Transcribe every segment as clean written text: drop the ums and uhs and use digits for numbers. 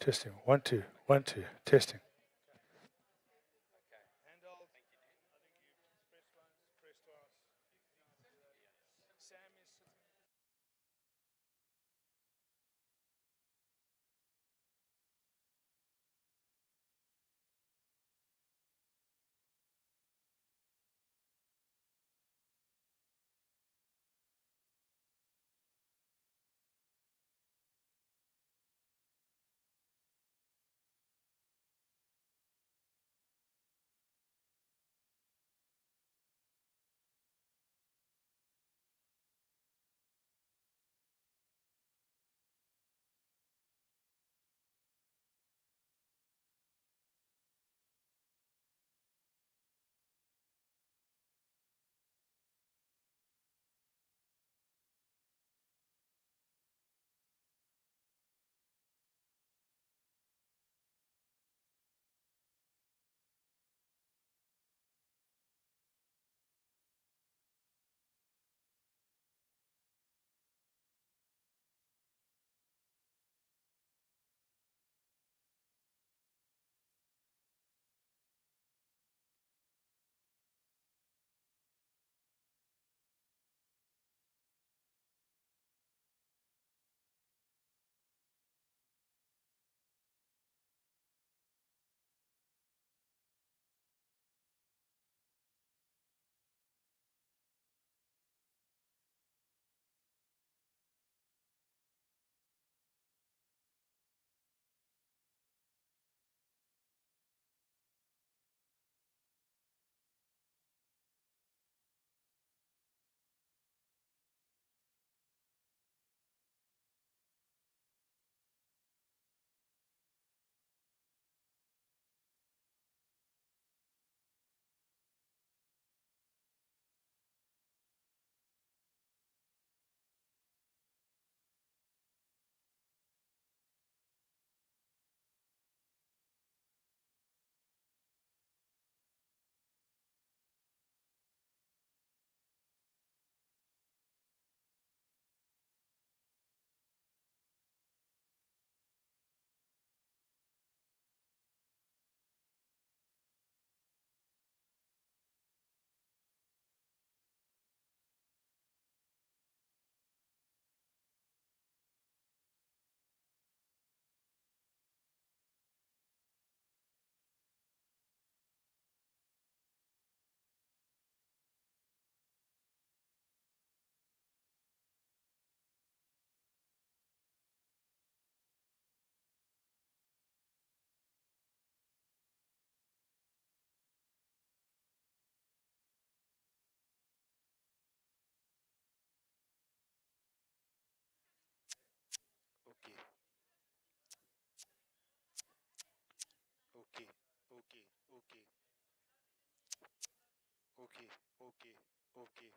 Testing. 1, 2, 1, 2. Testing. Okay, okay, okay, okay, okay, okay, okay.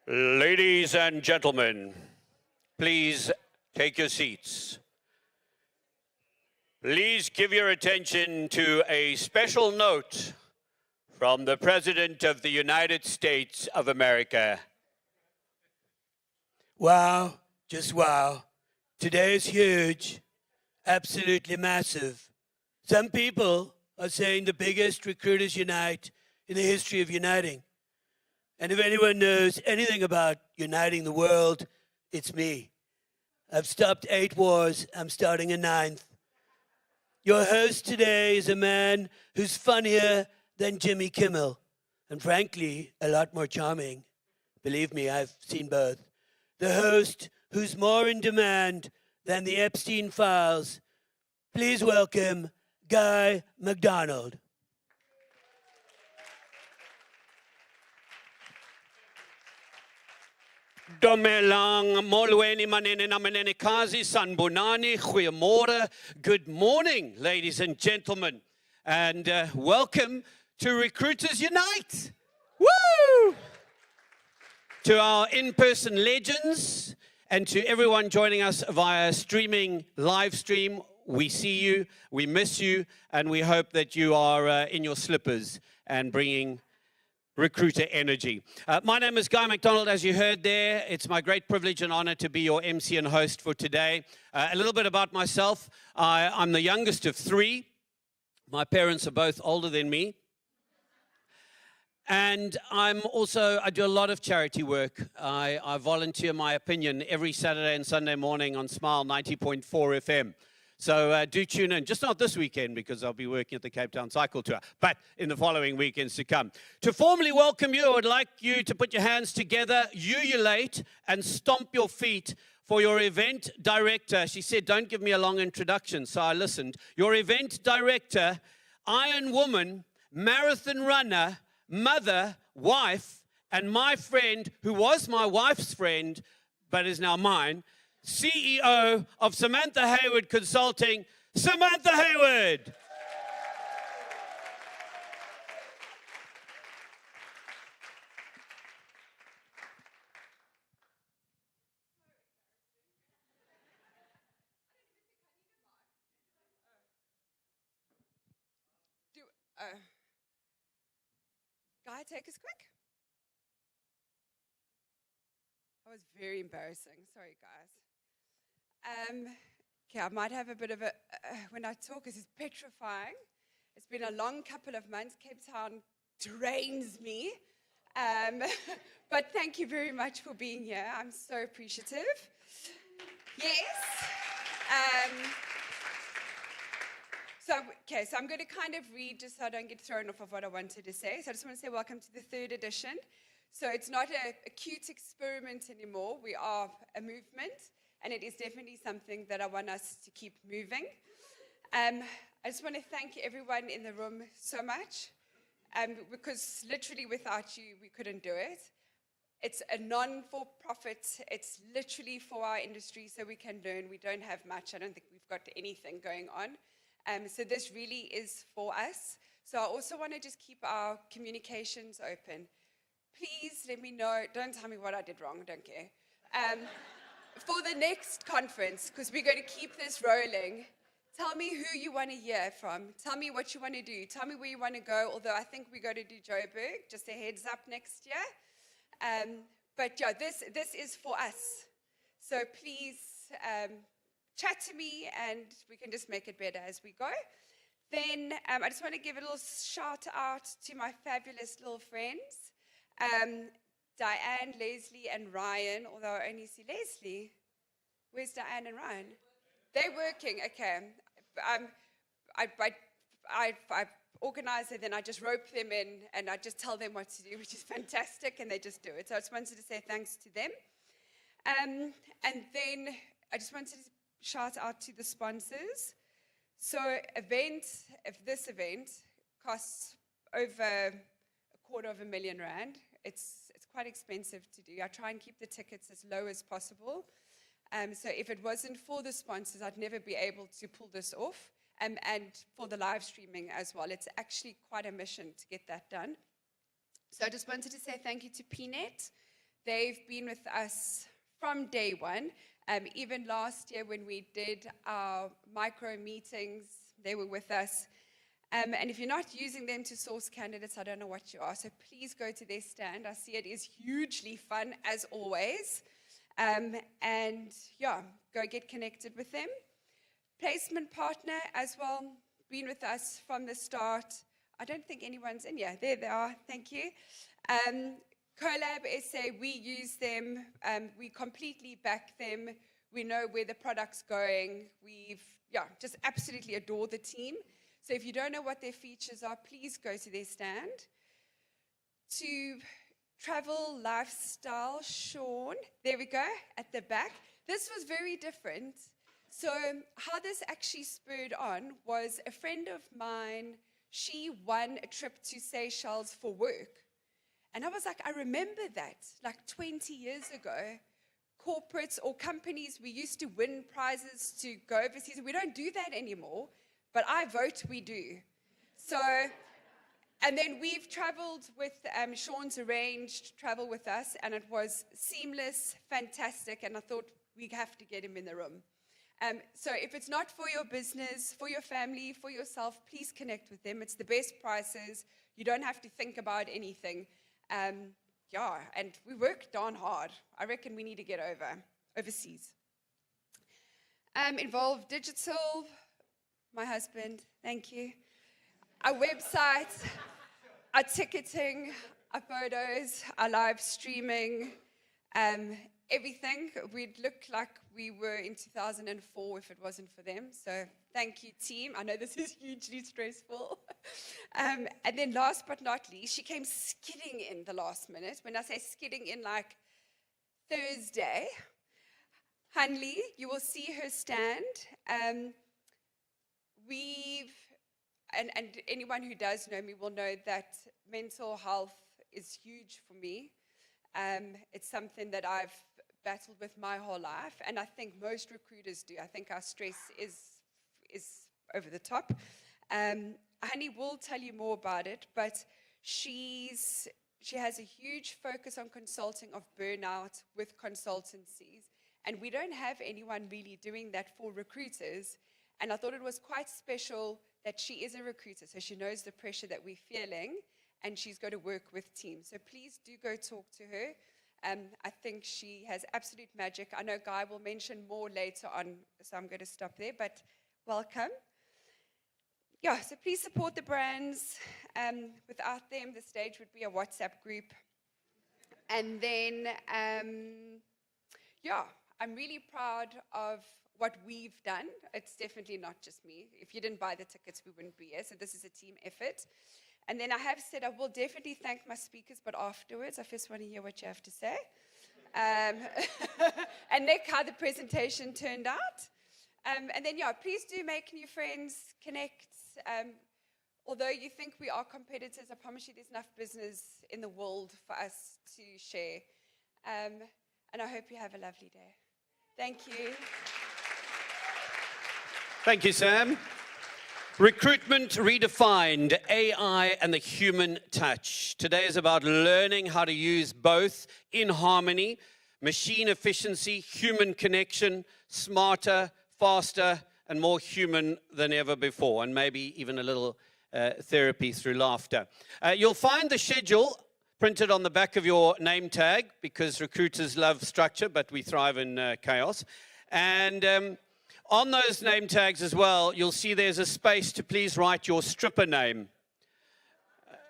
Ladies and gentlemen, please take your seats. Please give your attention to a special note from the President of the United States of America. Wow, just wow. Today is huge, absolutely massive. Some people are saying the biggest recruiters unite in the history of uniting. And if anyone knows anything about uniting the world, it's me. I've stopped 8 wars, I'm starting a 9th. Your host today is a man who's funnier than Jimmy Kimmel, and frankly, a lot more charming. Believe me, I've seen both. The host who's more in demand than the Epstein files. Please welcome Guy McDonald. Domelang molweni manene na manene kazi sanbonani goeiemorgen. Good morning, ladies and gentlemen, and welcome to Recruiters Unite. Woo! To our in-person legends and to everyone joining us via streaming live stream, we see you, we miss you, and we hope that you are in your slippers and bringing recruiter energy. My name is Guy McDonald, as you heard there. It's my great privilege and honor to be your MC and host for today. A little bit about myself. I'm the youngest of 3. My parents are both older than me. And I do a lot of charity work. I volunteer my opinion every Saturday and Sunday morning on Smile 90.4 FM. So do tune in, just not this weekend because I'll be working at the Cape Town Cycle Tour, but in the following weekends to come. To formally welcome you, I would like you to put your hands together, ululate, and stomp your feet for your event director. She said, don't give me a long introduction, so I listened. Your event director, Iron Woman, marathon runner, mother, wife, and my friend, who was my wife's friend, but is now mine, CEO of Samantha-Leigh Consulting, Samantha Hayward. Guy, take us quick. That was very embarrassing. Sorry, guys. Okay, I might have a bit of a, when I talk, this is petrifying. It's been a long couple of months. Cape Town drains me. But thank you very much for being here. I'm so appreciative. Yes. So I'm going to kind of read just so I don't get thrown off of what I wanted to say. So I just want to say welcome to the 3rd edition. So it's not a cute experiment anymore. We are a movement, and it is definitely something that I want us to keep moving. I just want to thank everyone in the room so much, because literally without you, we couldn't do it. It's a non-for-profit. It's literally for our industry so we can learn. We don't have much. I don't think we've got anything going on. So this really is for us. So I also want to just keep our communications open. Please let me know. Don't tell me what I did wrong. Don't care. For the next conference, because we're going to keep this rolling, tell me who you want to hear from. Tell me what you want to do. Tell me where you want to go, although I think we're going to do Joburg, just a heads up next year. But yeah, this is for us. So please chat to me and we can just make it better as we go. Then I just want to give a little shout out to my fabulous little friends. Diane, Leslie, and Ryan, although I only see Leslie. Where's Diane and Ryan? They're working, okay. I organize it, then I just rope them in, and I just tell them what to do, which is fantastic, and they just do it. So I just wanted to say thanks to them. And then I just wanted to shout out to the sponsors. So this event costs over R250,000. It's quite expensive to do. I try and keep the tickets as low as possible. So if it wasn't for the sponsors, I'd never be able to pull this off. And for the live streaming as well. It's actually quite a mission to get that done. So I just wanted to say thank you to PNet. they've been with us from day one. Even last year when we did our micro meetings, they were with us. And if you're not using them to source candidates, I don't know what you are. So please go to their stand. I see it is hugely fun, as always. And yeah, go get connected with them. Placement partner as well, been with us from the start. I don't think anyone's in. Yeah, there they are. Thank you. Collab SA, we use them. We completely back them. We know where the product's going. Just absolutely adore the team. So if you don't know what their features are, please go to their stand. To travel lifestyle, Sean, there we go, at the back. This was very different. So how this actually spurred on was a friend of mine, she won a trip to Seychelles for work. And I was like, I remember that, like 20 years ago. Corporates or companies, we used to win prizes to go overseas. We don't do that anymore, but I vote we do. So, and then we've traveled with, Sean's arranged travel with us, and it was seamless, fantastic, and I thought we have to get him in the room. So if it's not for your business, for your family, for yourself, please connect with them. It's the best prices. You don't have to think about anything. And we work darn hard. I reckon we need to get overseas. Involve Digital, my husband, thank you. Our website, our ticketing, our photos, our live streaming, everything. We'd look like we were in 2004 if it wasn't for them. So thank you, team. I know this is hugely stressful. And then last but not least, she came skidding in the last minute. When I say skidding in, like Thursday, Hanley, you will see her stand. And anyone who does know me will know that mental health is huge for me. It's something that I've battled with my whole life, and I think most recruiters do. I think our stress is over the top. Honey will tell you more about it, but she has a huge focus on consulting of burnout with consultancies, and we don't have anyone really doing that for recruiters. And I thought it was quite special that she is a recruiter, so she knows the pressure that we're feeling, and she's going to work with teams. So please do go talk to her. I think she has absolute magic. I know Guy will mention more later on, so I'm going to stop there, but welcome. Yeah, so please support the brands. Without them, the stage would be a WhatsApp group. And then, I'm really proud of what we've done. It's definitely not just me. If you didn't buy the tickets, we wouldn't be here. So this is a team effort. And then I have said I will definitely thank my speakers, but afterwards, I first want to hear what you have to say. And Nick, how the presentation turned out. And then, please do make new friends, connect. Although you think we are competitors, I promise you there's enough business in the world for us to share. And I hope you have a lovely day. Thank you. Thank you, Sam. Recruitment redefined, AI and the human touch. Today is about learning how to use both in harmony, machine efficiency, human connection, smarter, faster, and more human than ever before, and maybe even a little therapy through laughter. You'll find the schedule printed on the back of your name tag, because recruiters love structure, but we thrive in chaos. And on those name tags as well, you'll see there's a space to please write your stripper name.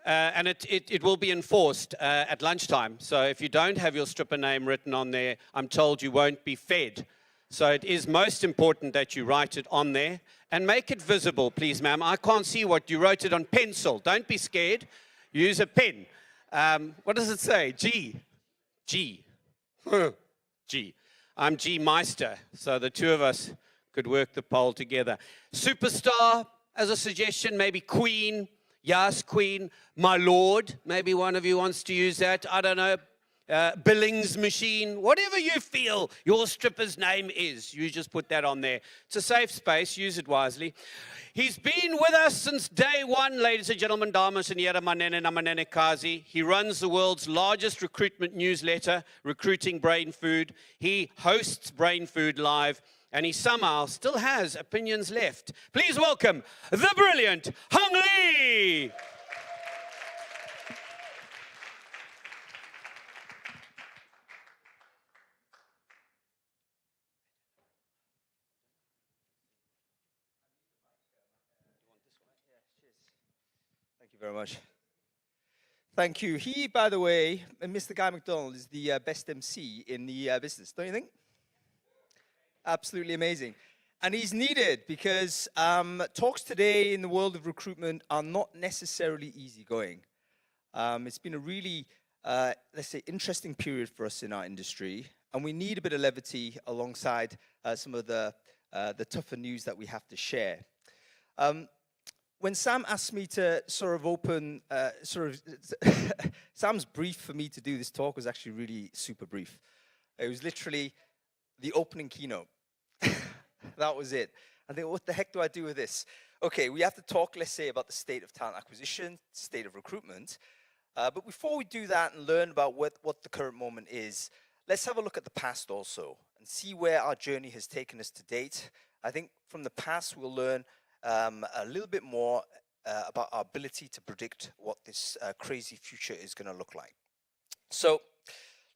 And it will be enforced at lunchtime. So if you don't have your stripper name written on there, I'm told you won't be fed. So it is most important that you write it on there. And make it visible, please, ma'am. I can't see what you wrote it on pencil. Don't be scared. Use a pen. What does it say? G. G. G. I'm G Meister. So the two of us could work the poll together. Superstar, as a suggestion, maybe Queen. Yes, Queen. My Lord. Maybe one of you wants to use that. I don't know. Billings machine, whatever you feel your stripper's name is, you just put that on there. It's a safe space, use it wisely. He's been with us since day one, ladies and gentlemen, damas and yera manene na manene kazi. He runs the world's largest recruitment newsletter, Recruiting Brain Food. He hosts Brain Food Live, and he somehow still has opinions left. Please welcome the brilliant Samantha-Leigh. Thank you very much. Thank you. He, by the way, Mr. Guy McDonald, is the best MC in the business, don't you think? Absolutely amazing. And he's needed because talks today in the world of recruitment are not necessarily easygoing. It's been a really, let's say, interesting period for us in our industry, and we need a bit of levity alongside some of the tougher news that we have to share. When Sam asked me to sort of open, Sam's brief for me to do this talk was actually really super brief. It was literally the opening keynote. That was it. I think, what the heck do I do with this? Okay, we have to talk, let's say, about the state of talent acquisition, state of recruitment. But before we do that and learn about what the current moment is, let's have a look at the past also and see where our journey has taken us to date. I think from the past, we'll learn a little bit more about our ability to predict what this crazy future is going to look like. So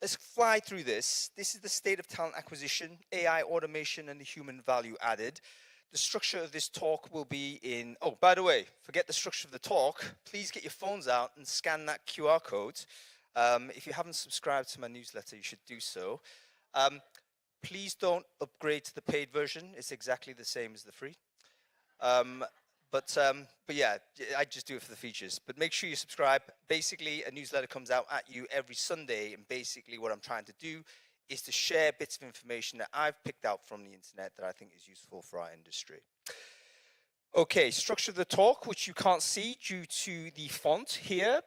let's fly through this. This is the state of talent acquisition, AI automation, and the human value added. The structure of this talk will be in, oh, by the way, forget the structure of the talk. Please get your phones out and scan that QR code. If you haven't subscribed to my newsletter, you should do so. Please don't upgrade to the paid version. It's exactly the same as the free. But yeah, I just do it for the features. But make sure you subscribe. Basically, a newsletter comes out at you every Sunday, and basically what I'm trying to do is to share bits of information that I've picked out from the internet that I think is useful for our industry. Okay, structure of the talk, which you can't see due to the font here,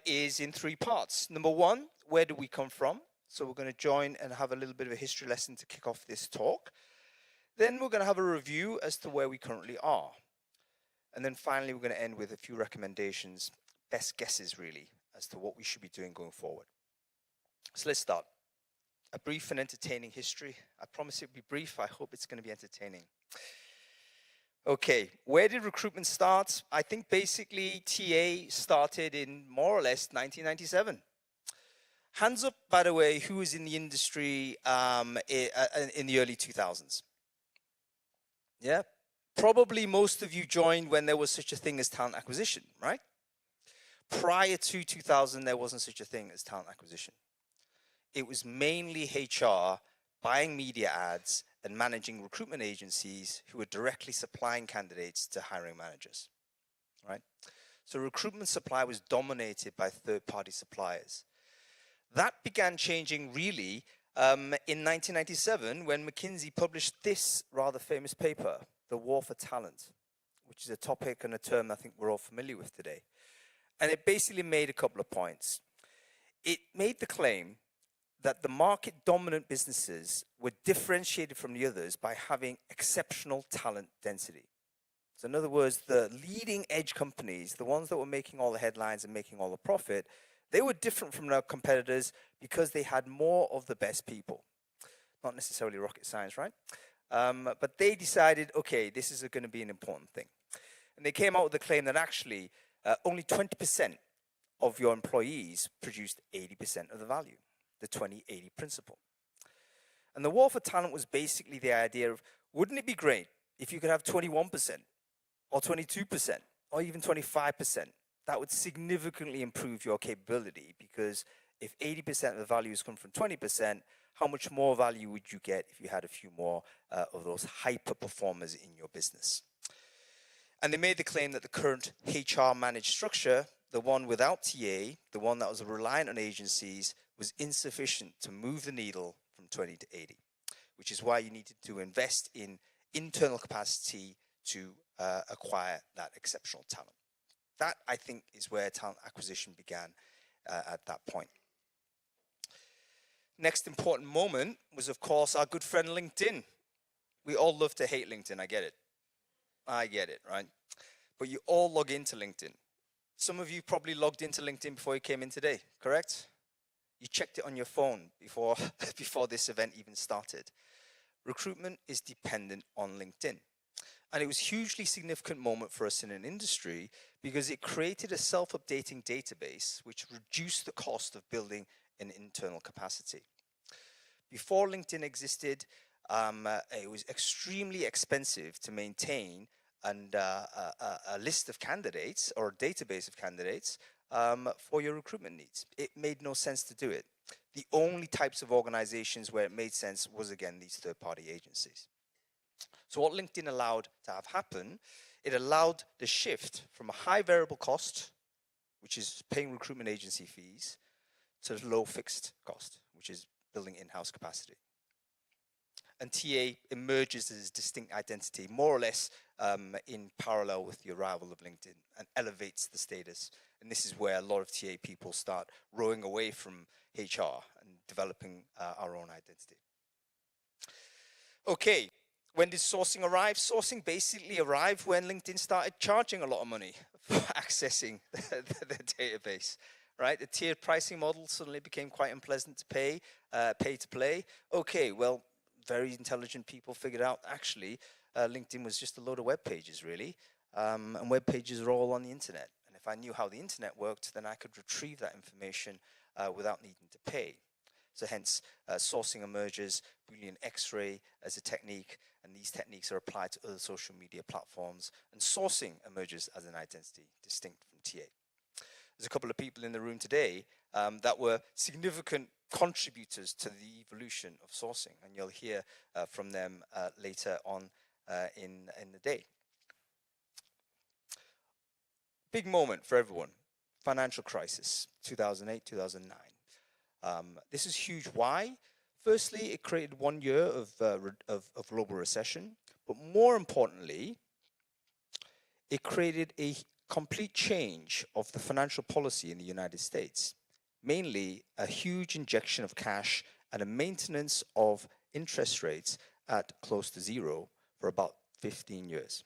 is in three parts. Number one, where do we come from? So we're going to join and have a little bit of a history lesson to kick off this talk. Then we're going to have a review as to where we currently are. And then finally, we're going to end with a few recommendations, best guesses really, as to what we should be doing going forward. So let's start. A brief and entertaining history. I promise it will be brief. I hope it's going to be entertaining. Okay, where did recruitment start? I think basically TA started in more or less 1997. Hands up, by the way, who was in the industry in the early 2000s? Yeah, probably most of you joined when there was such a thing as talent acquisition, right? Prior to 2000, there wasn't such a thing as talent acquisition. It was mainly HR buying media ads and managing recruitment agencies who were directly supplying candidates to hiring managers, right? So recruitment supply was dominated by third-party suppliers. That began changing really in 1997, when McKinsey published this rather famous paper, The War for Talent, which is a topic and a term I think we're all familiar with today. And it basically made a couple of points. It made the claim that the market-dominant businesses were differentiated from the others by having exceptional talent density. So in other words, the leading-edge companies, the ones that were making all the headlines and making all the profit, they were different from their competitors because they had more of the best people. Not necessarily rocket science, right? But they decided, okay, this is going to be an important thing. And they came out with the claim that actually only 20% of your employees produced 80% of the value, the 20-80 principle. And the war for talent was basically the idea of, wouldn't it be great if you could have 21% or 22% or even 25%? That would significantly improve your capability, because if 80% of the value has come from 20%, how much more value would you get if you had a few more of those hyper performers in your business? And they made the claim that the current HR managed structure, the one without TA, the one that was reliant on agencies, was insufficient to move the needle from 20 to 80, which is why you needed to invest in internal capacity to acquire that exceptional talent. That, I think, is where talent acquisition began at that point. Next important moment was, of course, our good friend LinkedIn. We all love to hate LinkedIn, I get it. I get it, right? But you all log into LinkedIn. Some of you probably logged into LinkedIn before you came in today, correct? You checked it on your phone before, before this event even started. Recruitment is dependent on LinkedIn. And it was a hugely significant moment for us in an industry because it created a self-updating database which reduced the cost of building an internal capacity. Before LinkedIn existed, it was extremely expensive to maintain and a list of candidates or a database of candidates for your recruitment needs. It made no sense to do it. The only types of organizations where it made sense was, again, these third-party agencies. So what LinkedIn allowed to have happen, it allowed the shift from a high variable cost, which is paying recruitment agency fees, to low fixed cost, which is building in-house capacity. And TA emerges as a distinct identity, more or less in parallel with the arrival of LinkedIn, and elevates the status. And this is where a lot of TA people start rowing away from HR and developing our own identity. Okay, when did sourcing arrive? Sourcing basically arrived when LinkedIn started charging a lot of money for accessing the database. Right, the tiered pricing model suddenly became quite unpleasant to pay to play. Okay, well, very intelligent people figured out actually LinkedIn was just a load of web pages, really, and web pages are all on the internet. And if I knew how the internet worked, then I could retrieve that information without needing to pay. So hence, sourcing emerges, Boolean X-ray as a technique, and these techniques are applied to other social media platforms, and sourcing emerges as an identity distinct from TA. There's a couple of people in the room today that were significant contributors to the evolution of sourcing, and you'll hear from them later on in the day. Big moment for everyone, financial crisis, 2008, 2009. This is huge. Why? Firstly, it created 1 year of global recession, but more importantly, it created a complete change of the financial policy in the United States, mainly a huge injection of cash and a maintenance of interest rates at close to zero for about 15 years.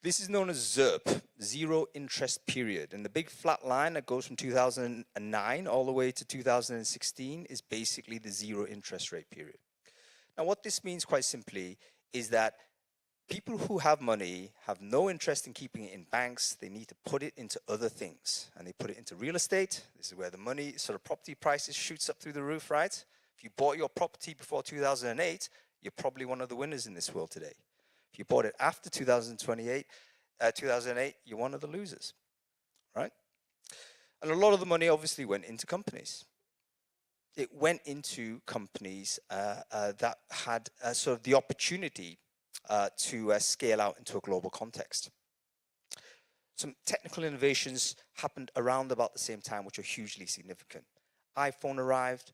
This is known as ZIRP, zero interest period, and the big flat line that goes from 2009 all the way to 2016 is basically the zero interest rate period. Now, what this means quite simply is that people who have money have no interest in keeping it in banks. They need to put it into other things, and they put it into real estate. This is where the money, sort of property prices shoots up through the roof, right? If you bought your property before 2008, you're probably one of the winners in this world today. If you bought it after 2008, you're one of the losers, right? And a lot of the money obviously went into companies. It went into companies that had sort of the opportunity to scale out into a global context. Some technical innovations happened around about the same time, which are hugely significant. iPhone arrived,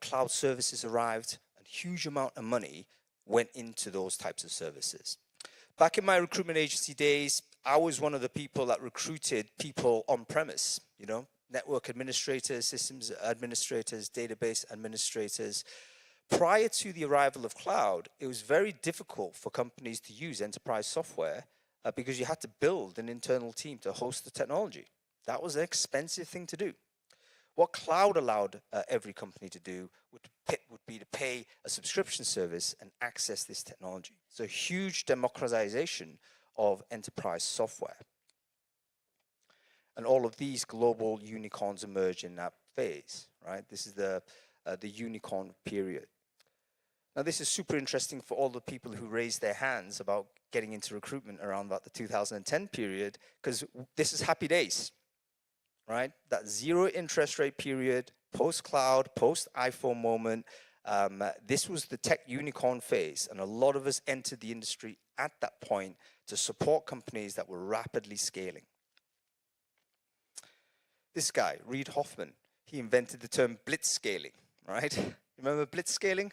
cloud services arrived, and a huge amount of money went into those types of services. Back in my recruitment agency days, I was one of the people that recruited people on premise, you know, network administrators, systems administrators, database administrators. Prior to the arrival of cloud, it was very difficult for companies to use enterprise software because you had to build an internal team to host the technology. That was an expensive thing to do. What cloud allowed every company to do would be to pay a subscription service and access this technology. So a huge democratization of enterprise software. And all of these global unicorns emerge in that phase, right? This is the unicorn period. Now, this is super interesting for all the people who raised their hands about getting into recruitment around about the 2010 period, because this is happy days, right? That zero interest rate period, post-cloud, post-iPhone moment, this was the tech unicorn phase, and a lot of us entered the industry at that point to support companies that were rapidly scaling. This guy, Reid Hoffman, he invented the term blitzscaling, right? Remember blitzscaling?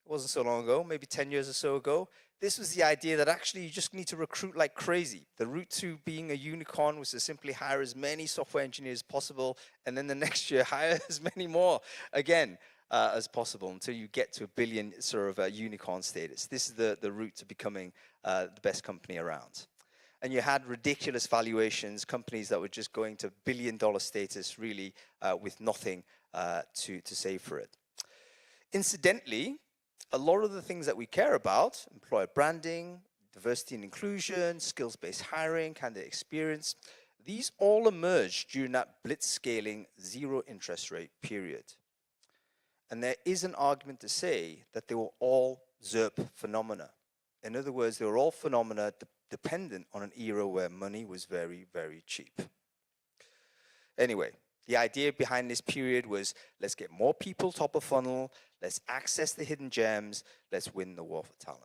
It wasn't so long ago, maybe 10 years or so ago. this was the idea that actually you just need to recruit like crazy. The route to being a unicorn was to simply hire as many software engineers as possible, and then the next year hire as many more again as possible until you get to a billion sort of unicorn status. This is the route to becoming the best company around. And you had ridiculous valuations, companies that were just going to billion-dollar status really with nothing to say for it. Incidentally, a lot of the things that we care about, employer branding, diversity and inclusion, skills-based hiring, candidate experience, these all emerged during that blitzscaling zero interest rate period. And there is an argument to say that they were all ZERP phenomena. In other words, they were all phenomena dependent on an era where money was very, very cheap. Anyway, the idea behind this period was, let's get more people top of funnel, let's access the hidden gems, let's win the war for talent.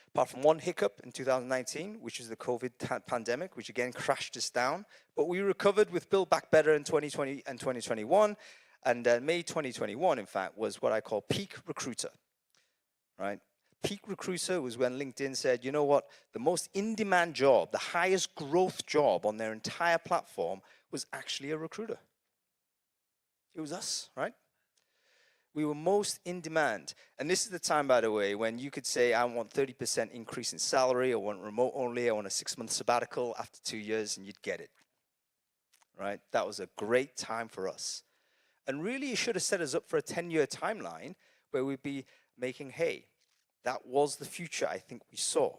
Apart from one hiccup in 2019, which is the COVID pandemic, which again crashed us down, but we recovered with Build Back Better in 2020 and 2021, and May 2021, in fact, was what I call peak recruiter, right? Peak recruiter was when LinkedIn said, you know what, the most in-demand job, the highest growth job on their entire platform was actually a recruiter. It was us, right? We were most in demand. And this is the time, by the way, when you could say, I want 30% increase in salary, I want remote only, I want a 6-month sabbatical after 2 years, and you'd get it, right? That was a great time for us. And really, it should have set us up for a 10-year timeline where we'd be making hay. That was the future I think we saw.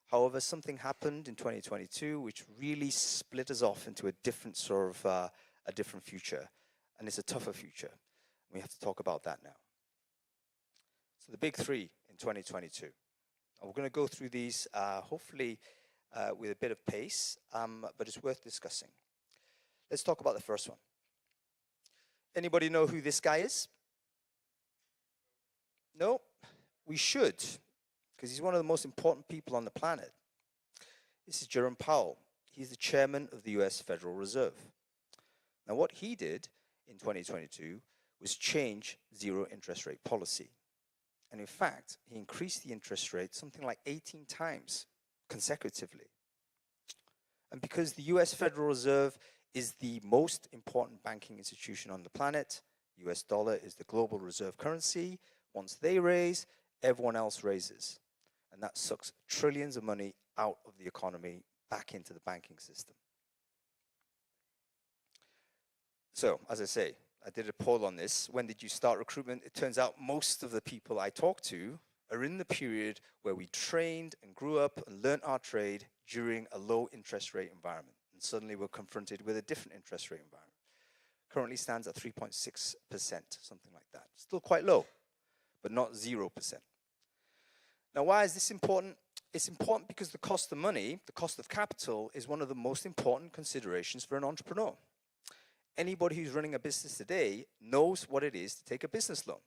However, something happened in 2022 which really split us off into a different sort of a different future, and it's a tougher future. We have to talk about that now. So the big three in 2022. We're going to go through these hopefully with a bit of pace, but it's worth discussing. Let's talk about the first one. Anybody know who this guy is? No? We should, because he's one of the most important people on the planet. This is Jerome Powell. He's the chairman of the US Federal Reserve. Now, what he did in 2022 was change zero interest rate policy. And in fact, he increased the interest rate something like 18 times consecutively. And because the US Federal Reserve is the most important banking institution on the planet, US dollar is the global reserve currency. Once they raise, everyone else raises. And that sucks trillions of money out of the economy back into the banking system. So, as I say, I did a poll on this. When did you start recruitment? It turns out most of the people I talk to are in the period where we trained and grew up and learned our trade during a low interest rate environment. And suddenly we're confronted with a different interest rate environment. Currently stands at 3.6%, something like that. Still quite low, but not 0%. Now, why is this important? It's important because the cost of money, the cost of capital, is one of the most important considerations for an entrepreneur. Anybody who's running a business today knows what it is to take a business loan,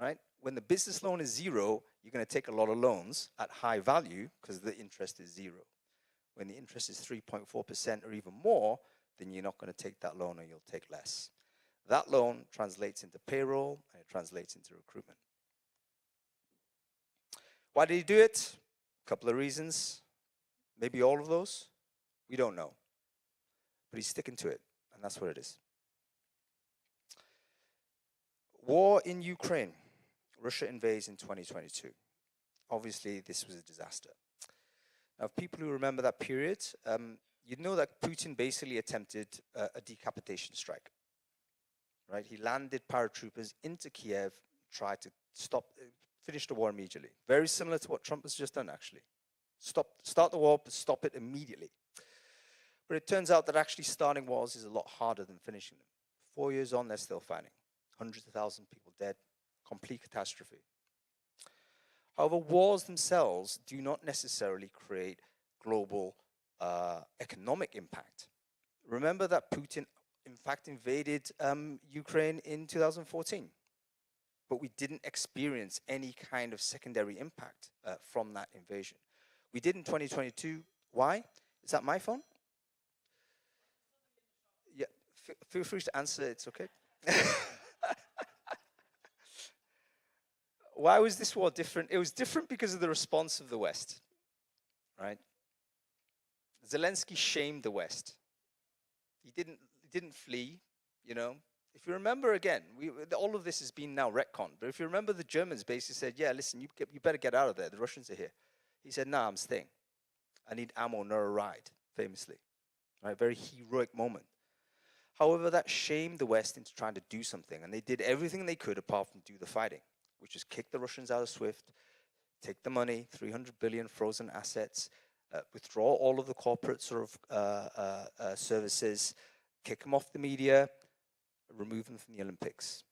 right? When the business loan is 0, you're going to take a lot of loans at high value because the interest is 0. When the interest is 3.4% or even more, then you're not going to take that loan, or you'll take less. That loan translates into payroll, and it translates into recruitment. Why did he do it? A couple of reasons. Maybe all of those. We don't know. But he's sticking to it, and that's what it is. War in Ukraine. Russia invades in 2022. Obviously, this was a disaster. Now, people who remember that period, you'd know that Putin basically attempted a decapitation strike. Right? He landed paratroopers into Kiev, tried to finish the war immediately. Very similar to what Trump has just done, actually. Start the war, but stop it immediately. But it turns out that actually starting wars is a lot harder than finishing them. 4 years on, they're still fighting. Hundreds of thousands of people dead. Complete catastrophe. However, wars themselves do not necessarily create global economic impact. Remember that Putin, in fact, invaded Ukraine in 2014. But we didn't experience any kind of secondary impact from that invasion. We did in 2022. Why? Is that my phone? Yeah, feel free to answer. It's okay. why was this war different? It was different because of the response of the West, right? Zelensky shamed the West. He didn't flee, you know. If you remember, again, all of this has been now retconned, but if you remember, the Germans basically said, yeah, listen, you better get out of there. The Russians are here. He said, nah, I'm staying. I need ammo, not a ride, famously. Right? Very heroic moment. However, that shamed the West into trying to do something, and they did everything they could apart from do the fighting, which is kick the Russians out of SWIFT, take the money, 300 billion frozen assets, withdraw all of the corporate sort of services, kick them off the media, remove them from the Olympics.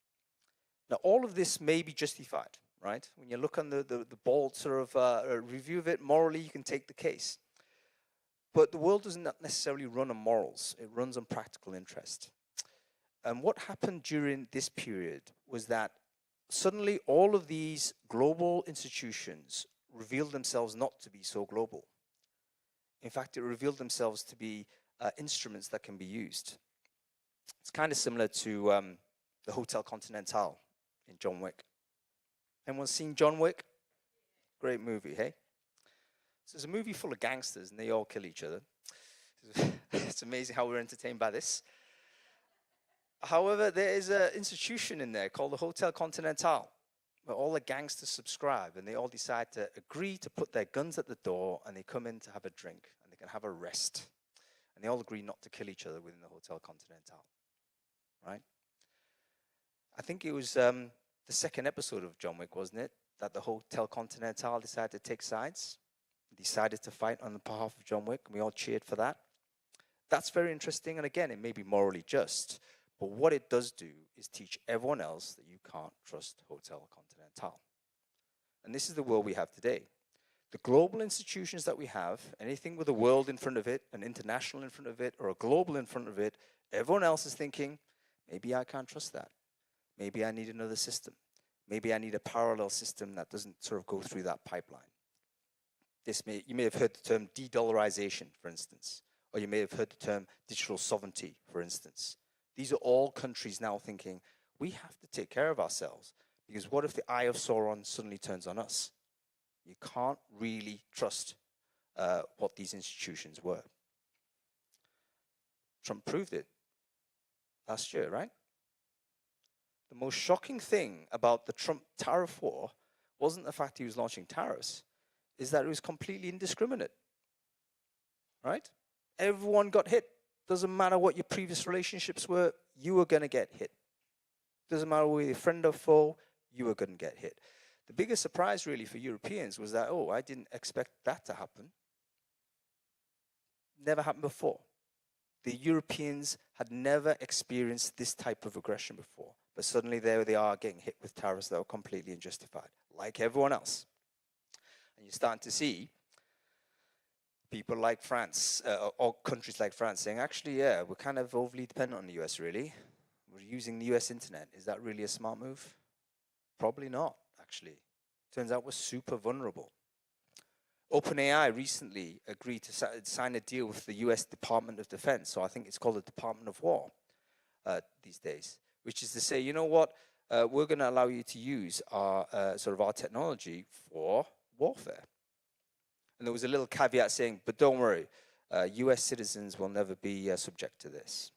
Now, all of this may be justified, right? When you look on the bold sort of review of it, morally, you can take the case. But the world doesn't necessarily run on morals. It runs on practical interest. And what happened during this period was that suddenly all of these global institutions revealed themselves not to be so global. In fact, it revealed themselves to be instruments that can be used. It's kind of similar to the Hotel Continental in John Wick. Anyone seen John Wick? Great movie, hey? So it's a movie full of gangsters and they all kill each other. It's amazing how we're entertained by this. However, there is an institution in there called the Hotel Continental, where all the gangsters subscribe and they all decide to agree to put their guns at the door and they come in to have a drink and they can have a rest. And they all agree not to kill each other within the Hotel Continental, right? I think it was the second episode of John Wick, wasn't it? That the Hotel Continental decided to take sides, decided to fight on the behalf of John Wick, and we all cheered for that. That's very interesting, and again, it may be morally just, but what it does do is teach everyone else that you can't trust Hotel Continental. And this is the world we have today. The global institutions that we have, anything with a world in front of it, an international in front of it, or a global in front of it, everyone else is thinking, maybe I can't trust that. Maybe I need another system. Maybe I need a parallel system that doesn't sort of go through that pipeline. You may have heard the term de-dollarization, for instance, or you may have heard the term digital sovereignty, for instance. These are all countries now thinking, we have to take care of ourselves, because what if the eye of Sauron suddenly turns on us? You can't really trust what these institutions were. Trump proved it last year, right? The most shocking thing about the Trump tariff war wasn't the fact he was launching tariffs, is that it was completely indiscriminate, right? Everyone got hit. Doesn't matter what your previous relationships were, you were going to get hit. Doesn't matter whether you're friend or foe, you were going to get hit. The biggest surprise really for Europeans was that, oh, I didn't expect that to happen. Never happened before. The Europeans had never experienced this type of aggression before, but suddenly there they are getting hit with tariffs that were completely unjustified, like everyone else. And you're starting to see people like France, or countries like France saying, actually, yeah, we're kind of overly dependent on the US, really. We're using the US internet. Is that really a smart move? Probably not, actually. Turns out we're super vulnerable. OpenAI recently agreed to sign a deal with the US Department of Defense, so I think it's called the Department of War these days, which is to say, you know what, we're going to allow you to use our our technology for warfare. And there was a little caveat saying, but don't worry, US citizens will never be subject to this.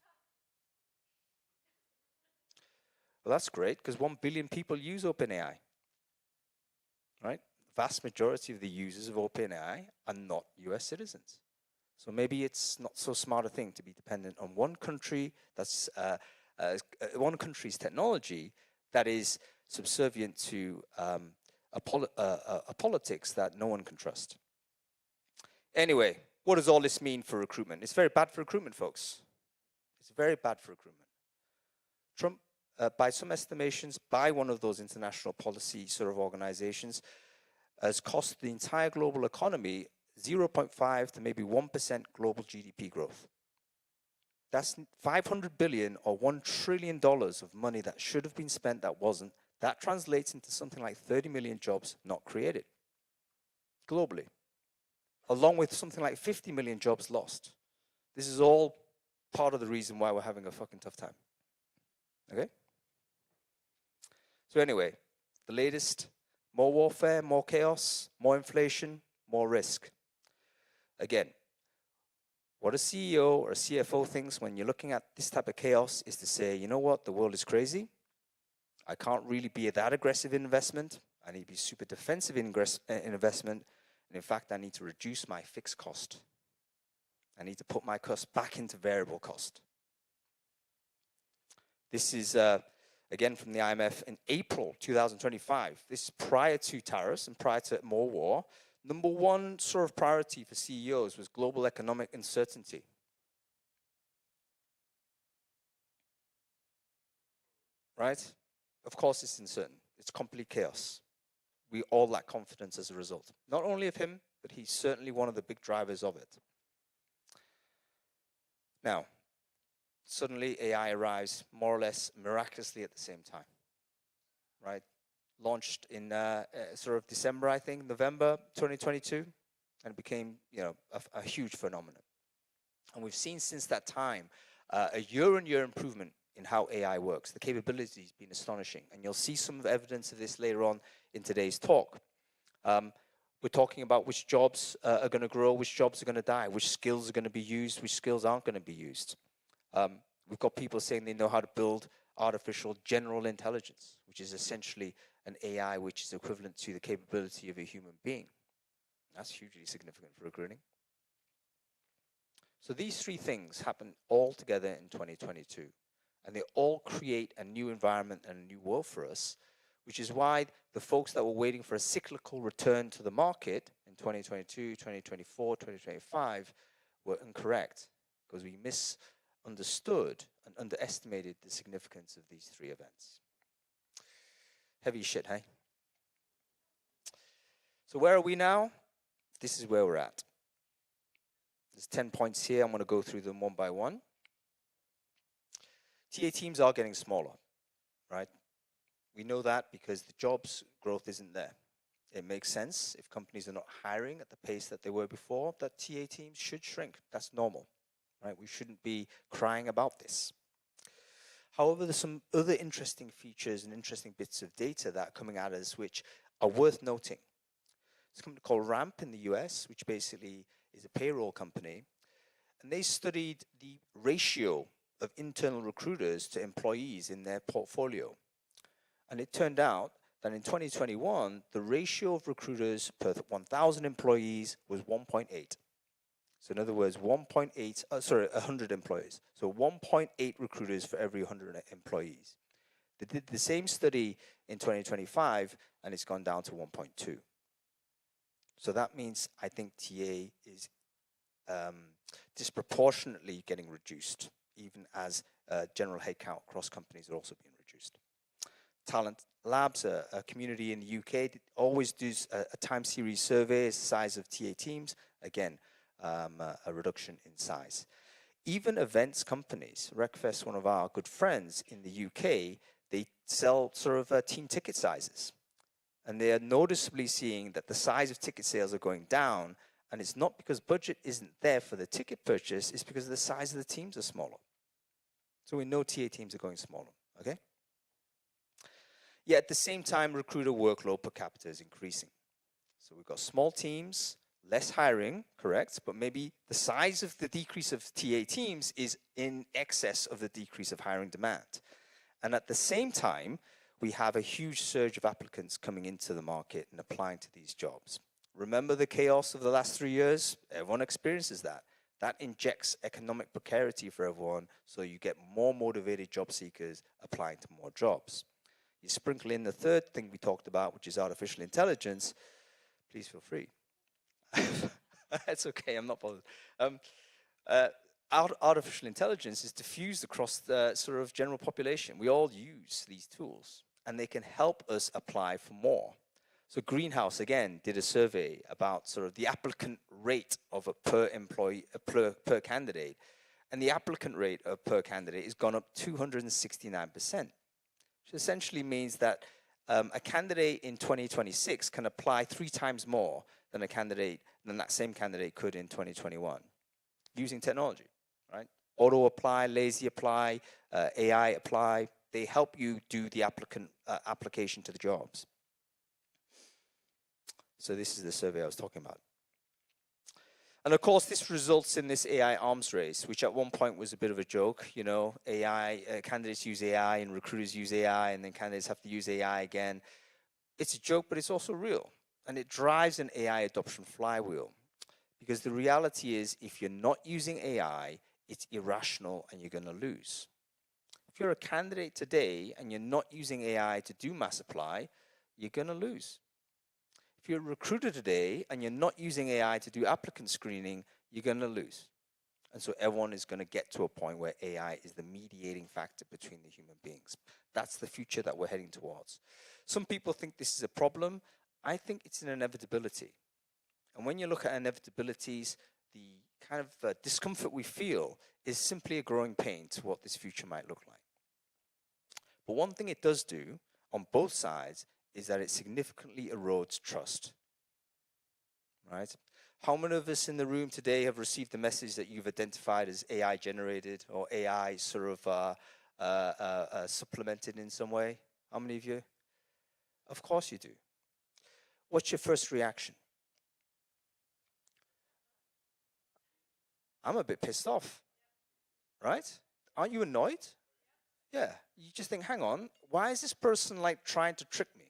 Well, that's great, because 1 billion people use OpenAI, right? The vast majority of the users of OpenAI are not US citizens. So maybe it's not so smart a thing to be dependent on one country that's one country's technology that is subservient to a politics that no one can trust. Anyway, what does all this mean for recruitment? It's very bad for recruitment, folks. It's very bad for recruitment. Trump, by some estimations, by one of those international policy organizations, has cost the entire global economy 0.5 to maybe 1% global GDP growth. That's 500 billion or $1 trillion of money that should have been spent that wasn't. That translates into something like 30 million jobs not created globally, along with something like 50 million jobs lost. This is all part of the reason why we're having a fucking tough time. Okay? So anyway, the latest More warfare, more chaos, more inflation, more risk. Again, what a CEO or a CFO thinks when you're looking at this type of chaos is to say, you know what, the world is crazy. I can't really be that aggressive in investment. I need to be super defensive in investment. And in fact, I need to reduce my fixed cost. I need to put my cost back into variable cost. This is, again, from the IMF in April 2025. This is prior to tariffs and prior to more war. Number one sort of priority for CEOs was global economic uncertainty. Right? Of course it's uncertain. It's complete chaos. We all lack confidence as a result. Not only of him, but he's certainly one of the big drivers of it. Now, suddenly AI arrives more or less miraculously at the same time. Right? Launched in sort of December, I think, November 2022, and it became, a huge phenomenon. And we've seen since that time a year-on-year improvement in how AI works. The capability has been astonishing, and you'll see some of the evidence of this later on in today's talk. We're talking about which jobs are going to grow, which jobs are going to die, which skills are going to be used, which skills aren't going to be used. We've got people saying they know how to build artificial general intelligence, which is essentially an AI which is equivalent to the capability of a human being. That's hugely significant for recruiting. So these three things happen all together in 2022, and they all create a new environment and a new world for us, which is why the folks that were waiting for a cyclical return to the market in 2022, 2024, 2025 were incorrect, because we misunderstood and underestimated the significance of these three events. Heavy shit, hey? So where are we now? This is where we're at. There's 10 points here. I'm going to go through them one by one. TA teams are getting smaller, right? We know that because the jobs growth isn't there. It makes sense if companies are not hiring at the pace that they were before, that TA teams should shrink. That's normal, right? We shouldn't be crying about this. However, there's some other interesting features and interesting bits of data that are coming at us which are worth noting. There's a company called Ramp in the US, which basically is a payroll company, and they studied the ratio of internal recruiters to employees in their portfolio. And it turned out that in 2021, the ratio of recruiters per 1,000 employees was 1.8. So in other words, 100 employees. So 1.8 recruiters for every 100 employees. They did the same study in 2025, and it's gone down to 1.2. So that means I think TA is disproportionately getting reduced, even as general headcount across companies are also being reduced. Talent Labs, a community in the UK, always does a time series survey, the size of TA teams. Again, a reduction in size. Even events companies, Wreckfest, one of our good friends in the UK, they sell sort of team ticket sizes. And they are noticeably seeing that the size of ticket sales are going down, and it's not because budget isn't there for the ticket purchase, it's because the size of the teams are smaller. So we know TA teams are going smaller, okay? Yet at the same time, recruiter workload per capita is increasing. So we've got small teams, less hiring, correct, but maybe the size of the decrease of TA teams is in excess of the decrease of hiring demand. And at the same time, we have a huge surge of applicants coming into the market and applying to these jobs. Remember the chaos of the last 3 years? Everyone experiences that. That injects economic precarity for everyone, so you get more motivated job seekers applying to more jobs. You sprinkle in the third thing we talked about, which is artificial intelligence. Please feel free. It's okay, I'm not bothered. Artificial intelligence is diffused across the sort of general population. We all use these tools, and they can help us apply for more. So Greenhouse, again, did a survey about sort of the applicant rate of a per employee, per candidate. And the applicant rate of per candidate has gone up 269%, which essentially means that a candidate in 2026 can apply 3 times more than that same candidate could in 2021 using technology, right? Auto apply, lazy apply, AI apply, they help you do the application to the jobs. So this is the survey I was talking about. And of course, this results in this AI arms race, which at one point was a bit of a joke. You know, AI, candidates use AI and recruiters use AI, and then candidates have to use AI again. It's a joke, but it's also real. And it drives an AI adoption flywheel. Because the reality is, if you're not using AI, it's irrational and you're going to lose. If you're a candidate today and you're not using AI to do mass apply, you're going to lose. If you're a recruiter today and you're not using AI to do applicant screening, you're going to lose. And so everyone is going to get to a point where AI is the mediating factor between the human beings. That's the future that we're heading towards. Some people think this is a problem. I think it's an inevitability. And when you look at inevitabilities, the kind of discomfort we feel is simply a growing pain to what this future might look like. But one thing it does do on both sides is that it significantly erodes trust, right? How many of us in the room today have received the message that you've identified as AI generated or AI sort of supplemented in some way? How many of you? Of course you do. What's your first reaction? I'm a bit pissed off, right? Aren't you annoyed? Yeah, you just think, hang on, why is this person like trying to trick me?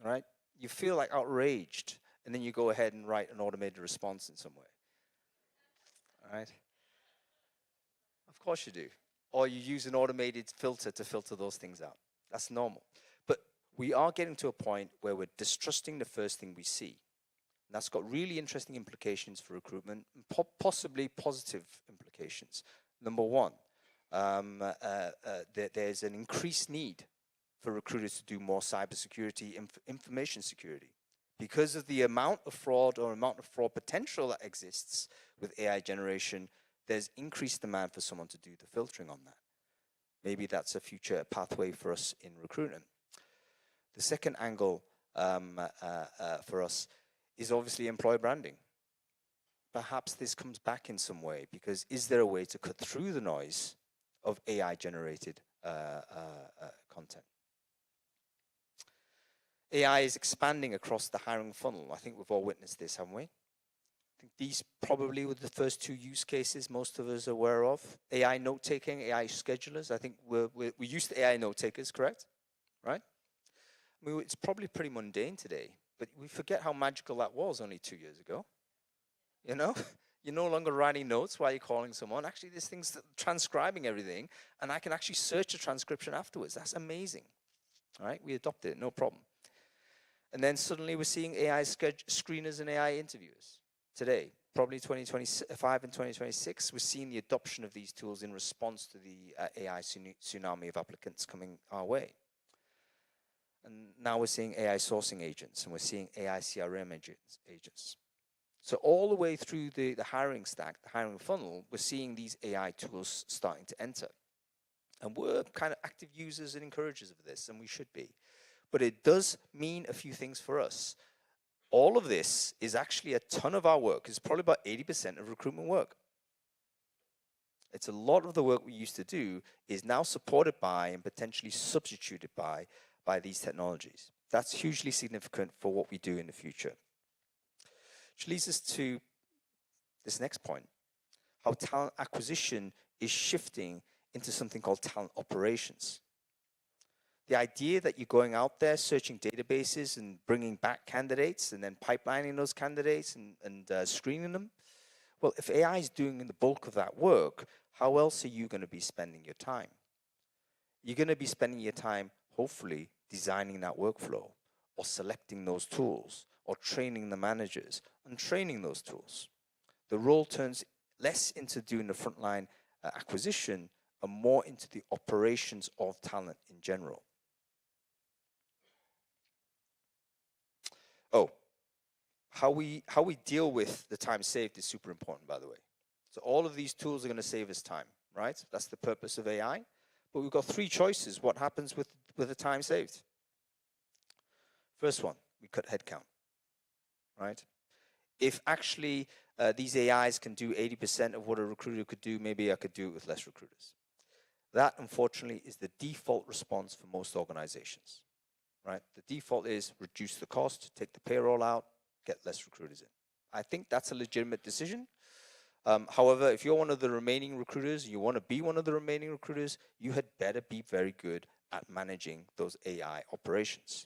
Right? You feel like outraged, and then you go ahead and write an automated response in some way. All right? Of course you do. Or you use an automated filter to filter those things out. That's normal. But we are getting to a point where we're distrusting the first thing we see. And that's got really interesting implications for recruitment, and possibly positive implications. Number one, there's an increased need for recruiters to do more cybersecurity, information security. Because of the amount of fraud or amount of fraud potential that exists with AI generation, there's increased demand for someone to do the filtering on that. Maybe that's a future pathway for us in recruitment. The second angle for us is obviously employer branding. Perhaps this comes back in some way, because is there a way to cut through the noise of AI-generated content? AI is expanding across the hiring funnel. I think we've all witnessed this, haven't we? I think these probably were the first two use cases most of us are aware of. AI note-taking, AI schedulers. I think we're used to AI note-takers, correct? Right? I mean, it's probably pretty mundane today, but we forget how magical that was only 2 years ago. You know? You're no longer writing notes while you're calling someone. Actually, this thing's transcribing everything, and I can actually search a transcription afterwards. That's amazing. All right? We adopted it, no problem. And then suddenly we're seeing AI screeners and AI interviewers today. Probably 2025 and 2026, we're seeing the adoption of these tools in response to the AI tsunami of applicants coming our way. And now we're seeing AI sourcing agents, and we're seeing AI CRM agents. So all the way through the hiring stack, the hiring funnel, we're seeing these AI tools starting to enter. And we're kind of active users and encouragers of this, and we should be. But it does mean a few things for us. All of this is actually a ton of our work. It's probably about 80% of recruitment work. It's a lot of the work we used to do is now supported by and potentially substituted by these technologies. That's hugely significant for what we do in the future. Which leads us to this next point, how talent acquisition is shifting into something called talent operations. The idea that you're going out there searching databases and bringing back candidates and then pipelining those candidates and screening them. Well, if AI is doing the bulk of that work, how else are you going to be spending your time? You're going to be spending your time, hopefully, designing that workflow or selecting those tools or training the managers and training those tools. The role turns less into doing the frontline acquisition and more into the operations of talent in general. Oh, how we deal with the time saved is super important, by the way. So all of these tools are going to save us time, right? That's the purpose of AI. But we've got three choices. What happens with the time saved? First one, we cut headcount, right? If actually these AIs can do 80% of what a recruiter could do, maybe I could do it with less recruiters. That, unfortunately, is the default response for most organizations. right? The default is reduce the cost, take the payroll out, get less recruiters in. I think that's a legitimate decision. However, if you're one of the remaining recruiters, you want to be one of the remaining recruiters, you had better be very good at managing those AI operations.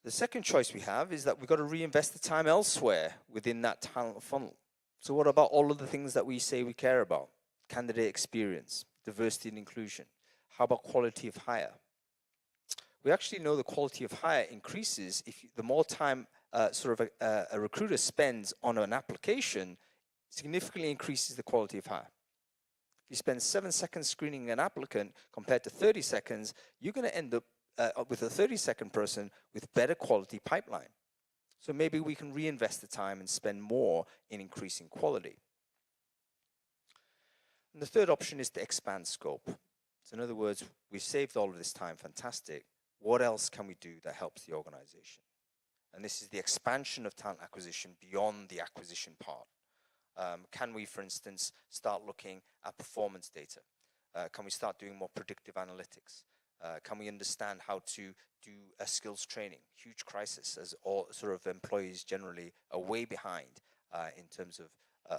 The second choice we have is that we've got to reinvest the time elsewhere within that talent funnel. So what about all of the things that we say we care about? Candidate experience, diversity and inclusion. How about quality of hire? We actually know the quality of hire increases if the more time a recruiter spends on an application, significantly increases the quality of hire. If you spend 7 seconds screening an applicant compared to 30 seconds, you're going to end up with a 30-second person with better quality pipeline. So maybe we can reinvest the time and spend more in increasing quality. And the third option is to expand scope. So in other words, we've saved all of this time, fantastic. What else can we do that helps the organization? And this is the expansion of talent acquisition beyond the acquisition part. Can we, for instance, start looking at performance data? Can we start doing more predictive analytics? Can we understand how to do a skills training? Huge crisis, as all sort of employees generally are way behind in terms of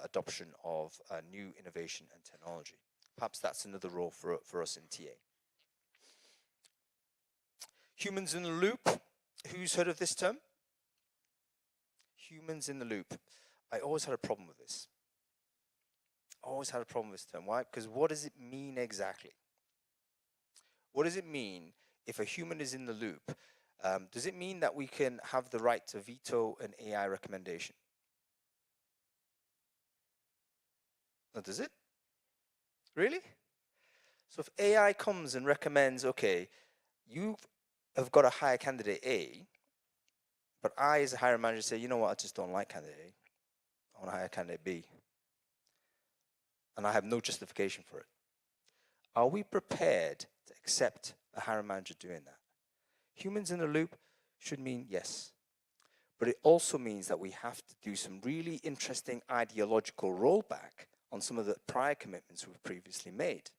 adoption of new innovation and technology. Perhaps that's another role for us in TA. Humans in the loop. Who's heard of this term? Humans in the loop. I always had a problem with this. Always had a problem with this term. Why? Because what does it mean exactly? What does it mean if a human is in the loop? Does it mean that we can have the right to veto an AI recommendation? No, does it? Really? So if AI comes and recommends, okay, you have got to hire candidate A, but I as a hiring manager say, you know what, I just don't like candidate A. I want to hire candidate B. And I have no justification for it. Are we prepared to accept a hiring manager doing that? Humans in the loop should mean yes. But it also means that we have to do some really interesting ideological rollback on some of the prior commitments we've previously made.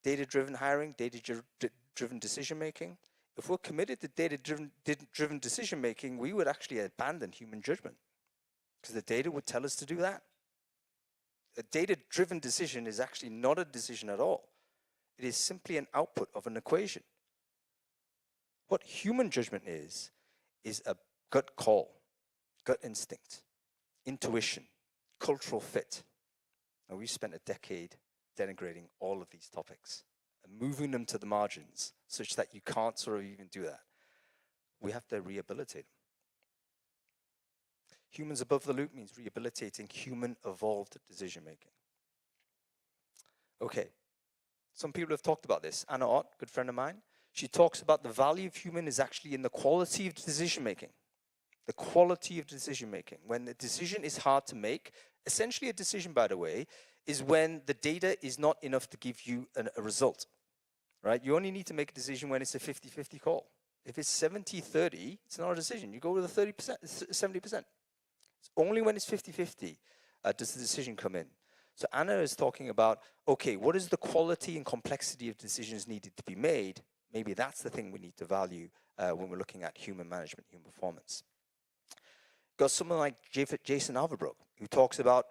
Data-driven hiring, data-driven decision-making. If we're committed to data-driven decision-making, we would actually abandon human judgment because the data would tell us to do that. A data-driven decision is actually not a decision at all. It is simply an output of an equation. What human judgment is a gut call, gut instinct, intuition, cultural fit. And we've spent a decade denigrating all of these topics and moving them to the margins such that you can't sort of even do that. We have to rehabilitate them. Humans above the loop means rehabilitating human evolved decision making. Okay, some people have talked about this. Anna Ott, good friend of mine, she talks about the value of human is actually in the quality of decision making. The quality of decision making. When the decision is hard to make, essentially a decision, by the way, is when the data is not enough to give you a result, right? You only need to make a decision when it's a 50-50 call. If it's 70-30, it's not a decision. You go with the 30%, 70%. It's only when it's 50-50 does the decision come in. So Anna is talking about, okay, what is the quality and complexity of decisions needed to be made? Maybe that's the thing we need to value when we're looking at human management, human performance. Got someone like Jason Alverbrook, who talks about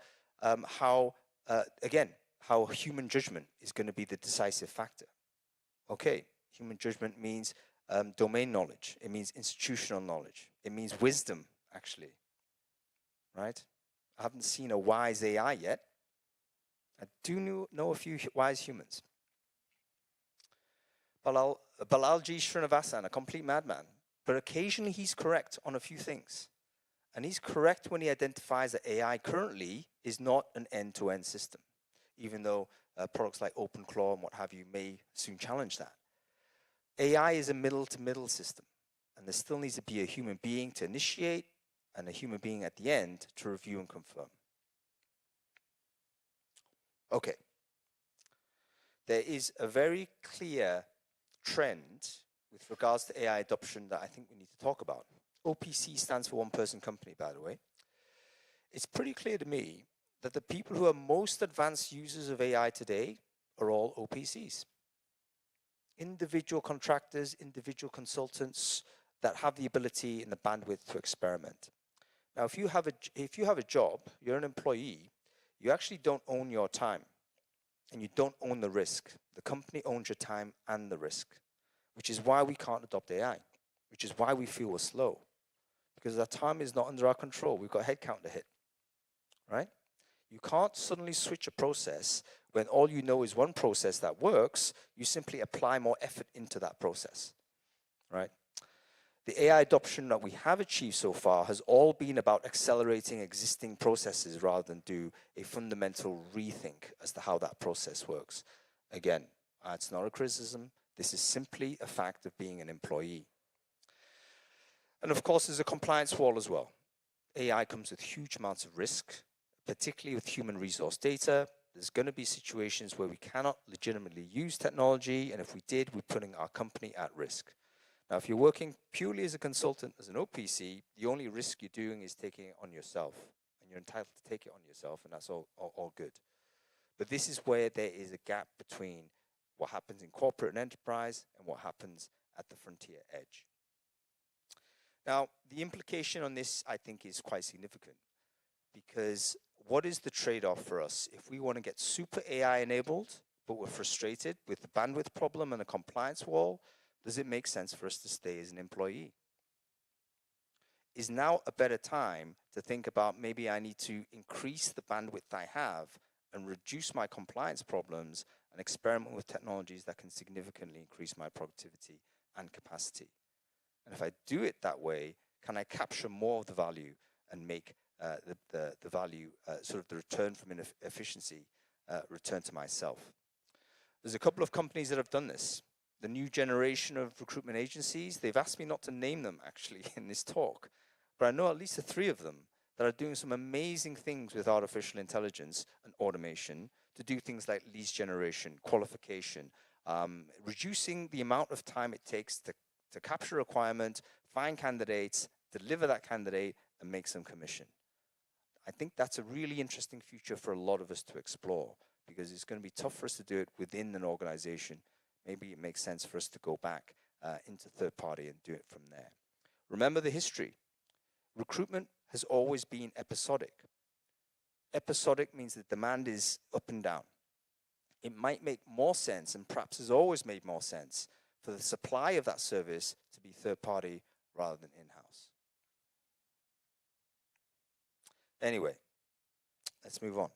how human judgment is going to be the decisive factor. Okay, human judgment means domain knowledge. It means institutional knowledge. It means wisdom, actually. Right? I haven't seen a wise AI yet. I do know a few wise humans. Balaji Srinivasan, a complete madman, but occasionally he's correct on a few things. And he's correct when he identifies that AI currently is not an end-to-end system, even though products like OpenClaw and what have you may soon challenge that. AI is a middle-to-middle system, and there still needs to be a human being to initiate and a human being at the end to review and confirm. Okay. There is a very clear trend with regards to AI adoption that I think we need to talk about. OPC stands for one person company, by the way. It's pretty clear to me that the people who are most advanced users of AI today are all OPCs. individual contractors, individual consultants that have the ability and the bandwidth to experiment. Now, if you have a job, you're an employee, you actually don't own your time and you don't own the risk. The company owns your time and the risk, which is why we can't adopt AI, which is why we feel we're slow, because our time is not under our control. We've got headcount to hit, right? You can't suddenly switch a process when all you know is one process that works. You simply apply more effort into that process, right? The AI adoption that we have achieved so far has all been about accelerating existing processes rather than do a fundamental rethink as to how that process works. Again, it's not a criticism. This is simply a fact of being an employee. And of course, there's a compliance wall as well. AI comes with huge amounts of risk, particularly with human resource data. There's going to be situations where we cannot legitimately use technology, and if we did, we're putting our company at risk. Now, if you're working purely as a consultant, as an OPC, the only risk you're doing is taking it on yourself, and you're entitled to take it on yourself, and that's all good. But this is where there is a gap between what happens in corporate and enterprise and what happens at the frontier edge. Now, the implication on this, I think, is quite significant, because what is the trade-off for us if we want to get super AI enabled, but we're frustrated with the bandwidth problem and the compliance wall? Does it make sense for us to stay as an employee? Is now a better time to think about maybe I need to increase the bandwidth I have and reduce my compliance problems and experiment with technologies that can significantly increase my productivity and capacity? And if I do it that way, can I capture more of the value and make the value, sort of the return from inefficiency, return to myself? There's a couple of companies that have done this. The new generation of recruitment agencies, they've asked me not to name them actually in this talk, but I know at least 3 of them that are doing some amazing things with artificial intelligence and automation to do things like leads generation, qualification, reducing the amount of time it takes to capture a requirement, find candidates, deliver that candidate, and make some commission. I think that's a really interesting future for a lot of us to explore, because it's going to be tough for us to do it within an organization. Maybe it makes sense for us to go back into third party and do it from there. Remember the history. Recruitment has always been episodic. Episodic means that demand is up and down. It might make more sense, and perhaps has always made more sense, for the supply of that service to be third party rather than in-house. Anyway, let's move on.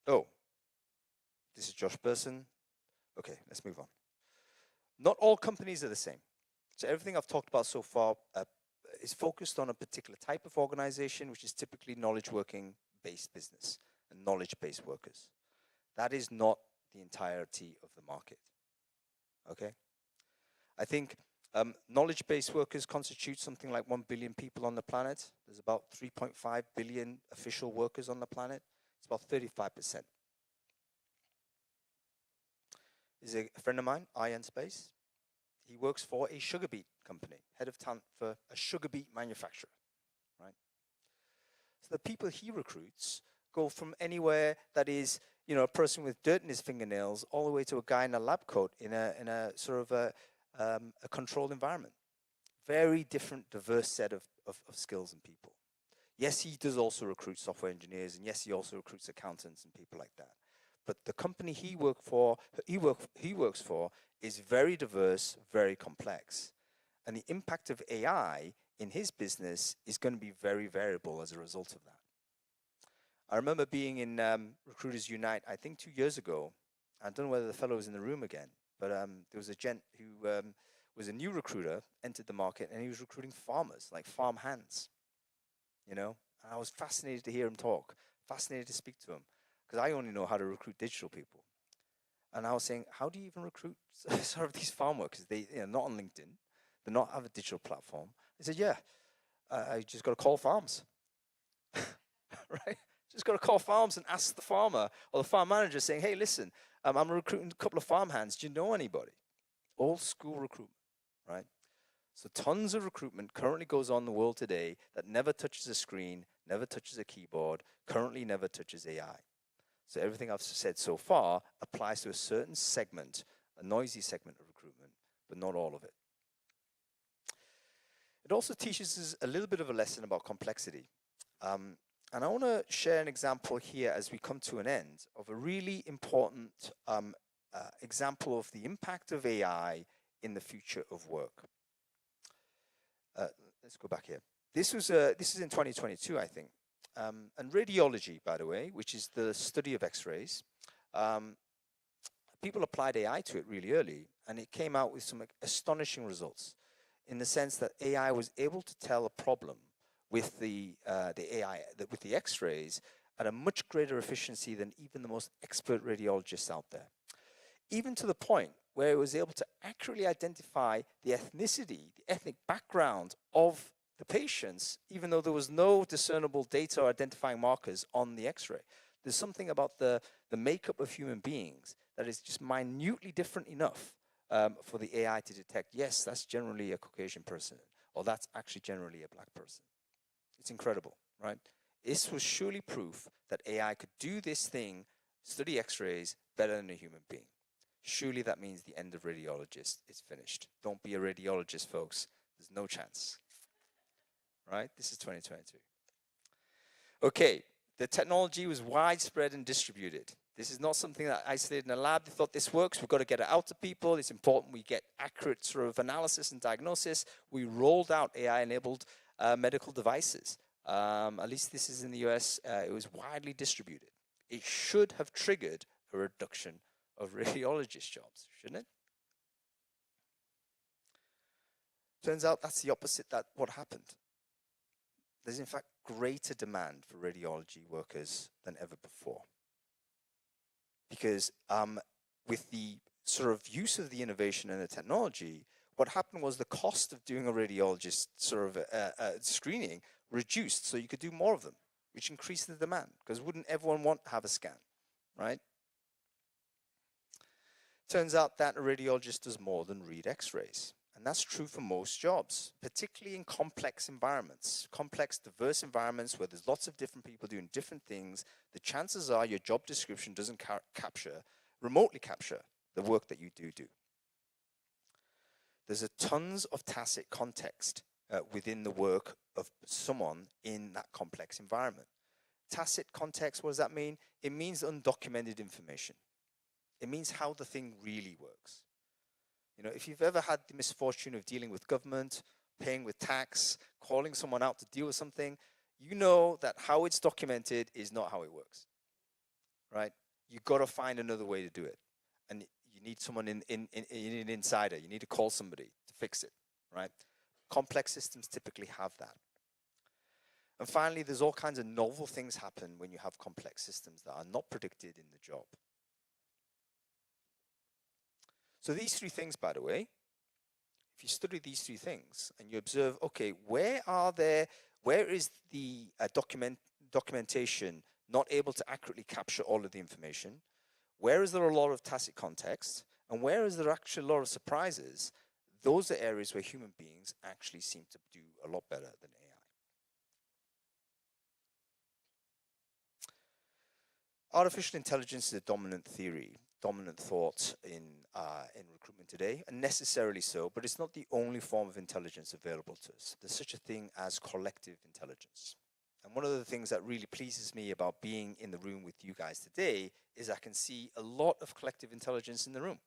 Oh, this is Josh Burson. Okay, let's move on. Not all companies are the same. So everything I've talked about so far is focused on a particular type of organization, which is typically knowledge working-based business and knowledge-based workers. That is not the entirety of the market, okay? I think knowledge-based workers constitute something like 1 billion people on the planet. There's about 3.5 billion official workers on the planet. It's about 35%. Is a friend of mine, Ian Space. He works for a sugar beet company, head of talent for a sugar beet manufacturer, right? So the people he recruits go from anywhere that is, a person with dirt in his fingernails all the way to a guy in a lab coat in a sort of a controlled environment. Very different, diverse set of skills and people. Yes, he does also recruit software engineers, and yes, he also recruits accountants and people like that. But the company he works for is very diverse, very complex. And the impact of AI in his business is going to be very variable as a result of that. I remember being in Recruiters Unite, I think 2 years ago. I don't know whether the fellow was in the room again, but there was a gent who was a new recruiter, entered the market, and he was recruiting farmers, like farm hands, And I was fascinated to hear him talk, fascinated to speak to him, because I only know how to recruit digital people. And I was saying, how do you even recruit sort of these farm workers? They, not on LinkedIn, they not have a digital platform. He said, yeah, I just got to call farms, right? Just got to call farms and ask the farmer or the farm manager saying, hey, listen, I'm recruiting a couple of farm hands. Do you know anybody? Old school recruitment, right? So tons of recruitment currently goes on in the world today that never touches a screen, never touches a keyboard, currently never touches AI. So everything I've said so far applies to a certain segment a noisy segment of recruitment, but not all of it. It also teaches us a little bit of a lesson about complexity. And I want to share an example here as we come to an end of a really important example of the impact of AI in the future of work. Let's go back here. This is in 2022, I think. And radiology, by the way, which is the study of X-rays, people applied AI to it really early, and it came out with some astonishing results in the sense that AI was able to tell a problem with the X-rays at a much greater efficiency than even the most expert radiologists out there. Even to the point where it was able to accurately identify the ethnicity, the ethnic background of the patients, even though there was no discernible data or identifying markers on the X-ray. There's something about the makeup of human beings that is just minutely different enough for the AI to detect, yes, that's generally a Caucasian person, or that's actually generally a black person. It's incredible, right? This was surely proof that AI could do this thing, study X-rays, better than a human being. Surely that means the end of radiologists is finished. Don't be a radiologist, folks. There's no chance. Right? This is 2022. Okay, the technology was widespread and distributed. This is not something that isolated in a lab. They thought this works. We've got to get it out to people. It's important we get accurate sort of analysis and diagnosis. We rolled out AI-enabled medical devices. At least this is in the US. It was widely distributed. It should have triggered a reduction of radiologist jobs, shouldn't it? Turns out that's the opposite that what happened. There's in fact greater demand for radiology workers than ever before. Because with the sort of use of the innovation and the technology, what happened was the cost of doing a radiologist sort of screening reduced, so you could do more of them, which increased the demand, because wouldn't everyone want to have a scan, right? Turns out that a radiologist does more than read X-rays. And that's true for most jobs, particularly in complex environments, complex, diverse environments where there's lots of different people doing different things. The chances are your job description doesn't remotely capture the work that you do. There's a tons of tacit context within the work of someone in that complex environment. Tacit context, what does that mean? It means undocumented information. It means how the thing really works. You know, if you've ever had the misfortune of dealing with government, paying with tax, calling someone out to deal with something, you know that how it's documented is not how it works, right? You've got to find another way to do it. And you need someone you need an insider. You need to call somebody to fix it, right? Complex systems typically have that. And finally, there's all kinds of novel things happen when you have complex systems that are not predicted in the job. So these three things, by the way, if you study these three things and you observe, okay, where is the documentation not able to accurately capture all of the information? Where is there a lot of tacit context? And where is there actually a lot of surprises? Those are areas where human beings actually seem to do a lot better than AI. Artificial intelligence is a dominant theory, dominant thought in recruitment today, and necessarily so, but it's not the only form of intelligence available to us. There's such a thing as collective intelligence. And one of the things that really pleases me about being in the room with you guys today is I can see a lot of collective intelligence in the room,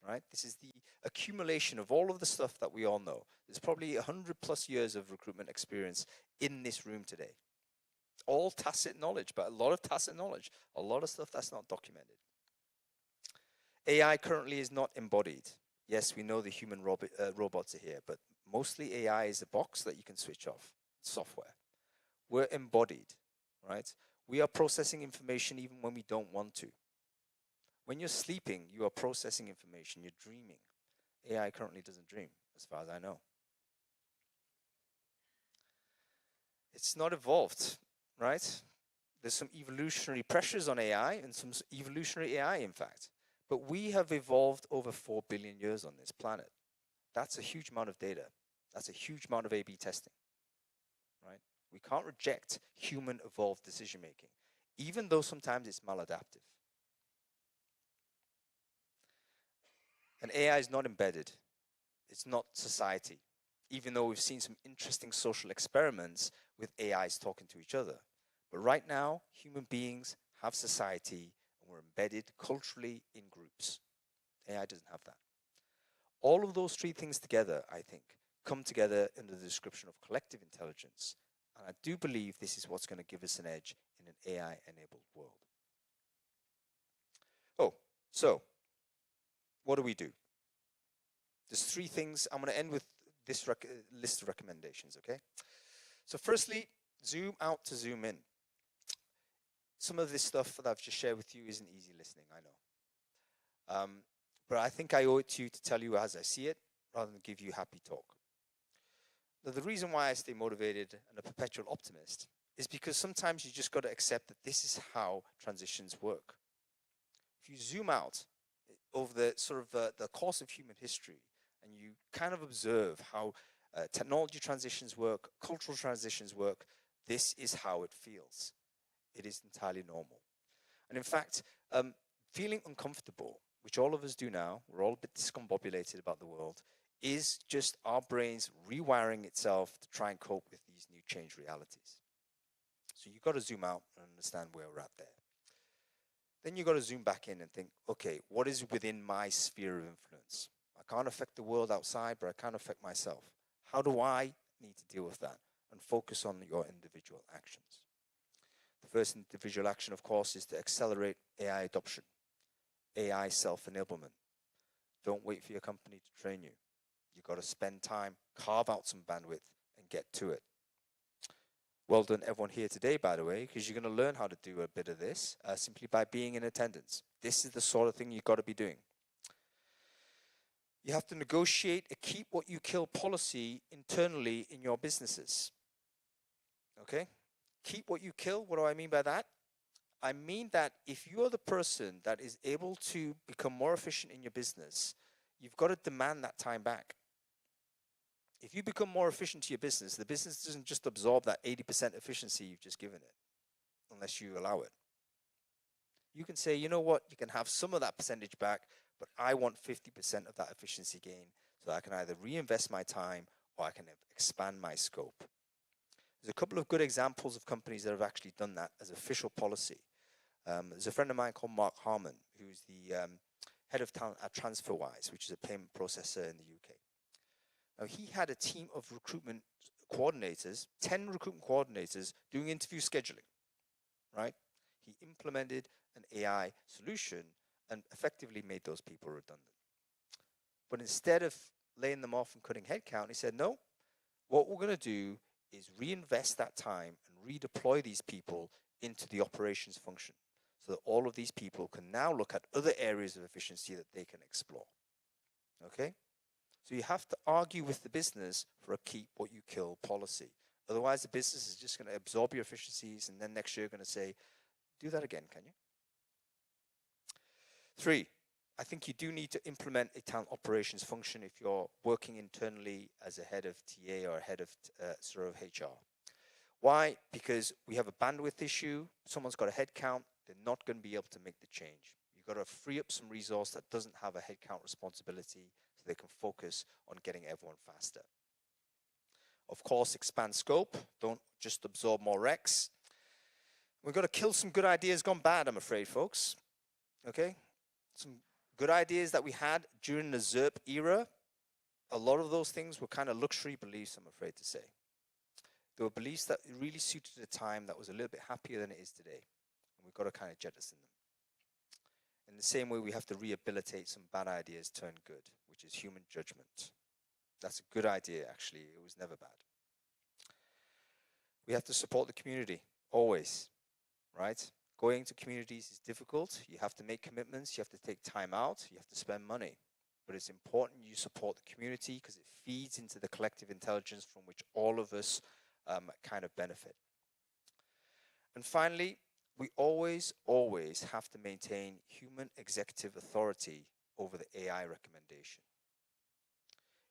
right? This is the accumulation of all of the stuff that we all know. There's probably 100+ years of recruitment experience in this room today. All tacit knowledge, but a lot of tacit knowledge, a lot of stuff that's not documented. AI currently is not embodied. Yes, we know the human robots are here, but mostly AI is a box that you can switch off, software. We're embodied, right? We are processing information even when we don't want to. When you're sleeping, you are processing information, you're dreaming. AI currently doesn't dream, as far as I know. It's not evolved, right? There's some evolutionary pressures on AI and some evolutionary AI, in fact. But we have evolved over 4 billion years on this planet. That's a huge amount of data. That's a huge amount of A/B testing, right? We can't reject human evolved decision making, even though sometimes it's maladaptive. And AI is not embedded. It's not society, even though we've seen some interesting social experiments with AIs talking to each other. But right now, human beings have society, and we're embedded culturally in groups. AI doesn't have that. All of those three things together, I think, come together in the description of collective intelligence. And I do believe this is what's going to give us an edge in an AI-enabled world. Oh, so what do we do? There's three things. I'm going to end with this list of recommendations, okay? So firstly, zoom out to zoom in. Some of this stuff that I've just shared with you isn't easy listening, I know. But I think I owe it to you to tell you as I see it, rather than give you happy talk. Now, the reason why I stay motivated and a perpetual optimist is because sometimes you just got to accept that this is how transitions work. If you zoom out over the sort of the course of human history, and you kind of observe how technology transitions work, cultural transitions work, this is how it feels. It is entirely normal. And in fact, feeling uncomfortable, which all of us do now, we're all a bit discombobulated about the world, is just our brains rewiring itself to try and cope with these new changed realities. So you've got to zoom out and understand where we're at there. Then you've got to zoom back in and think, okay, what is within my sphere of influence? I can't affect the world outside, but I can affect myself. How do I need to deal with that? And focus on your individual actions. The first individual action, of course, is to accelerate AI adoption, AI self-enablement. Don't wait for your company to train you. You've got to spend time, carve out some bandwidth, and get to it. Well done, everyone here today, by the way, because you're going to learn how to do a bit of this simply by being in attendance. This is the sort of thing you've got to be doing. You have to negotiate a keep what you kill policy internally in your businesses. Okay? Keep what you kill, what do I mean by that? I mean that if you are the person that is able to become more efficient in your business, you've got to demand that time back. If you become more efficient to your business, the business doesn't just absorb that 80% efficiency you've just given it, unless you allow it. You can say, you know what, you can have some of that percentage back, but I want 50% of that efficiency gain so I can either reinvest my time or I can expand my scope. There's a couple of good examples of companies that have actually done that as official policy. There's a friend of mine called Mark Harmon, who's the head of talent at TransferWise, which is a payment processor in the UK. Now, he had a team of recruitment coordinators, 10 recruitment coordinators, doing interview scheduling, right? He implemented an AI solution and effectively made those people redundant. But instead of laying them off and cutting headcount, he said, no, what we're going to do is reinvest that time and redeploy these people into the operations function so that all of these people can now look at other areas of efficiency that they can explore. Okay? So you have to argue with the business for a keep what you kill policy. Otherwise, the business is just going to absorb your efficiencies, and then next year you're going to say, do that again, can you? 3, I think you do need to implement a talent operations function if you're working internally as a head of TA or a head of sort of HR. Why? Because we have a bandwidth issue. Someone's got a head count. They're not going to be able to make the change. You've got to free up some resource that doesn't have a headcount responsibility so they can focus on getting everyone faster. Of course, expand scope. Don't just absorb more recs. We've got to kill some good ideas gone bad, I'm afraid, folks. Okay? Some good ideas that we had during the ZERP era. A lot of those things were kind of luxury beliefs, I'm afraid to say. They were beliefs that really suited a time that was a little bit happier than it is today. And we've got to kind of jettison them. In the same way, we have to rehabilitate some bad ideas turned good, which is human judgment. That's a good idea, actually. It was never bad. We have to support the community, always, right? Going to communities is difficult. You have to make commitments. You have to take time out. You have to spend money. But it's important you support the community because it feeds into the collective intelligence from which all of us kind of benefit. And finally, we always have to maintain human executive authority over the AI recommendation.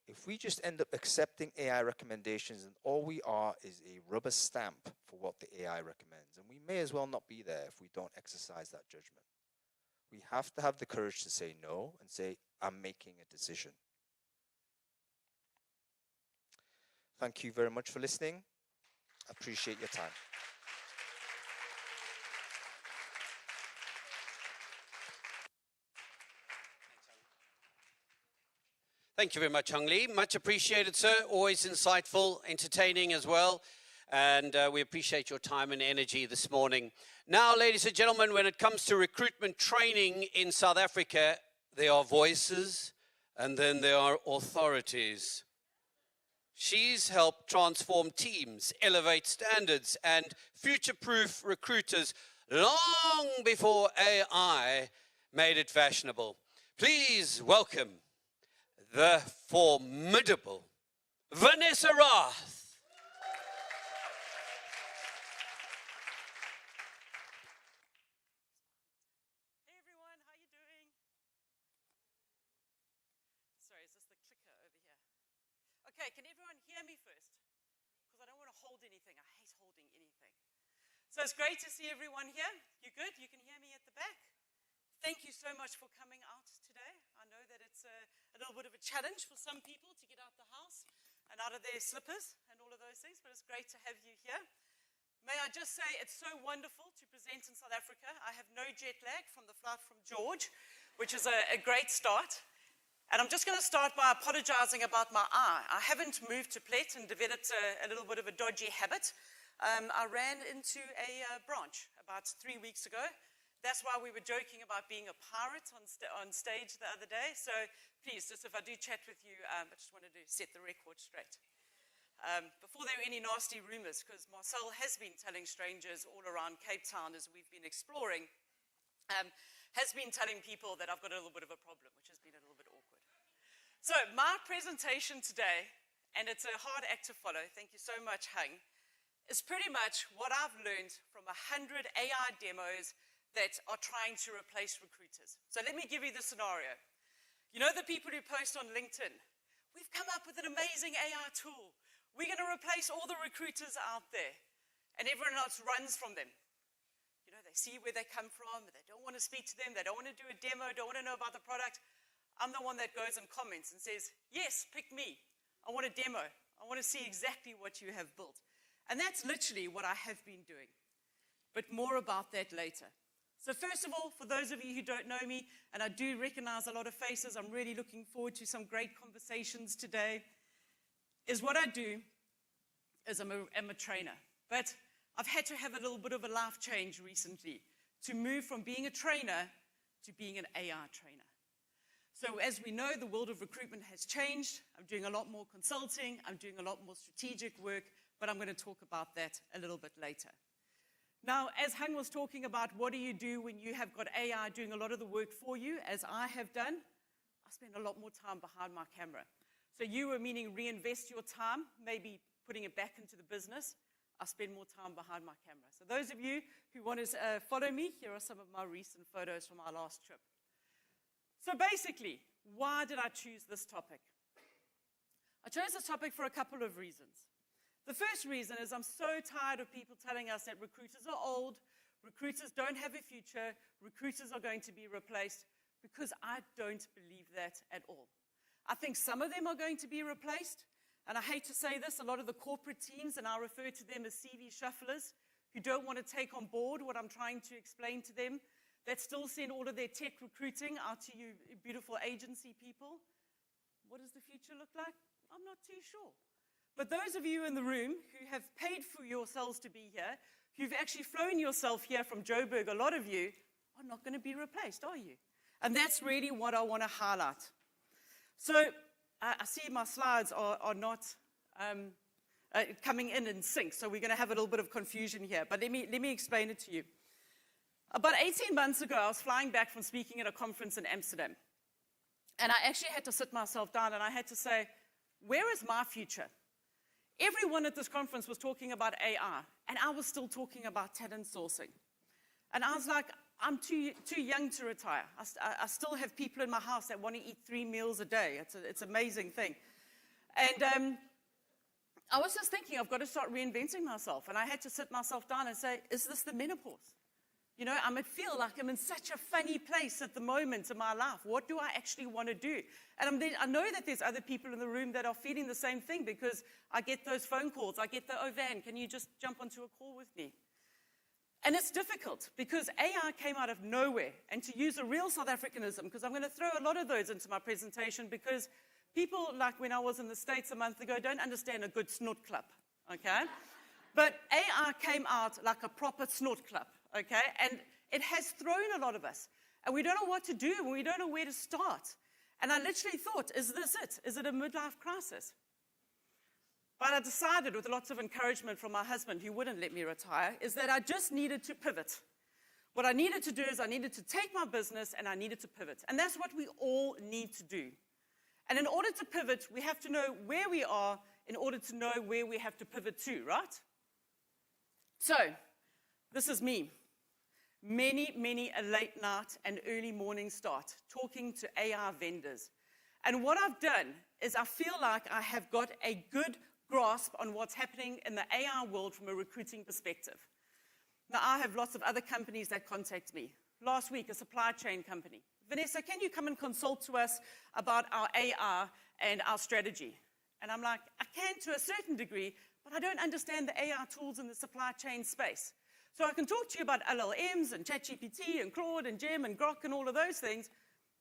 If we just end up accepting AI recommendations and all we are is a rubber stamp for what the AI recommends, and we may as well not be there if we don't exercise that judgment. We have to have the courage to say no and say, I'm making a decision. Thank you very much for listening. I appreciate your time. Thank you very much, Hung Lee. Much appreciated, sir. Always insightful, entertaining as well. And we appreciate your time and energy this morning. Now, ladies and gentlemen, when it comes to recruitment training in South Africa, there are voices and then there are authorities. She's helped transform teams, elevate standards, and future-proof recruiters long before AI made it fashionable. Please welcome the formidable Vanessa Roth. Hey everyone, how you doing? Sorry, is this the clicker over here? Okay, can everyone hear me first? Because I don't want to hold anything. I hate holding anything. So it's great to see everyone here. You good? You can hear me at the back? Thank you so much for coming out today. I know that it's a little bit of a challenge for some people to get out the house and out of their slippers and all of those things, but it's great to have you here. May I just say it's so wonderful to present in South Africa. I have no jet lag from the flight from George, which is a great start. And I'm just going to start by apologizing about my eye. I haven't moved to Plet and developed a little bit of a dodgy habit. I ran into a branch about 3 weeks ago. That's why we were joking about being a pirate on stage the other day. So please, just if I do chat with you, I just wanted to set the record straight. Before there were any nasty rumors, because Marcel has been telling strangers all around Cape Town as we've been exploring, has been telling people that I've got a little bit of a problem, which has been a little bit awkward. So my presentation today, and it's a hard act to follow, thank you so much, Hung, is pretty much what I've learned from 100 AI demos that are trying to replace recruiters. So let me give you the scenario. You know the people who post on LinkedIn? We've come up with an amazing AI tool. We're going to replace all the recruiters out there. And everyone else runs from them. You know, they see where they come from, they don't want to speak to them, they don't want to do a demo, don't want to know about the product. I'm the one that goes and comments and says, yes, pick me. I want a demo. I want to see exactly what you have built. And that's literally what I have been doing. But more about that later. So first of all, for those of you who don't know me, and I do recognize a lot of faces, I'm really looking forward to some great conversations today, is what I do is I'm a trainer. But I've had to have a little bit of a life change recently to move from being a trainer to being an AI trainer. So as we know, the world of recruitment has changed. I'm doing a lot more consulting. I'm doing a lot more strategic work, but I'm going to talk about that a little bit later. Now, as Hung was talking about, what do you do when you have got AI doing a lot of the work for you, as I have done? I spend a lot more time behind my camera. So you were meaning reinvest your time, maybe putting it back into the business. I spend more time behind my camera. So those of you who want to follow me, here are some of my recent photos from our last trip. So basically, why did I choose this topic? I chose this topic for a couple of reasons. The first reason is I'm so tired of people telling us that recruiters are old, recruiters don't have a future, recruiters are going to be replaced, because I don't believe that at all. I think some of them are going to be replaced, and I hate to say this, a lot of the corporate teams, and I refer to them as CV shufflers, who don't want to take on board what I'm trying to explain to them, that still send all of their tech recruiting out to you beautiful agency people. What does the future look like? I'm not too sure. But those of you in the room who have paid for yourselves to be here, who've actually flown yourself here from Joburg, a lot of you are not going to be replaced, are you? And that's really what I want to highlight. So I see my slides are not coming in sync, so we're going to have a little bit of confusion here. But let me explain it to you. About 18 months ago, I was flying back from speaking at a conference in Amsterdam. And I actually had to sit myself down and I had to say, where is my future? Everyone at this conference was talking about AI, and I was still talking about talent sourcing. And I was like, I'm too young to retire. I still have people in my house that want to eat 3 meals a day. It's an amazing thing. And I was just thinking, I've got to start reinventing myself. And I had to sit myself down and say, is this the menopause? You know, I feel like I'm in such a funny place at the moment in my life. What do I actually want to do? And I know that there's other people in the room that are feeling the same thing, because I get those phone calls. I get the, "Oh, Van, can you just jump onto a call with me?" And it's difficult because AI came out of nowhere. And to use a real South Africanism, because I'm going to throw a lot of those into my presentation, because people, like when I was in the States a month ago, don't understand a good snort club, okay? But AI came out like a proper snort club, okay? And it has thrown a lot of us. And we don't know what to do, and we don't know where to start. And I literally thought, is this it? Is it a midlife crisis? But I decided, with lots of encouragement from my husband, who wouldn't let me retire, is that I just needed to pivot. What I needed to do is I needed to take my business and I needed to pivot. And that's what we all need to do. And in order to pivot, we have to know where we are in order to know where we have to pivot to, right? So, this is me. Many a late night and early morning start talking to AI vendors. And what I've done is I feel like I have got a good grasp on what's happening in the AI world from a recruiting perspective. Now, I have lots of other companies that contact me. Last week, a supply chain company. "Vanessa, can you come and consult to us about our AI and our strategy?" And I'm like, I can to a certain degree, but I don't understand the AI tools in the supply chain space. So I can talk to you about LLMs and ChatGPT and Claude and Gem and Grok and all of those things,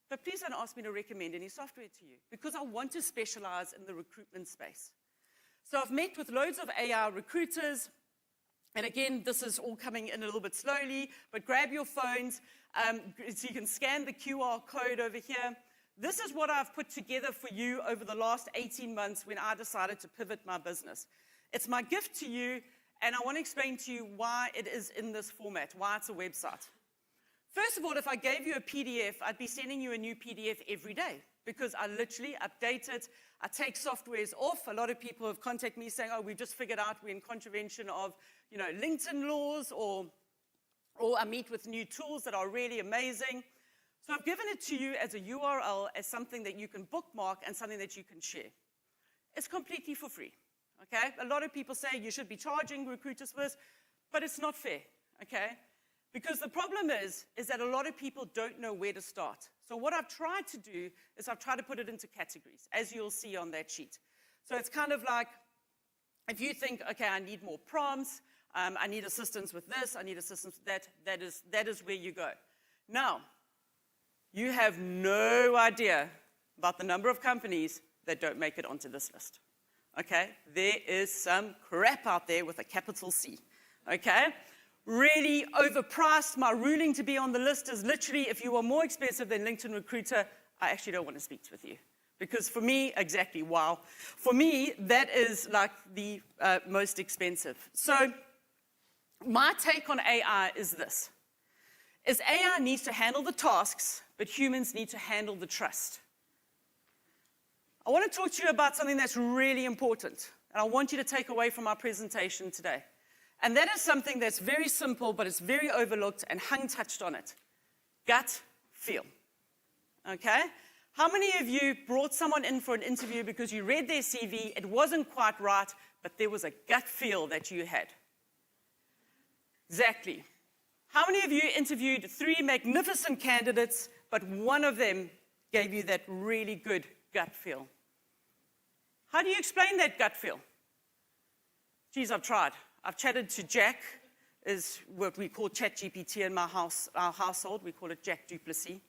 but please don't ask me to recommend any software to you, because I want to specialize in the recruitment space. So I've met with loads of AI recruiters, and again, this is all coming in a little bit slowly, but grab your phones so you can scan the QR code over here. This is what I've put together for you over the last 18 months when I decided to pivot my business. It's my gift to you, and I want to explain to you why it is in this format, why it's a website. First of all, if I gave you a PDF, I'd be sending you a new PDF every day, because I literally update it. I take softwares off. A lot of people have contacted me saying, "Oh, we've just figured out we're in contravention of, LinkedIn laws," or I meet with new tools that are really amazing. So I've given it to you as a URL, as something that you can bookmark and something that you can share. It's completely for free, okay? A lot of people say you should be charging recruiters for this, but it's not fair, okay? Because the problem is that a lot of people don't know where to start. So what I've tried to do is I've tried to put it into categories, as you'll see on that sheet. So it's kind of like, if you think, okay, I need more prompts, I need assistance with this, I need assistance with that, that is where you go. Now, you have no idea about the number of companies that don't make it onto this list, okay? There is some crap out there with a capital C, okay? Really overpriced. My ruling to be on the list is literally, if you are more expensive than LinkedIn Recruiter, I actually don't want to speak with you. Because for me, exactly, wow. For me, that is like the most expensive. So my take on AI is this, is AI needs to handle the tasks, but humans need to handle the trust. I want to talk to you about something that's really important, and I want you to take away from our presentation today. And that is something that's very simple, but it's very overlooked, and Hung touched on it. Gut feel, okay? How many of you brought someone in for an interview because you read their CV, it wasn't quite right, but there was a gut feel that you had? Exactly. How many of you interviewed 3 magnificent candidates, but one of them gave you that really good gut feel? How do you explain that gut feel? Geez, I've tried. I've chatted to Jack, is what we call ChatGPT in our household. We call it Jack Duplessis.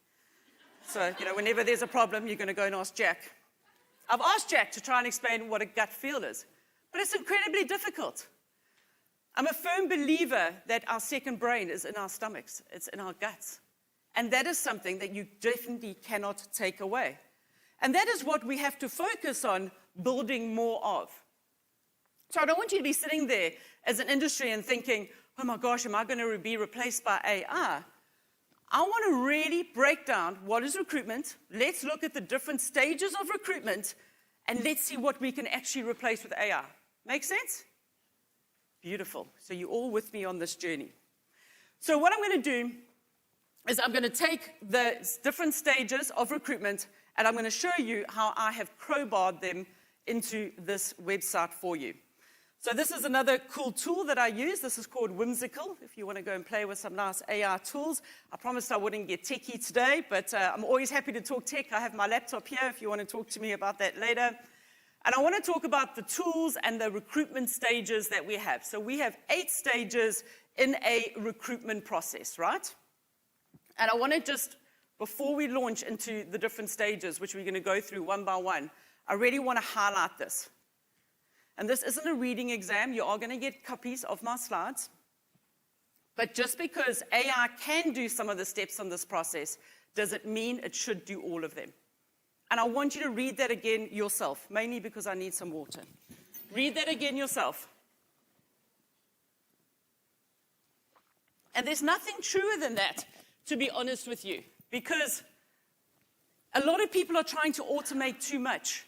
So, whenever there's a problem, you're going to go and ask Jack. I've asked Jack to try and explain what a gut feel is, but it's incredibly difficult. I'm a firm believer that our second brain is in our stomachs. It's in our guts. And that is something that you definitely cannot take away. And that is what we have to focus on building more of. So I don't want you to be sitting there as an industry and thinking, oh my gosh, am I going to be replaced by AI? I want to really break down what is recruitment. Let's look at the different stages of recruitment, and let's see what we can actually replace with AI. Make sense? Beautiful. So you're all with me on this journey. So what I'm going to do is I'm going to take the different stages of recruitment, and I'm going to show you how I have crowbarred them into this website for you. So this is another cool tool that I use. This is called Whimsical, if you want to go and play with some nice AI tools. I promised I wouldn't get techie today, but I'm always happy to talk tech. I have my laptop here if you want to talk to me about that later. And I want to talk about the tools and the recruitment stages that we have. So we have 8 stages in a recruitment process, right? And I want to just, before we launch into the different stages, which we're going to go through one by one, I really want to highlight this. And this isn't a reading exam. You are going to get copies of my slides. But just because AI can do some of the steps on this process, does it mean it should do all of them? And I want you to read that again yourself, mainly because I need some water. Read that again yourself. And there's nothing truer than that, to be honest with you, because a lot of people are trying to automate too much.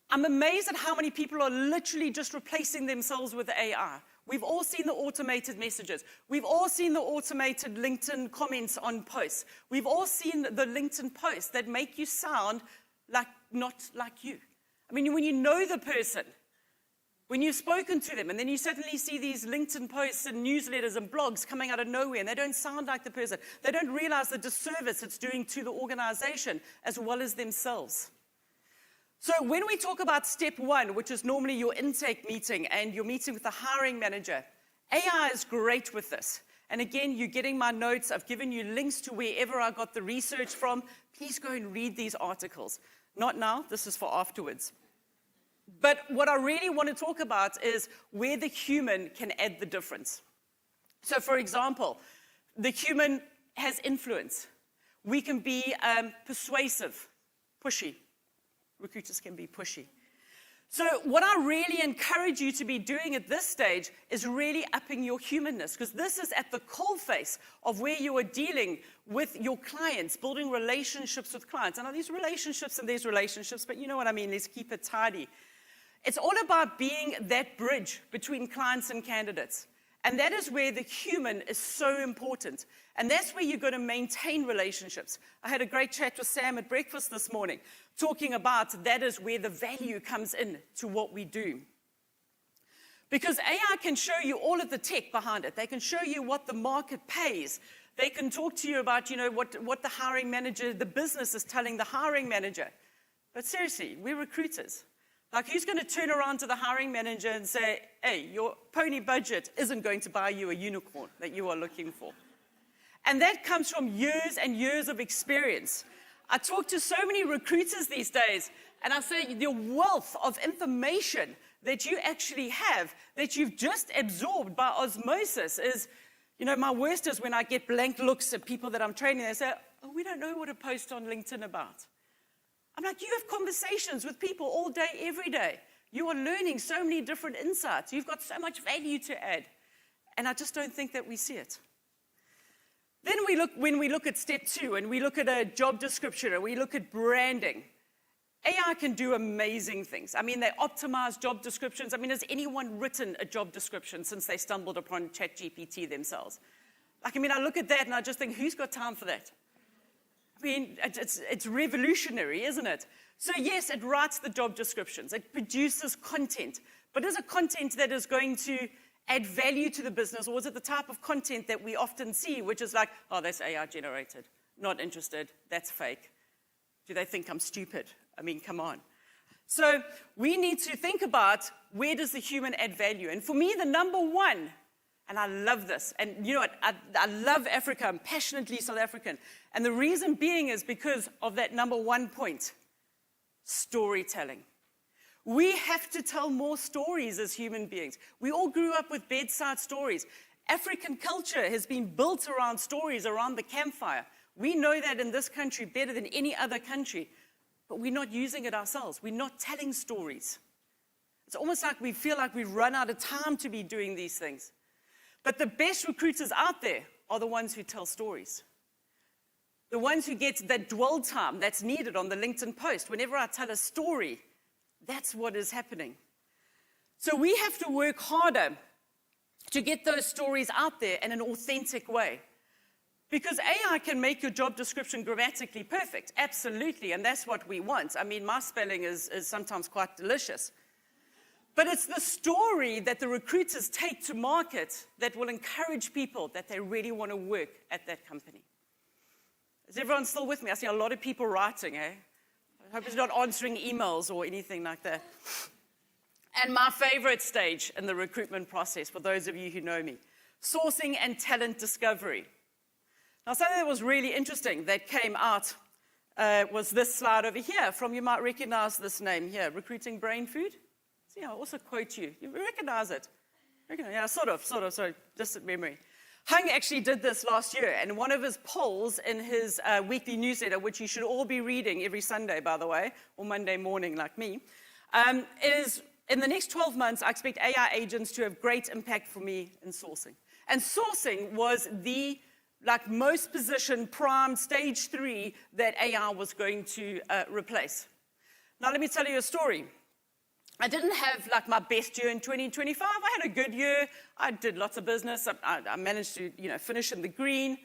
I'm amazed at how many people are literally just replacing themselves with AI. We've all seen the automated messages. We've all seen the automated LinkedIn comments on posts. We've all seen the LinkedIn posts that make you sound like not like you. I mean, when you know the person, when you've spoken to them, and then you suddenly see these LinkedIn posts and newsletters and blogs coming out of nowhere, and they don't sound like the person. They don't realize the disservice it's doing to the organization as well as themselves. So when we talk about step 1, which is normally your intake meeting and your meeting with the hiring manager, AI is great with this. And again, you're getting my notes. I've given you links to wherever I got the research from. Please go and read these articles. Not now, this is for afterwards. But what I really want to talk about is where the human can add the difference. So for example, the human has influence. We can be persuasive, pushy. Recruiters can be pushy. So what I really encourage you to be doing at this stage is really upping your humanness, because this is at the coalface of where you are dealing with your clients, building relationships with clients. I know these relationships and these relationships, but you know what I mean, let's keep it tidy. It's all about being that bridge between clients and candidates. And that is where the human is so important. And that's where you're going to maintain relationships. I had a great chat with Sam at breakfast this morning, talking about that is where the value comes in to what we do. Because AI can show you all of the tech behind it. They can show you what the market pays. They can talk to you about, what the hiring manager, the business is telling the hiring manager. But seriously, we're recruiters. Like, who's going to turn around to the hiring manager and say, hey, your pony budget isn't going to buy you a unicorn that you are looking for? And that comes from years and years of experience. I talk to so many recruiters these days, and I say the wealth of information that you actually have, that you've just absorbed by osmosis is, my worst is when I get blank looks at people that I'm training. They say, oh, we don't know what to post on LinkedIn about. I'm like, you have conversations with people all day, every day. You are learning so many different insights. You've got so much value to add. And I just don't think that we see it. Then when we look at step 2, and we look at a job description, and we look at branding, AI can do amazing things. I mean, they optimize job descriptions. I mean, has anyone written a job description since they stumbled upon ChatGPT themselves? I look at that and I just think, who's got time for that? I mean, it's revolutionary, isn't it? So yes, it writes the job descriptions. It produces content. But is it content that is going to add value to the business, or is it the type of content that we often see, which is like, oh, that's AI generated. Not interested. That's fake. Do they think I'm stupid? I mean, come on. So we need to think about, where does the human add value? And for me, the number one, and I love this, and you know what, I love Africa. I'm passionately South African. And the reason being is because of that number one point, storytelling. We have to tell more stories as human beings. We all grew up with bedside stories. African culture has been built around stories, around the campfire. We know that in this country better than any other country, but we're not using it ourselves. We're not telling stories. It's almost like we feel like we've run out of time to be doing these things. But the best recruiters out there are the ones who tell stories. The ones who get that dwell time that's needed on the LinkedIn post. Whenever I tell a story, that's what is happening. So we have to work harder to get those stories out there in an authentic way. Because AI can make your job description grammatically perfect, absolutely, and that's what we want. I mean, my spelling is sometimes quite delicious. But it's the story that the recruiters take to market that will encourage people that they really want to work at that company. Is everyone still with me? I see a lot of people writing, eh? I hope it's not answering emails or anything like that. And my favorite stage in the recruitment process, for those of you who know me, sourcing and talent discovery. Now, something that was really interesting that came out was this slide over here from, you might recognize this name here, Recruiting Brain Food. See, I also quote you. You recognize it? Yeah, sort of, sorry, distant memory. Hung actually did this last year, and one of his polls in his weekly newsletter, which you should all be reading every Sunday, by the way, or Monday morning like me, is in the next 12 months, I expect AI agents to have great impact for me in sourcing. And sourcing was the most positioned prime stage 3 that AI was going to replace. Now, let me tell you a story. I didn't have my best year in 2025. I had a good year. I did lots of business. I managed to finish in the green.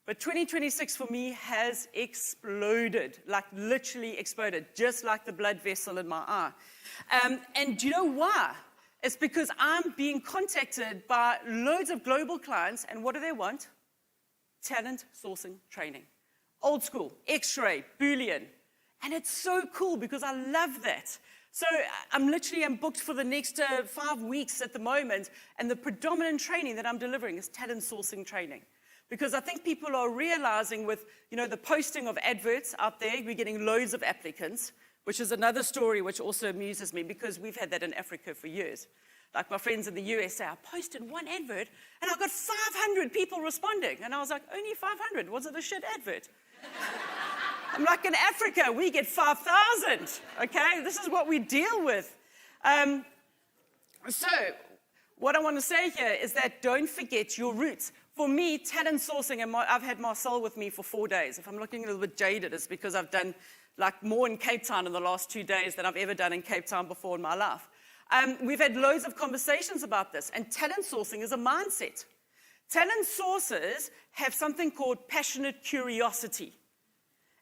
But 2026 for me has exploded, literally exploded, just like the blood vessel in my eye. And do you know why? It's because I'm being contacted by loads of global clients, and what do they want? Talent sourcing training. Old school, X-ray, Boolean. And it's so cool because I love that. So I'm booked for the next 5 weeks at the moment, and the predominant training that I'm delivering is talent sourcing training. Because I think people are realizing with, the posting of adverts out there, we're getting loads of applicants, which is another story which also amuses me because we've had that in Africa for years. Like my friends in the US say, I posted one advert and I got 500 people responding. And I was like, only 500? Was it a shit advert? I'm like, in Africa, we get 5,000, okay? This is what we deal with. So what I want to say here is that don't forget your roots. For me, talent sourcing, and I've had Marcel with me for 4 days. If I'm looking a little bit jaded, it's because I've done more in Cape Town in the last 2 days than I've ever done in Cape Town before in my life. We've had loads of conversations about this, and talent sourcing is a mindset. Talent sourcers have something called passionate curiosity.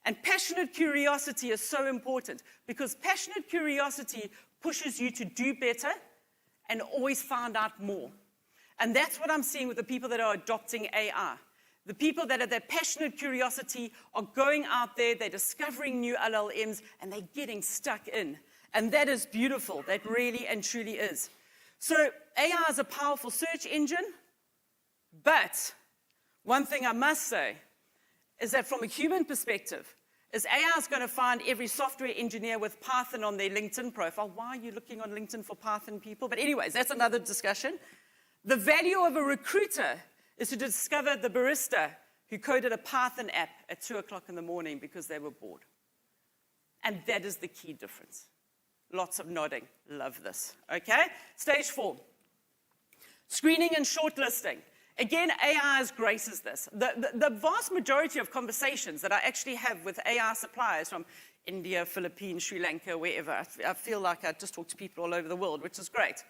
And passionate curiosity is so important because passionate curiosity pushes you to do better and always find out more. And that's what I'm seeing with the people that are adopting AI. The people that have that passionate curiosity are going out there, they're discovering new LLMs, and they're getting stuck in. And that is beautiful. That really and truly is. So AI is a powerful search engine, but one thing I must say is that from a human perspective, is AI is going to find every software engineer with Python on their LinkedIn profile. Why are you looking on LinkedIn for Python people? But anyways, that's another discussion. The value of a recruiter is to discover the barista who coded a Python app at 2 o'clock in the morning because they were bored. And that is the key difference. Lots of nodding. Love this. Okay? Stage 4. Screening and shortlisting. Again, AI graces this. The vast majority of conversations that I actually have with AI suppliers from India, Philippines, Sri Lanka, wherever, I feel like I just talk to people all over the world, which is great,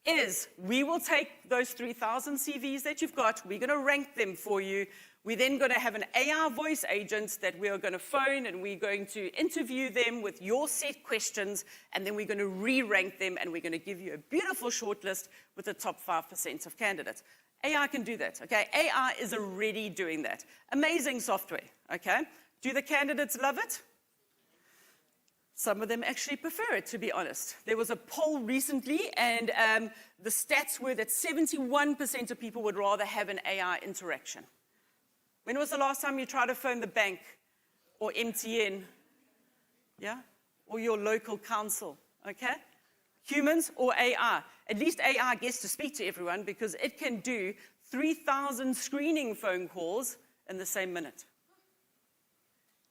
is we will take those 3,000 CVs that you've got, we're going to rank them for you. We're then going to have an AI voice agent that we are going to phone, and we're going to interview them with your set questions, and then we're going to re-rank them, and we're going to give you a beautiful shortlist with the top 5% of candidates. AI can do that, okay? AI is already doing that. Amazing software, okay? Do the candidates love it? Some of them actually prefer it, to be honest. There was a poll recently, and the stats were that 71% of people would rather have an AI interaction. When was the last time you tried to phone the bank or MTN, yeah? Or your local council, okay? Humans or AI? At least AI gets to speak to everyone because it can do 3,000 screening phone calls in the same minute.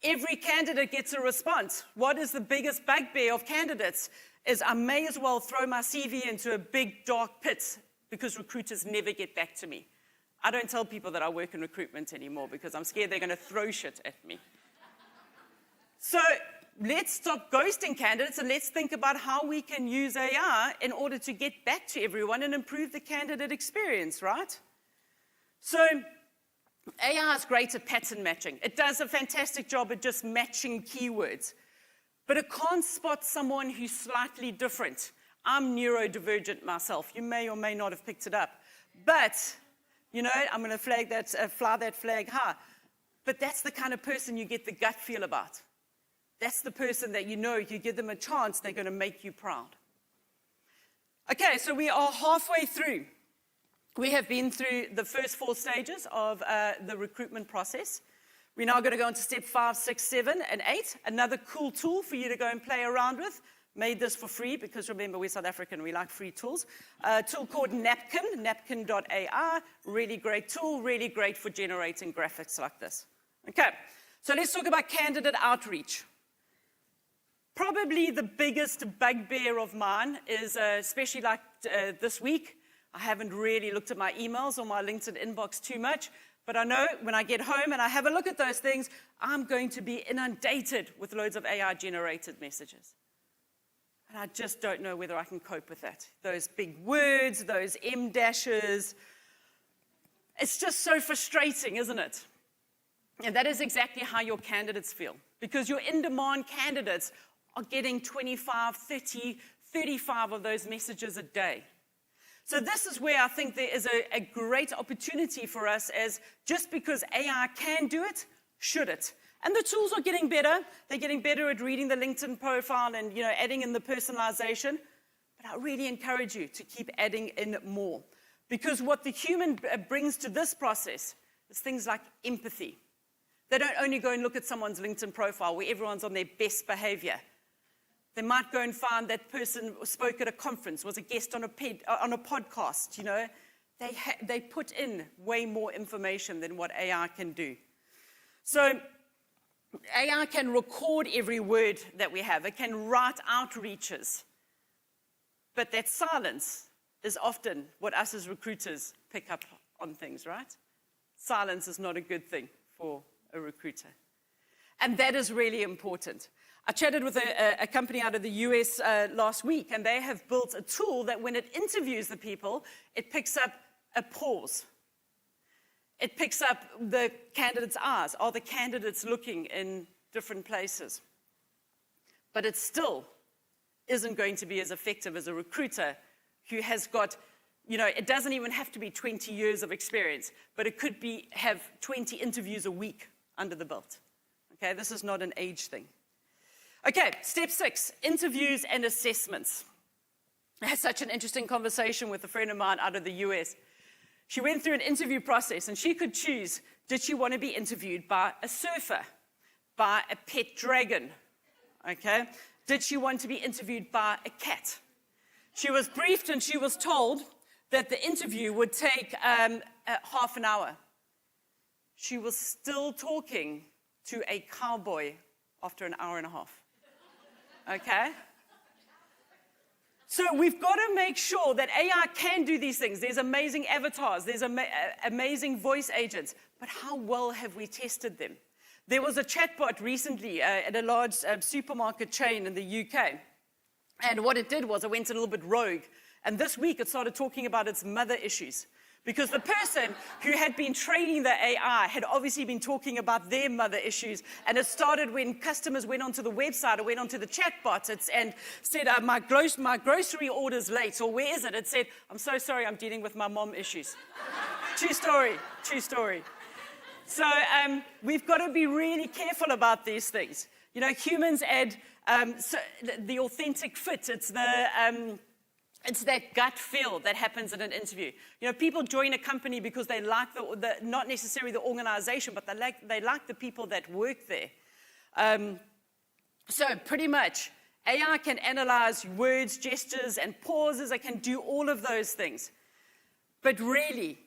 Every candidate gets a response. What is the biggest bugbear of candidates is I may as well throw my CV into a big dark pit because recruiters never get back to me. I don't tell people that I work in recruitment anymore because I'm scared they're going to throw shit at me. So let's stop ghosting candidates and let's think about how we can use AI in order to get back to everyone and improve the candidate experience, right? So AI is great at pattern matching. It does a fantastic job at just matching keywords, but it can't spot someone who's slightly different. I'm neurodivergent myself. You may or may not have picked it up. But, you know, I'm going to fly that flag high. But that's the kind of person you get the gut feel about. That's the person that you know, if you give them a chance, they're going to make you proud. Okay, so we are halfway through. We have been through the first 4 stages of the recruitment process. We're now going to go into step 5, 6, 7, and 8. Another cool tool for you to go and play around with. Made this for free because remember, we're South African, we like free tools. A tool called Napkin, napkin.ai. Really great tool, really great for generating graphics like this. Okay, so let's talk about candidate outreach. Probably the biggest bugbear of mine is, especially like this week, I haven't really looked at my emails or my LinkedIn inbox too much, but I know when I get home and I have a look at those things, I'm going to be inundated with loads of AI-generated messages. And I just don't know whether I can cope with that. Those big words, those M dashes. It's just so frustrating, isn't it? And that is exactly how your candidates feel. Because your in-demand candidates are getting 25, 30, 35 of those messages a day. So this is where I think there is a great opportunity for us as just because AI can do it, should it? And the tools are getting better. They're getting better at reading the LinkedIn profile and, you know, adding in the personalization. But I really encourage you to keep adding in more. Because what the human brings to this process is things like empathy. They don't only go and look at someone's LinkedIn profile where everyone's on their best behavior. They might go and find that person spoke at a conference, was a guest on a podcast, you know. They put in way more information than what AI can do. So AI can record every word that we have. It can write outreaches. But that silence is often what us as recruiters pick up on things, right? Silence is not a good thing for a recruiter. And that is really important. I chatted with a company out of the US last week, and they have built a tool that when it interviews the people, it picks up a pause. It picks up the candidate's eyes. Are the candidates looking in different places? But it still isn't going to be as effective as a recruiter who has got, you know, it doesn't even have to be 20 years of experience, but it could have 20 interviews a week under the belt. Okay, this is not an age thing. Okay, step 6, interviews and assessments. I had such an interesting conversation with a friend of mine out of the US. She went through an interview process and she could choose, did she want to be interviewed by a surfer, by a pet dragon, okay? Did she want to be interviewed by a cat? She was briefed and she was told that the interview would take half an hour. She was still talking to a cowboy after an hour and a half. Okay? So we've got to make sure that AI can do these things. There's amazing avatars, there's amazing voice agents, but how well have we tested them? There was a chatbot recently at a large supermarket chain in the UK. And what it did was it went a little bit rogue. And this week it started talking about its mother issues. Because the person who had been training the AI had obviously been talking about their mother issues. And it started when customers went onto the website or went onto the chatbot and said, my grocery order's late, or where is it? It said, I'm so sorry, I'm dealing with my mom issues. True story, true story. So we've got to be really careful about these things. You know, humans add the authentic fit. It's that gut feel that happens in an interview. You know, people join a company because they like not necessarily the organization, but they like the people that work there. So pretty much, AI can analyze words, gestures, and pauses. It can do all of those things. But really,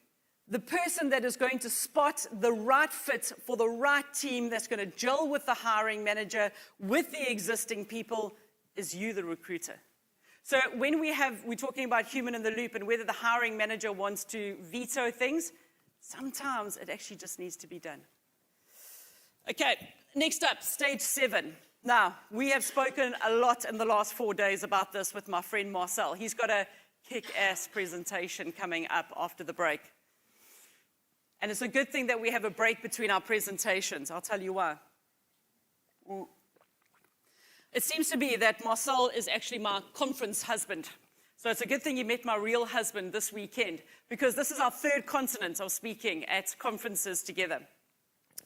the person that is going to spot the right fit for the right team that's going to gel with the hiring manager, with the existing people, is you, the recruiter. So when we're talking about human in the loop and whether the hiring manager wants to veto things, sometimes it actually just needs to be done. Okay, next up, stage 7. Now, we have spoken a lot in the last 4 days about this with my friend Marcel. He's got a kick-ass presentation coming up after the break. And it's a good thing that we have a break between our presentations. I'll tell you why. It seems to be that Marcel is actually my conference husband. So it's a good thing you met my real husband this weekend, because this is our third continent of speaking at conferences together.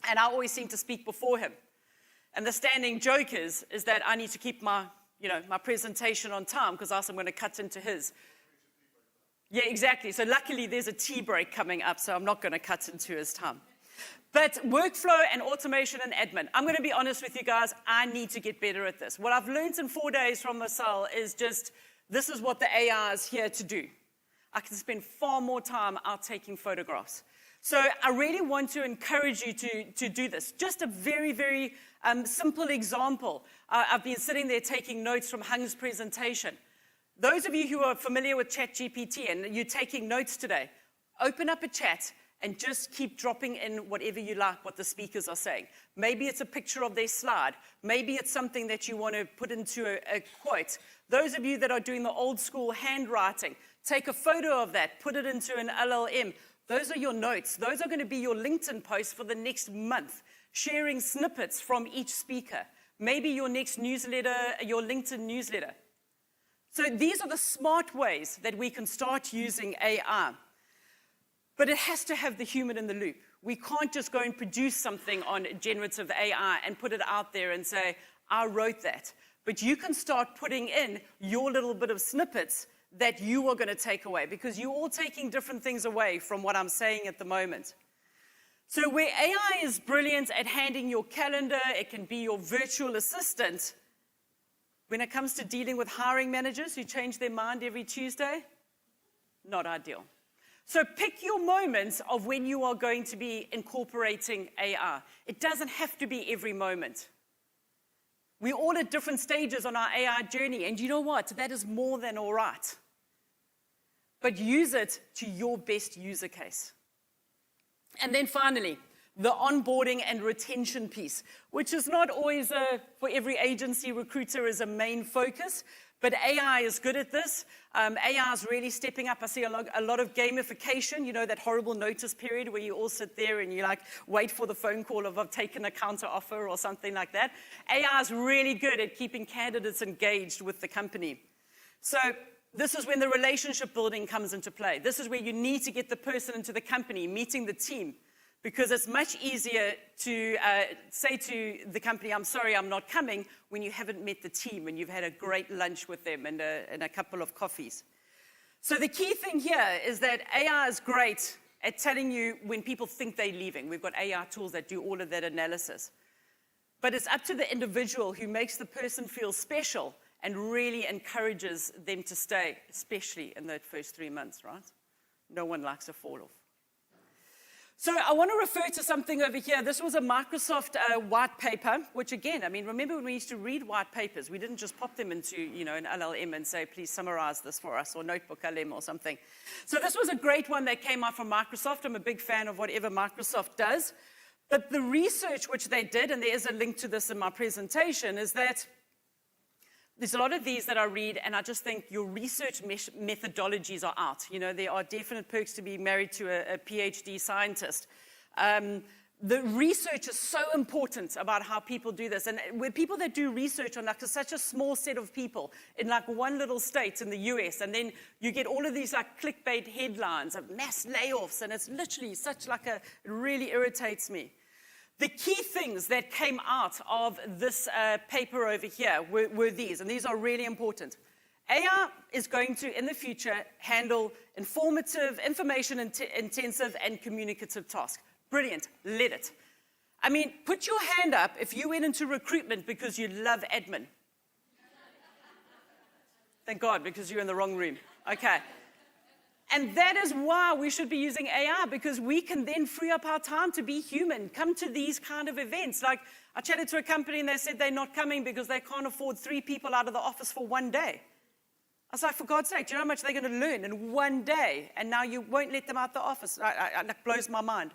And I always seem to speak before him. And the standing joke is that I need to keep my presentation on time, because else I'm going to cut into his. Yeah, exactly. So luckily there's a tea break coming up, so I'm not going to cut into his time. But workflow and automation and admin. I'm going to be honest with you guys, I need to get better at this. What I've learned in 4 days from Marcel is just, this is what the AI is here to do. I can spend far more time out taking photographs. So I really want to encourage you to do this. Just a very, very simple example. I've been sitting there taking notes from Hung's presentation. Those of you who are familiar with ChatGPT and you're taking notes today, open up a chat and just keep dropping in whatever you like, what the speakers are saying. Maybe it's a picture of their slide. Maybe it's something that you want to put into a quote. Those of you that are doing the old school handwriting, take a photo of that, put it into an LLM. Those are your notes. Those are going to be your LinkedIn posts for the next month, sharing snippets from each speaker. Maybe your next newsletter, your LinkedIn newsletter. So these are the smart ways that we can start using AI. But it has to have the human in the loop. We can't just go and produce something on generative AI and put it out there and say, I wrote that. But you can start putting in your little bit of snippets that you are going to take away, because you're all taking different things away from what I'm saying at the moment. So where AI is brilliant at handing your calendar, it can be your virtual assistant. When it comes to dealing with hiring managers who change their mind every Tuesday, not ideal. So pick your moments of when you are going to be incorporating AI. It doesn't have to be every moment. We're all at different stages on our AI journey, and you know what? That is more than all right. But use it to your best user case. And then finally, the onboarding and retention piece, which is not always for every agency recruiter is a main focus, but AI is good at this. AI is really stepping up. I see a lot of gamification, you know, that horrible notice period where you all sit there and you like wait for the phone call of I've taken a counter offer or something like that. AI is really good at keeping candidates engaged with the company. So this is when the relationship building comes into play. This is where you need to get the person into the company, meeting the team. Because it's much easier to say to the company, I'm sorry, I'm not coming, when you haven't met the team and you've had a great lunch with them and a couple of coffees. So the key thing here is that AI is great at telling you when people think they're leaving. We've got AI tools that do all of that analysis. But it's up to the individual who makes the person feel special and really encourages them to stay, especially in that first 3 months, right? No one likes a fall off. So I want to refer to something over here. This was a Microsoft white paper, which again, I mean, remember when we used to read white papers? We didn't just pop them into, you know, an LLM and say, please summarize this for us, or Notebook LM or something. So this was a great one that came out from Microsoft. I'm a big fan of whatever Microsoft does. But the research which they did, and there is a link to this in my presentation, is that there's a lot of these that I read, and I just think your research methodologies are out. You know, there are definite perks to be married to a PhD scientist. The research is so important about how people do this. And with people that do research on like such a small set of people in like one little state in the US, and then you get all of these like clickbait headlines of mass layoffs, and it's literally such like it really irritates me. The key things that came out of this paper over here were these, and these are really important. AI is going to, in the future, handle informative, information-intensive, and communicative tasks. Brilliant. Let it. I mean, put your hand up if you went into recruitment because you love admin. Thank God, because you're in the wrong room. Okay. And that is why we should be using AI, because we can then free up our time to be human, come to these kind of events. Like, I chatted to a company and they said they're not coming because they can't afford 3 people out of the office for 1 day. I was like, for God's sake, do you know how much they're going to learn in 1 day? And now you won't let them out the office. That blows my mind.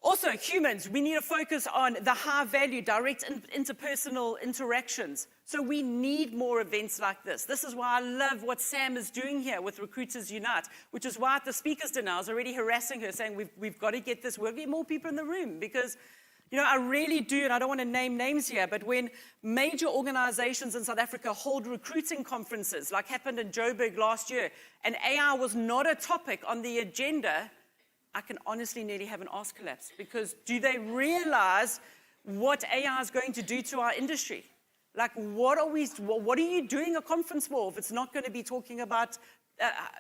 Also, humans, we need to focus on the high-value, direct interpersonal interactions. So we need more events like this. This is why I love what Sam is doing here with Recruiters Unite, which is why at the speakers dinner I was already harassing her, saying we've got to get this. We'll get more people in the room because, You know, I really do, and I don't want to name names here, but when major organizations in South Africa hold recruiting conferences, like happened in Joburg last year, and AI was not a topic on the agenda, I can honestly nearly have an arse collapse, because do they realize what AI is going to do to our industry? Like, what are you doing a conference for if it's not going to be talking about,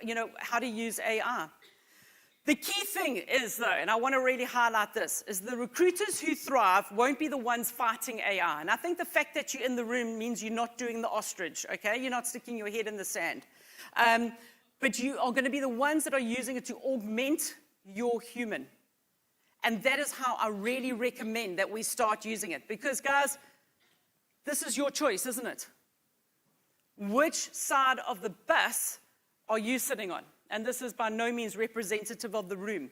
you know, how to use AI? The key thing is, though, and I want to really highlight this, is the recruiters who thrive won't be the ones fighting AI. And I think the fact that you're in the room means you're not doing the ostrich, okay? You're not sticking your head in the sand. But you are going to be the ones that are using it to augment your human. And that is how I really recommend that we start using it. Because, guys, this is your choice, isn't it? Which side of the bus are you sitting on? And this is by no means representative of the room.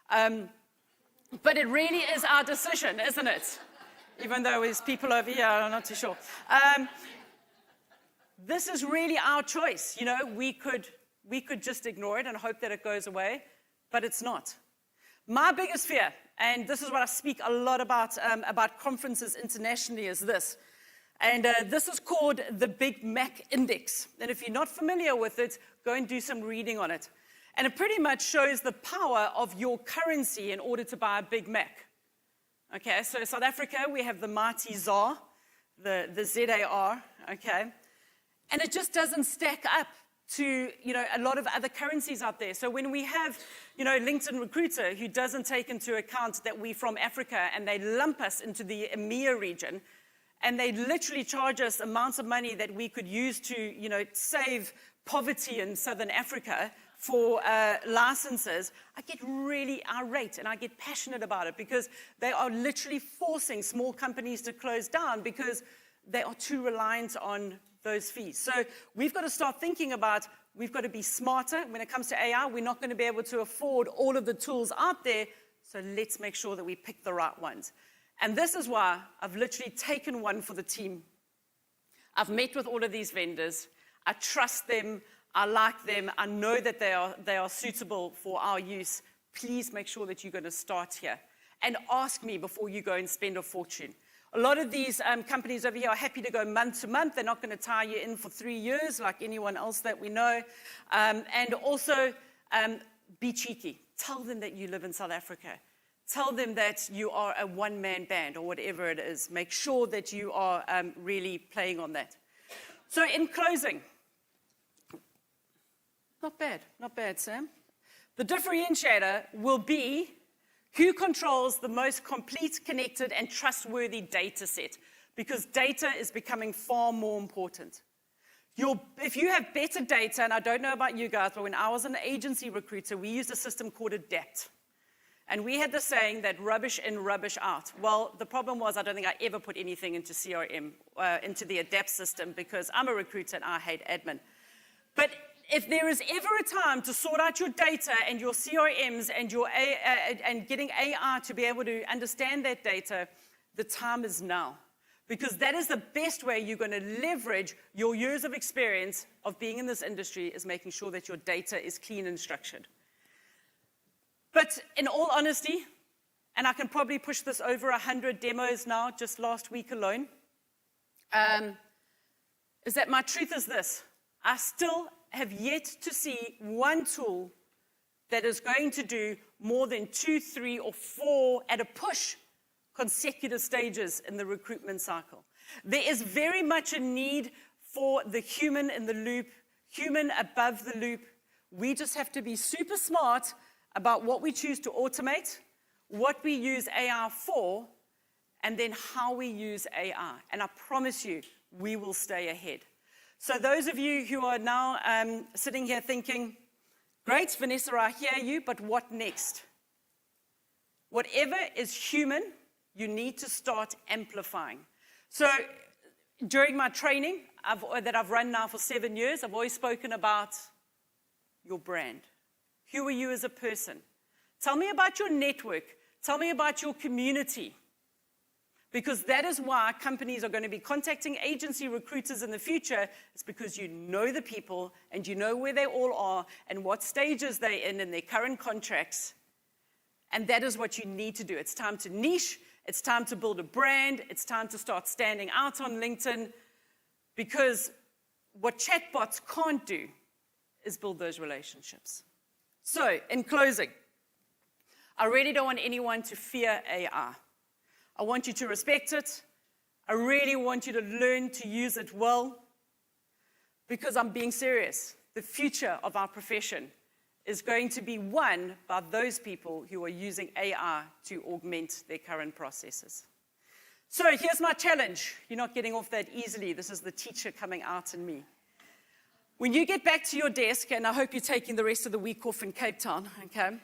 But it really is our decision, isn't it? Even though there's people over here, I'm not too sure. This is really our choice. You know, we could just ignore it and hope that it goes away, but it's not. My biggest fear, and this is what I speak a lot about conferences internationally, is this. And this is called the Big Mac Index. And if you're not familiar with it, go and do some reading on it. And it pretty much shows the power of your currency in order to buy a Big Mac. Okay, so South Africa, we have the mighty ZAR, the ZAR, okay? And it just doesn't stack up to, you know, a lot of other currencies out there. So when we have, you know, LinkedIn Recruiter who doesn't take into account that we're from Africa and they lump us into the EMEA region, and they literally charge us amounts of money that we could use to, you know, save poverty in Southern Africa for licenses, I get really irate and I get passionate about it, because they are literally forcing small companies to close down because they are too reliant on those fees. So we've got to start thinking about, we've got to be smarter when it comes to AI. We're not going to be able to afford all of the tools out there, so let's make sure that we pick the right ones. And this is why I've literally taken one for the team. I've met with all of these vendors. I trust them. I like them. I know that they are suitable for our use. Please make sure that you're going to start here. And ask me before you go and spend a fortune. A lot of these companies over here are happy to go month to month. They're not going to tie you in for 3 years like anyone else that we know. And also, be cheeky. Tell them that you live in South Africa. Tell them that you are a one-man band or whatever it is. Make sure that you are really playing on that. So in closing, not bad, Sam. The differentiator will be who controls the most complete, connected, and trustworthy data set, because data is becoming far more important. If you have better data, and I don't know about you guys, but when I was an agency recruiter, we used a system called ADAPT. And we had the saying that rubbish in, rubbish out. Well, the problem was I don't think I ever put anything into CRM, into the ADAPT system, because I'm a recruiter and I hate admin. But if there is ever a time to sort out your data and your CRMs and and getting AI to be able to understand that data, the time is now. Because that is the best way you're going to leverage your years of experience of being in this industry, is making sure that your data is clean and structured. But in all honesty, and I can probably push this over 100 demos now, just last week alone, is that my truth is this. I still have yet to see one tool that is going to do more than 2, 3, or 4 at a push consecutive stages in the recruitment cycle. There is very much a need for the human in the loop, human above the loop. We just have to be super smart about what we choose to automate, what we use AI for, and then how we use AI. And I promise you, we will stay ahead. So those of you who are now sitting here thinking, great, Vanessa, I hear you, but what next? Whatever is human, you need to start amplifying. So during my training that I've run now for 7 years, I've always spoken about your brand. Who are you as a person? Tell me about your network. Tell me about your community. Because that is why companies are going to be contacting agency recruiters in the future. It's because you know the people and you know where they all are and what stages they're in their current contracts. And that is what you need to do. It's time to niche. It's time to build a brand. It's time to start standing out on LinkedIn, because what chatbots can't do is build those relationships. So, in closing, I really don't want anyone to fear AI. I want you to respect it. I really want you to learn to use it well, because I'm being serious. The future of our profession is going to be won by those people who are using AI to augment their current processes. So here's my challenge. You're not getting off that easily. This is the teacher coming out in me. When you get back to your desk, and I hope you're taking the rest of the week off in Cape Town, okay?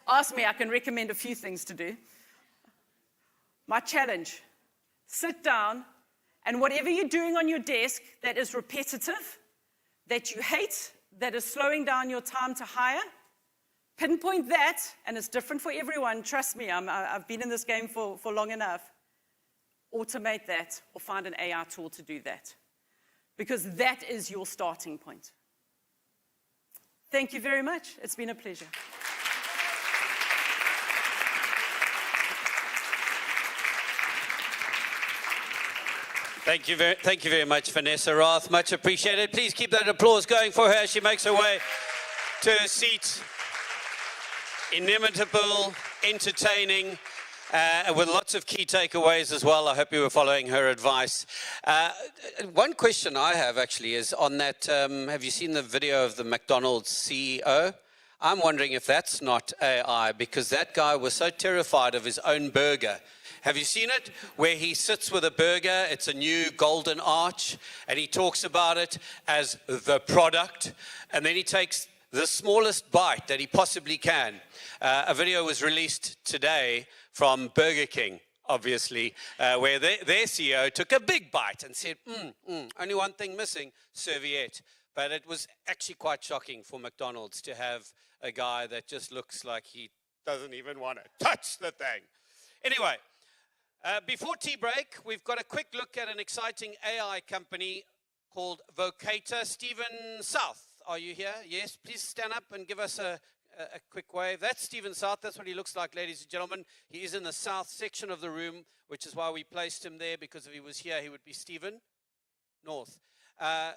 Ask me, I can recommend a few things to do. My challenge, sit down, and whatever you're doing on your desk that is repetitive, that you hate, that is slowing down your time to hire, pinpoint that, and it's different for everyone. Trust me, I've been in this game for long enough. Automate that, or find an AI tool to do that, because that is your starting point. Thank you very much. It's been a pleasure. Thank you very much, Vanessa Roth. Much appreciated. Please keep that applause going for her as she makes her way to her seat. Inimitable, entertaining, with lots of key takeaways as well. I hope you were following her advice. One question I have actually is on that, have you seen the video of the McDonald's CEO? I'm wondering if that's not AI, because that guy was so terrified of his own burger. Have you seen it? Where he sits with a burger, it's a new golden arch, and he talks about it as the product, and then he takes the smallest bite that he possibly can. A video was released today from Burger King, obviously, where their CEO took a big bite and said, only one thing missing, serviette. But it was actually quite shocking for McDonald's to have a guy that just looks like he doesn't even want to touch the thing. Anyway, before tea break, we've got a quick look at an exciting AI company called Vocator. Stephen South, are you here? Yes, please stand up and give us a quick wave. That's Stephen South. That's what he looks like, ladies and gentlemen. He is in the south section of the room, which is why we placed him there, because if he was here, he would be Stephen North.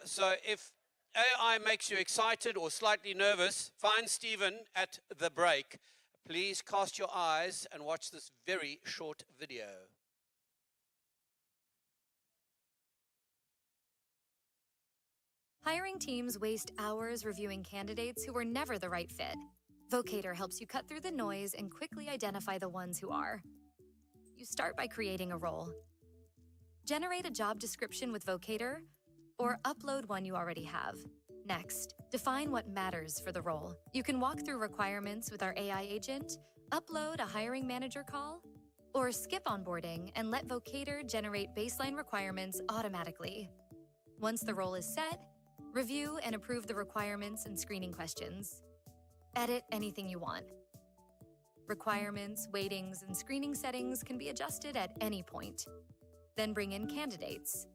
So if AI makes you excited or slightly nervous, find Stephen at the break. Please cast your eyes and watch this very short video. Hiring teams waste hours reviewing candidates who were never the right fit. Vocator helps you cut through the noise and quickly identify the ones who are. You start by creating a role. Generate a job description with Vocator, or upload one you already have. Next, define what matters for the role. You can walk through requirements with our AI agent, upload a hiring manager call, or skip onboarding and let Vocator generate baseline requirements automatically. Once the role is set, review and approve the requirements and screening questions. Edit anything you want. Requirements, weightings, and screening settings can be adjusted at any point. Then bring in candidates.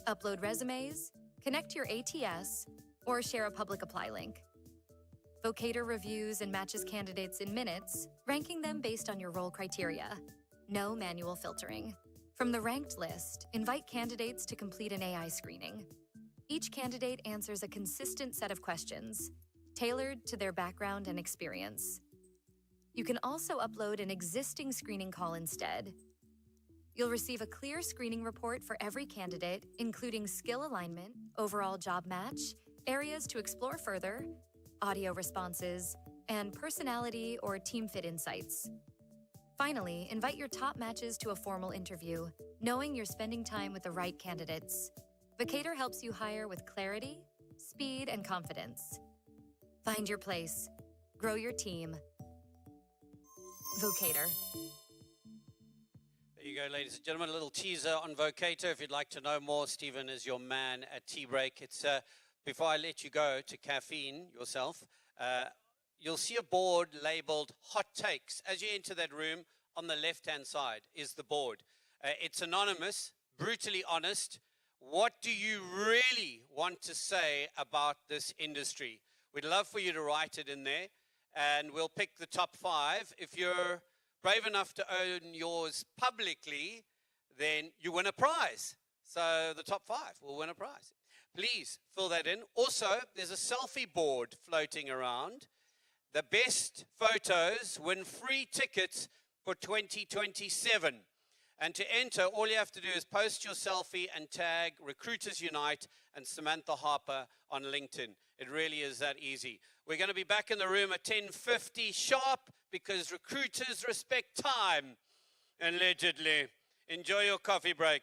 Upload resumes, connect your ATS, or share a public apply link. Vocator reviews and matches candidates in minutes, ranking them based on your role criteria. No manual filtering. From the ranked list, invite candidates to complete an AI screening. Each candidate answers a consistent set of questions, tailored to their background and experience. You can also upload an existing screening call instead. You'll receive a clear screening report for every candidate, including skill alignment, overall job match, areas to explore further, audio responses, and personality or team fit insights. Finally, invite your top matches to a formal interview, knowing you're spending time with the right candidates. Vocator helps you hire with clarity, speed, and confidence. Find your place. Grow your team. Vocator. There you go, ladies and gentlemen. A little teaser on Vocator. If you'd like to know more, Stephen is your man at tea break. It's before I let you go to caffeine yourself, you'll see a board labeled Hot Takes. As you enter that room, on the left-hand side is the board. It's anonymous, brutally honest. What do you really want to say about this industry? We'd love for you to write it in there, and we'll pick the top 5. If you're brave enough to own yours publicly, then you win a prize. So the top 5 will win a prize. Please fill that in. Also, there's a selfie board floating around. The best photos win free tickets for 2027. And to enter, all you have to do is post your selfie and tag Recruiters Unite and Samantha Harper on LinkedIn. It really is that easy. We're going to be back in the room at 10:50 sharp because recruiters respect time, allegedly. Enjoy your coffee break.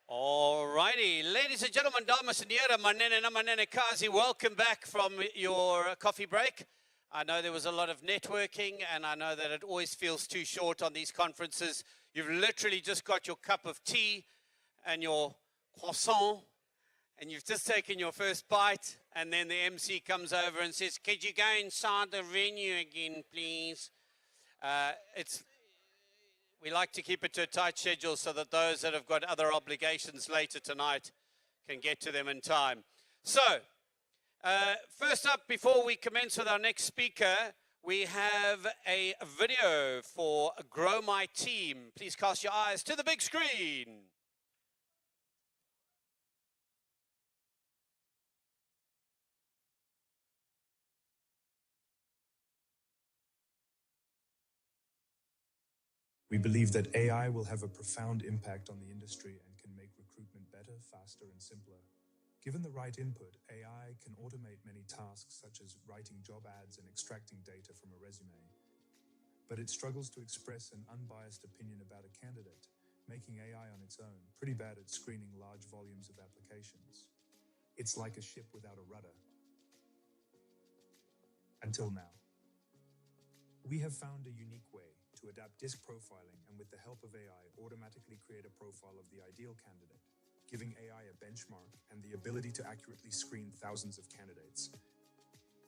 All righty, ladies and gentlemen, dames and heren, manene na manene kazi, welcome back from your coffee break. I know there was a lot of networking, and I know that it always feels too short on these conferences. You've literally just got your cup of tea and your croissant, and you've just taken your first bite, and then the MC comes over and says, could you go inside the venue again, please? We like to keep it to a tight schedule so that those that have got other obligations later tonight can get to them in time. So, first up, before we commence with our next speaker, we have a video for Grow My Team. Please cast your eyes to the big screen. We believe that AI will have a profound impact on the industry and can make recruitment better, faster, and simpler. Given the right input, AI can automate many tasks such as writing job ads and extracting data from a resume. But it struggles to express an unbiased opinion about a candidate, making AI on its own pretty bad at screening large volumes of applications. It's like a ship without a rudder. Until now. We have found a unique way to adapt disk profiling and with the help of AI automatically create a profile of the ideal candidate, giving AI a benchmark and the ability to accurately screen thousands of candidates.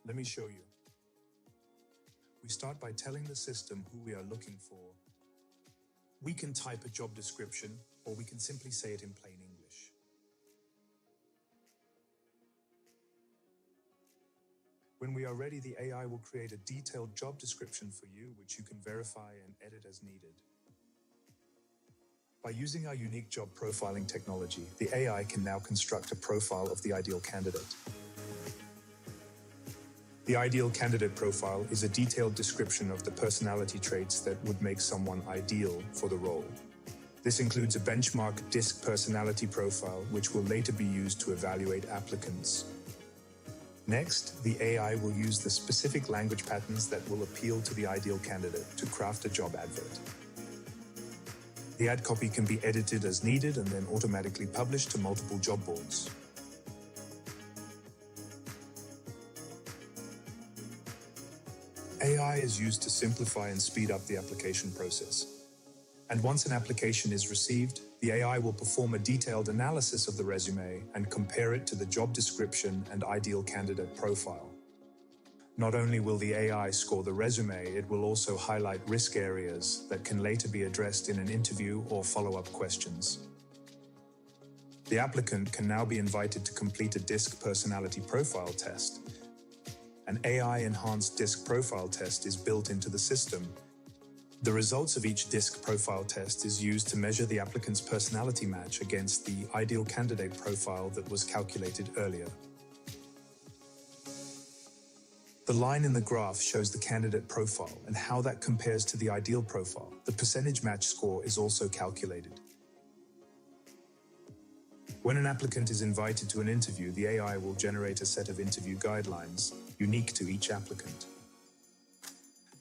Let me show you. We start by telling the system who we are looking for. We can type a job description, or we can simply say it in plain English. When we are ready, the AI will create a detailed job description for you, which you can verify and edit as needed. By using our unique job profiling technology, the AI can now construct a profile of the ideal candidate. The ideal candidate profile is a detailed description of the personality traits that would make someone ideal for the role. This includes a benchmark DISC personality profile, which will later be used to evaluate applicants. Next, the AI will use the specific language patterns that will appeal to the ideal candidate to craft a job advert. The ad copy can be edited as needed and then automatically published to multiple job boards. AI is used to simplify and speed up the application process. And once an application is received, the AI will perform a detailed analysis of the resume and compare it to the job description and ideal candidate profile. Not only will the AI score the resume, it will also highlight risk areas that can later be addressed in an interview or follow-up questions. The applicant can now be invited to complete a DISC personality profile test. An AI-enhanced DISC profile test is built into the system. The results of each DISC profile test is used to measure the applicant's personality match against the ideal candidate profile that was calculated earlier. The line in the graph shows the candidate profile and how that compares to the ideal profile. The percentage match score is also calculated. When an applicant is invited to an interview, the AI will generate a set of interview guidelines unique to each applicant.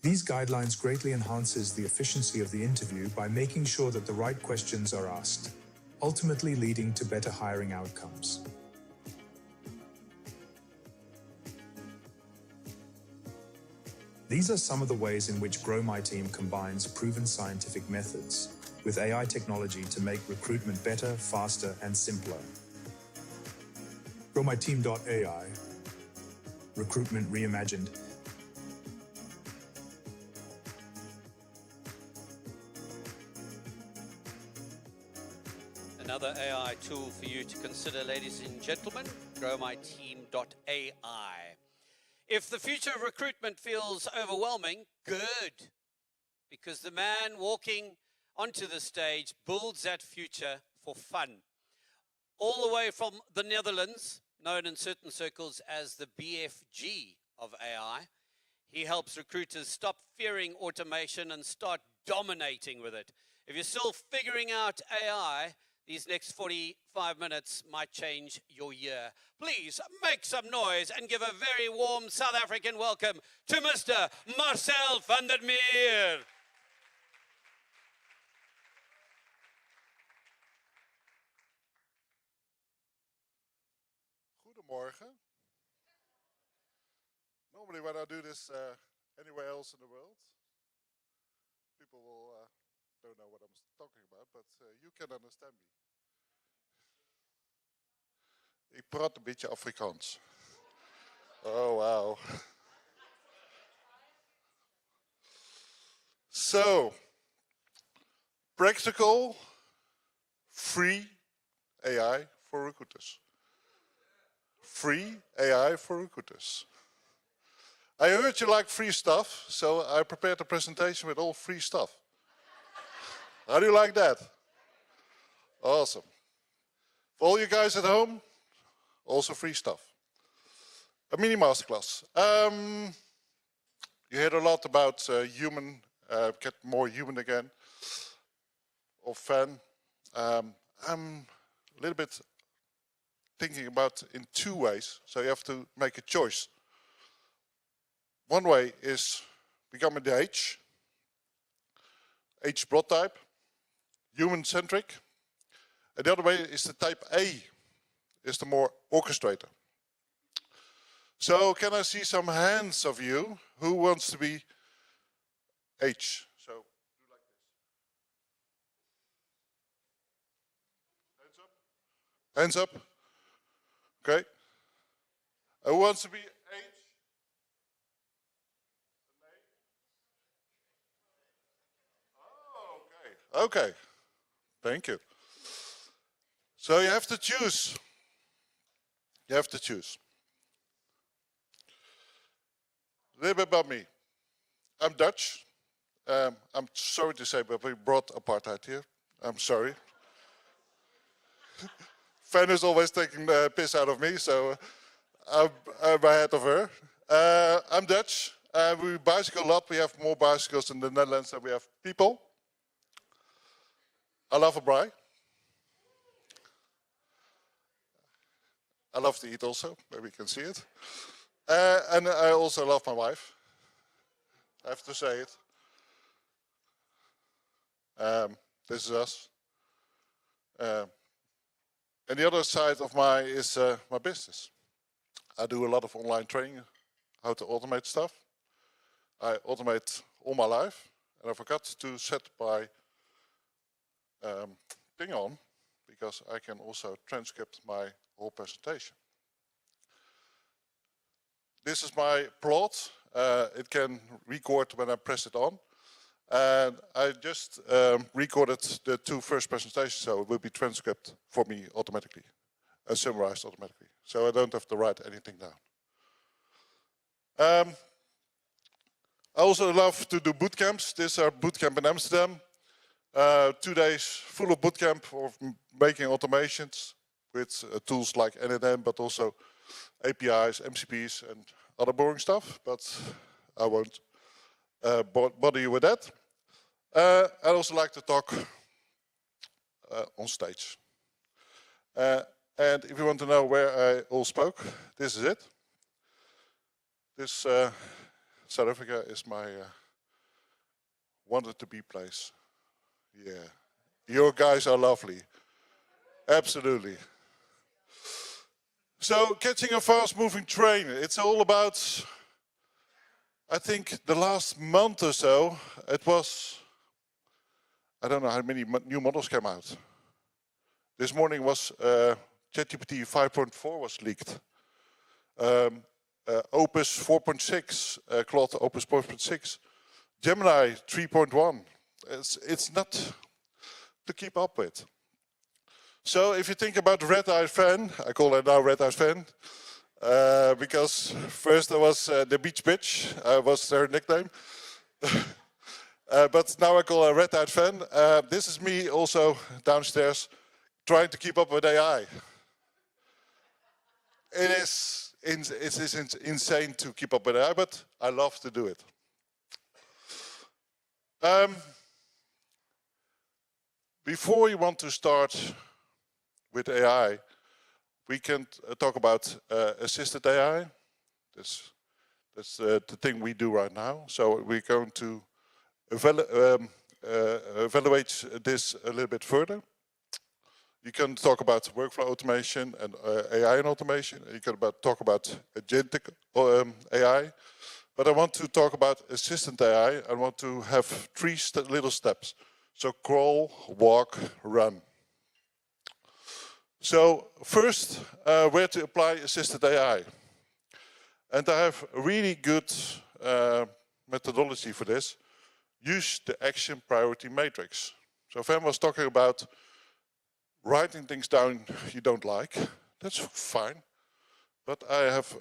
These guidelines greatly enhances the efficiency of the interview by making sure that the right questions are asked, ultimately leading to better hiring outcomes. These are some of the ways in which Grow My Team combines proven scientific methods with AI technology to make recruitment better, faster, and simpler. GrowMyTeam.ai. Recruitment reimagined. Another AI tool for you to consider, ladies and gentlemen, GrowMyTeam.ai. If the future of recruitment feels overwhelming, good, because the man walking onto the stage builds that future for fun. All the way from the Netherlands, known in certain circles as the BFG of AI, he helps recruiters stop fearing automation and start dominating with it. If you're still figuring out AI, these next 45 minutes might change your year. Please make some noise and give a very warm South African welcome to Mr. Marcel van der Meer. Goedemorgen. Normally when I do this anywhere else in the world, people will don't know what I'm talking about, but you can understand me. Ik praat een beetje Afrikaans. Oh, wow. So, practical, free AI for recruiters. Free AI for recruiters. I heard you like free stuff, so I prepared a presentation with all free stuff. How do you like that? Awesome. For all you guys at home, also free stuff. A mini masterclass. You heard a lot about human, get more human again, or fan. I'm a little bit thinking about in two ways, so you have to make a choice. One way is becoming the H broad type, human-centric. And the other way is the type A, is the more orchestrator. So can I see some hands of you who wants to be H? So do like this. Hands up. Hands up. Okay. Who wants to be H? Oh, okay. Okay. Thank you. So you have to choose. You have to choose. A little bit about me. I'm Dutch. I'm sorry to say, but we brought apartheid here. I'm sorry. Fan is always taking the piss out of me, so I'm ahead of her. I'm Dutch. We bicycle a lot. We have more bicycles in the Netherlands than we have people. I love a braai. I love to eat also, maybe you can see it. And I also love my wife. I have to say it. This is us. And the other side of my business. I do a lot of online training, how to automate stuff. I automate all my life, and I forgot to set my thing on, because I can also transcript my whole presentation. This is my plot. It can record when I press it on. And I just recorded the two first presentations, so it will be transcribed for me automatically and summarized automatically. So I don't have to write anything down. I also love to do boot camps. This is our boot camp in Amsterdam. 2 days full of boot camp of making automations with tools like NNN, but also APIs, MCPs, and other boring stuff. But I won't bother you with that. I also like to talk on stage. And if you want to know where I all spoke, this is it. This South Africa is my wanted to be place. Yeah, your guys are lovely. Absolutely. So catching a fast-moving train, it's all about, I think the last month or so, it was, I don't know how many new models came out. This morning was ChatGPT 5.4 was leaked. Opus 4.6, Claude Opus 4.6, Gemini 3.1. It's not to keep up with. So if you think about Red-Eyed Fan, I call her now Red-Eyed Fan, because first there was the Beach Bitch, was their nickname. But now I call her Red-Eyed Fan. This is me also downstairs trying to keep up with AI. It is insane to keep up with AI, but I love to do it. Before you want to start with AI, we can talk about assisted AI. That's the thing we do right now. So we're going to evaluate this a little bit further. You can talk about workflow automation and AI and automation. You can talk about agentic AI. But I want to talk about assistant AI. I want to have three little steps. So crawl, walk, run. So first, where to apply assisted AI. And I have a really good methodology for this. Use the action priority matrix. So Van was talking about writing things down you don't like. That's fine. But I have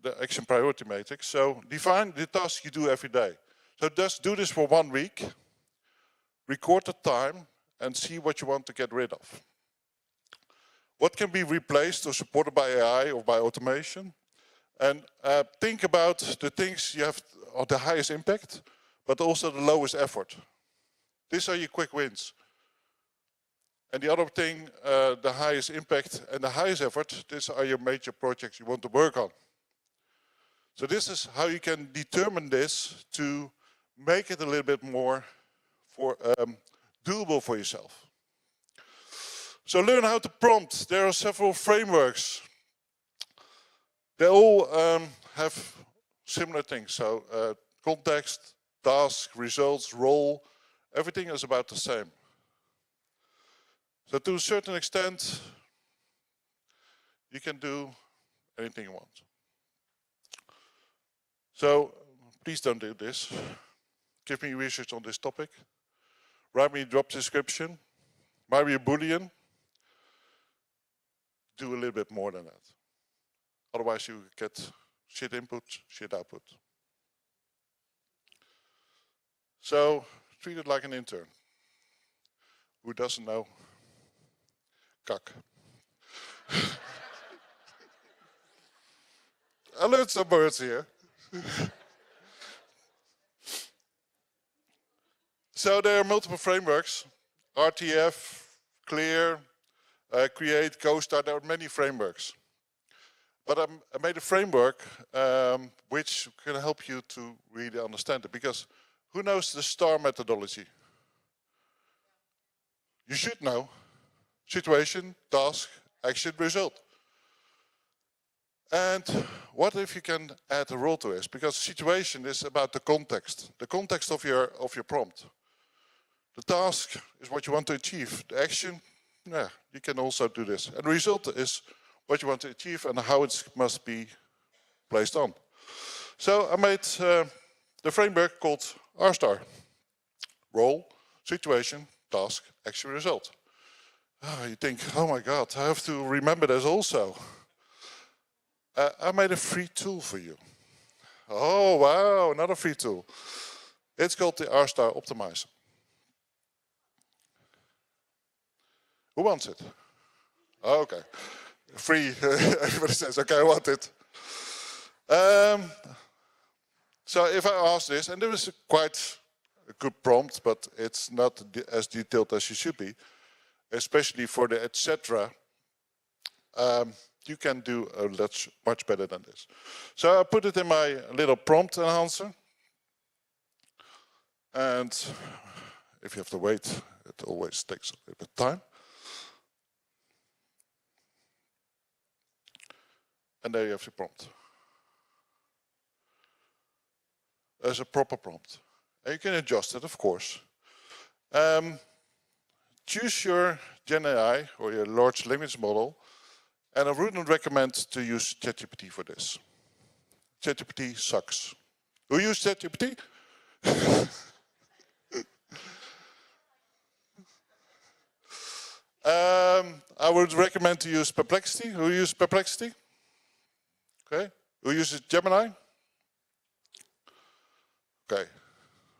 the action priority matrix. So define the task you do every day. So just do this for 1 week. Record the time and see what you want to get rid of. What can be replaced or supported by AI or by automation? And think about the things you have of the highest impact, but also the lowest effort. These are your quick wins. And the other thing, the highest impact and the highest effort, these are your major projects you want to work on. So this is how you can determine this to make it a little bit more doable for yourself. So learn how to prompt. There are several frameworks. They all have similar things. So context, task, results, role, everything is about the same. So to a certain extent, you can do anything you want. So please don't do this. Give me research on this topic. Write me a job description. Write me a Boolean. Do a little bit more than that. Otherwise you get shit input, shit output. So treat it like an intern. Who doesn't know? Kak. I learned some words here. So there are multiple frameworks. RTF, Clear, Create, CoStar, there are many frameworks. But I made a framework which can help you to really understand it. Because who knows the STAR methodology? You should know. Situation, task, action, result. And what if you can add a role to this? Because situation is about the context of your prompt. The task is what you want to achieve. The action, yeah, you can also do this. And the result is what you want to achieve and how it must be placed on. So I made the framework called RSTAR. Role, situation, task, action, result. Oh, you think, oh my God, I have to remember this also. I made a free tool for you. Oh, wow, another free tool. It's called the RSTAR Optimizer. Who wants it? Oh, okay. Free. Everybody says, okay, I want it. So if I ask this, and there is quite a good prompt, but it's not as detailed as you should be, especially for the etc. You can do much better than this. So I put it in my little prompt enhancer. And if you have to wait, it always takes a little bit of time. And there you have your prompt. As a proper prompt. And you can adjust it, of course. Choose your Gen AI or your large language model. And I wouldn't recommend to use ChatGPT for this. ChatGPT sucks. Who uses ChatGPT? I would recommend to use Perplexity. Who uses Perplexity? Okay. Who uses Gemini? Okay.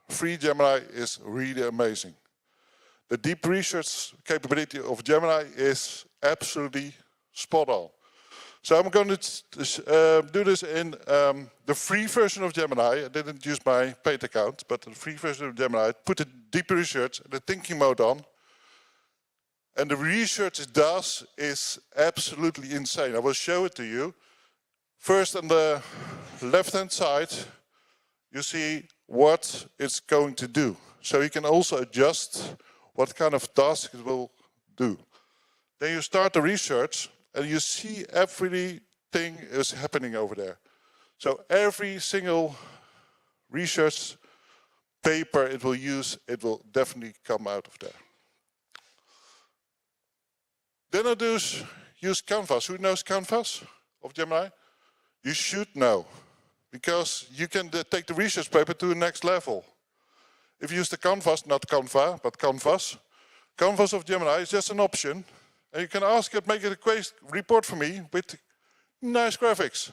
Free Gemini is really amazing. The deep research capability of Gemini is absolutely spot on. So I'm going to do this in the free version of Gemini. I didn't use my paid account, but the free version of Gemini. Put the deep research and the thinking mode on. And the research it does is absolutely insane. I will show it to you. First on the left-hand side, you see what it's going to do. So you can also adjust what kind of task it will do. Then you start the research and you see everything is happening over there. So every single research paper it will use, it will definitely come out of there. Then I use Canvas. Who knows Canvas of Gemini? You should know, because you can take the research paper to the next level. If you use the Canvas, not Canva, but Canvas, Canvas of Gemini is just an option. And you can ask it, make it a quick report for me with nice graphics.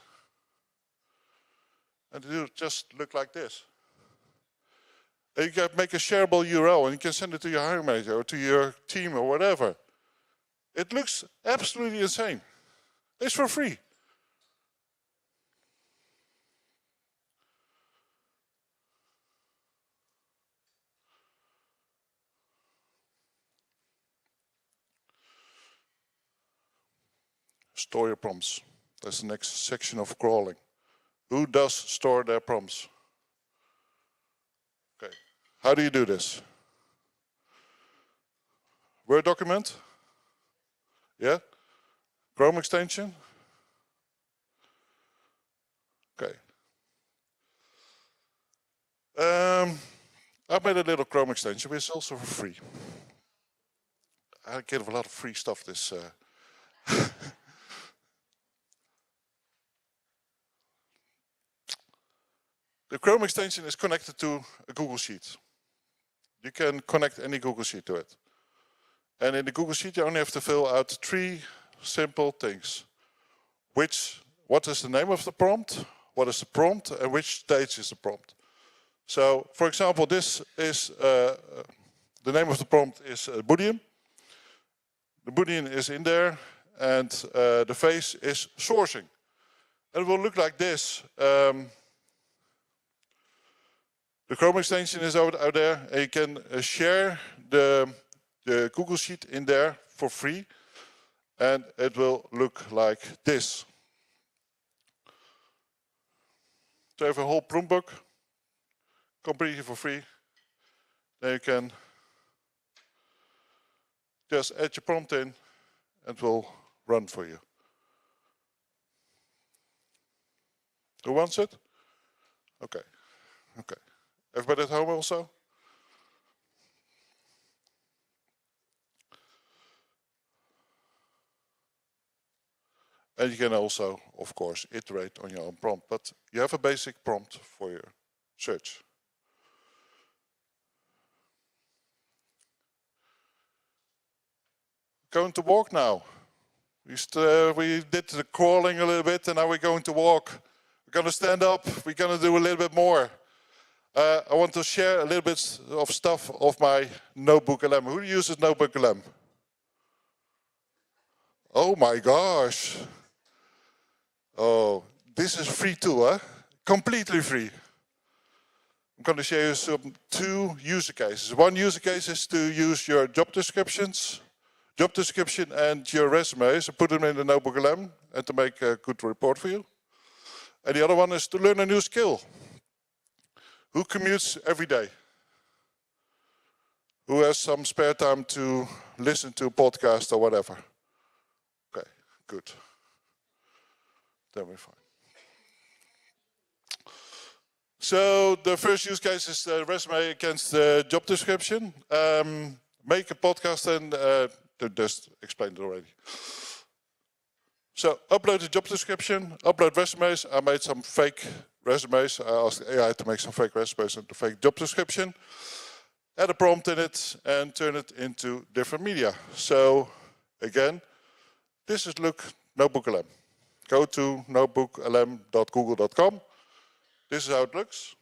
And it will just look like this. And you can make a shareable URL and you can send it to your hiring manager or to your team or whatever. It looks absolutely insane. It's for free. Store your prompts. That's the next section of crawling. Who does store their prompts? Okay. How do you do this? Word document? Yeah? Chrome extension? Okay. I've made a little Chrome extension, which is also for free. I give a lot of free stuff this. The Chrome extension is connected to a Google Sheet. You can connect any Google Sheet to it. And in the Google Sheet, you only have to fill out 3 simple things. What is the name of the prompt? What is the prompt? And which stage is the prompt? So, for example, this is, the name of the prompt is Boolean. The Boolean is in there, and the phase is sourcing. And it will look like this. The Chrome extension is out there, and you can share the Google Sheet in there for free, and it will look like this. So you have a whole prompt book, completely for free. Then you can just add your prompt in, and it will run for you. Who wants it? Okay, okay. Everybody at home also? And you can also, of course, iterate on your own prompt, but you have a basic prompt for your search. Going to walk now. We did the crawling a little bit, and now we're going to walk. We're going to stand up. We're going to do a little bit more. I want to share a little bit of stuff of my Notebook LM. Who uses Notebook LM? Oh my gosh. Oh, this is a free tool, huh? Completely free. I'm going to show you 2 user cases. One user case is to use your job description and your resumes and put them in the Notebook LM and to make a good report for you. And the other one is to learn a new skill. Who commutes every day? Who has some spare time to listen to a podcast or whatever? Okay, good. Then we're fine. So the first use case is the resume against the job description. Make a podcast and just explained it already. So upload the job description, upload resumes. I made some fake resumes. I asked AI to make some fake resumes and the fake job description. Add a prompt in it and turn it into different media. So again, this is Notebook LM. Go to notebooklm.google.com. This is how it looks.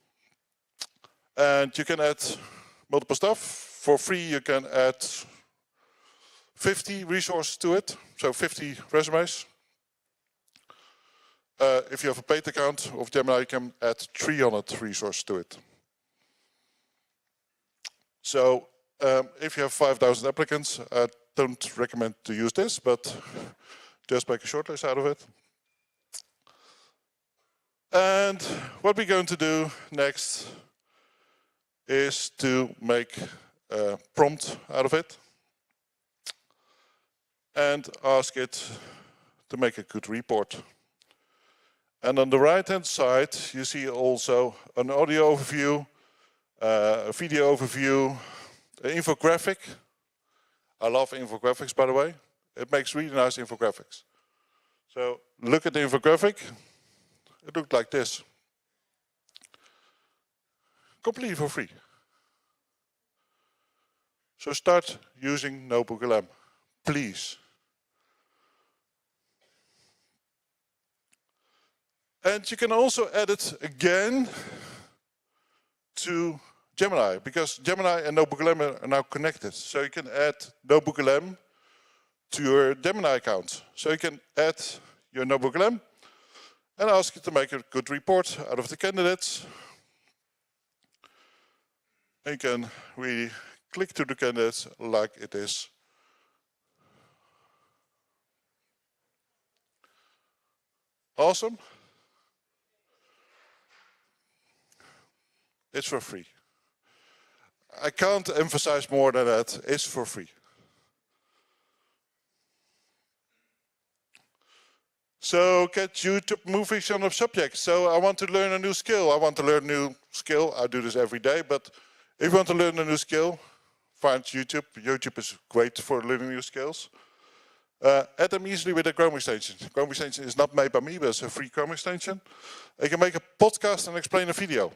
And you can add multiple stuff. For free, you can add 50 resources to it. So 50 resumes. If you have a paid account of Gemini, you can add 300 resources to it. So if you have 5,000 applicants, I don't recommend to use this, but just make a shortlist out of it. And what we're going to do next is to make a prompt out of it. and ask it to make a good report. And on the right-hand side, you see also an audio overview, a video overview, an infographic. I love infographics, by the way. It makes really nice infographics. So look at the infographic. It looked like this. Completely for free. So start using NotebookLM, please. And you can also add it again to Gemini, because Gemini and NotebookLM are now connected. So you can add NotebookLM to your Gemini account. So you can add your NotebookLM and ask it to make a good report out of the candidates. And you can really click to the candidates like it is. Awesome. It's for free. I can't emphasize more than that. It's for free. So get YouTube moving on a subject. So I want to learn a new skill. I want to learn a new skill. I do this every day, but if you want to learn a new skill, find YouTube. YouTube is great for learning new skills. Add them easily with a Chrome extension. Chrome extension is not made by me, but it's a free Chrome extension. You can make a podcast and explain a video.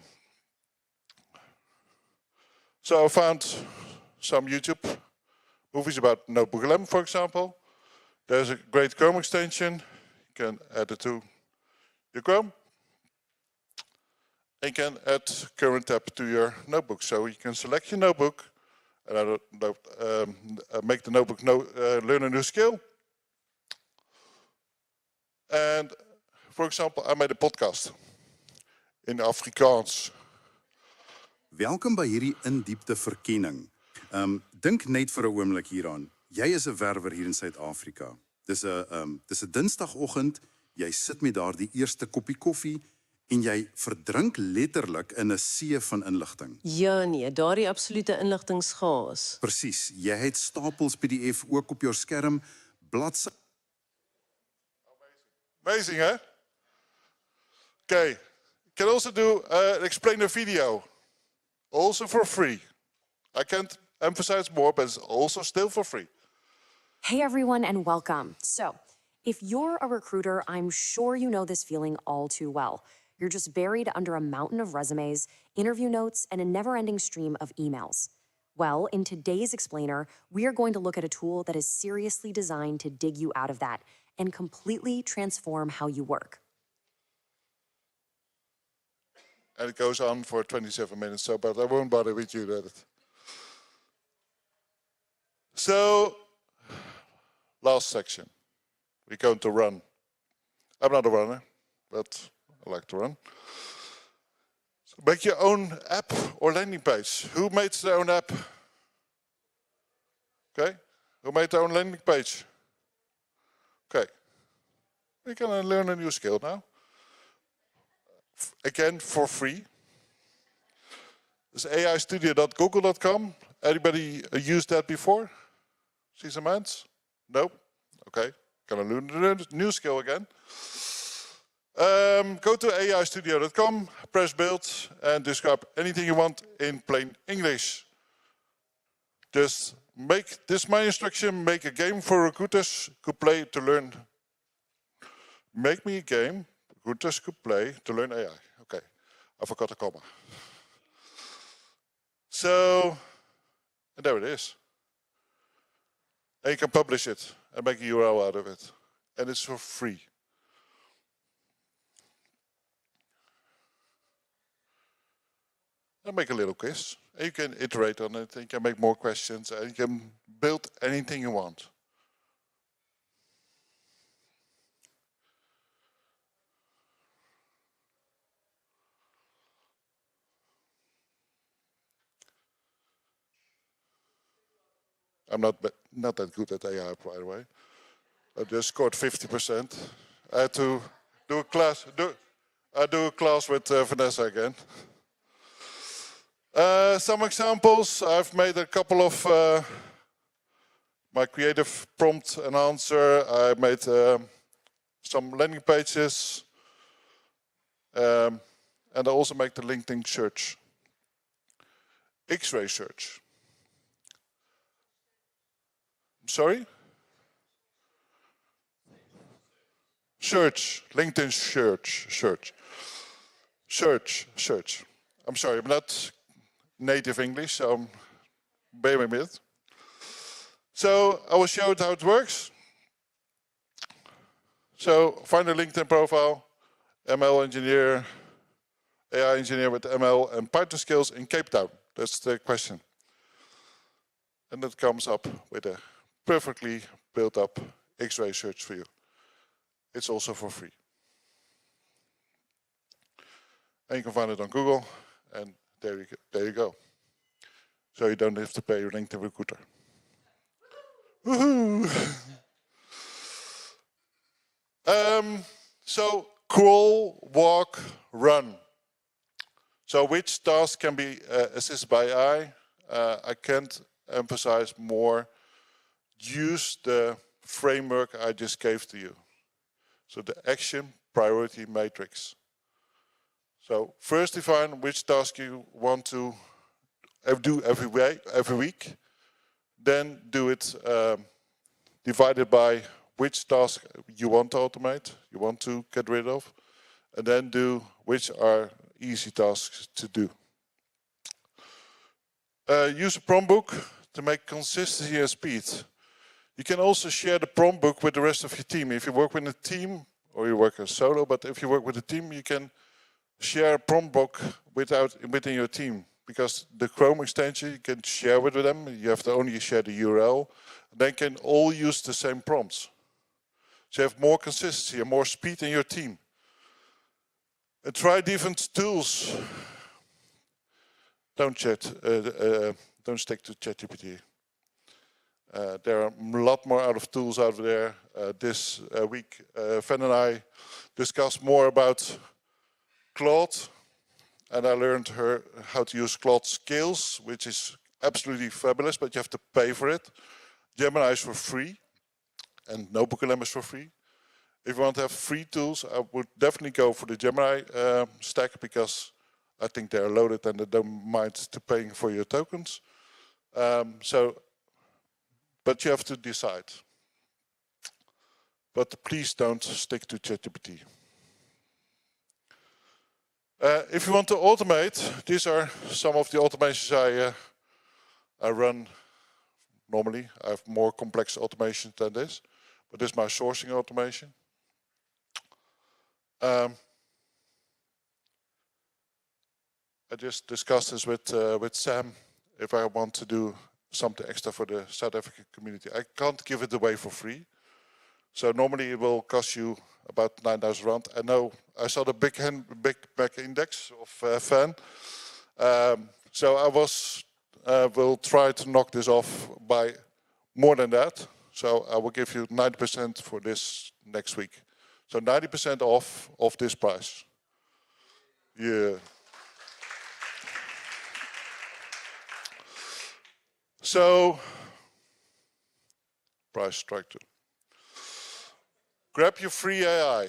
So I found some YouTube movies about NotebookLM, for example. There's a great Chrome extension. You can add it to your Chrome. And you can add current tab to your notebook. So you can select your notebook and make the notebook learn a new skill. And for example, I made a podcast in Afrikaans. Welkom by hierdie in-diepte verkenning. Dink net vir 'n oomblik hieraan. Jy is 'n werwer hier in Suid-Afrika. Dis 'n Dinsdagoggend, jy sit met daardie eerste koppie koffie en jy verdrink letterlik in 'n see van inligting. Ja nee, daardie absolute inligtingschaos. Presies, jy het stapels PDF ook op jou skerm, bladsy. Amazing, hè? Okay, you can also do explain a video. Also for free. I can't emphasize more, but it's also still for free. Hey everyone and welcome. So, if you're a recruiter, I'm sure you know this feeling all too well. You're just buried under a mountain of resumes, interview notes, and a never-ending stream of emails. Well, in today's explainer, we are going to look at a tool that is seriously designed to dig you out of that and completely transform how you work. And it goes on for 27 minutes, so but I won't bother with you that. So, last section. We're going to run. I'm not a runner, but I like to run. So make your own app or landing page. Who made their own app? Okay. Who made their own landing page? Okay. We're going to learn a new skill now. Again, for free. It's aistudio.google.com. Anybody used that before? See some hands? No? Okay. Gonna learn a new skill again. Go to aistudio.com, press build, and describe anything you want in plain English. Just make this my instruction, make a game for recruiters could play to learn. Make me a game recruiters could play to learn AI. Okay, I forgot a comma. So, and there it is. And you can publish it and make a URL out of it. And it's for free. And make a little quiz. And you can iterate on it, and you can make more questions, and you can build anything you want. I'm not that good at AI, by the way. I just scored 50%. I had to do a class. I do a class with Vanessa again. Some examples. I've made a couple of my creative prompt enhancer. I made some landing pages. And I also make the LinkedIn search. X-ray search. Sorry? Search. LinkedIn search. I'm sorry, I'm not native English, so bear with me. So I will show you how it works. So find a LinkedIn profile, ML engineer, AI engineer with ML and Python skills in Cape Town. That's the question. And it comes up with a perfectly built up X-ray search for you. It's also for free. And you can find it on Google, and there you go. So you don't have to pay your LinkedIn recruiter. Woohoo! So crawl, walk, run. So which task can be assisted by AI? I can't emphasize more. Use the framework I just gave to you. So the action priority matrix. So first define which task you want to do every week. Then do it divided by which task you want to automate, you want to get rid of. And then do which are easy tasks to do. Use a prompt book to make consistency and speed. You can also share the prompt book with the rest of your team. If you work with a team, or you work as solo, but if you work with a team, you can share a prompt book within your team. Because the Chrome extension, you can share with them. You have to only share the URL. They can all use the same prompts. So you have more consistency and more speed in your team. And try different tools. Don't stick to ChatGPT. There are a lot more tools out there. This week, Van and I discussed more about Claude, and I learned how to use Claude Skills, which is absolutely fabulous, but you have to pay for it. Gemini is for free, and NotebookLM is for free. If you want to have free tools, I would definitely go for the Gemini stack, because I think they're loaded and they don't mind to paying for your tokens. But you have to decide. But please don't stick to ChatGPT. If you want to automate, these are some of the automations I run normally. I have more complex automations than this, but this is my sourcing automation. I just discussed this with Sam, if I want to do something extra for the South African community. I can't give it away for free. So normally it will cost you about 9,000 rand. I know, I saw the big back index of Van. So I will try to knock this off by more than that. So I will give you 90% for this next week. So 90% off of this price. Yeah. So, price structure. Grab your free AI.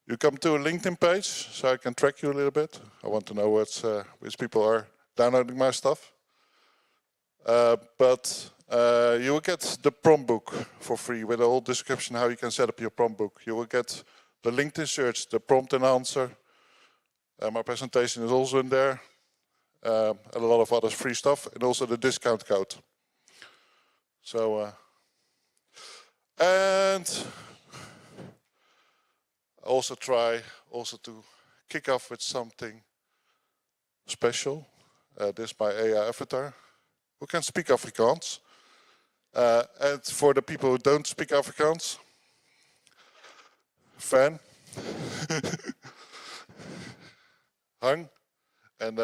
You come to a LinkedIn page, so I can track you a little bit. I want to know which people are downloading my stuff. But you will get the prompt book for free with a whole description how you can set up your prompt book. You will get the LinkedIn search, the prompt enhancer. My presentation is also in there. And a lot of other free stuff, and also the discount code. So, and also try to kick off with something special. This is my AI avatar, who can speak Afrikaans. And for the people who don't speak Afrikaans, Van, Hang, and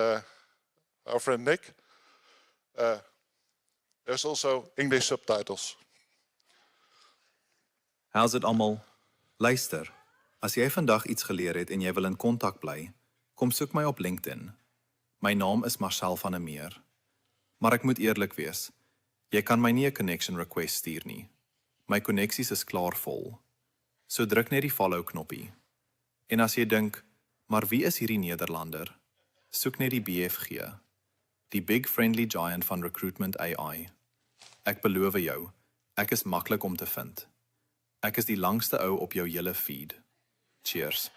our friend Nick. There's also English subtitles. How's it almal? Luister, as jy vandag iets geleer het en jy wil in kontak bly, Kom soek my op LinkedIn. My naam is Marcel van der Meer. Maar ek moet eerlik wees, jy kan my nie 'n connection request stuur nie. My koneksies is klaar vol. So druk net die follow knoppie. En as jy dink, maar wie is hierdie Nederlander? Soek net die BFG, die Big Friendly Giant van Recruitment AI. Ek beloof jou, ek is maklik om te vind. Ek is die langste ou op jou hele feed. Cheers.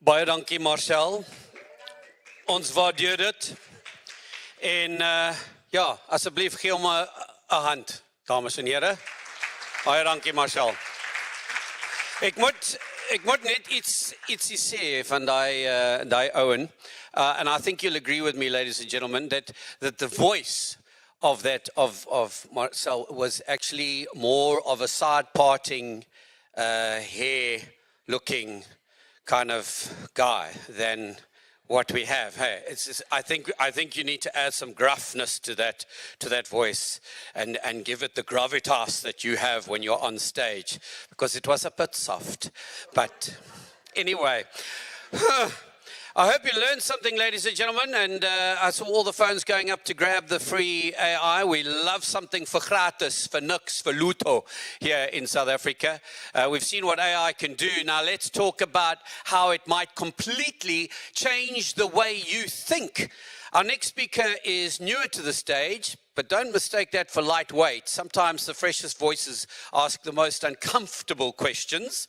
Baie dankie Marcel. Ons waardeer dit. En ja, asseblief gee hom 'n hand, dames en here. Baie dankie Marcel. Ek moet net ietsie sê van daai ouen. And I think you'll agree with me, ladies and gentlemen, that the voice of Marcel was actually more of a side-parting, hair-looking kind of guy than what we have. Hey, it's just, I think you need to add some gruffness to that voice and give it the gravitas that you have when you're on stage, because it was a bit soft. But anyway, I hope you learned something, ladies and gentlemen, and I saw all the phones going up to grab the free AI. We love something for gratis, for niks, for luto here in South Africa. We've seen what AI can do. Now let's talk about how it might completely change the way you think. Our next speaker is newer to the stage, but don't mistake that for lightweight. Sometimes the freshest voices ask the most uncomfortable questions.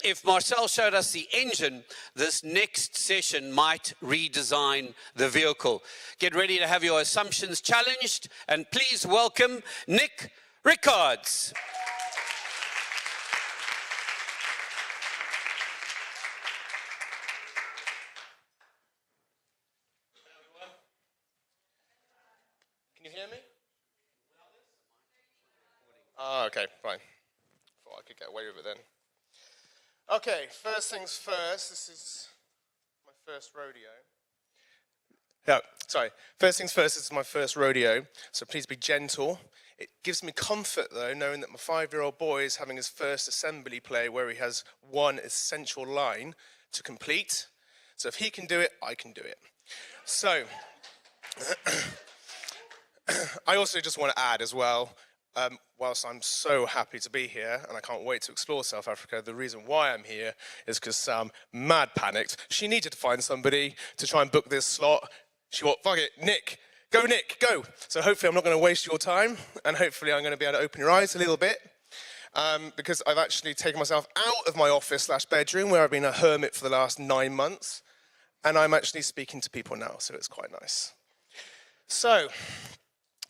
If Marcel showed us the engine, this next session might redesign the vehicle. Get ready to have your assumptions challenged, and please welcome Nick Rickards. Can you hear me? Oh, okay, fine. Thought I could get away with it then. Okay, first things first, this is my first rodeo. Yeah, sorry. First things first, this is my first rodeo, so please be gentle. It gives me comfort, though, knowing that my 5-year-old boy is having his first assembly play where he has one essential line to complete. So if he can do it, I can do it. So, I also just want to add as well, whilst I'm so happy to be here and I can't wait to explore South Africa, the reason why I'm here is because Sam mad panicked. She needed to find somebody to try and book this slot. She thought, fuck it, Nick, go. So hopefully I'm not going to waste your time, and hopefully I'm going to be able to open your eyes a little bit, because I've actually taken myself out of my office/bedroom where I've been a hermit for the last 9 months, and I'm actually speaking to people now, so it's quite nice. So,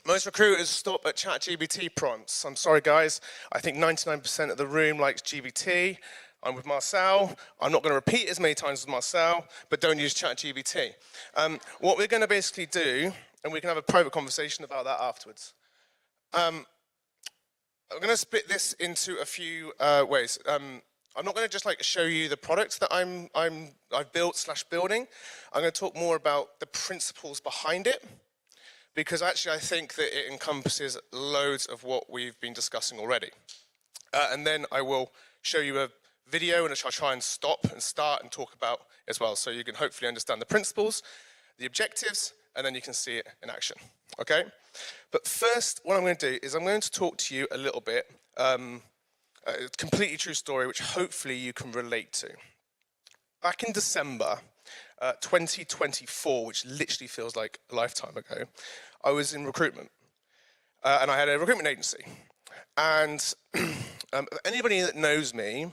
most recruiters stop at ChatGPT prompts. I'm sorry, guys. I think 99% of the room likes GBT. I'm with Marcel. I'm not going to repeat as many times as Marcel, but don't use ChatGPT. What we're going to basically do, and we can have a private conversation about that afterwards. I'm going to split this into a few ways. I'm not going to just show you the products that I've built/building. I'm going to talk more about the principles behind it, because actually I think that it encompasses loads of what we've been discussing already. And then I will show you a video, and I'll try and stop and start and talk about as well, so you can hopefully understand the principles, the objectives, and then you can see it in action, okay? But first, what I'm going to do is I'm going to talk to you a little bit, a completely true story, which hopefully you can relate to. Back in December 2024, which literally feels like a lifetime ago, I was in recruitment, and I had a recruitment agency. And anybody that knows me,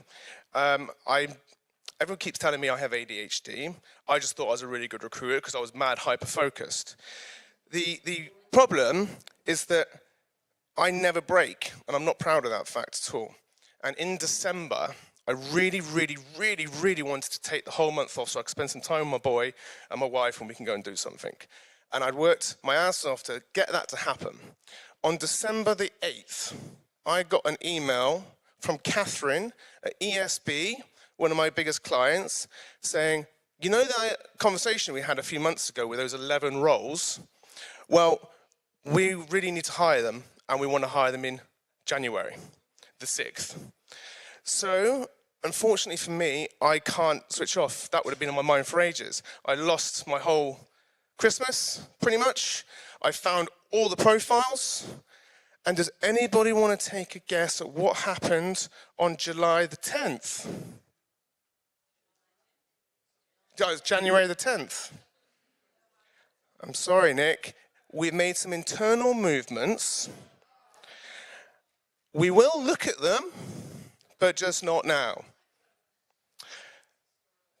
everyone keeps telling me I have ADHD. I just thought I was a really good recruiter because I was mad hyper-focused. The problem is that I never break, and I'm not proud of that fact at all. And in December, I really wanted to take the whole month off so I could spend some time with my boy and my wife and we can go and do something. And I'd worked my ass off to get that to happen. On December the 8th, I got an email from Catherine at ESB one of my biggest clients, saying, you know that conversation we had a few months ago with those 11 roles? Well, we really need to hire them, and we want to hire them in January, the 6th. So, unfortunately for me, I can't switch off. That would have been on my mind for ages. I lost my whole Christmas, pretty much. I found all the profiles. And does anybody want to take a guess at what happened on July the 10th? Guys, January the 10th. I'm sorry, Nick. We made some internal movements. We will look at them, but just not now.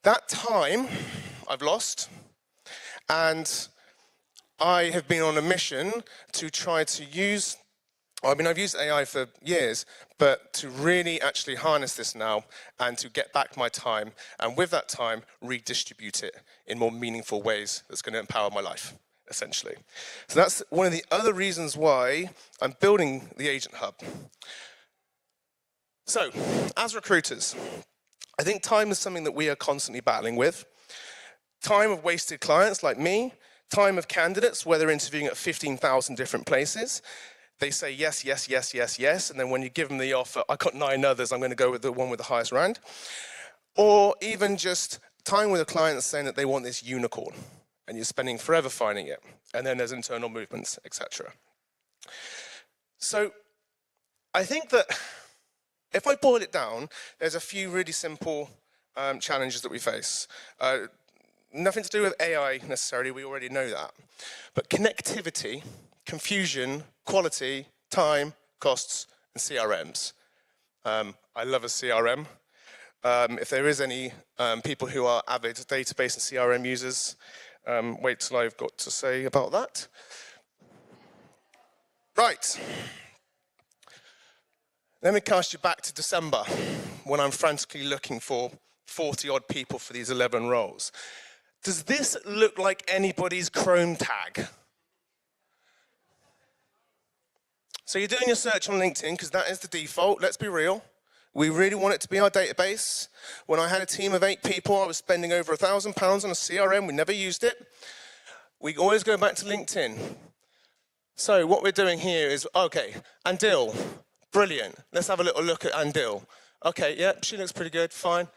That time I've lost, and I have been on a mission to try to use, I've used AI for years, but to really actually harness this now and to get back my time, and with that time, redistribute it in more meaningful ways that's going to empower my life, essentially. So that's one of the other reasons why I'm building the Agent Hub. So, as recruiters, I think time is something that we are constantly battling with. Time of wasted clients like me, time of candidates where they're interviewing at 15,000 different places. They say yes, yes, yes, yes, yes, and then when you give them the offer, I got 9 others, I'm going to go with the one with the highest round. Or even just time with a client that's saying that they want this unicorn, and you're spending forever finding it, and then there's internal movements, etc. So I think that if I boil it down, there's a few really simple challenges that we face. Nothing to do with AI necessarily, we already know that. But connectivity, confusion, quality, time, costs, and CRMs. I love a CRM. If there is any people who are avid database and CRM users, wait till I've got to say about that. Right. Let me cast you back to December, when I'm frantically looking for 40-odd people for these 11 roles. Does this look like anybody's Chrome tag? So you're doing your search on LinkedIn, because that is the default, let's be real. We really want it to be our database. When I had a team of 8 people, I was spending over £1,000 on a CRM, we never used it. We always go back to LinkedIn. So what we're doing here is, okay, Andil, brilliant. Let's have a little look at Andil. Okay, yeah, she looks pretty good, fine.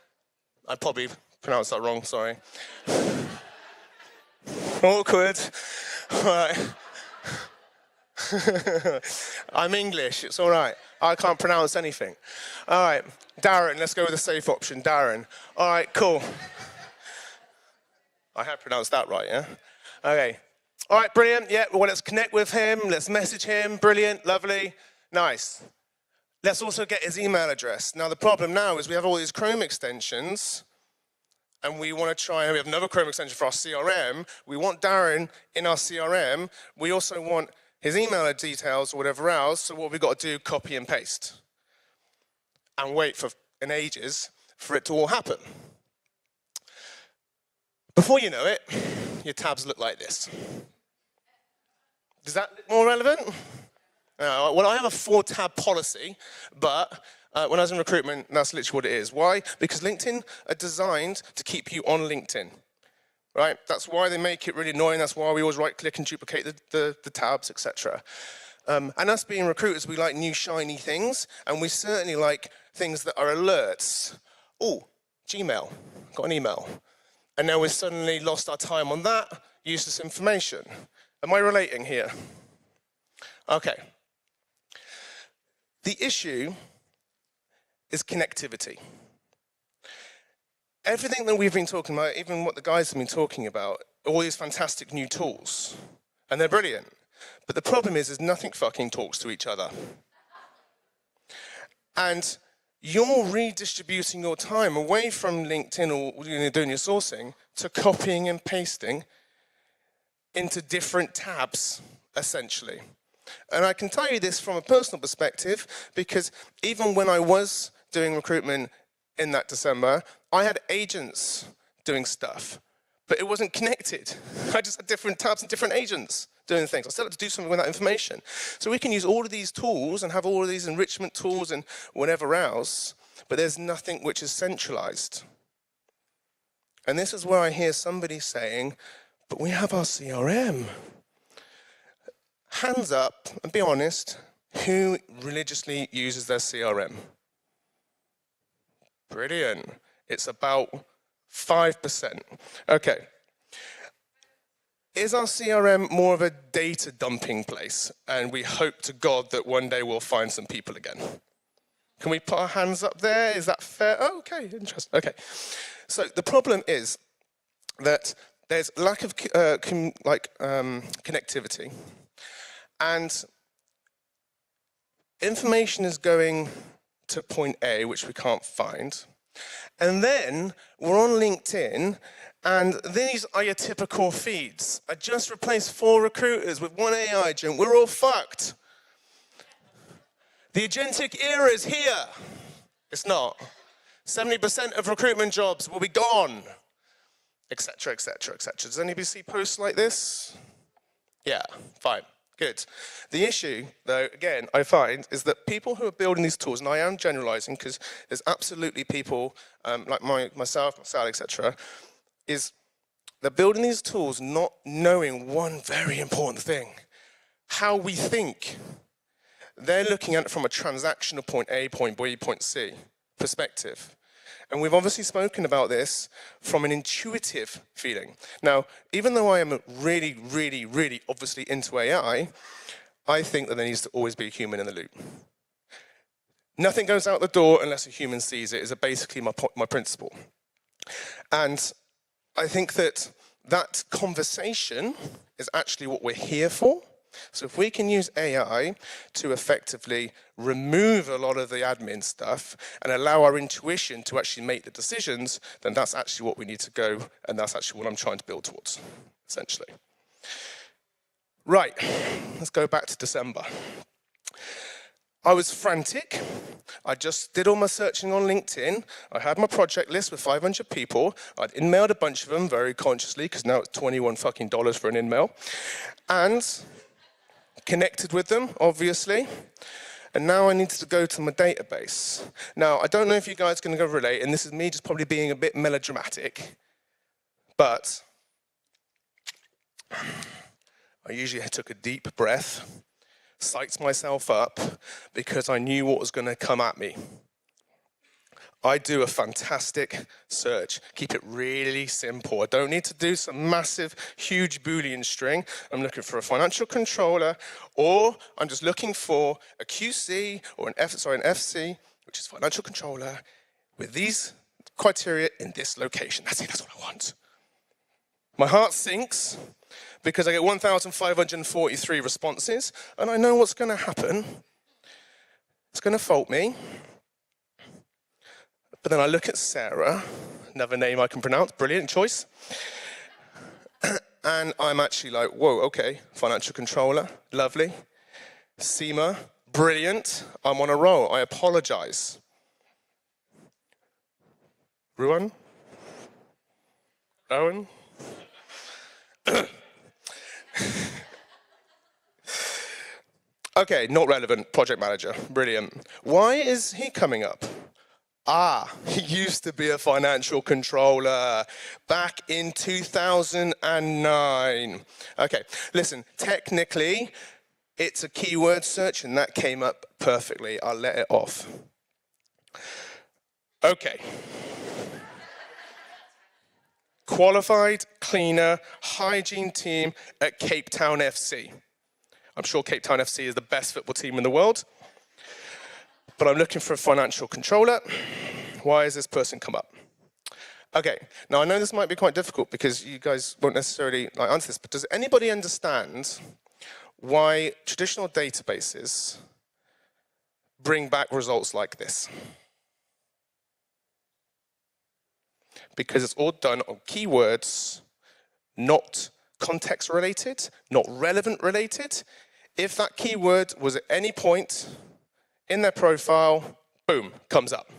I probably pronounced that wrong, sorry. Awkward. All right. I'm English, it's all right. I can't pronounce anything. All right, Darren, let's go with the safe option, Darren. All right, cool. I have pronounced that right, yeah? Okay. All right, brilliant. Yeah, well, let's connect with him. Let's message him. Brilliant, lovely, nice. Let's also get his email address. Now, the problem now is we have all these Chrome extensions, and we want to try, and we have another Chrome extension for our CRM. We want Darren in our CRM. We also want his email details or whatever else. So what we've got to do, copy and paste. And wait for in ages for it to all happen. Before you know it, your tabs look like this. Does that look more relevant? Well, I have a 4-tab policy, but when I was in recruitment, that's literally what it is. Why? Because LinkedIn are designed to keep you on LinkedIn, right? That's why they make it really annoying. That's why we always right-click and duplicate the tabs, etc. And us being recruiters, we like new shiny things, and we certainly like things that are alerts. Oh, Gmail, got an email. And now we've suddenly lost our time on that, used this information. Am I relating here? Okay. The issue is connectivity. Everything that we've been talking about, even what the guys have been talking about, all these fantastic new tools, and they're brilliant. But the problem is nothing fucking talks to each other. And you're redistributing your time away from LinkedIn or doing your sourcing to copying and pasting into different tabs, essentially. And I can tell you this from a personal perspective, because even when I was doing recruitment in that December, I had agents doing stuff, but it wasn't connected. I just had different tabs and different agents doing things. I still had to do something with that information. So we can use all of these tools and have all of these enrichment tools and whatever else, but there's nothing which is centralized. And this is where I hear somebody saying, but we have our CRM. Hands up, and be honest, who religiously uses their CRM? Brilliant. It's about 5%. Okay. Is our CRM more of a data dumping place? And we hope to God that one day we'll find some people again. Can we put our hands up there? Is that fair? Oh, okay, interesting. Okay. So the problem is that there's lack of connectivity. And information is going to point A, which we can't find. And then we're on LinkedIn, and these are your typical feeds. I just replaced 4 recruiters with 1 AI agent. We're all fucked. The agentic era is here. It's not. 70% of recruitment jobs will be gone, etc., etc., etc. Does anybody see posts like this? Yeah, fine. Good. The issue, though, again, I find, is that people who are building these tools, and I am generalizing because there's absolutely people like myself, Sally, etc., is they're building these tools not knowing one very important thing, how we think. They're looking at it from a transactional point A, point B, point C perspective. And we've obviously spoken about this from an intuitive feeling. Now, even though I am really, really, really obviously into AI, I think that there needs to always be a human in the loop. Nothing goes out the door unless a human sees it, is basically my principle. And I think that that conversation is actually what we're here for. So if we can use AI to effectively remove a lot of the admin stuff and allow our intuition to actually make the decisions, then that's actually what we need to go, and that's actually what I'm trying to build towards, essentially. Right, let's go back to December. I was frantic. I just did all my searching on LinkedIn. I had my project list with 500 people. I'd in-mailed a bunch of them very consciously, because now it's $21 fucking for an in-mail. And connected with them, obviously. And now I needed to go to my database. Now, I don't know if you guys are going to go relate, and this is me just probably being a bit melodramatic, but I usually took a deep breath, psyched myself up, because I knew what was going to come at me. I do a fantastic search. Keep it really simple. I don't need to do some massive, huge Boolean string. I'm looking for a financial controller, or I'm just looking for a QC or an FC, which is financial controller, with these criteria in this location. That's it, that's what I want. My heart sinks because I get 1,543 responses, and I know what's going to happen. It's going to fault me. But then I look at Sarah, another name I can pronounce, brilliant choice. And I'm actually like, whoa, okay, financial controller, lovely. SEMA, brilliant, I'm on a roll, I apologize. Ruan? Owen? Okay, not relevant, project manager, brilliant. Why is he coming up? He used to be a financial controller back in 2009. Okay, listen, technically, it's a keyword search, and that came up perfectly. I'll let it off. Okay. Qualified cleaner hygiene team at Cape Town FC. I'm sure Cape Town FC is the best football team in the world. But I'm looking for a financial controller. Why has this person come up? Okay, now I know this might be quite difficult because you guys won't necessarily answer this, but does anybody understand why traditional databases bring back results like this? Because it's all done on keywords, not context related, not relevant related. If that keyword was at any point in their profile, boom, comes up.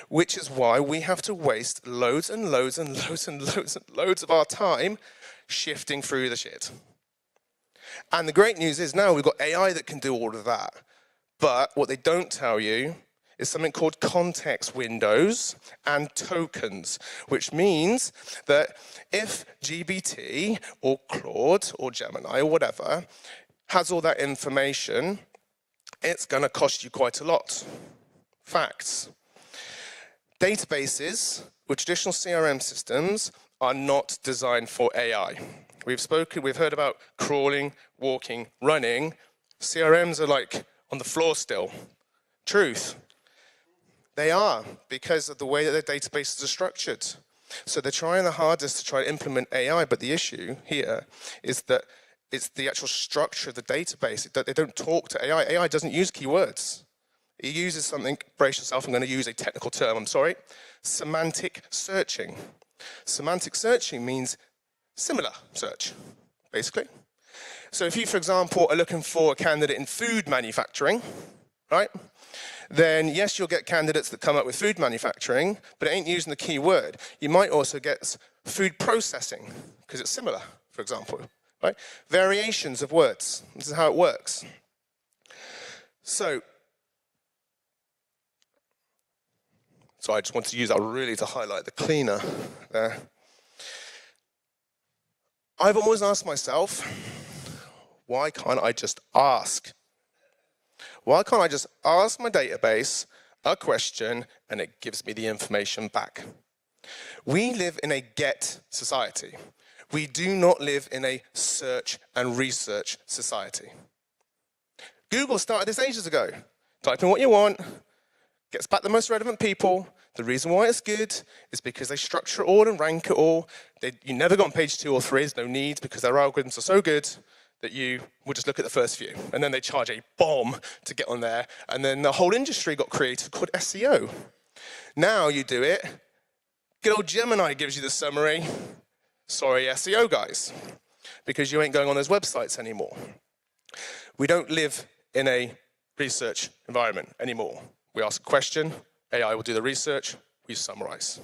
Which is why we have to waste loads and loads and loads and loads and loads of our time shifting through the shit. And the great news is now we've got AI that can do all of that. But what they don't tell you is something called context windows and tokens, which means that if GBT or Claude or Gemini or whatever has all that information, it's going to cost you quite a lot. Facts. Databases with traditional CRM systems are not designed for AI. We've heard about crawling, walking, running. CRMs are like on the floor still. Truth. They are, because of the way that their databases are structured. So they're trying their hardest to try to implement AI, but the issue here is that it's the actual structure of the database. They don't talk to AI. AI doesn't use keywords. It uses something, brace yourself, I'm going to use a technical term, I'm sorry, semantic searching. Semantic searching means similar search, basically. So if you, for example, are looking for a candidate in food manufacturing, right, then yes, you'll get candidates that come up with food manufacturing, but it ain't using the keyword. You might also get food processing, because it's similar, for example, right? Variations of words. This is how it works. So I just want to use that really to highlight the cleaner there. I've always asked myself, why can't I just ask? Why can't I just ask my database a question and it gives me the information back? We live in a get society. We do not live in a search and research society. Google started this ages ago. Type in what you want, gets back the most relevant people. The reason why it's good is because they structure it all and rank it all. You never go on page 2 or 3, there's no need, because their algorithms are so good that you will just look at the first few. And then they charge a bomb to get on there. And then the whole industry got created called SEO. Now you do it, good old Gemini gives you the summary. Sorry, SEO guys, because you ain't going on those websites anymore. We don't live in a research environment anymore. We ask a question, AI will do the research, we summarize.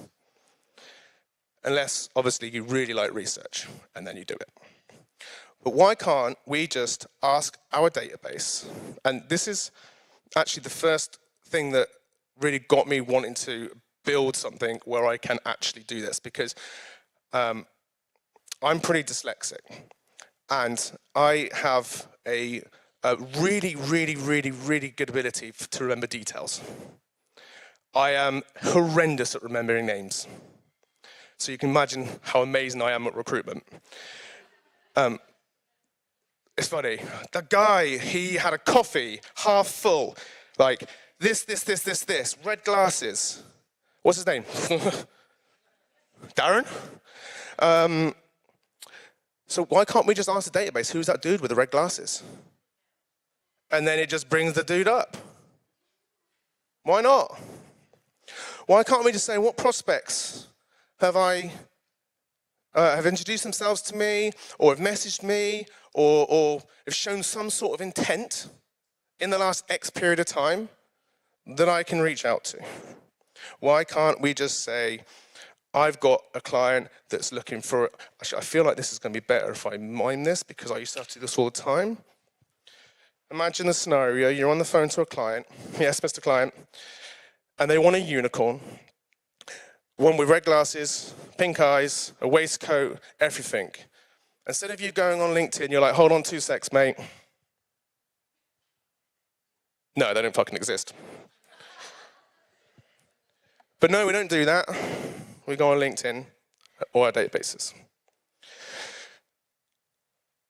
Unless, obviously, you really like research, and then you do it. But why can't we just ask our database? And this is actually the first thing that really got me wanting to build something where I can actually do this, because I'm pretty dyslexic. And I have a really, really, really, really good ability to remember details. I am horrendous at remembering names. So you can imagine how amazing I am at recruitment. It's funny. The guy, he had a coffee, half full, like this, red glasses. What's his name? Darren? So why can't we just ask the database, who's that dude with the red glasses? And then it just brings the dude up. Why not? Why can't we just say, what prospects have introduced themselves to me, or have messaged me, or have shown some sort of intent in the last X period of time that I can reach out to? Why can't we just say, I've got a client that's looking for, actually, I feel like this is going to be better if I mime this, because I used to have to do this all the time. Imagine the scenario, you're on the phone to a client, yes, Mr. Client, and they want a unicorn, one with red glasses, pink eyes, a waistcoat, everything. Instead of you going on LinkedIn, you're like, hold on 2 secs, mate. No, they don't fucking exist. But no, we don't do that. We go on LinkedIn or our databases.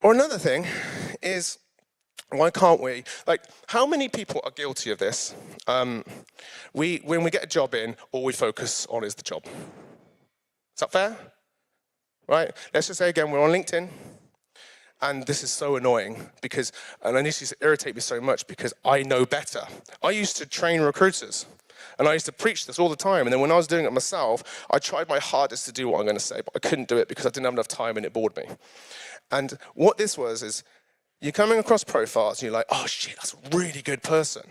Or another thing is, why can't we? Like, how many people are guilty of this? When we get a job in, all we focus on is the job. Is that fair? Right? Let's just say again, we're on LinkedIn. And this is so annoying because, and this used to irritate me so much because I know better. I used to train recruiters. And I used to preach this all the time. And then when I was doing it myself, I tried my hardest to do what I'm going to say, but I couldn't do it because I didn't have enough time and it bored me. And what this was is, you're coming across profiles and you're like, oh shit, that's a really good person.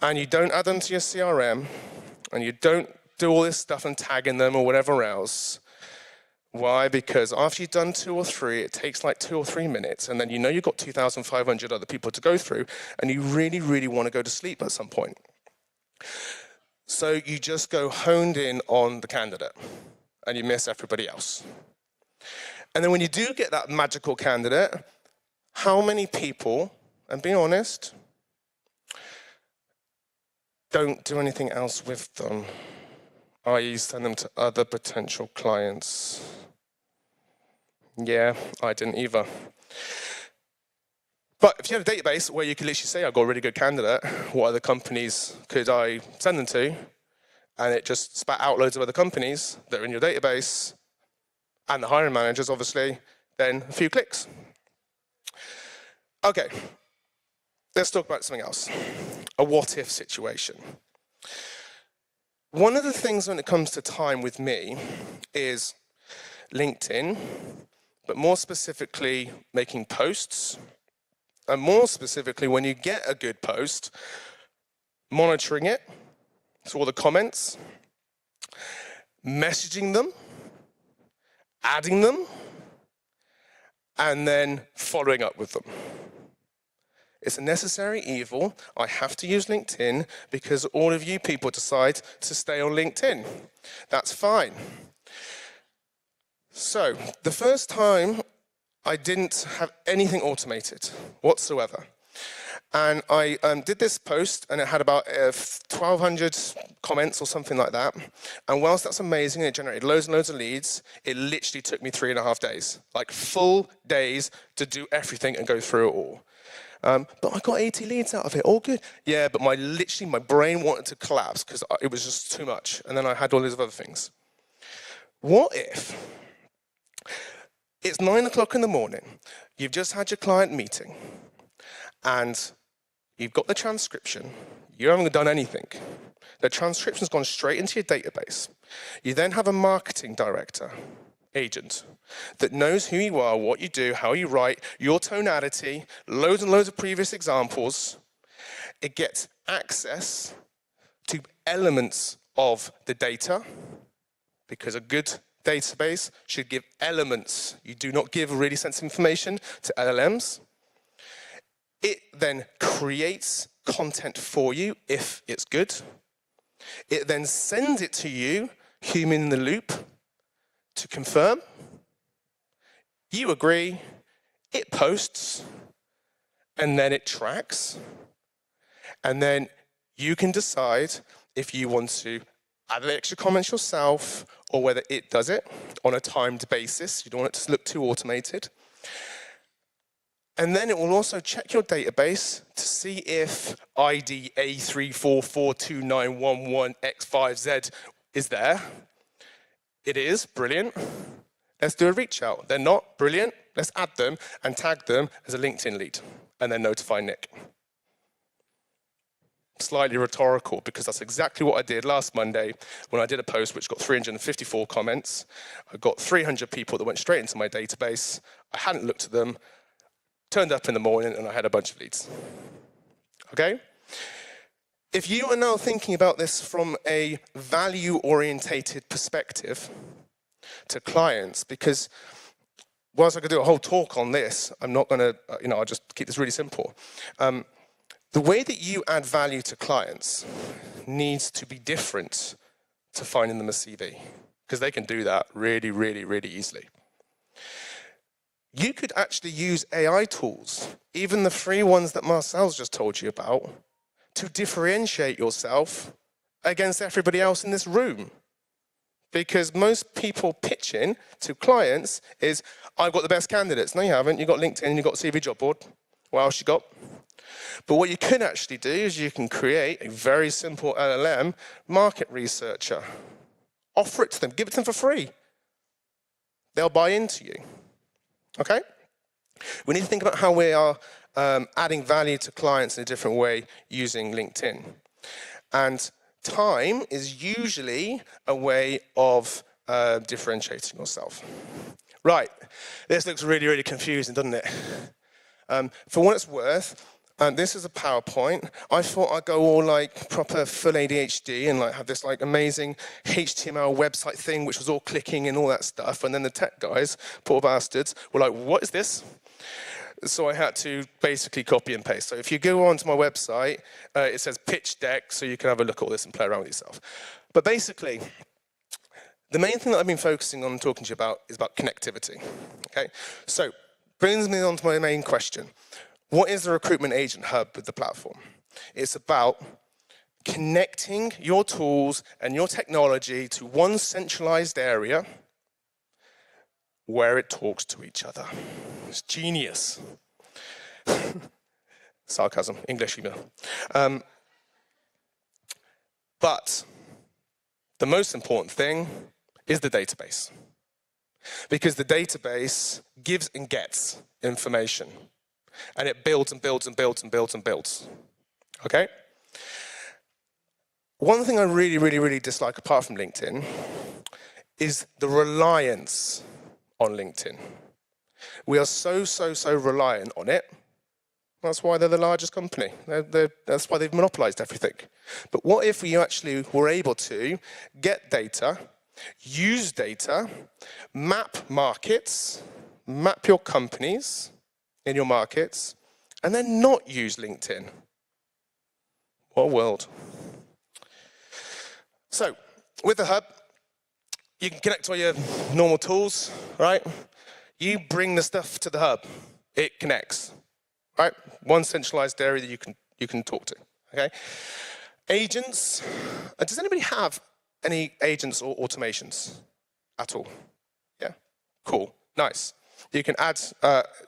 And you don't add them to your CRM, and you don't do all this stuff and tagging them or whatever else. Why? Because after you've done 2 or 3, it takes like 2 or 3 minutes, and then you know you've got 2,500 other people to go through, and you really, really want to go to sleep at some point. So you just go honed in on the candidate and you miss everybody else. And then when you do get that magical candidate, how many people, and be honest, don't do anything else with them, i.e. send them to other potential clients? Yeah, I didn't either. But if you have a database where you can literally say, I've got a really good candidate, what other companies could I send them to? And it just spat out loads of other companies that are in your database, and the hiring managers, obviously, then a few clicks. Okay, let's talk about something else. A what-if situation. One of the things when it comes to time with me is LinkedIn, but more specifically, making posts. And more specifically, when you get a good post, monitoring it, so all the comments, messaging them, adding them, and then following up with them. It's a necessary evil. I have to use LinkedIn because all of you people decide to stay on LinkedIn. That's fine. So, the first time I didn't have anything automated whatsoever. And I did this post, and it had about 1,200 comments or something like that. And whilst that's amazing, it generated loads and loads of leads, it literally took me 3.5 days, like full days to do everything and go through it all. But I got 80 leads out of it, all good. Yeah, but my brain wanted to collapse because it was just too much. And then I had all these other things. What if it's 9 o'clock in the morning, you've just had your client meeting, and you've got the transcription, you haven't done anything. The transcription's gone straight into your database. You then have a marketing director, agent, that knows who you are, what you do, how you write, your tonality, loads and loads of previous examples. It gets access to elements of the data, because a good database should give elements. You do not give really sensitive information to LLMs. It then creates content for you if it's good. It then sends it to you, human in the loop, to confirm. You agree, it posts, and then it tracks. And then you can decide if you want to add the extra comments yourself, or whether it does it on a timed basis. You don't want it to look too automated. And then it will also check your database to see if ID A3442911X5Z is there. It is, brilliant. Let's do a reach out. They're not, brilliant. Let's add them and tag them as a LinkedIn lead, and then notify Nick. Slightly rhetorical, because that's exactly what I did last Monday when I did a post which got 354 comments. I got 300 people that went straight into my database. I hadn't looked at them, turned up in the morning, and I had a bunch of leads. Okay? If you are now thinking about this from a value-orientated perspective to clients, because whilst I could do a whole talk on this, I'm not going to, I'll just keep this really simple. The way that you add value to clients needs to be different to finding them a CV, because they can do that really, really, really easily. You could actually use AI tools, even the free ones that Marcel's just told you about, to differentiate yourself against everybody else in this room. Because most people pitching to clients is, I've got the best candidates. No, you haven't. You've got LinkedIn, you've got CV job board. What else you got? But what you can actually do is you can create a very simple LLM market researcher. Offer it to them. Give it to them for free. They'll buy into you. Okay? We need to think about how we are adding value to clients in a different way using LinkedIn. And time is usually a way of differentiating yourself. Right. This looks really, really confusing, doesn't it? For what it's worth, this is a PowerPoint. I thought I'd go all like proper full ADHD and like have this like amazing HTML website thing which was all clicking and all that stuff. And then the tech guys, poor bastards, were like, what is this? So I had to basically copy and paste. So if you go onto my website, it says pitch deck, so you can have a look at all this and play around with yourself. But basically, the main thing that I've been focusing on talking to you about is about connectivity. Okay, so brings me on to my main question. What is the Recruitment Agent Hub with the platform? It's about connecting your tools and your technology to one centralized area where it talks to each other. It's genius. Sarcasm, English humor. But the most important thing is the database. Because the database gives and gets information. And it builds and builds and builds and builds and builds. Okay? One thing I really, really, really dislike apart from LinkedIn is the reliance on LinkedIn. We are so reliant on it. That's why they're the largest company. That's why they've monopolized everything. But what if we actually were able to get data, use data, map markets, map your companies in your markets, and then not use LinkedIn? What a world. So, with the hub, you can connect all your normal tools, right? You bring the stuff to the hub. It connects, right? One centralized area that you can talk to, okay? Agents. Does anybody have any agents or automations at all? Yeah? Cool. Nice. You can add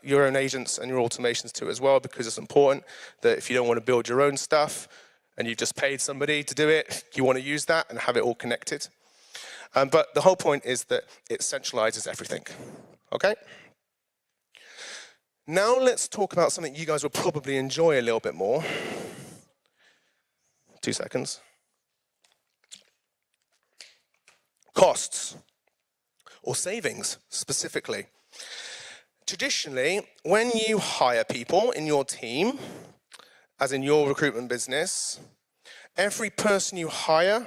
your own agents and your automations to it as well, because it's important that if you don't want to build your own stuff and you've just paid somebody to do it, you want to use that and have it all connected. But the whole point is that it centralizes everything, okay? Now let's talk about something you guys will probably enjoy a little bit more. 2 seconds. Costs, or savings specifically. Traditionally, when you hire people in your team, as in your recruitment business, every person you hire,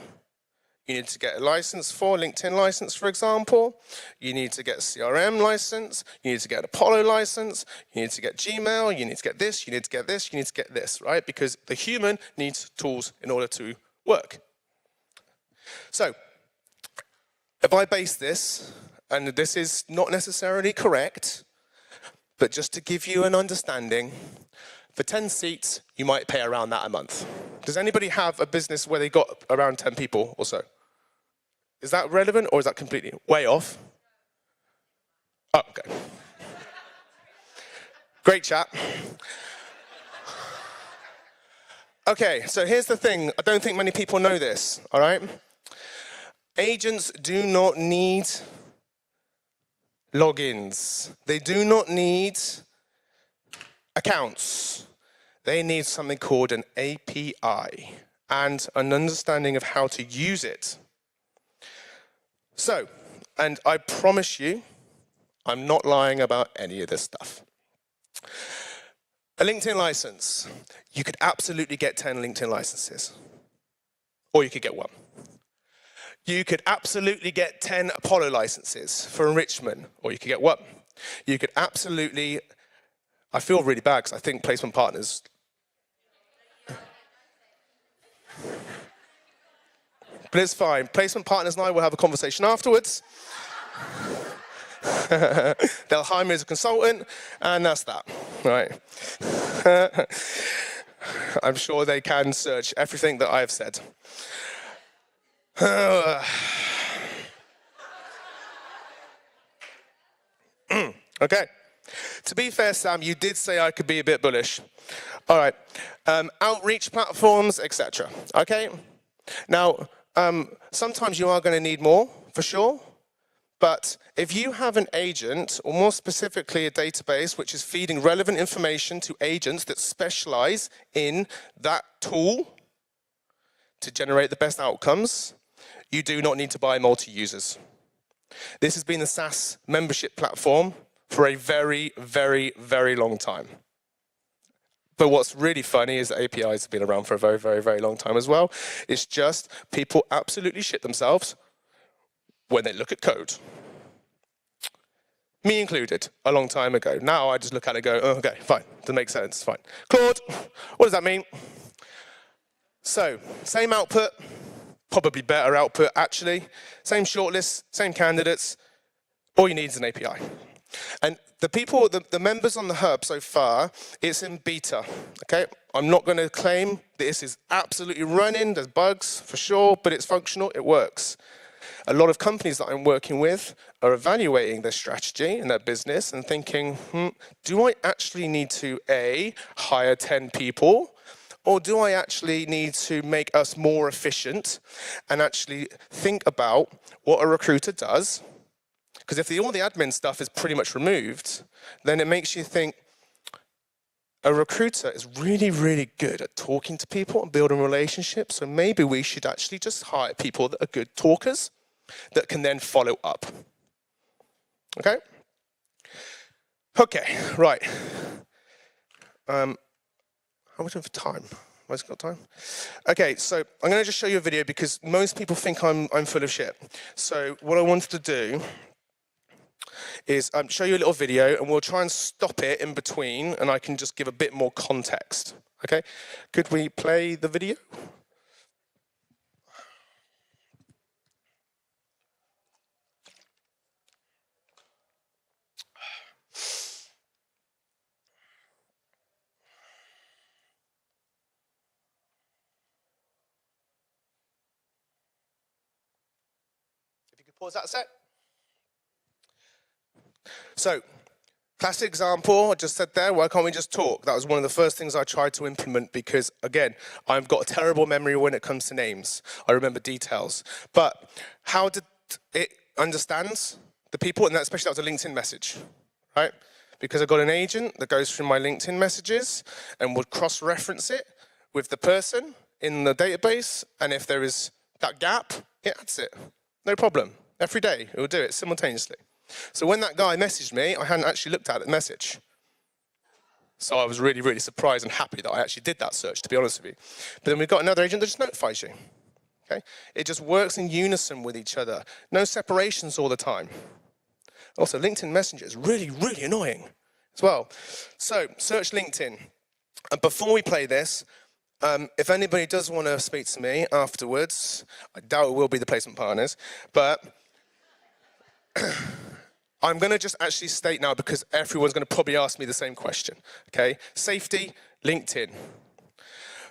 you need to get a license for, LinkedIn license, for example. You need to get a CRM license. You need to get an Apollo license. You need to get Gmail. You need to get this. You need to get this. You need to get this, right? Because the human needs tools in order to work. So, if I base this, and this is not necessarily correct, but just to give you an understanding, for 10 seats, you might pay around that a month. Does anybody have a business where they got around 10 people or so? Is that relevant, or is that completely way off? Oh, okay. Great chat. Okay, so here's the thing. I don't think many people know this, all right? Agents do not need logins. They do not need accounts. They need something called an API and an understanding of how to use it. So, and I promise you, I'm not lying about any of this stuff. A LinkedIn license. You could absolutely get 10 LinkedIn licenses. Or you could get 1. You could absolutely get 10 Apollo licenses for enrichment. Or you could get 1. You could absolutely, I feel really bad because I think placement partners, but it's fine. Placement partners and I will have a conversation afterwards. They'll hire me as a consultant, and that's that, right? I'm sure they can search everything that I've said. Okay. To be fair, Sam, you did say I could be a bit bullish. All right. Outreach platforms, etc. Okay. Now, sometimes you are going to need more, for sure. But if you have an agent, or more specifically a database, which is feeding relevant information to agents that specialize in that tool to generate the best outcomes, you do not need to buy multi-users. This has been the SaaS membership platform for a very, very, very long time. But what's really funny is that APIs have been around for a very, very, very long time as well. It's just people absolutely shit themselves when they look at code. Me included, a long time ago. Now I just look at it and go, oh, okay, fine, that makes sense, fine. Claude, what does that mean? So, same output, probably better output actually. Same shortlist, same candidates. All you need is an API. And the people, the members on the hub so far, it's in beta, okay? I'm not going to claim this is absolutely running, there's bugs for sure, but it's functional, it works. A lot of companies that I'm working with are evaluating their strategy and their business and thinking, do I actually need to, A, hire 10 people, or do I actually need to make us more efficient and actually think about what a recruiter does? Because if all the admin stuff is pretty much removed, then it makes you think a recruiter is really, really good at talking to people and building relationships, so maybe we should actually just hire people that are good talkers that can then follow up. Okay? Okay, right. How much of time? Where's got time? Okay, so I'm going to just show you a video because most people think I'm full of shit. So what I wanted to do is show you a little video and we'll try and stop it in between and I can just give a bit more context. Okay? Could we play the video? If you could pause that a sec. So, classic example, I just said there, why can't we just talk? That was one of the first things I tried to implement because, again, I've got a terrible memory when it comes to names. I remember details. But how did it understand the people? And that, especially that was a LinkedIn message, right? Because I've got an agent that goes through my LinkedIn messages and would cross-reference it with the person in the database. And if there is that gap, it adds it. No problem. Every day, it will do it simultaneously. So when that guy messaged me, I hadn't actually looked at the message. So I was really, really surprised and happy that I actually did that search, to be honest with you. But then we've got another agent that just notifies you. Okay? It just works in unison with each other. No separations all the time. Also, LinkedIn Messenger is really, really annoying as well. So, search LinkedIn. And before we play this, if anybody does want to speak to me afterwards, I doubt it will be the placement partners, but I'm going to just actually state now because everyone's going to probably ask me the same question, okay? Safety, LinkedIn.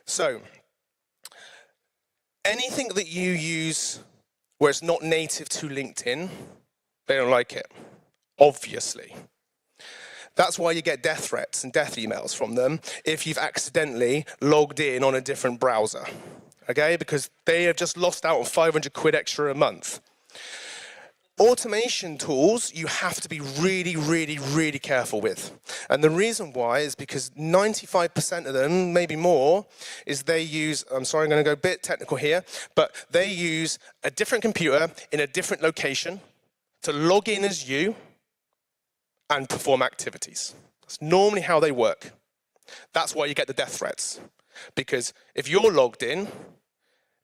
So, anything that you use where it's not native to LinkedIn, they don't like it, obviously. That's why you get death threats and death emails from them if you've accidentally logged in on a different browser, okay? Because they have just lost out on 500 quid extra a month. Automation tools, you have to be really, really, really careful with. And the reason why is because 95% of them, maybe more, is they use, I'm sorry, I'm going to go a bit technical here, but they use a different computer in a different location to log in as you and perform activities. That's normally how they work. That's why you get the death threats. Because if you're logged in,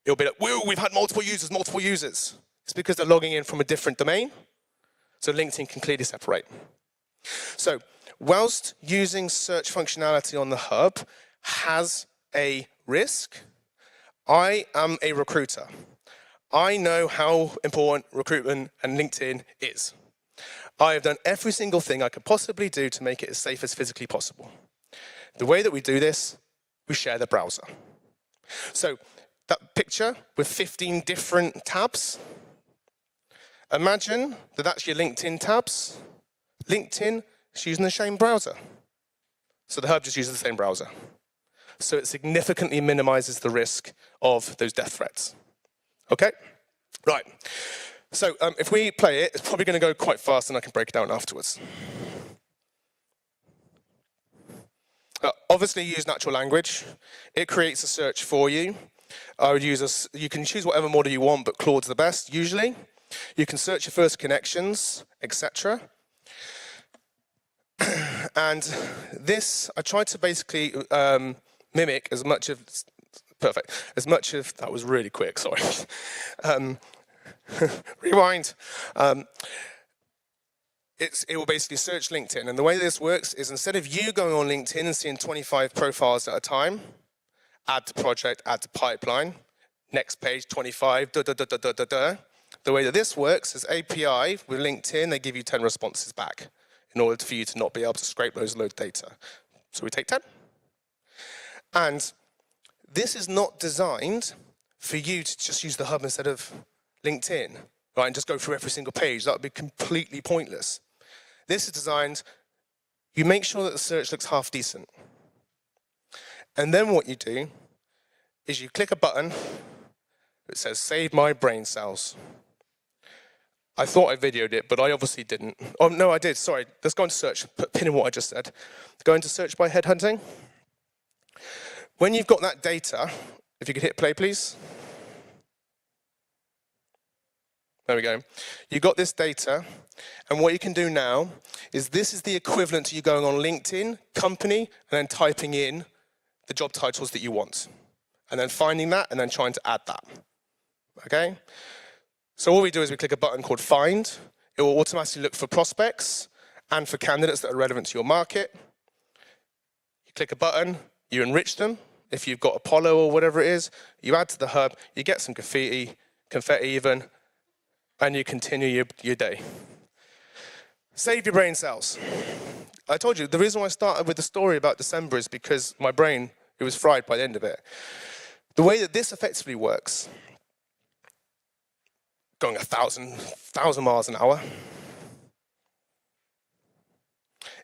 it'll be like, whoa, we've had multiple users. It's because they're logging in from a different domain, so LinkedIn can clearly separate. So, whilst using search functionality on the hub has a risk, I am a recruiter. I know how important recruitment and LinkedIn is. I have done every single thing I could possibly do to make it as safe as physically possible. The way that we do this, we share the browser. So, that picture with 15 different tabs, imagine that that's your LinkedIn tabs. LinkedIn is using the same browser. So the hub just uses the same browser. So it significantly minimizes the risk of those death threats. Okay? Right. So if we play it, it's probably going to go quite fast and I can break it down afterwards. Obviously use natural language. It creates a search for you. I would use you can choose whatever model you want, but Claude's the best, usually. You can search your first connections, etc. And this, I tried to basically mimic as much of, that was really quick, sorry. Rewind. it will basically search LinkedIn. And the way this works is instead of you going on LinkedIn and seeing 25 profiles at a time, add to project, add to pipeline, next page, 25, The way that this works is API with LinkedIn, they give you 10 responses back in order for you to not be able to scrape those load data. So we take 10. And this is not designed for you to just use the hub instead of LinkedIn, right, and just go through every single page. That would be completely pointless. This is designed, you make sure that the search looks half decent. And then what you do is you click a button that says, save my brain cells. I thought I videoed it, but I obviously didn't. Oh, no, I did, sorry. Let's go into search, put a pin in what I just said. Go into search by headhunting. When you've got that data, if you could hit play, please. There we go. You've got this data, and what you can do now is this is the equivalent to you going on LinkedIn, company, and then typing in the job titles that you want, and then finding that, and then trying to add that, okay? So all we do is we click a button called Find. It will automatically look for prospects and for candidates that are relevant to your market. You click a button, you enrich them. If you've got Apollo or whatever it is, you add to the hub, you get some confetti even, and you continue your day. Save your brain cells. I told you, the reason why I started with the story about December is because my brain, it was fried by the end of it. The way that this effectively works, going 1,000 miles an hour,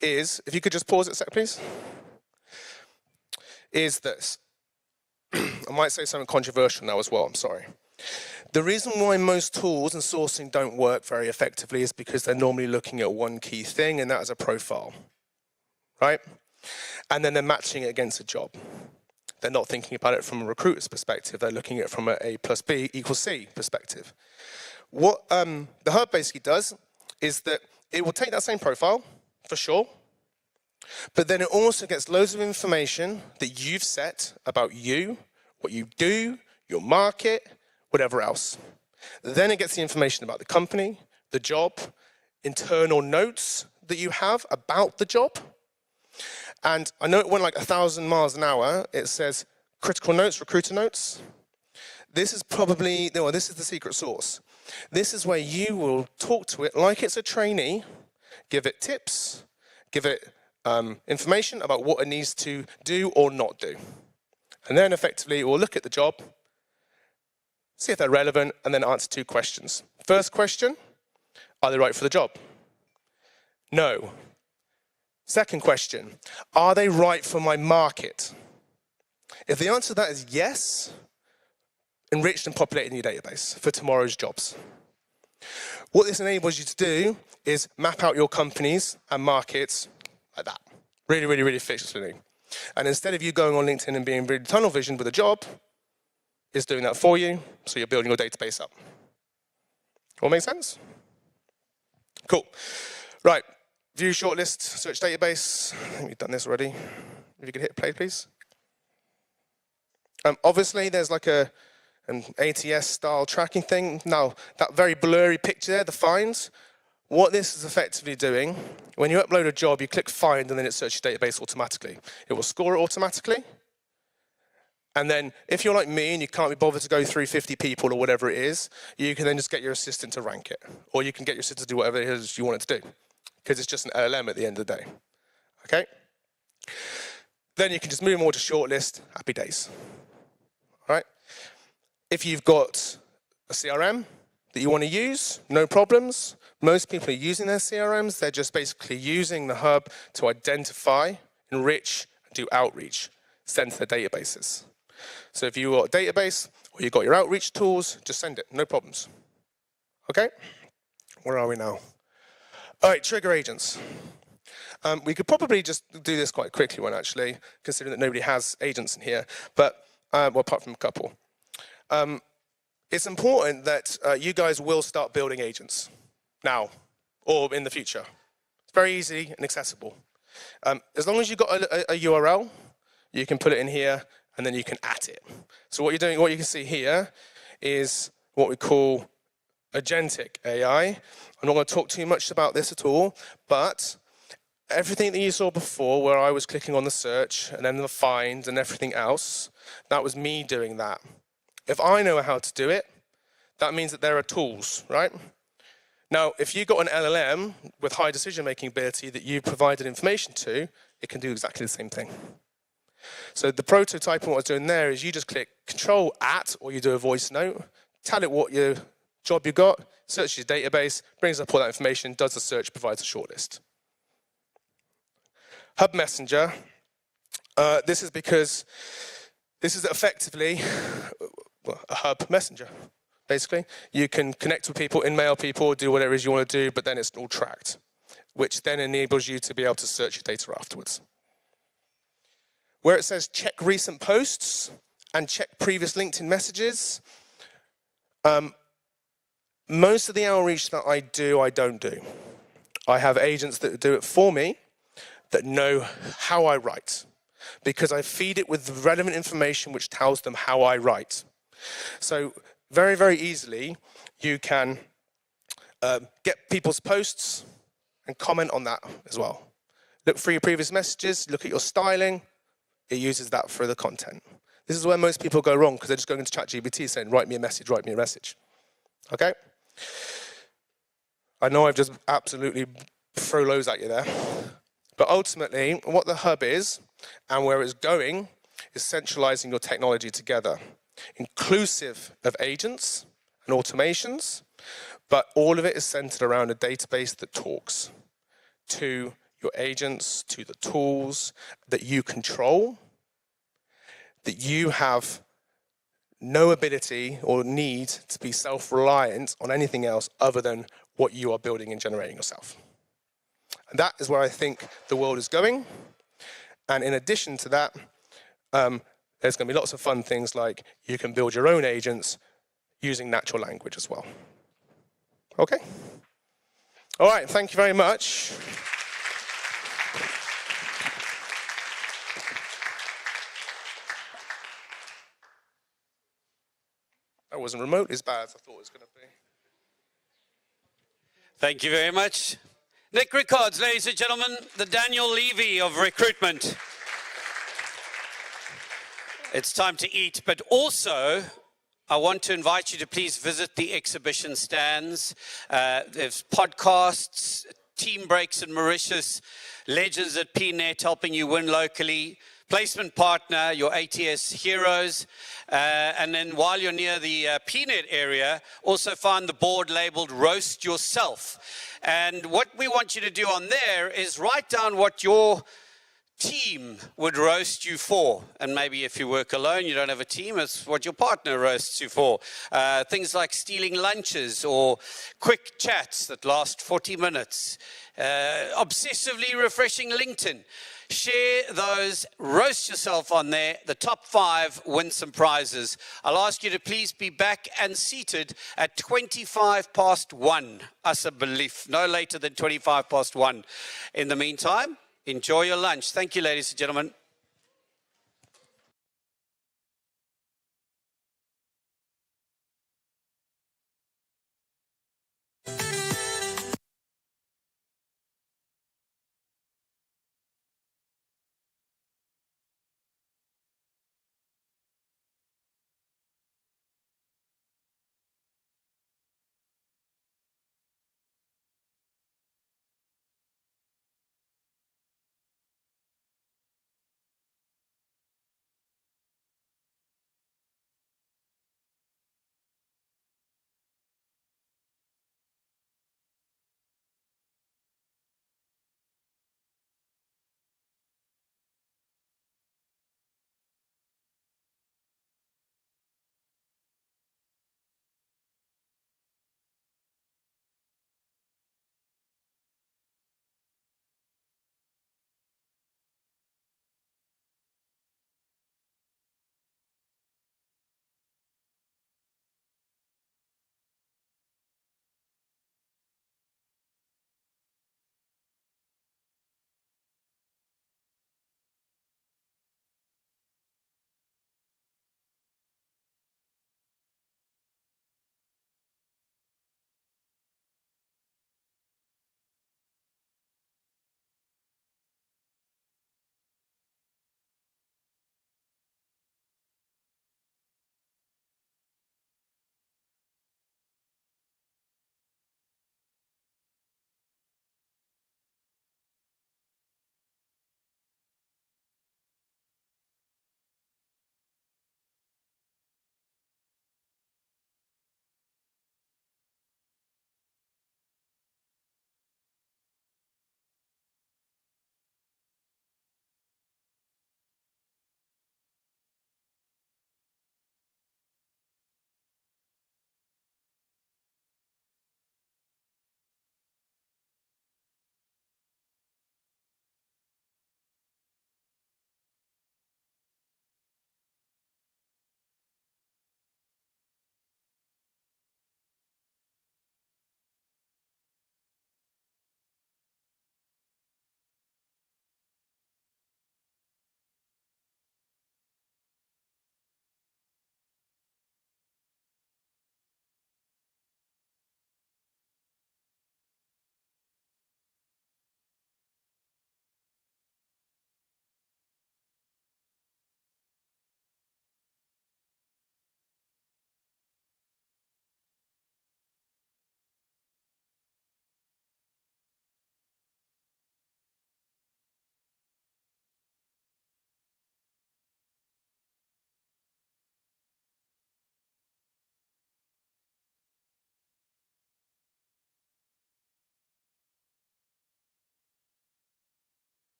is, if you could just pause it a sec, please, is this. I might say something controversial now as well, I'm sorry. The reason why most tools and sourcing don't work very effectively is because they're normally looking at one key thing, and that is a profile, right? And then they're matching it against a job. They're not thinking about it from a recruiter's perspective. They're looking at it from a plus B equals C perspective. What the hub basically does is that it will take that same profile, for sure, but then it also gets loads of information that you've set about you, what you do, your market, whatever else. Then it gets the information about the company, the job, internal notes that you have about the job. And I know it went like 1,000 miles an hour. It says critical notes, recruiter notes. This is probably, no, this is the secret sauce. This is where you will talk to it like it's a trainee, give it tips, give it information about what it needs to do or not do. And then effectively it will look at the job, see if they're relevant, and then answer 2 questions. First question, are they right for the job? No. Second question, are they right for my market? If the answer to that is yes, enriched and populated in your database for tomorrow's jobs. What this enables you to do is map out your companies and markets like that. Really, really, really efficiently. And instead of you going on LinkedIn and being really tunnel visioned with a job, it's doing that for you, so you're building your database up. All make sense? Cool. Right, view shortlist, search database. I think we've done this already. If you could hit play, please. Obviously, there's like an ATS style tracking thing. Now, that very blurry picture there, the finds, what this is effectively doing, when you upload a job, you click find and then it searches your database automatically. It will score it automatically. And then if you're like me and you can't be bothered to go through 50 people or whatever it is, you can then just get your assistant to rank it. Or you can get your assistant to do whatever it is you want it to do. Because it's just an LLM at the end of the day. Okay? Then you can just move them all to shortlist, happy days. All right? If you've got a CRM that you want to use, no problems. Most people are using their CRMs. They're just basically using the hub to identify, enrich, and do outreach, send to their databases. So if you've got a database or you've got your outreach tools, just send it, no problems. Okay? Where are we now? All right, trigger agents. We could probably just do this quite quickly one actually, considering that nobody has agents in here, but well, apart from a couple. It's important that you guys will start building agents now or in the future. It's very easy and accessible. As long as you've got a URL, you can put it in here and then you can at it. So what you're doing, what you can see here is what we call agentic AI. I'm not going to talk too much about this at all, but everything that you saw before, where I was clicking on the search and then the find and everything else, that was me doing that. If I know how to do it, that means that there are tools, right? Now, if you've got an LLM with high decision-making ability that you provided information to, it can do exactly the same thing. So the prototype of what I was doing there is you just click Control at, or you do a voice note, tell it what your job you got, searches your database, brings up all that information, does the search, provides a shortlist. Hub Messenger, this is because this is effectively a hub messenger, basically. You can connect with people, email people, do whatever it is you want to do, but then it's all tracked, which then enables you to be able to search your data afterwards. Where it says check recent posts and check previous LinkedIn messages, most of the outreach that I do, I don't do. I have agents that do it for me that know how I write, because I feed it with relevant information which tells them how I write. So very, very easily, you can get people's posts and comment on that as well. Look for your previous messages, look at your styling. It uses that for the content. This is where most people go wrong, because they're just going into ChatGPT saying, write me a message, write me a message. Okay? I know I've just absolutely thrown loads at you there. But ultimately, what the hub is, and where it's going, is centralizing your technology together, inclusive of agents and automations, but all of it is centered around a database that talks to your agents, to the tools that you control, that you have no ability or need to be self-reliant on anything else other than what you are building and generating yourself. And that is where I think the world is going. And in addition to that, there's going to be lots of fun things like you can build your own agents using natural language as well. Okay? All right, thank you very much. That wasn't remotely as bad as I thought it was going to be. Thank you very much. Nick Rickards, ladies and gentlemen, the Daniel Levy of recruitment. It's time to eat, but also I want to invite you to please visit the exhibition stands. There's podcasts, team breaks in Mauritius, legends at PNet helping you win locally, placement partner, your ATS heroes. And then while you're near the PNet area, also find the board labeled Roast Yourself. And what we want you to do on there is write down what your team would roast you for. And maybe if you work alone, you don't have a team, it's what your partner roasts you for. Things like stealing lunches or quick chats that last 40 minutes. Obsessively refreshing LinkedIn. Share those, roast yourself on there. The top 5 win some prizes. I'll ask you to please be back and seated at 1:25. Us a belief, no later than 1:25. In the meantime, enjoy your lunch. Thank you, ladies and gentlemen.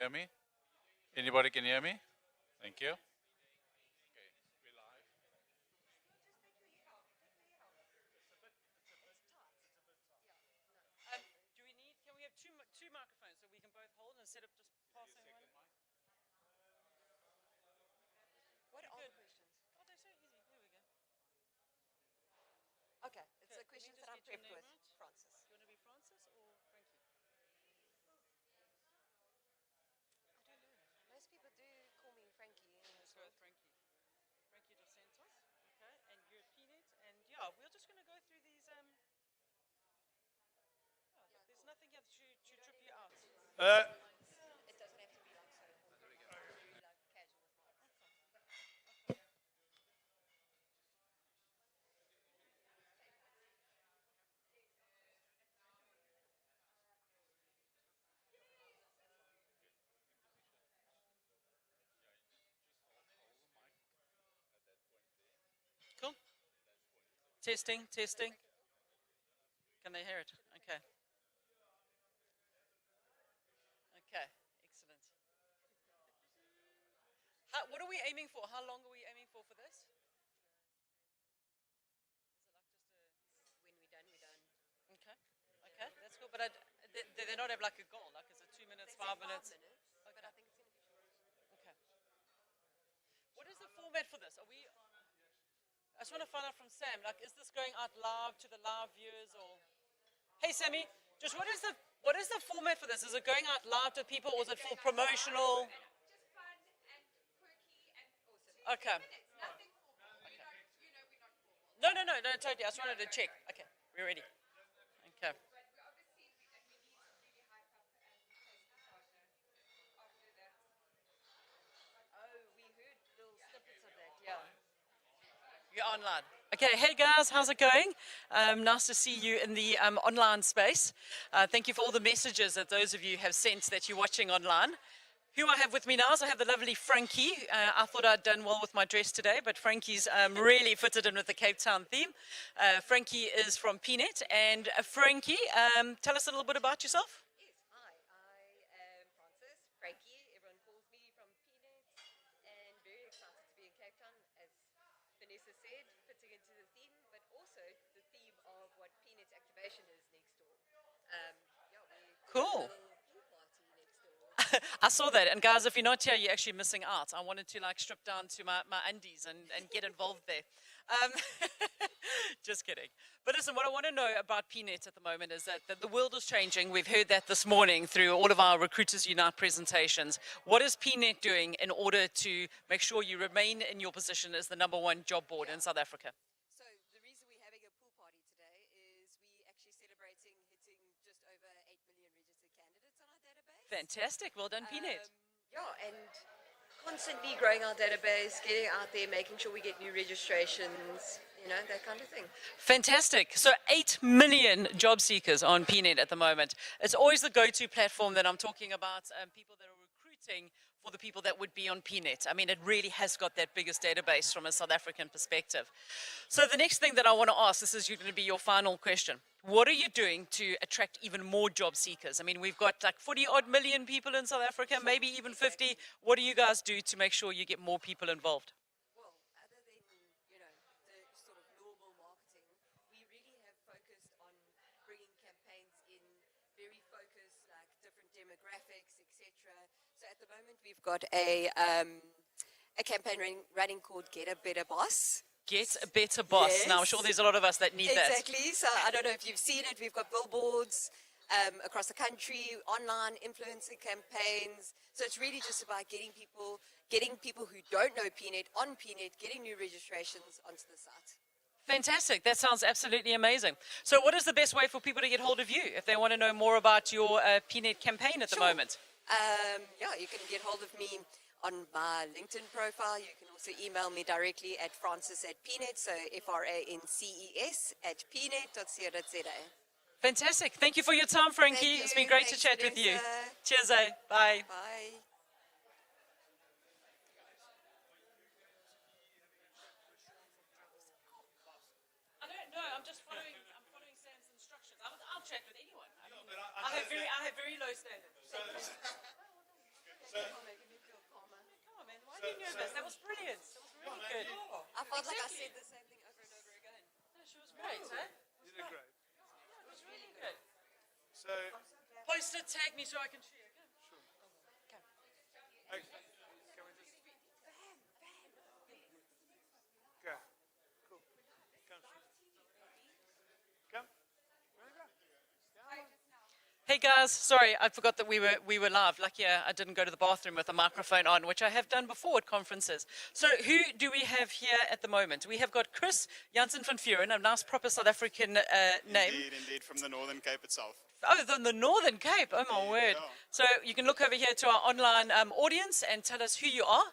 Hear me? Anybody can hear me? Thank you. Do we need, can we have two microphones so we can both hold instead of just passing one? What are the questions? Oh, they're so easy. There we go. Okay, it's the questions that I'm prepped with. Francis. You want to be Francis or Frankie? I don't know. Most people do call me Frankie. Let's go with Frankie. Frankie Dos Santos. Okay, and you're at Peanut. And yeah, we're just going to go through these. There's nothing here to trip you out. It doesn't have to be like so. Like casual with my. Cool. Testing, testing. Can they hear it? Okay. Okay, excellent. What are we aiming for? How long are we aiming for this? When we're done, we're done. Okay, okay, that's cool. But they not have like a goal, like is it 2 minutes, 5 minutes? But I think it's going to be short. Okay. What is the format for this? I just want to find out from Sam, like is this going out live to the live viewers or? Hey Sammy, just what is the format for this? Is it going out live to people or is it for promotional? Just fun and quirky and awesome. Okay. Nothing formal. We're not, we're not formal. No, totally. I just wanted to check. Okay, we're ready. Okay. But we obviously, we need to really hype up and place the partner after that. Oh, we heard little snippets of that, yeah. You're online. Okay, hey guys, how's it going? Nice to see you in the online space. Thank you for all the messages that those of you have sent that you're watching online. Who I have with me now is I have the lovely Frankie. I thought I'd done well with my dress today, but Frankie's really fitted in with the Cape Town theme. Frankie is from Peanut, and Frankie, tell us a little bit about yourself. Yes, hi, I am Francis, Frankie. Everyone calls me from Peanut, and very excited to be in Cape Town, as Vanessa said, fitting into the theme, but also the theme of what Peanut activation is next door. Cool. I saw that, and guys, if you're not here, you're actually missing out. I wanted to like strip down to my undies and get involved there. Just kidding. But listen, what I want to know about Peanut at the moment is that the world is changing. We've heard that this morning through all of our Recruiters Unite presentations. What is Peanut doing in order to make sure you remain in your position as the #1 job board in South Africa? So the reason we're having a pool party today is we're actually celebrating hitting just over 8 million registered candidates on our database. Fantastic. Well done, Peanut. Yeah, and constantly growing our database, getting out there, making sure we get new registrations, you know, that kind of thing. Fantastic. So 8 million job seekers on Peanut at the moment. It's always the go-to platform that I'm talking about, people that are recruiting for the people that would be on Peanut. I mean, it really has got that biggest database from a South African perspective. So the next thing that I want to ask, this is going to be your final question. What are you doing to attract even more job seekers? I mean, we've got like 40 odd million people in South Africa, maybe even 50. What do you guys do to make sure you get more people involved? Well, other than, you know, the sort of normal marketing, we really have focused on bringing campaigns in, very focused, like different demographics, etc. So at the moment, we've got a campaign running called Get a Better Boss. Get a better boss. Yes. Now, I'm sure there's a lot of us that need that. Exactly. So I don't know if you've seen it. We've got billboards across the country, online influencer campaigns. So it's really just about getting people who don't know Peanut on Peanut, getting new registrations onto the site. Fantastic. That sounds absolutely amazing. So what is the best way for people to get hold of you if they want to know more about your Peanut campaign at the moment? Yeah, you can get hold of me on my LinkedIn profile. You can also email me directly at francis@peanut, so frances@peanut.co.za. Fantastic. Thank you for your time, Frankie. It's been great to chat with you. Cheers, eh? Bye. Bye. I don't know. I'm following Sam's instructions. I'll chat with anyone. I have very low standards. be nervous. That was brilliant. That was really good. I felt like I said the same thing over and over again. No, she was great, eh? You did great. It was really good. So, Post it, tag me so I can share. okay, can we just go? Cool. Come. Come. Hey guys, sorry, I forgot that we were live. Lucky I didn't go to the bathroom with a microphone on, which I have done before at conferences. So who do we have here at the moment? We have got Chris Janssen van Vuren, a nice proper South African name. Indeed, from the Northern Cape itself. Oh, the Northern Cape. Oh my word. So you can look over here to our online audience and tell us who you are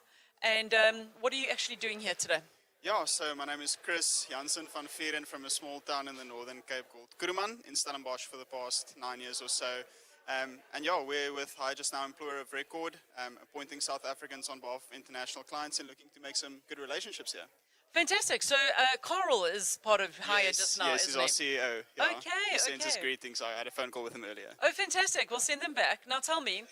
and what are you actually doing here today? Yeah, so my name is Chris Janssen van Vuren from a small town in the Northern Cape called Kuruman in Stellenbosch for the past 9 years or so. And yeah, we're with Hire Just Now Employer of Record, appointing South Africans on behalf of international clients and looking to make some good relationships here. Fantastic. So Carl is part of Hire Just Now, yes, he's our isn't he? CEO. Yeah. Okay, He sends us okay. greetings. I had a phone call with him earlier. Oh, fantastic. We'll send them back. Now tell me,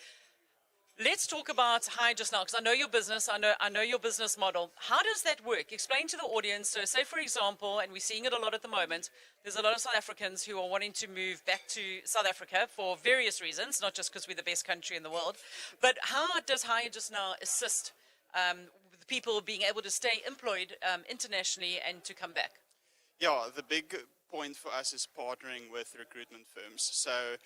let's talk about Hire Just Now, because I know your business, I know your business model. How does that work? Explain to the audience. So say, for example, and we're seeing it a lot at the moment, there's a lot of South Africans who are wanting to move back to South Africa for various reasons, not just because we're the best country in the world. But how does Hire Just Now assist with people being able to stay employed internationally and to come back? Yeah, the big point for us is partnering with recruitment firms. So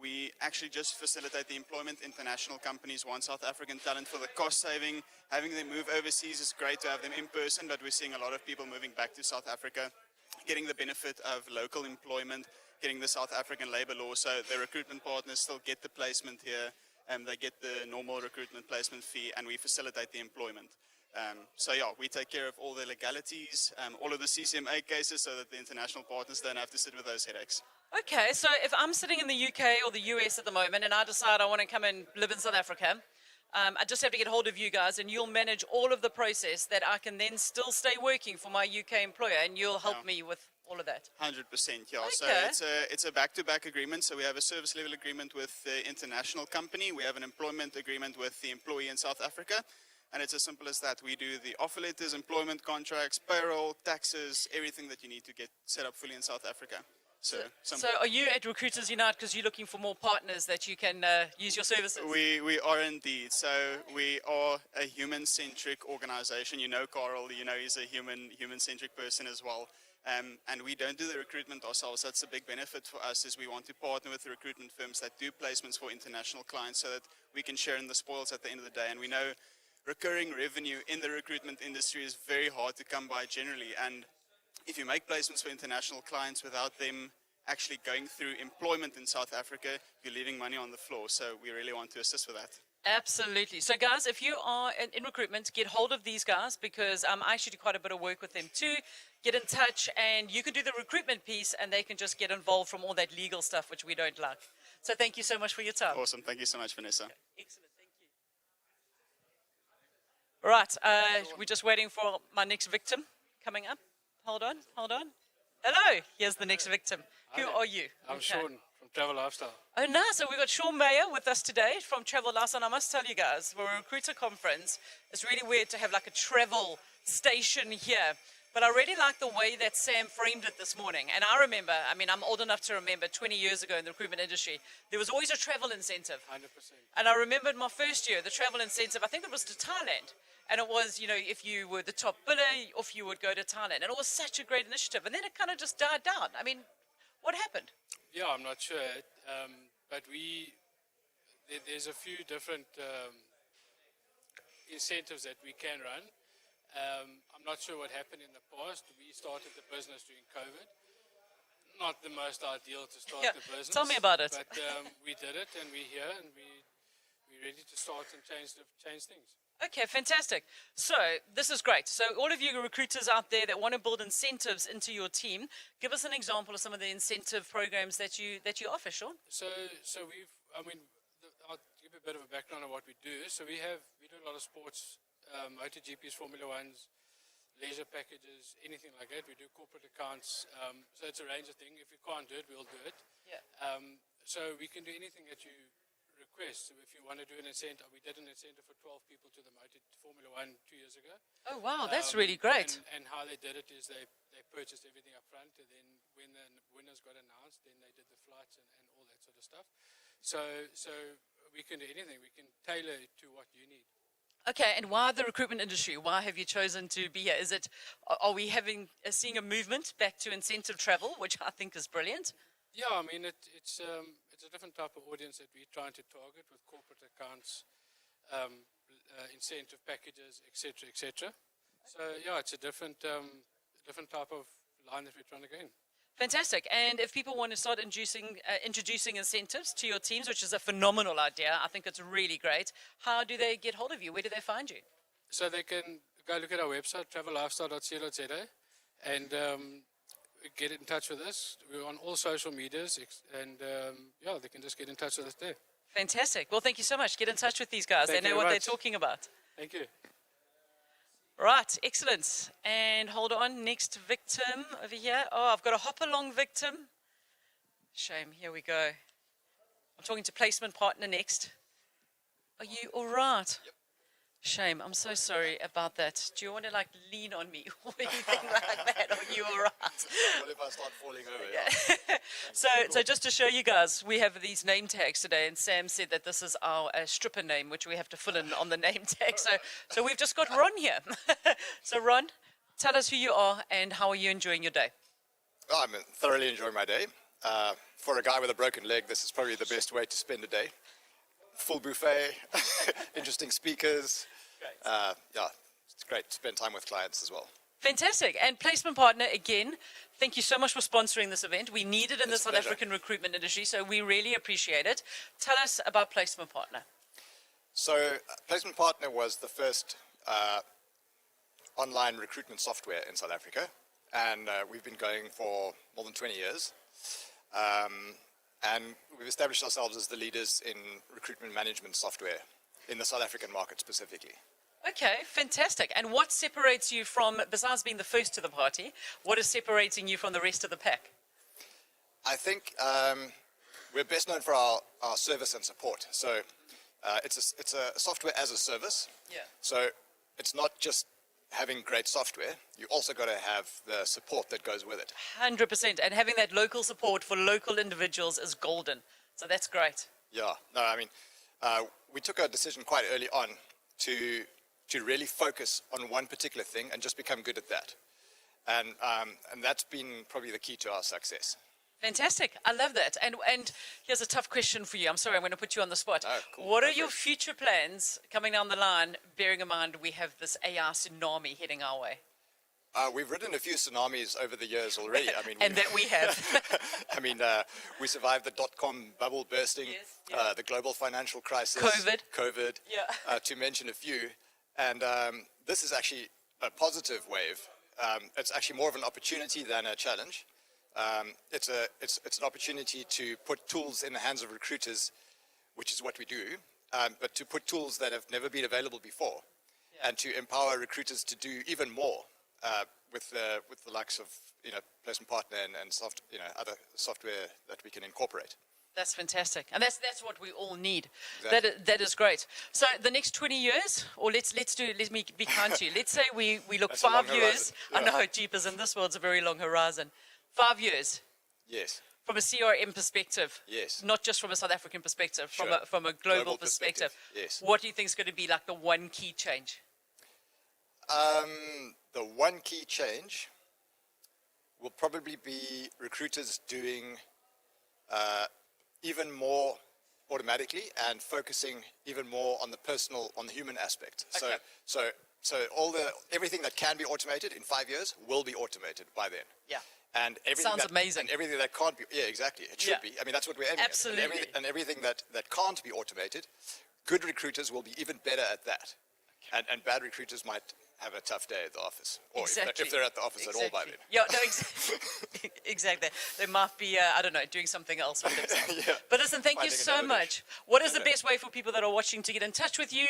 we actually just facilitate the employment. International companies want South African talent for the cost saving. Having them move overseas is great to have them in person, but we're seeing a lot of people moving back to South Africa, getting the benefit of local employment, getting the South African labor law. So the recruitment partners still get the placement here, and they get the normal recruitment placement fee, and we facilitate the employment. So yeah, we take care of all the legalities, all of the CCMA cases, so that the international partners don't have to sit with those headaches. Okay, so if I'm sitting in the UK or the US at the moment and I decide I want to come and live in South Africa, I just have to get hold of you guys and you'll manage all of the process that I can then still stay working for my UK employer and you'll help me with all of that. 100%, yeah. Okay. So it's a back-to-back agreement. So we have a service level agreement with the international company. We have an employment agreement with the employee in South Africa. And it's as simple as that. We do the offer letters, employment contracts, payroll, taxes, everything that you need to get set up fully in South Africa. So are you at Recruiters Unite because you're looking for more partners that you can use your services? We are indeed. So we are a human-centric organization. You know Carl, you know he's a human-centric person as well. And we don't do the recruitment ourselves. That's a big benefit for us, is we want to partner with the recruitment firms that do placements for international clients so that we can share in the spoils at the end of the day. And we know recurring revenue in the recruitment industry is very hard to come by generally. And if you make placements for international clients without them actually going through employment in South Africa, you're leaving money on the floor. So we really want to assist with that. Absolutely. So guys, if you are in recruitment, get hold of these guys because I actually do quite a bit of work with them too. Get in touch and you can do the recruitment piece and they can just get involved from all that legal stuff, which we don't like. So thank you so much for your time. Awesome. Thank you so much, Vanessa. Excellent. Thank you. Right. We're just waiting for my next victim coming up. Hold on. Hello. Here's the next victim. Who are you? I'm Sean from Travel Lifestyle. Oh, nice. So we've got Sean Mayer with us today from Travel Lifestyle. And I must tell you guys, we're a recruiter conference. It's really weird to have like a travel station here. But I really like the way that Sam framed it this morning. And I remember, I'm old enough to remember 20 years ago in the recruitment industry, there was always a travel incentive. 100%. And I remembered my first year, the travel incentive, I think it was to Thailand. And it was, if you were the top bidder, off you would go to Thailand. And it was such a great initiative. And then it kind of just died down. What happened? Yeah, I'm not sure. But there's a few different incentives that we can run. I'm not sure what happened in the past. We started the business during COVID. Not the most ideal to start the business. Tell me about it. But we did it and we're here and we're ready to start and change things. Okay, fantastic. So this is great. So all of you recruiters out there that want to build incentives into your team, give us an example of some of the incentive programs that you offer, Sean. So I'll give a bit of a background on what we do. So we do a lot of sports, MotoGPs, Formula Ones, leisure packages, anything like that. We do corporate accounts. So it's a range of things. If we can't do it, we'll do it. Yeah. So we can do anything that you requests. So if you want to do an incentive, we did an incentive for 12 people to the Formula One 2 years ago. Oh, wow, that's really great. And how they did it is they purchased everything up front, and then when the winners got announced, then they did the flights and all that sort of stuff. So we can do anything. We can tailor it to what you need. Okay, and why the recruitment industry? Why have you chosen to be here? Are we seeing a movement back to incentive travel, which I think is brilliant? Yeah, I mean, it's a different type of audience that we're trying to target with corporate accounts, incentive packages, etc., etc. So yeah, it's a different type of line that we're trying to go in. Fantastic. And if people want to start introducing incentives to your teams, which is a phenomenal idea, I think it's really great, how do they get hold of you? Where do they find you? So they can go look at our website, travellifestyle.co.za, and get in touch with us. We're on all social medias, and yeah, they can just get in touch with us there. Fantastic. Well, thank you so much. Get in touch with these guys. They know what they're talking about. Thank you. Right, excellent. And hold on, next victim over here. Oh, I've got a hop-along victim. Shame, here we go. I'm talking to placement partner next. Are you all right? Yep. Shame, I'm so sorry about that. Do you want to lean on me or anything like that? Are you all right? What if I start falling over? Yeah. So just to show you guys, we have these name tags today, and Sam said that this is our stripper name, which we have to fill in on the name tag. So we've just got Ron here. So Ron, tell us who you are and how are you enjoying your day? I'm thoroughly enjoying my day. For a guy with a broken leg, this is probably the best way to spend a day. Full buffet, interesting speakers. Yeah, it's great to spend time with clients as well. Fantastic. And placement partner, again, thank you so much for sponsoring this event. We need it in the South African recruitment industry, so we really appreciate it. Tell us about placement partner. So placement partner was the first online recruitment software in South Africa, and we've been going for more than 20 years. And we've established ourselves as the leaders in recruitment management software in the South African market specifically. Okay, fantastic. And what separates you from, besides being the first to the party, what is separating you from the rest of the pack? I think we're best known for our service and support. So it's a software as a service. Yeah. So it's not just having great software, you also got to have the support that goes with it. 100%. And having that local support for local individuals is golden. So that's great. Yeah. No, I mean, we took a decision quite early on to really focus on one particular thing and just become good at that. And that's been probably the key to our success. Fantastic. I love that. And here's a tough question for you. I'm sorry, I'm going to put you on the spot. Oh, cool. What are your future plans coming down the line, bearing in mind we have this AI tsunami heading our way? We've ridden a few tsunamis over the years already. I mean, and that we have. I mean, we survived the dot-com bubble bursting, the global financial crisis, COVID, to mention a few. And this is actually a positive wave. It's actually more of an opportunity than a challenge. It's an opportunity to put tools in the hands of recruiters, which is what we do, but to put tools that have never been available before, and to empower recruiters to do even more with the likes of placement partner and other software that we can incorporate. That's fantastic, and that's what we all need. Exactly. That is great. So the next 20 years, or let me be kind to you. Let's say we look That's 5 years. Yeah. I know, jeepers, in this world it's a very long horizon. 5 years. Yes. From a CRM perspective. Yes. Not just from a South African perspective, Sure. from a global perspective. Yes. What do you think is going to be like the one key change? The one key change will probably be recruiters doing even more automatically and focusing even more on the personal, on the human aspect. Okay. So everything that can be automated in 5 years will be automated by then. Yeah. And everything Sounds amazing. And everything that can't be, exactly, it should be. I mean, that's what we're aiming Absolutely. at. And everything that can't be automated, good recruiters will be even better at that. And bad recruiters might have a tough day at the office, or Exactly. if they're at the office at all by then. Yeah, no, exactly. They might be, I don't know, doing something else with themselves. Yeah. But listen, thank you Finding so another much. What is the best way for people that are watching to get in touch with you?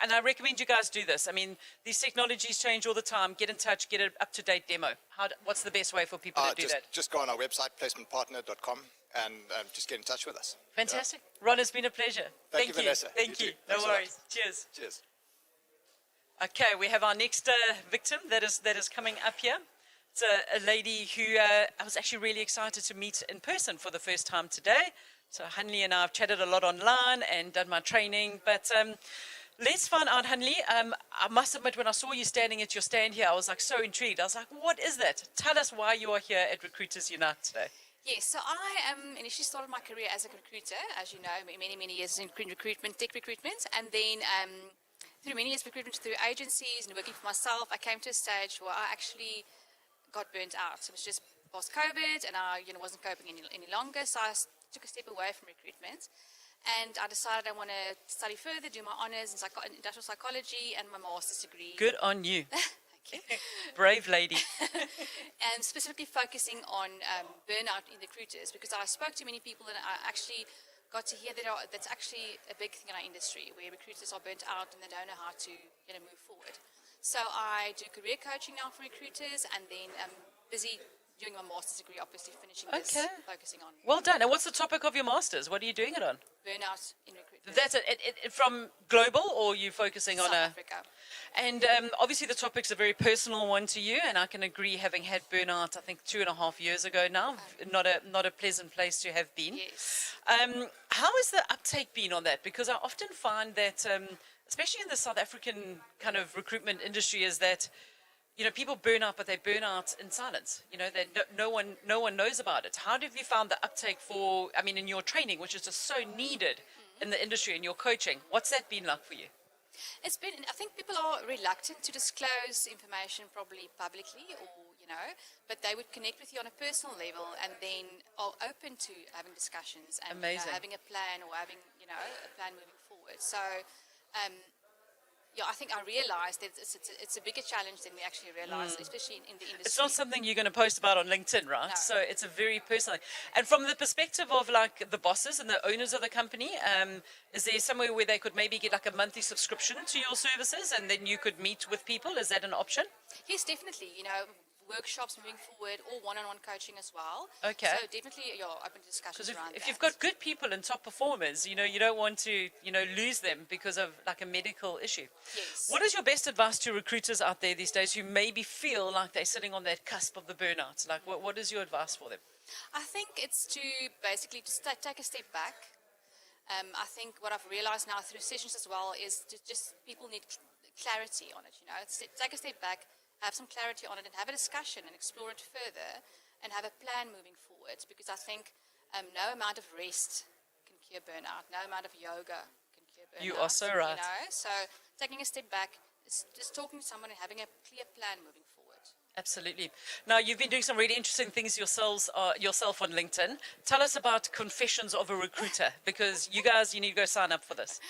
And I recommend you guys do this. I mean, these technologies change all the time. Get in touch, get an up-to-date demo. What's the best way for people to do that? Just go on our website, placementpartner.com, and just get in touch with us. Fantastic. Ron, it's been a pleasure. Thank you, Vanessa. Thank You you. too. No Thanks a lot. worries. Cheers. Cheers. Okay, we have our next victim that is coming up here. It's a lady who I was actually really excited to meet in person for the first time today. So Hanli and I have chatted a lot online and done my training. But let's find out, Hanli. I must admit, when I saw you standing at your stand here, I was like so intrigued. I was like, what is that? Tell us why you are here at Recruiters Unite today. Yes, so I initially started my career as a recruiter, as you know, many years in recruitment, tech recruitment, and then through many years of recruitment through agencies and working for myself, I came to a stage where I actually got burnt out. It was just post-COVID, and I wasn't coping any longer, so I took a step away from recruitment, and I decided I want to study further, do my honours in industrial psychology and my master's degree. Good on you. Brave lady. And specifically focusing on burnout in recruiters, because I spoke to many people and I actually got to hear that that's actually a big thing in our industry, where recruiters are burnt out and they don't know how to move forward. So I do career coaching now for recruiters, and then I'm busy doing my master's degree, obviously finishing this, focusing on Well done. And what's the topic of your master's? What are you doing it on? burnout in recruitment. That's it from global, or are you focusing on South Africa. And obviously the topic's a very personal one to you, and I can agree, having had burnout, I think 2.5 years ago now, not a pleasant place to have been. Yes. How has the uptake been on that? Because I often find that, especially in the South African kind of recruitment industry, is that people burn out, but they burn out in silence. That no one knows about it. How have you found the uptake in your training, which is just so needed in the industry, and your coaching? What's that been like for you? I think people are reluctant to disclose information probably publicly, but they would connect with you on a personal level, and then are open to having discussions and Amazing. having a plan, or having a plan moving forward. So I think I realised that it's a bigger challenge than we actually realise, especially in the industry. It's not something you're going to post about on LinkedIn, right? No. So it's a very personal. And from the perspective of like the bosses and the owners of the company, is there somewhere where they could maybe get like a monthly subscription to your services, and then you could meet with people? Is that an option? Yes, definitely. Workshops moving forward, or one-on-one coaching as well. Okay. So definitely, open to discussions Because around if that. you've got good people and top performers, you don't want to, lose them because of like a medical issue. Yes. What is your best advice to recruiters out there these days who maybe feel like they're sitting on that cusp of the burnout? Like, what is your advice for them? I think it's to basically just take a step back. I think what I've realised now through sessions as well is just people need clarity on it. Take a step back, have some clarity on it, and have a discussion and explore it further, and have a plan moving forward. Because I think no amount of rest can cure burnout. No amount of yoga can cure burnout. You are so right. So taking a step back, just talking to someone and having a clear plan moving forward. Absolutely. Now, you've been doing some really interesting things yourself on LinkedIn. Tell us about Confessions of a Recruiter, because you guys, you need to go sign up for this.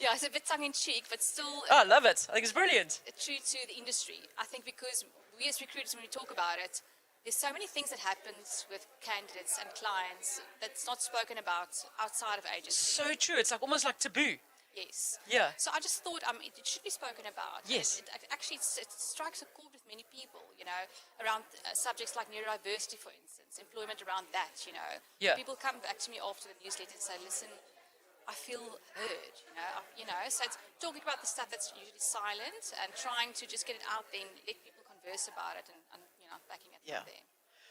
Yeah, it's a bit tongue-in-cheek, but still... Oh, I love it. I think it's brilliant. True to the industry. I think because we as recruiters, when we talk about it, there's so many things that happens with candidates and clients that's not spoken about outside of agencies. So true. It's like almost like taboo. Yes. Yeah. So I just thought it should be spoken about. Yes. It strikes a chord with many people, around subjects like neurodiversity, for instance, employment around that, Yeah. People come back to me after the newsletter and say, listen, I feel heard, So it's talking about the stuff that's usually silent and trying to just get it out there and let people converse about it and backing it out there.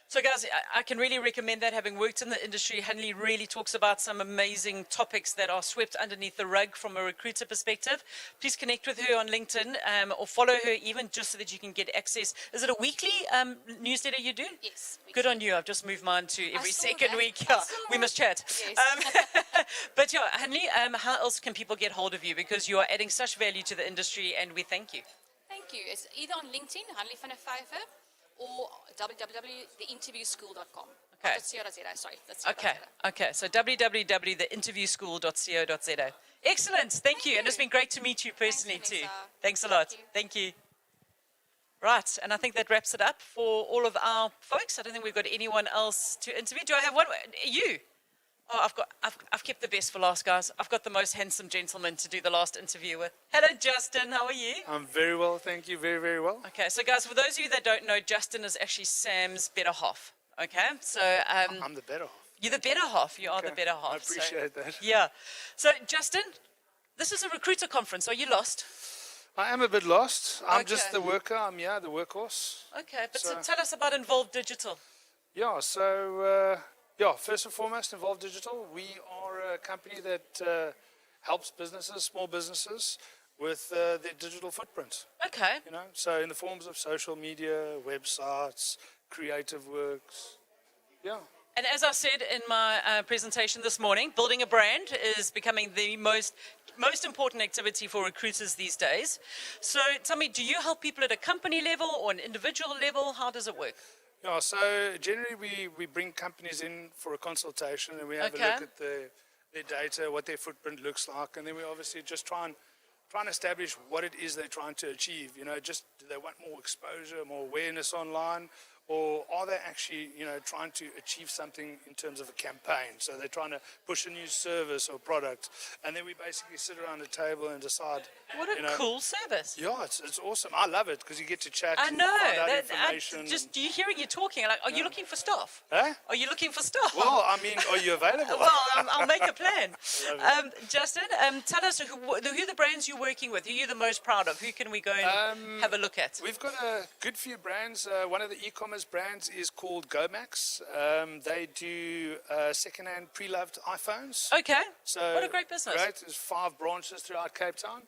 So guys, I can really recommend that. Having worked in the industry, Hanli really talks about some amazing topics that are swept underneath the rug from a recruiter perspective. Please connect with her on LinkedIn, or follow her even, just so that you can get access. Is it a weekly newsletter you do? Yes. Good on you. I've just moved mine to every saw second that. week. I Yeah, saw we must chat. Yes. But yeah, Hanli, how else can people get hold of you? Because you are adding such value to the industry, and we thank you. Thank you. It's either on LinkedIn, Hanli van der Vyver, or www.theinterviewschool.com. Okay. Sorry. That's Okay. So www.theinterviewschool.co.za. Excellent. Thank you. And it's been great to meet you personally too. Thanks a lot. Thank you. Right, and I think that wraps it up for all of our folks. I don't think we've got anyone else to interview. Do I have one? You? Oh, I've kept the best for last, guys. I've got the most handsome gentleman to do the last interview with. Hello, Justin. How are you? I'm very well, thank you. Very, very well. Okay, so guys, for those of you that don't know, Justin is actually Sam's better half. Okay, so I'm the better half. you're the better half. You are the better half. I appreciate that. Yeah. So, Justin, this is a recruiter conference. Are you lost? I am a bit lost. I'm just the worker. I'm the workhorse. Okay, but so tell us about Involved Digital. Yeah, first and foremost, Involved Digital. We are a company that helps businesses, small businesses, with their digital footprint. Okay. You know, so in the forms of social media, websites, creative works. Yeah. And as I said in my presentation this morning, building a brand is becoming the most important activity for recruiters these days. So tell me, do you help people at a company level or an individual level? How does it work? Yeah, so generally we bring companies in for a consultation and we have a look at their data, what their footprint looks like, and then we obviously just try and establish what it is they're trying to achieve. You know, just do they want more exposure, more awareness online, or are they actually, trying to achieve something in terms of a campaign? So they're trying to push a new service or product, and then we basically sit around the table and decide. What a cool service! Yeah, it's awesome. I love it because you get to chat. I and know. find out information. Do you hearing you talking? Like, are you looking for staff? Huh? Are you looking for staff? Well, I mean, are you available? Well, I'll make a plan. Justin, tell us who the brands you're working with. Who you're the most proud of? Who can we go and have a look at? We've got a good few brands. One of the e-commerce brands is called GoMax. They do second-hand pre-loved iPhones. Okay. So what a great business. Great. There's 5 branches throughout Cape Town.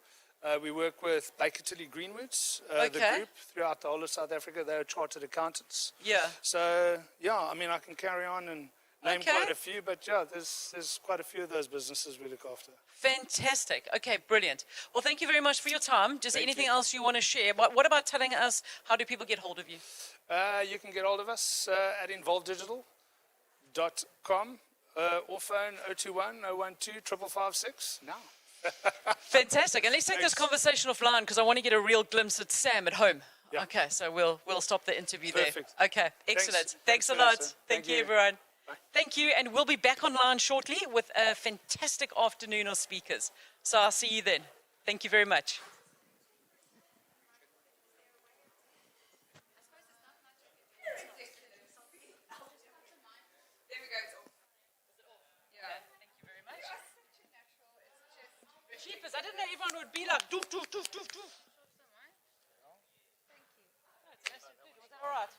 We work with Baker Tilly Greenwoods, the group throughout the whole of South Africa. They're chartered accountants. Yeah. So, I mean, I can carry on and name quite a few, but there's quite a few of those businesses we look after. Fantastic. Okay, brilliant. Well, thank you very much for your time. Just anything else you want to share? What about telling us how do people get hold of you? You can get hold of us at involveddigital.com or phone 021 012 5556 now. Fantastic. And let's take this conversation offline because I want to get a real glimpse at Sam at home. Yeah. Okay, so we'll stop the interview Perfect. there. Okay, excellent. Thanks a lot. Thank you, everyone. Bye. Thank you, and we'll be back online shortly with a fantastic afternoon of speakers. So I'll see you then. Thank you very much. Cheapers. I didn't know everyone would be like doof, doof, doof, doof, doof. Thank you. Was that all right?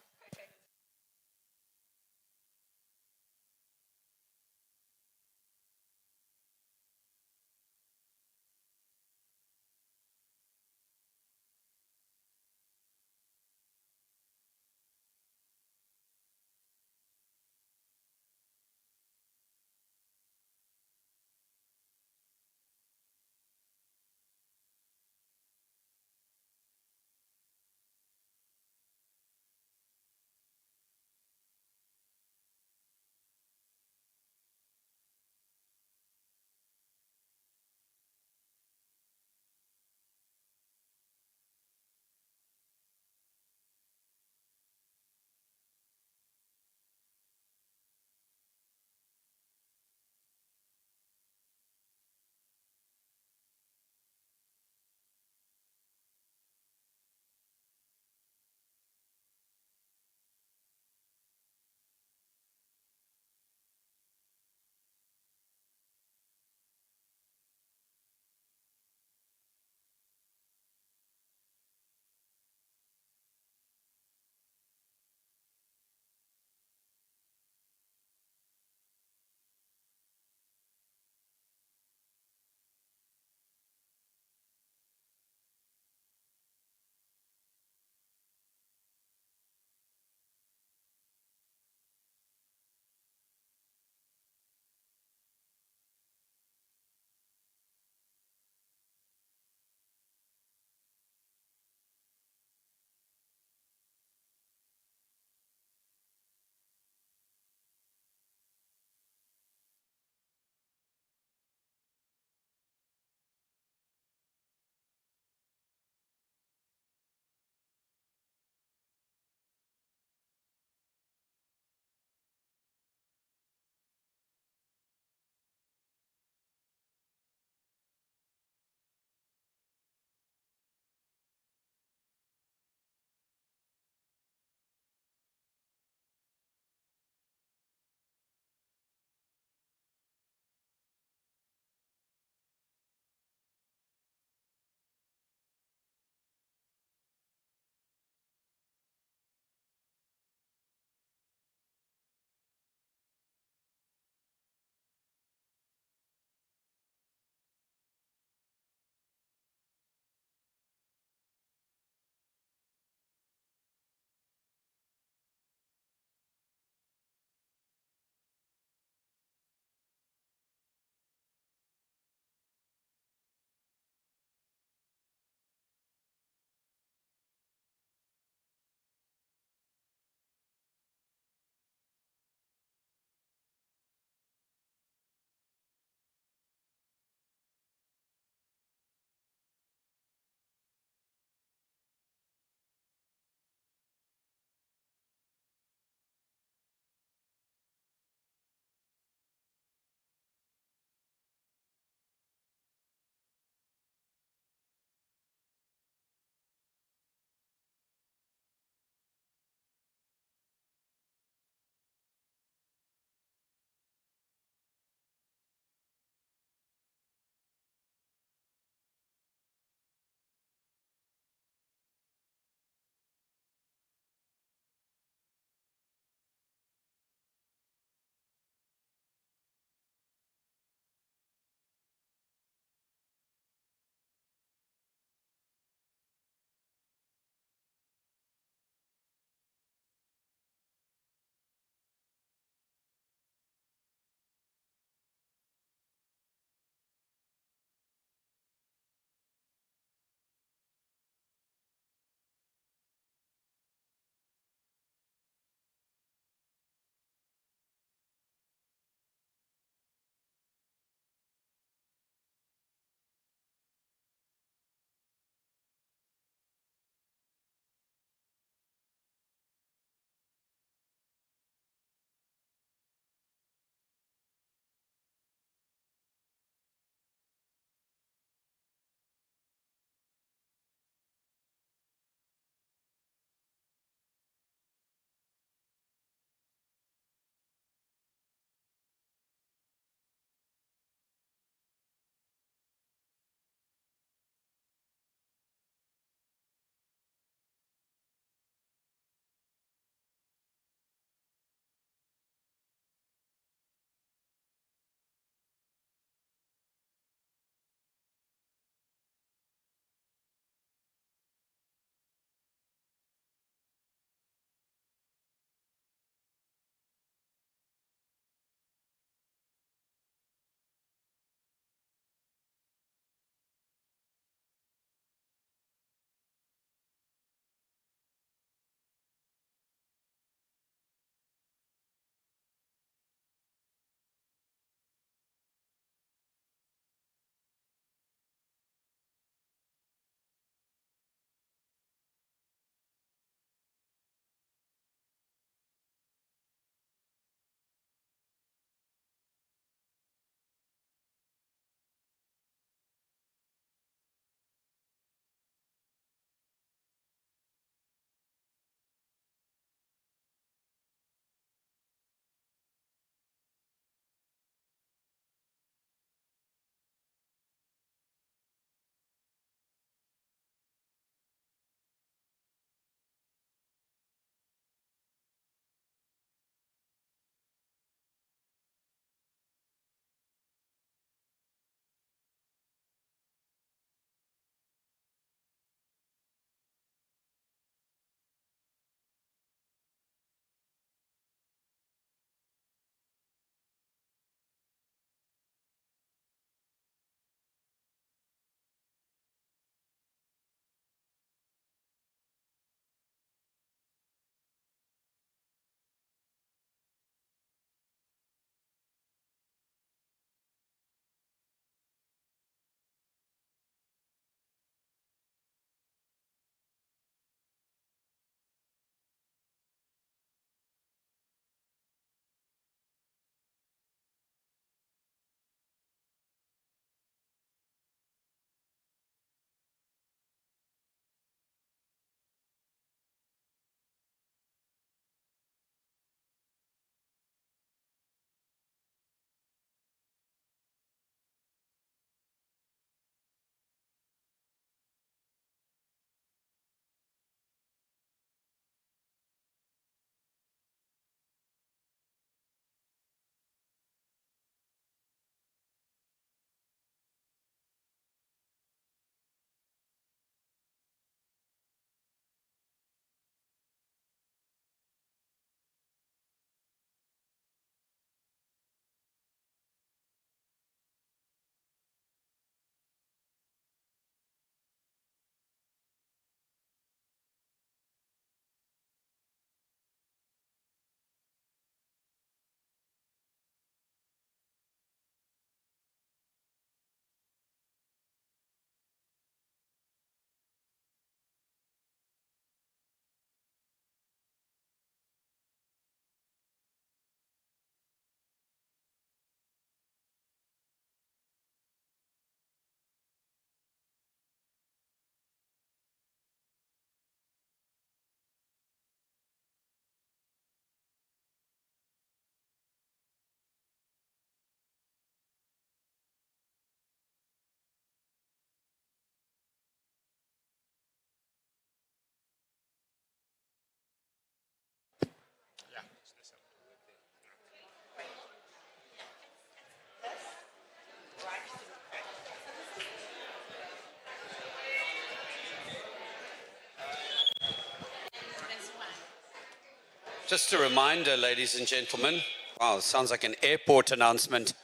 Just a reminder, ladies and gentlemen. Wow, sounds like an airport announcement.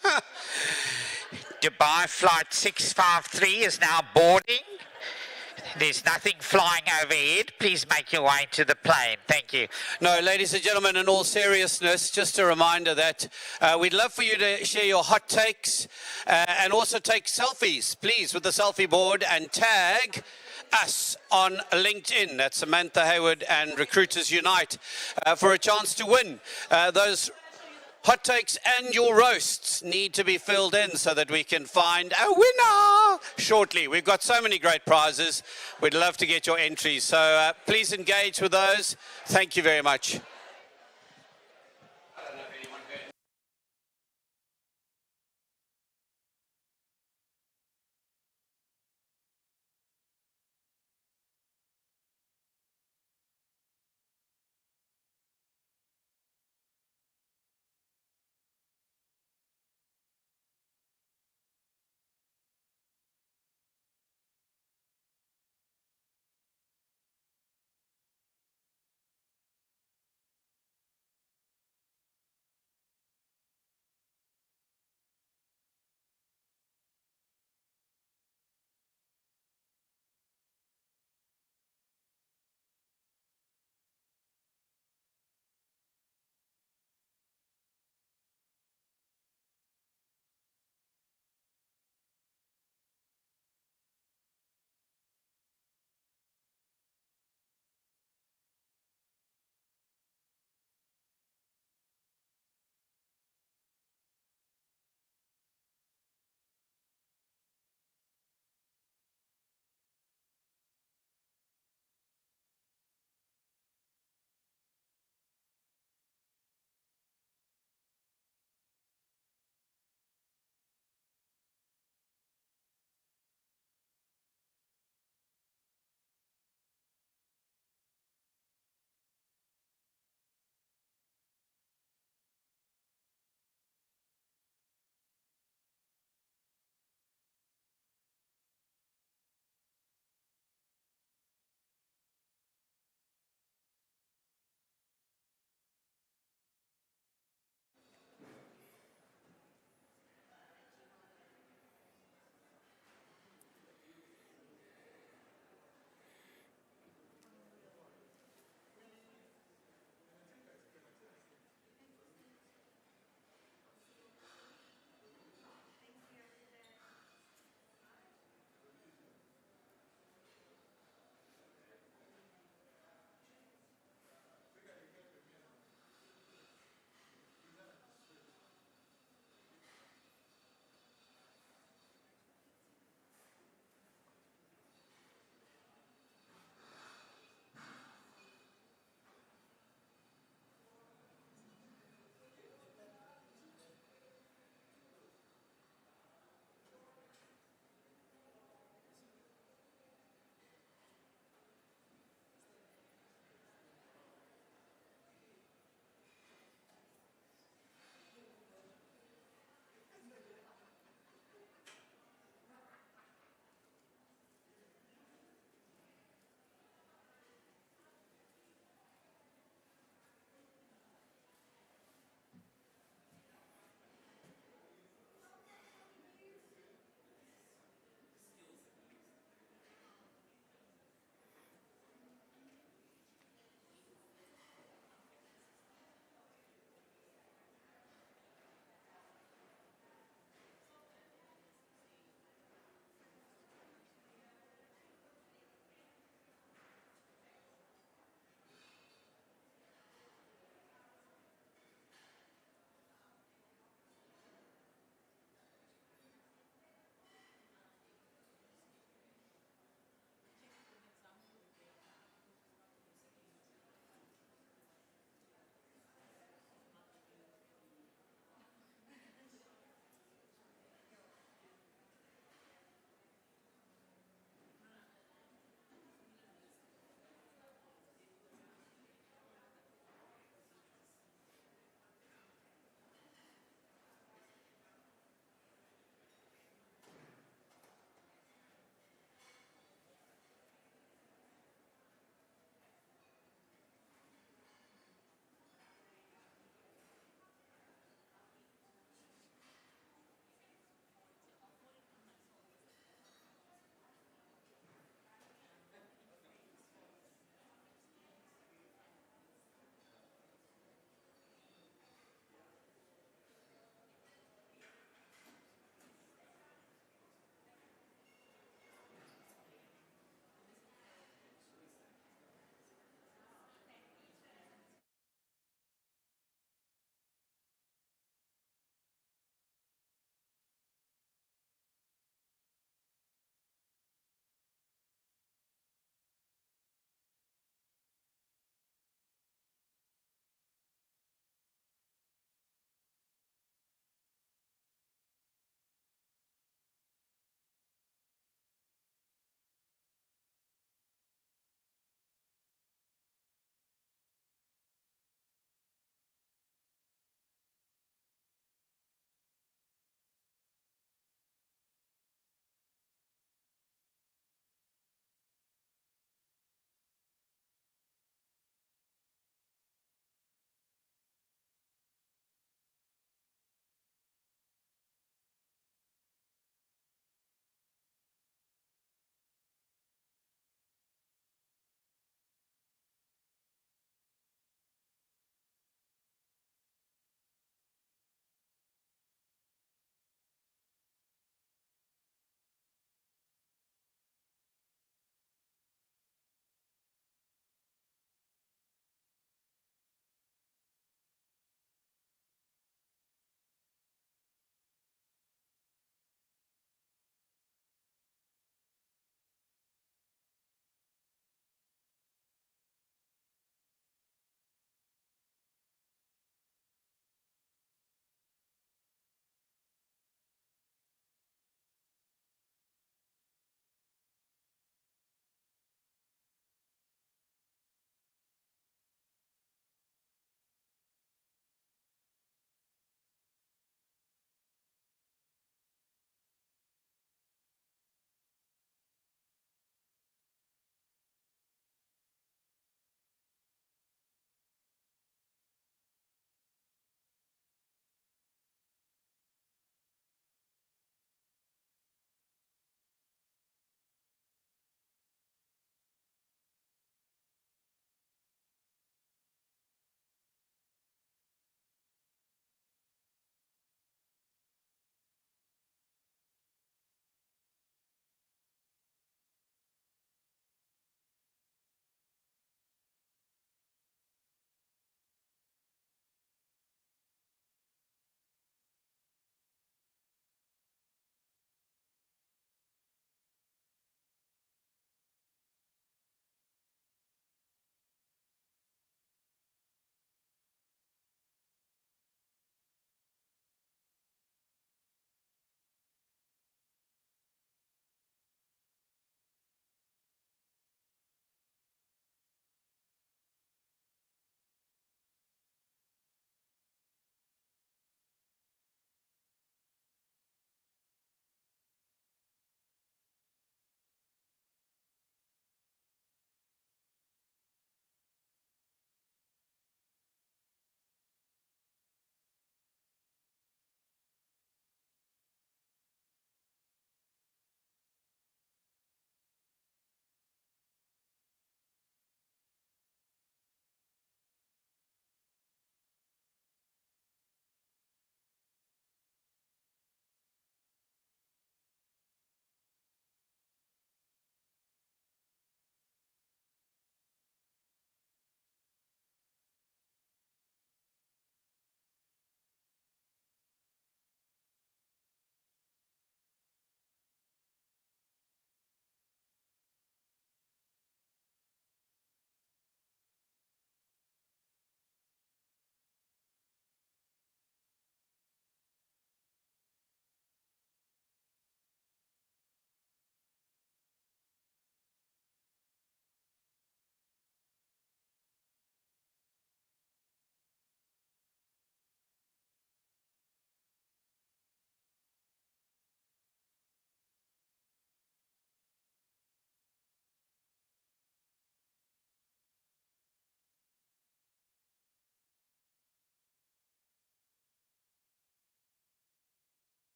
Dubai Flight 653 is now boarding. There's nothing flying overhead. Please make your way to the plane. Thank you. No, ladies and gentlemen, in all seriousness, just a reminder that we'd love for you to share your hot takes and also take selfies, please, with the selfie board and tag us on LinkedIn. That's Samantha Hayward and Recruiters Unite for a chance to win. Those hot takes and your roasts need to be filled in so that we can find a winner shortly. We've got so many great prizes. We'd love to get your entries. So please engage with those. Thank you very much.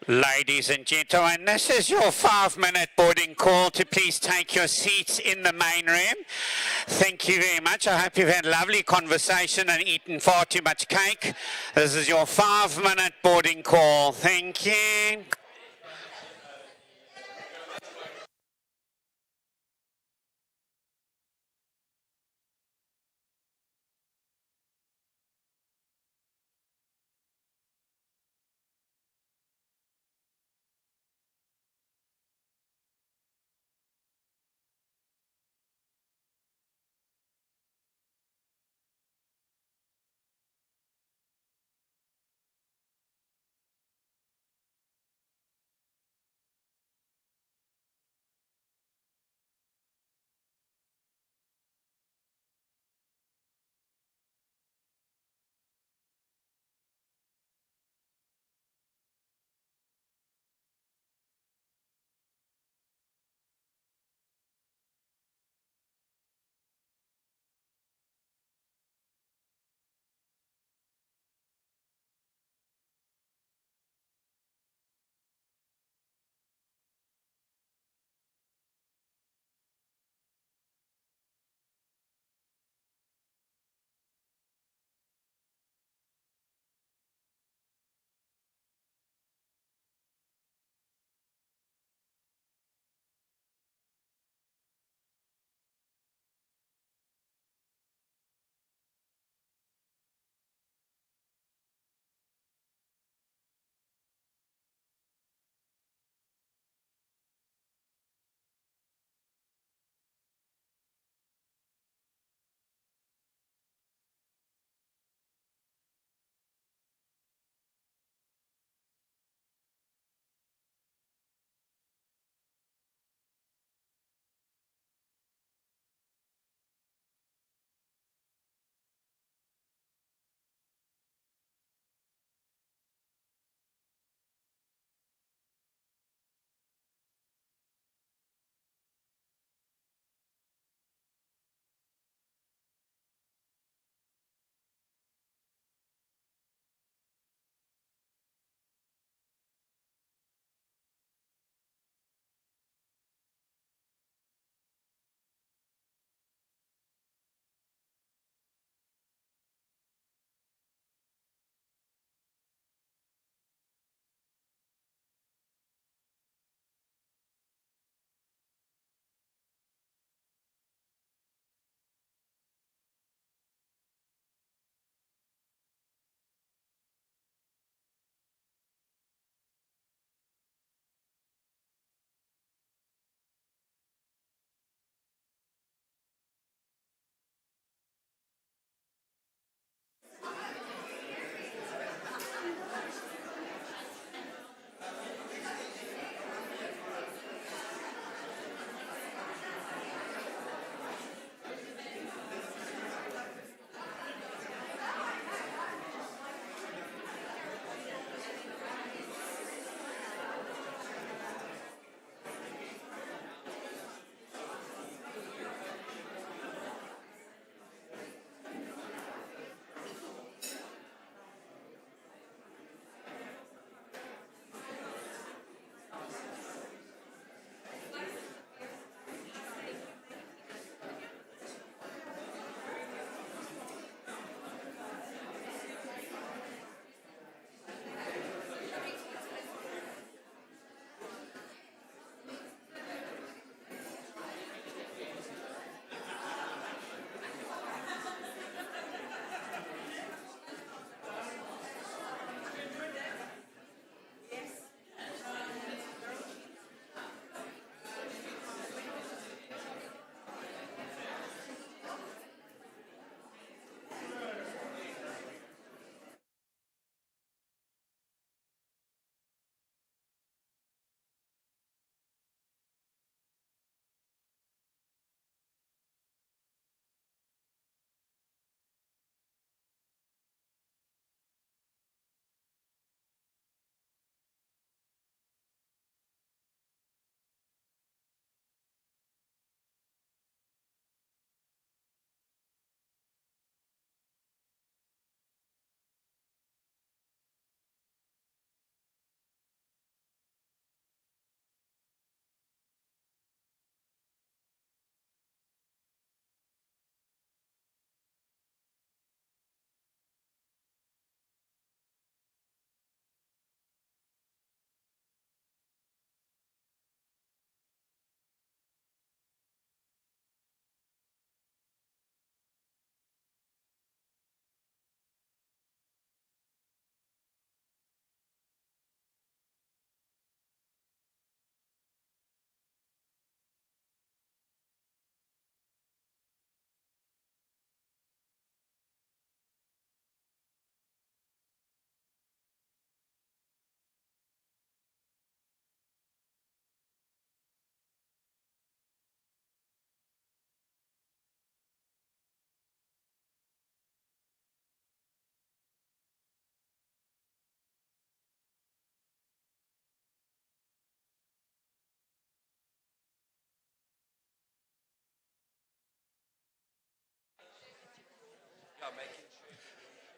Ladies and gentlemen, this is your 5-minute boarding call to please take your seats in the main room. Thank you very much. I hope you've had a lovely conversation and eaten far too much cake. This is your 5-minute boarding call. Thank you.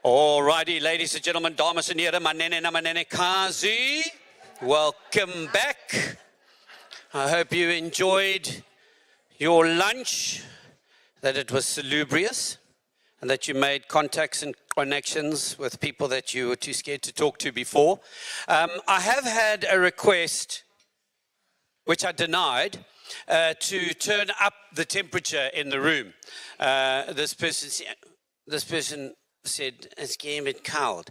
Alrighty, ladies and gentlemen, dames en heren, manene na manene kazi. Welcome back. I hope you enjoyed your lunch, that it was salubrious, and that you made contacts and connections with people that you were too scared to talk to before. I have had a request, which I denied, to turn up the temperature in the room. This person said, it's getting a bit cold.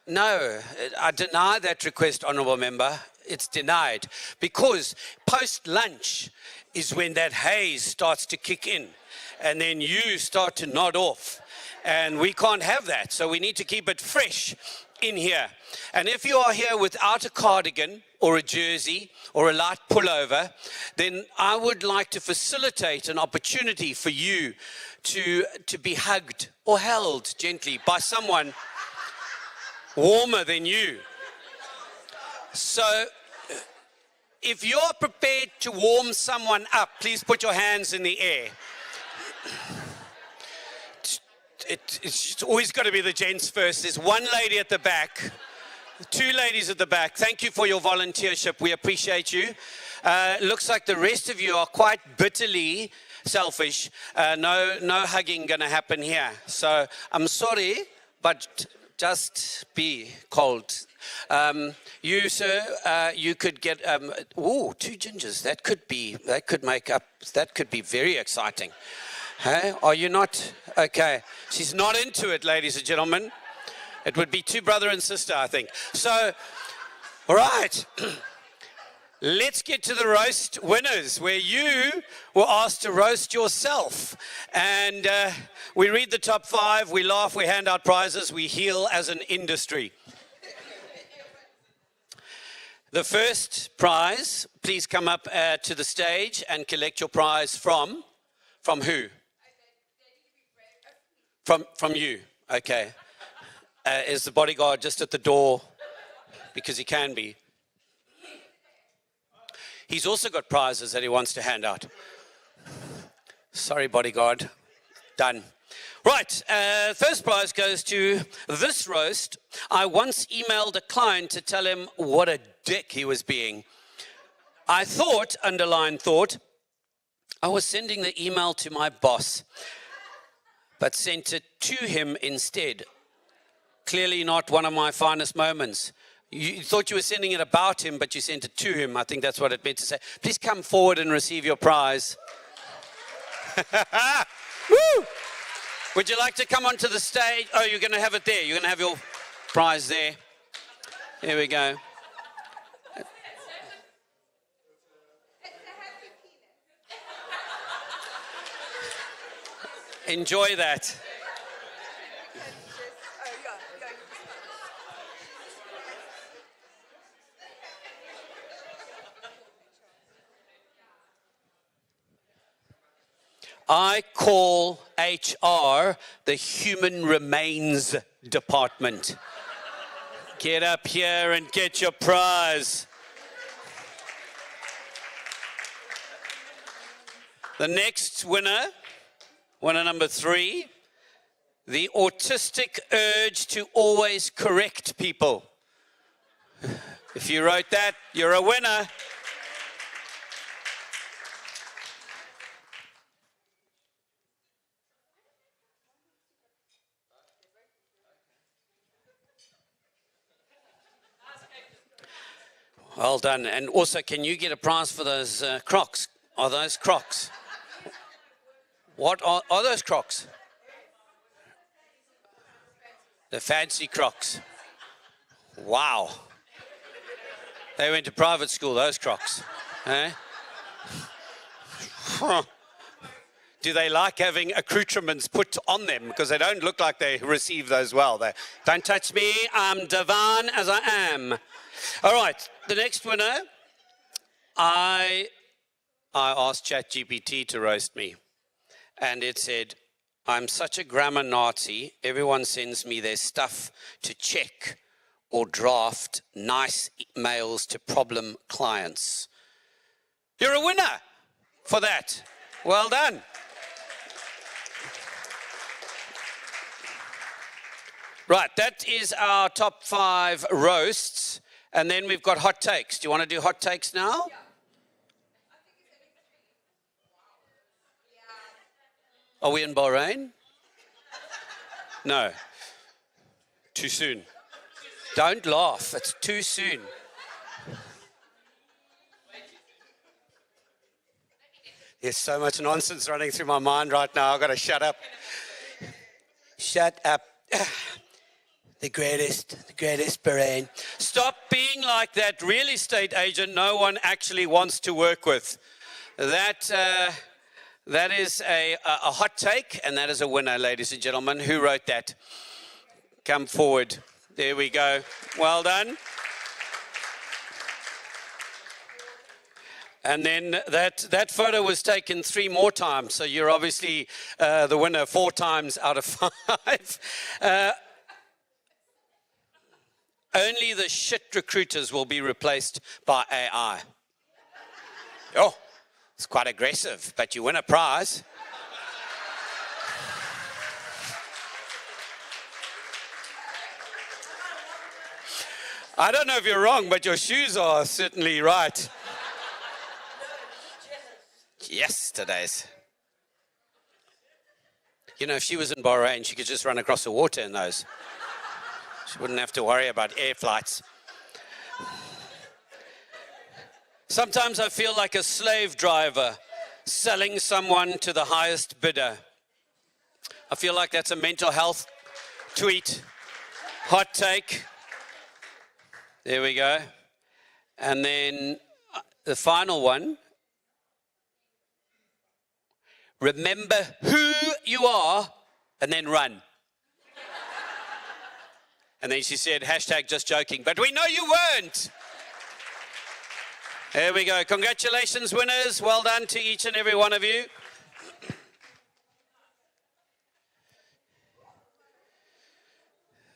No, I deny that request, Honourable Member. It's denied. Because post-lunch is when that haze starts to kick in. And then you start to nod off. And we can't have that. So we need to keep it fresh in here. And if you are here without a cardigan or a jersey or a light pullover, then I would like to facilitate an opportunity for you to be hugged or held gently by someone warmer than you. So if you're prepared to warm someone up, please put your hands in the air. It's always got to be the gents first. There's one lady at the back, two ladies at the back. Thank you for your volunteership. We appreciate you. Looks like the rest of you are quite bitterly selfish. No hugging going to happen here. So I'm sorry, but just be cold. You, sir, you could get, two gingers. That could be very exciting. Hey, are you not? Okay. She's not into it, ladies and gentlemen. It would be two brother and sister, I think. So, all right. Let's get to the roast winners, where you were asked to roast yourself. And we read the top 5, we laugh, we hand out prizes, we heal as an industry. The first prize, please come up to the stage and collect your prize from who? From you, okay. Is the bodyguard just at the door? Because he can be. He's also got prizes that he wants to hand out. Sorry, bodyguard. Done. Right, first prize goes to this roast. I once emailed a client to tell him what a dick he was being. I thought, underline thought, I was sending the email to my boss, but sent it to him instead. Clearly not one of my finest moments. You thought you were sending it about him, but you sent it to him. I think that's what it meant to say. Please come forward and receive your prize. Woo! Would you like to come onto the stage? Oh, you're going to have it there. You're going to have your prize there. Here we go. Enjoy that. I call HR the Human Remains Department. Get up here and get your prize. The next winner, winner number 3, the autistic urge to always correct people. If you wrote that, you're a winner. Well done. And also, can you get a prize for those Crocs? Are those Crocs? What are those Crocs? The fancy Crocs. Wow. They went to private school, those Crocs. Eh? Do they like having accoutrements put on them? Because they don't look like they receive those well. They don't touch me, I'm divine as I am. All right, the next winner, I asked ChatGPT to roast me. And it said, I'm such a grammar Nazi, everyone sends me their stuff to check or draft nice mails to problem clients. You're a winner for that. Well done. Right, that is our top 5 roasts. And then we've got hot takes. Do you want to do hot takes now? Are we in Bahrain? No. Too soon. Don't laugh. It's too soon. There's so much nonsense running through my mind right now. I've got to shut up. Shut up. The greatest Bahrain. Stop being like that real estate agent no one actually wants to work with. That is a hot take, and that is a winner, ladies and gentlemen. Who wrote that? Come forward. There we go. Well done. And then that photo was taken 3 more times, so you're obviously the winner 4 times out of 5. Only the shit recruiters will be replaced by AI. Oh, it's quite aggressive, but you win a prize. I don't know if you're wrong, but your shoes are certainly right. Yesterday's. You know, if she was in Bahrain, she could just run across the water in those. She wouldn't have to worry about air flights. Sometimes I feel like a slave driver selling someone to the highest bidder. I feel like that's a mental health tweet. Hot take. There we go. And then the final one. Remember who you are and then run. And then she said, hashtag just joking, but we know you weren't. There we go. Congratulations, winners. Well done to each and every one of you.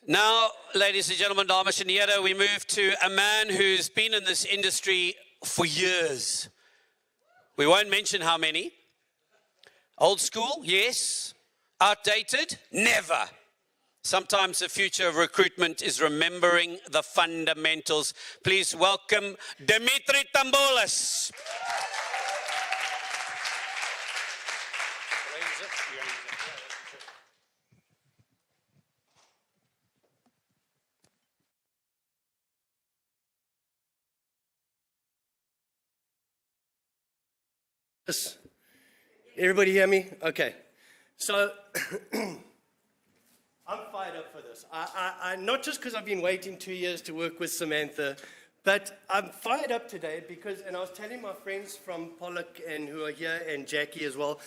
Now, ladies and gentlemen, dames en heren, we move to a man who's been in this industry for years. We won't mention how many. Old school, yes. Outdated, never. Sometimes the future of recruitment is remembering the fundamentals. Please welcome Dimitri Tamboulas. Yes. Everybody hear me? Okay. So I'm fired up for this. I not just because I've been waiting 2 years to work with Samantha, but I'm fired up today because, and I was telling my friends from Pollock and who are here and Jackie as well,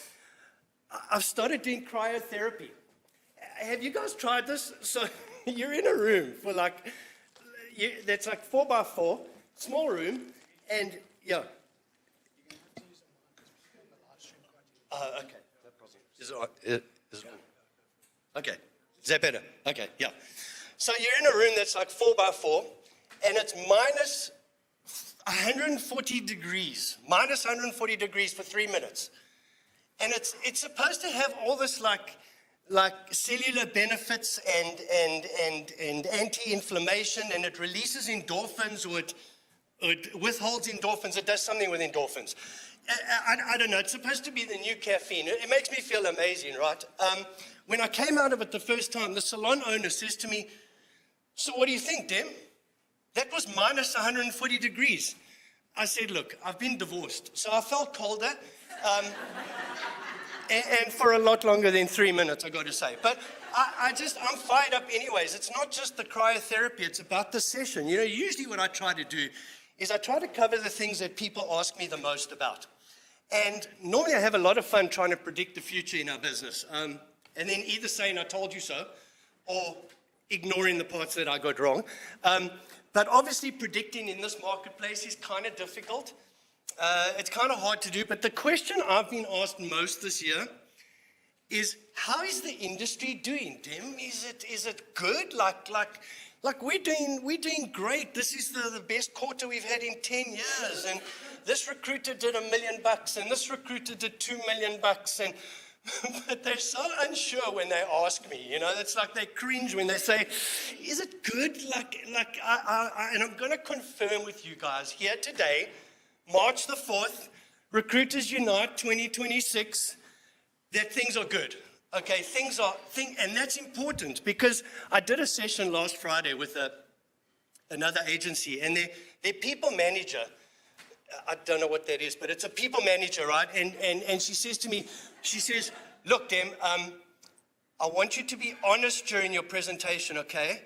I've started doing cryotherapy. Have you guys tried this? So you're in a room for like, that's like 4x4, small room, and yeah. Okay, no problem. Is it on? Okay, is that better? Okay, yeah. So you're in a room that's like 4x4, and it's minus 140 degrees, minus 140 degrees for 3 minutes. And it's supposed to have all this like cellular benefits and anti-inflammation, and it releases endorphins, or it withholds endorphins, it does something with endorphins. I don't know, it's supposed to be the new caffeine. It makes me feel amazing, right? When I came out of it the first time, the salon owner says to me, so what do you think, Dem? That was minus 140 degrees. I said, look, I've been divorced, so I felt colder, and for a lot longer than 3 minutes, I got to say. But I'm fired up anyways. It's not just the cryotherapy, it's about the session. You know, usually what I try to do is I try to cover the things that people ask me the most about. And normally I have a lot of fun trying to predict the future in our business. And then either saying I told you so, or ignoring the parts that I got wrong. But obviously predicting in this marketplace is kind of difficult. It's kind of hard to do. But the question I've been asked most this year is, how is the industry doing, Tim? Is it good? Like we're doing great. This is the best quarter we've had in 10 years. And this recruiter did $1 million, and this recruiter did $2 million. And but they're so unsure when they ask me, you know, it's like they cringe when they say, is it good? And I'm going to confirm with you guys here today, March the 4th, Recruiters Unite 2026, that things are good. Okay, and that's important because I did a session last Friday with another agency, and their people manager, I don't know what that is, but it's a people manager, right? And she says to me, she says, look, Dem, I want you to be honest during your presentation, okay?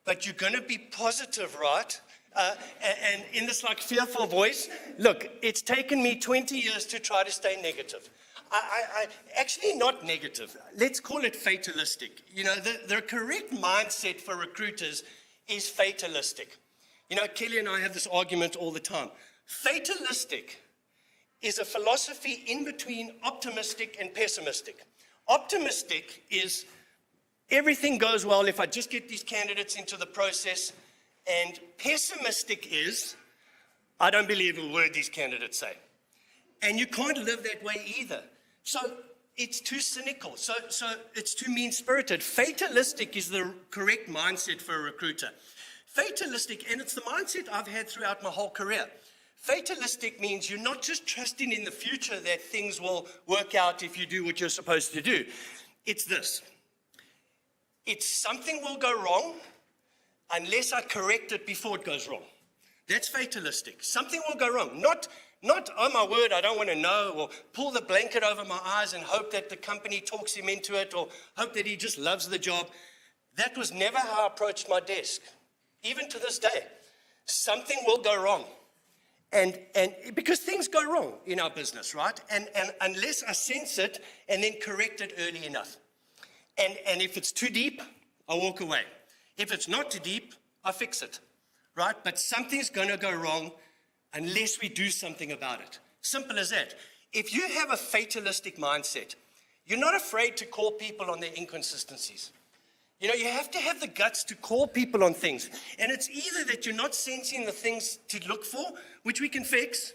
But you're going to be positive, right? And in this like fearful voice, look, it's taken me 20 years to try to stay negative. I actually not negative. Let's call it fatalistic. You know, the correct mindset for recruiters is fatalistic. You know, Kelly and I have this argument all the time. Fatalistic is a philosophy in between optimistic and pessimistic. Optimistic is everything goes well if I just get these candidates into the process, and pessimistic is I don't believe a word these candidates say. And you can't live that way either. So it's too cynical. So it's too mean-spirited. Fatalistic is the correct mindset for a recruiter. Fatalistic, and it's the mindset I've had throughout my whole career. Fatalistic means you're not just trusting in the future that things will work out if you do what you're supposed to do. It's this. It's something will go wrong unless I correct it before it goes wrong. That's fatalistic. Something will go wrong. Not, oh my word, I don't want to know, or pull the blanket over my eyes and hope that the company talks him into it, or hope that he just loves the job. That was never how I approached my desk. Even to this day, something will go wrong. And because things go wrong in our business, right? And unless I sense it and then correct it early enough. And if it's too deep, I walk away. If it's not too deep, I fix it, right? But something's going to go wrong unless we do something about it. Simple as that. If you have a fatalistic mindset, you're not afraid to call people on their inconsistencies. You know, you have to have the guts to call people on things. And it's either that you're not sensing the things to look for, which we can fix.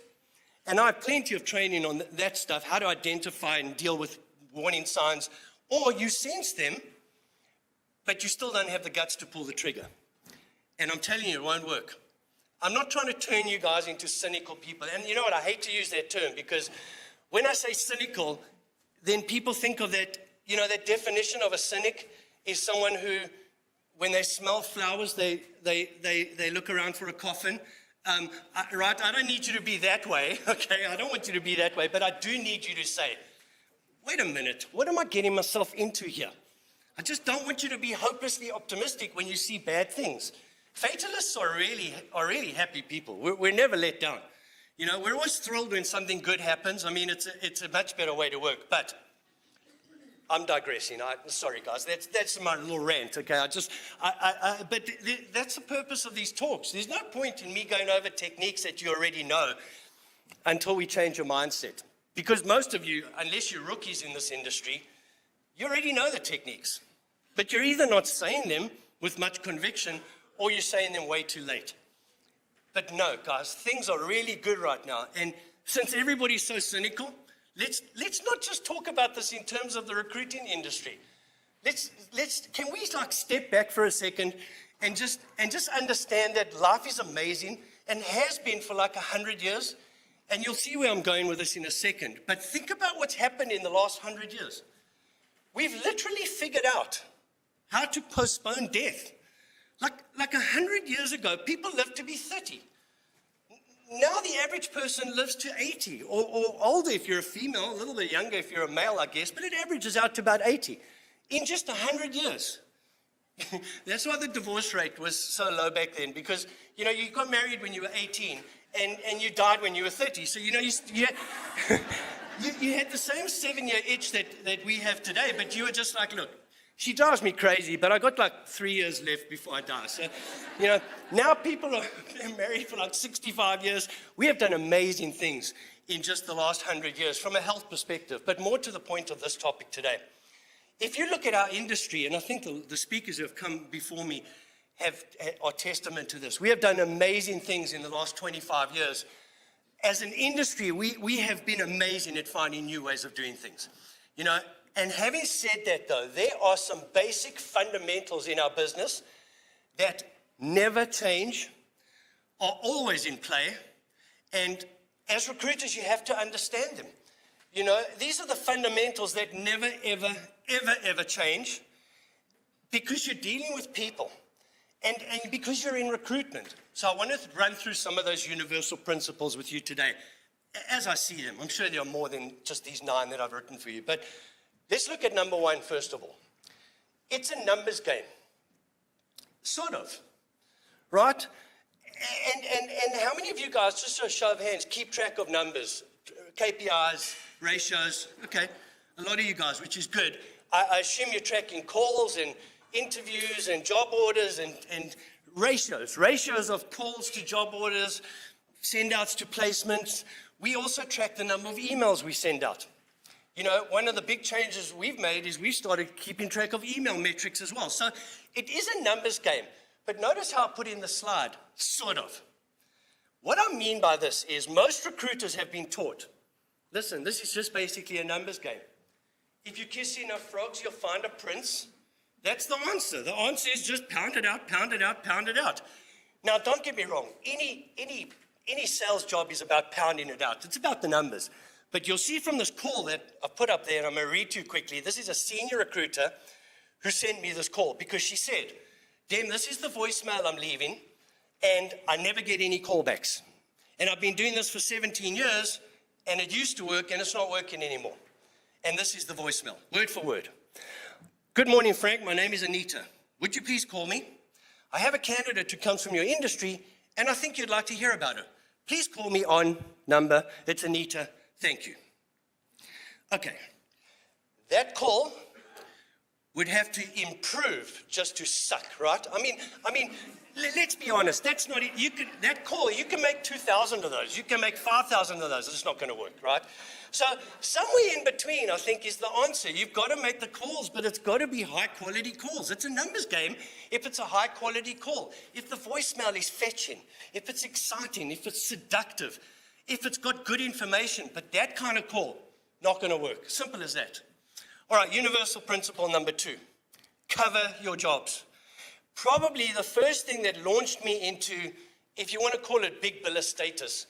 And I have plenty of training on that stuff, how to identify and deal with warning signs. Or you sense them, but you still don't have the guts to pull the trigger. And I'm telling you, it won't work. I'm not trying to turn you guys into cynical people. And you know what, I hate to use that term because when I say cynical, then people think of that, you know, that definition of a cynic is someone who, when they smell flowers, they look around for a coffin. Right, I don't need you to be that way, okay? I don't want you to be that way, but I do need you to say, wait a minute, what am I getting myself into here? I just don't want you to be hopelessly optimistic when you see bad things. Fatalists are really happy people. We're never let down. You know, we're always thrilled when something good happens. I mean, it's a much better way to work, but I'm digressing. Sorry, guys. That's my little rant, okay? But that's the purpose of these talks. There's no point in me going over techniques that you already know until we change your mindset. Because most of you, unless you're rookies in this industry, you already know the techniques. But you're either not saying them with much conviction or you're saying them way too late. But no, guys, things are really good right now. And since everybody's so cynical, let's not just talk about this in terms of the recruiting industry. Can we like step back for a second and just understand that life is amazing and has been for like 100 years? And you'll see where I'm going with this in a second. But think about what's happened in the last 100 years. We've literally figured out how to postpone death. Like 100 years ago, people lived to be 30. Now the average person lives to 80 or older if you're a female, a little bit younger if you're a male, I guess, but it averages out to about 80 in just 100 years. That's why the divorce rate was so low back then, because, you know, you got married when you were 18 and you died when you were 30. So, you know, you had the same 7-year itch that we have today, but you were just like, look, she drives me crazy, but I got like 3 years left before I die. So, you know, now people are married for like 65 years. We have done amazing things in just the last 100 years from a health perspective, but more to the point of this topic today. If you look at our industry, and I think the speakers who have come before me are testament to this. We have done amazing things in the last 25 years. as an industry, we have been amazing at finding new ways of doing things. You know, and having said that though, there are some basic fundamentals in our business that never change, are always in play, and as recruiters, you have to understand them. You know, these are the fundamentals that never, ever, ever, ever change because you're dealing with people and because you're in recruitment. So I want to run through some of those universal principles with you today, as I see them. I'm sure there are more than just these 9 that I've written for you, but let's look at number 1 first of all. It's a numbers game, sort of, right? And how many of you guys, just a show of hands, keep track of numbers, KPIs, ratios? Okay, a lot of you guys, which is good. I assume you're tracking calls and interviews and job orders and ratios of calls to job orders, send outs to placements. We also track the number of emails we send out. You know, one of the big changes we've made is we started keeping track of email metrics as well. So it is a numbers game. But notice how I put in the slide, sort of. What I mean by this is most recruiters have been taught, listen, this is just basically a numbers game. If you kiss enough frogs, you'll find a prince. That's the answer. The answer is just pound it out, pound it out, pound it out. Now, don't get me wrong. Any sales job is about pounding it out. It's about the numbers. But you'll see from this call that I've put up there, and I'm going to read to you quickly. This is a senior recruiter who sent me this call because she said, Dem, this is the voicemail I'm leaving, and I never get any callbacks. And I've been doing this for 17 years, and it used to work, and it's not working anymore. And this is the voicemail, word for word. Good morning, Frank. My name is Anita. Would you please call me? I have a candidate who comes from your industry, and I think you'd like to hear about her. Please call me on number. It's Anita. Thank you. Okay. That call would have to improve just to suck, right? I mean, let's be honest. That's not it. That call, you can make 2,000 of those. You can make 5,000 of those. It's not going to work, right? So somewhere in between, I think, is the answer. You've got to make the calls, but it's got to be high-quality calls. It's a numbers game if it's a high-quality call. If the voicemail is fetching, if it's exciting, if it's seductive, if it's got good information, but that kind of call, not going to work. Simple as that. All right, universal principle number 2, cover your jobs. Probably the first thing that launched me into, if you want to call it big biller status,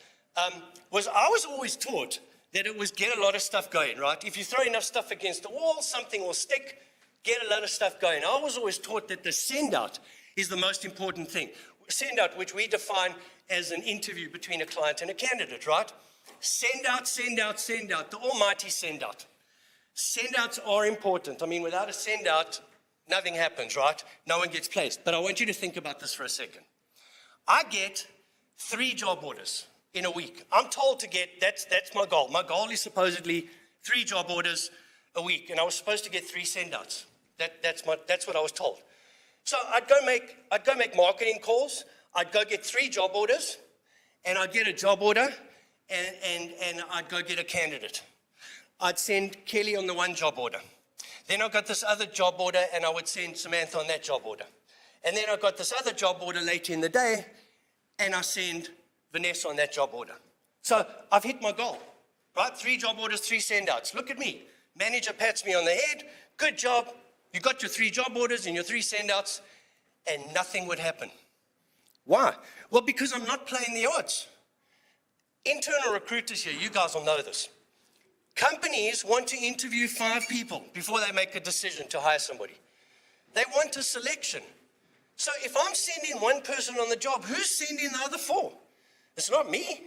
was I was always taught that it was get a lot of stuff going, right? If you throw enough stuff against the wall, something will stick, get a lot of stuff going. I was always taught that the send out is the most important thing. Send out, which we define as an interview between a client and a candidate, right? Send out, send out, send out, the almighty send out. Send outs are important. I mean, without a send out, nothing happens, right? No one gets placed. But I want you to think about this for a second. I get 3 job orders in a week. I'm told to get, that's my goal. My goal is supposedly 3 job orders a week, and I was supposed to get 3 send outs. That's what I was told. So I'd go make marketing calls. I'd go get 3 job orders, and I'd get a job order, and I'd go get a candidate. I'd send Kelly on the 1 job order. Then I got this other job order, and I would send Samantha on that job order. And then I got this other job order later in the day, and I send Vanessa on that job order. So I've hit my goal, right? 3 job orders, 3 send outs. Look at me. Manager pats me on the head. Good job. You got your 3 job orders and your 3 send outs, and nothing would happen. Why? Well, because I'm not playing the odds. Internal recruiters here, you guys will know this. Companies want to interview 5 people before they make a decision to hire somebody. They want a selection. So if I'm sending 1 person on the job, who's sending the other 4? It's not me.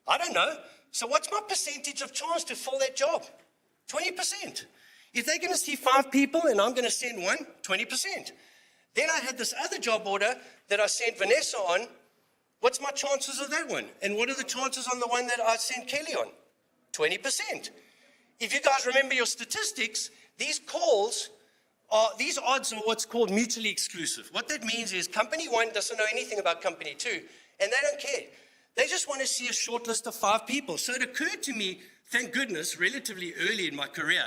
I don't know. So what's my percentage of chance to fill that job? 20%. If they're going to see 5 people and I'm going to send 1, 20%. Then I had this other job order that I sent Vanessa on. What's my chances of that one? And what are the chances on the one that I sent Kelly on? 20%. If you guys remember your statistics, these odds are what's called mutually exclusive. What that means is company 1 doesn't know anything about company 2, and they don't care. They just want to see a short list of 5 people. So it occurred to me, thank goodness, relatively early in my career,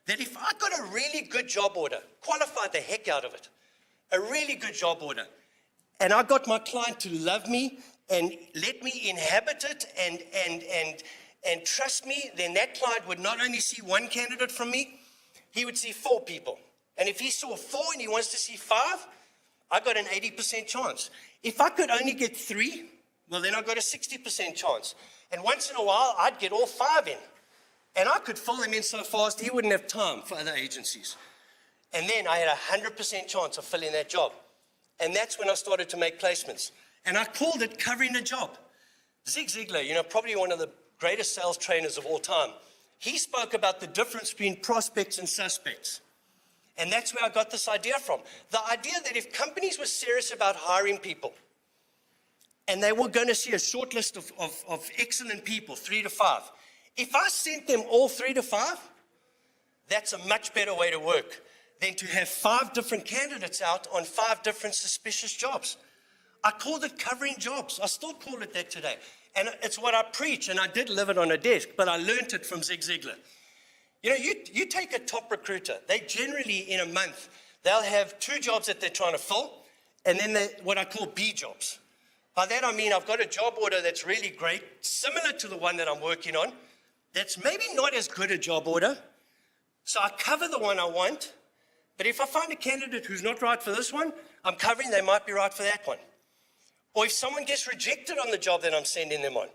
that if I got a really good job order, qualified the heck out of it, a really good job order, and I got my client to love me and let me inhabit it and trust me, then that client would not only see one candidate from me, he would see 4 people. And if he saw 4 and he wants to see 5, I got an 80% chance. If I could only get 3, well, then I got a 60% chance. And once in a while, I'd get all 5 in. And I could fill them in so fast, he wouldn't have time for other agencies. And then I had a 100% chance of filling that job. And that's when I started to make placements. And I called it covering a job. Zig Ziglar, you know, probably one of the greatest sales trainers of all time, he spoke about the difference between prospects and suspects. And that's where I got this idea from. The idea that if companies were serious about hiring people, and they were going to see a short list of excellent people, 3 to 5, if I sent them all 3 to 5, that's a much better way to work than to have 5 different candidates out on 5 different suspicious jobs. I called it covering jobs. I still call it that today. And it's what I preach, and I did live it on a desk, but I learned it from Zig Ziglar. You know, you take a top recruiter, they generally, in a month, they'll have 2 jobs that they're trying to fill, and then what I call B jobs. By that I mean I've got a job order that's really great, similar to the one that I'm working on, that's maybe not as good a job order, so I cover the one I want, but if I find a candidate who's not right for this one, I'm covering they might be right for that one. Or if someone gets rejected on the job that I'm sending them on,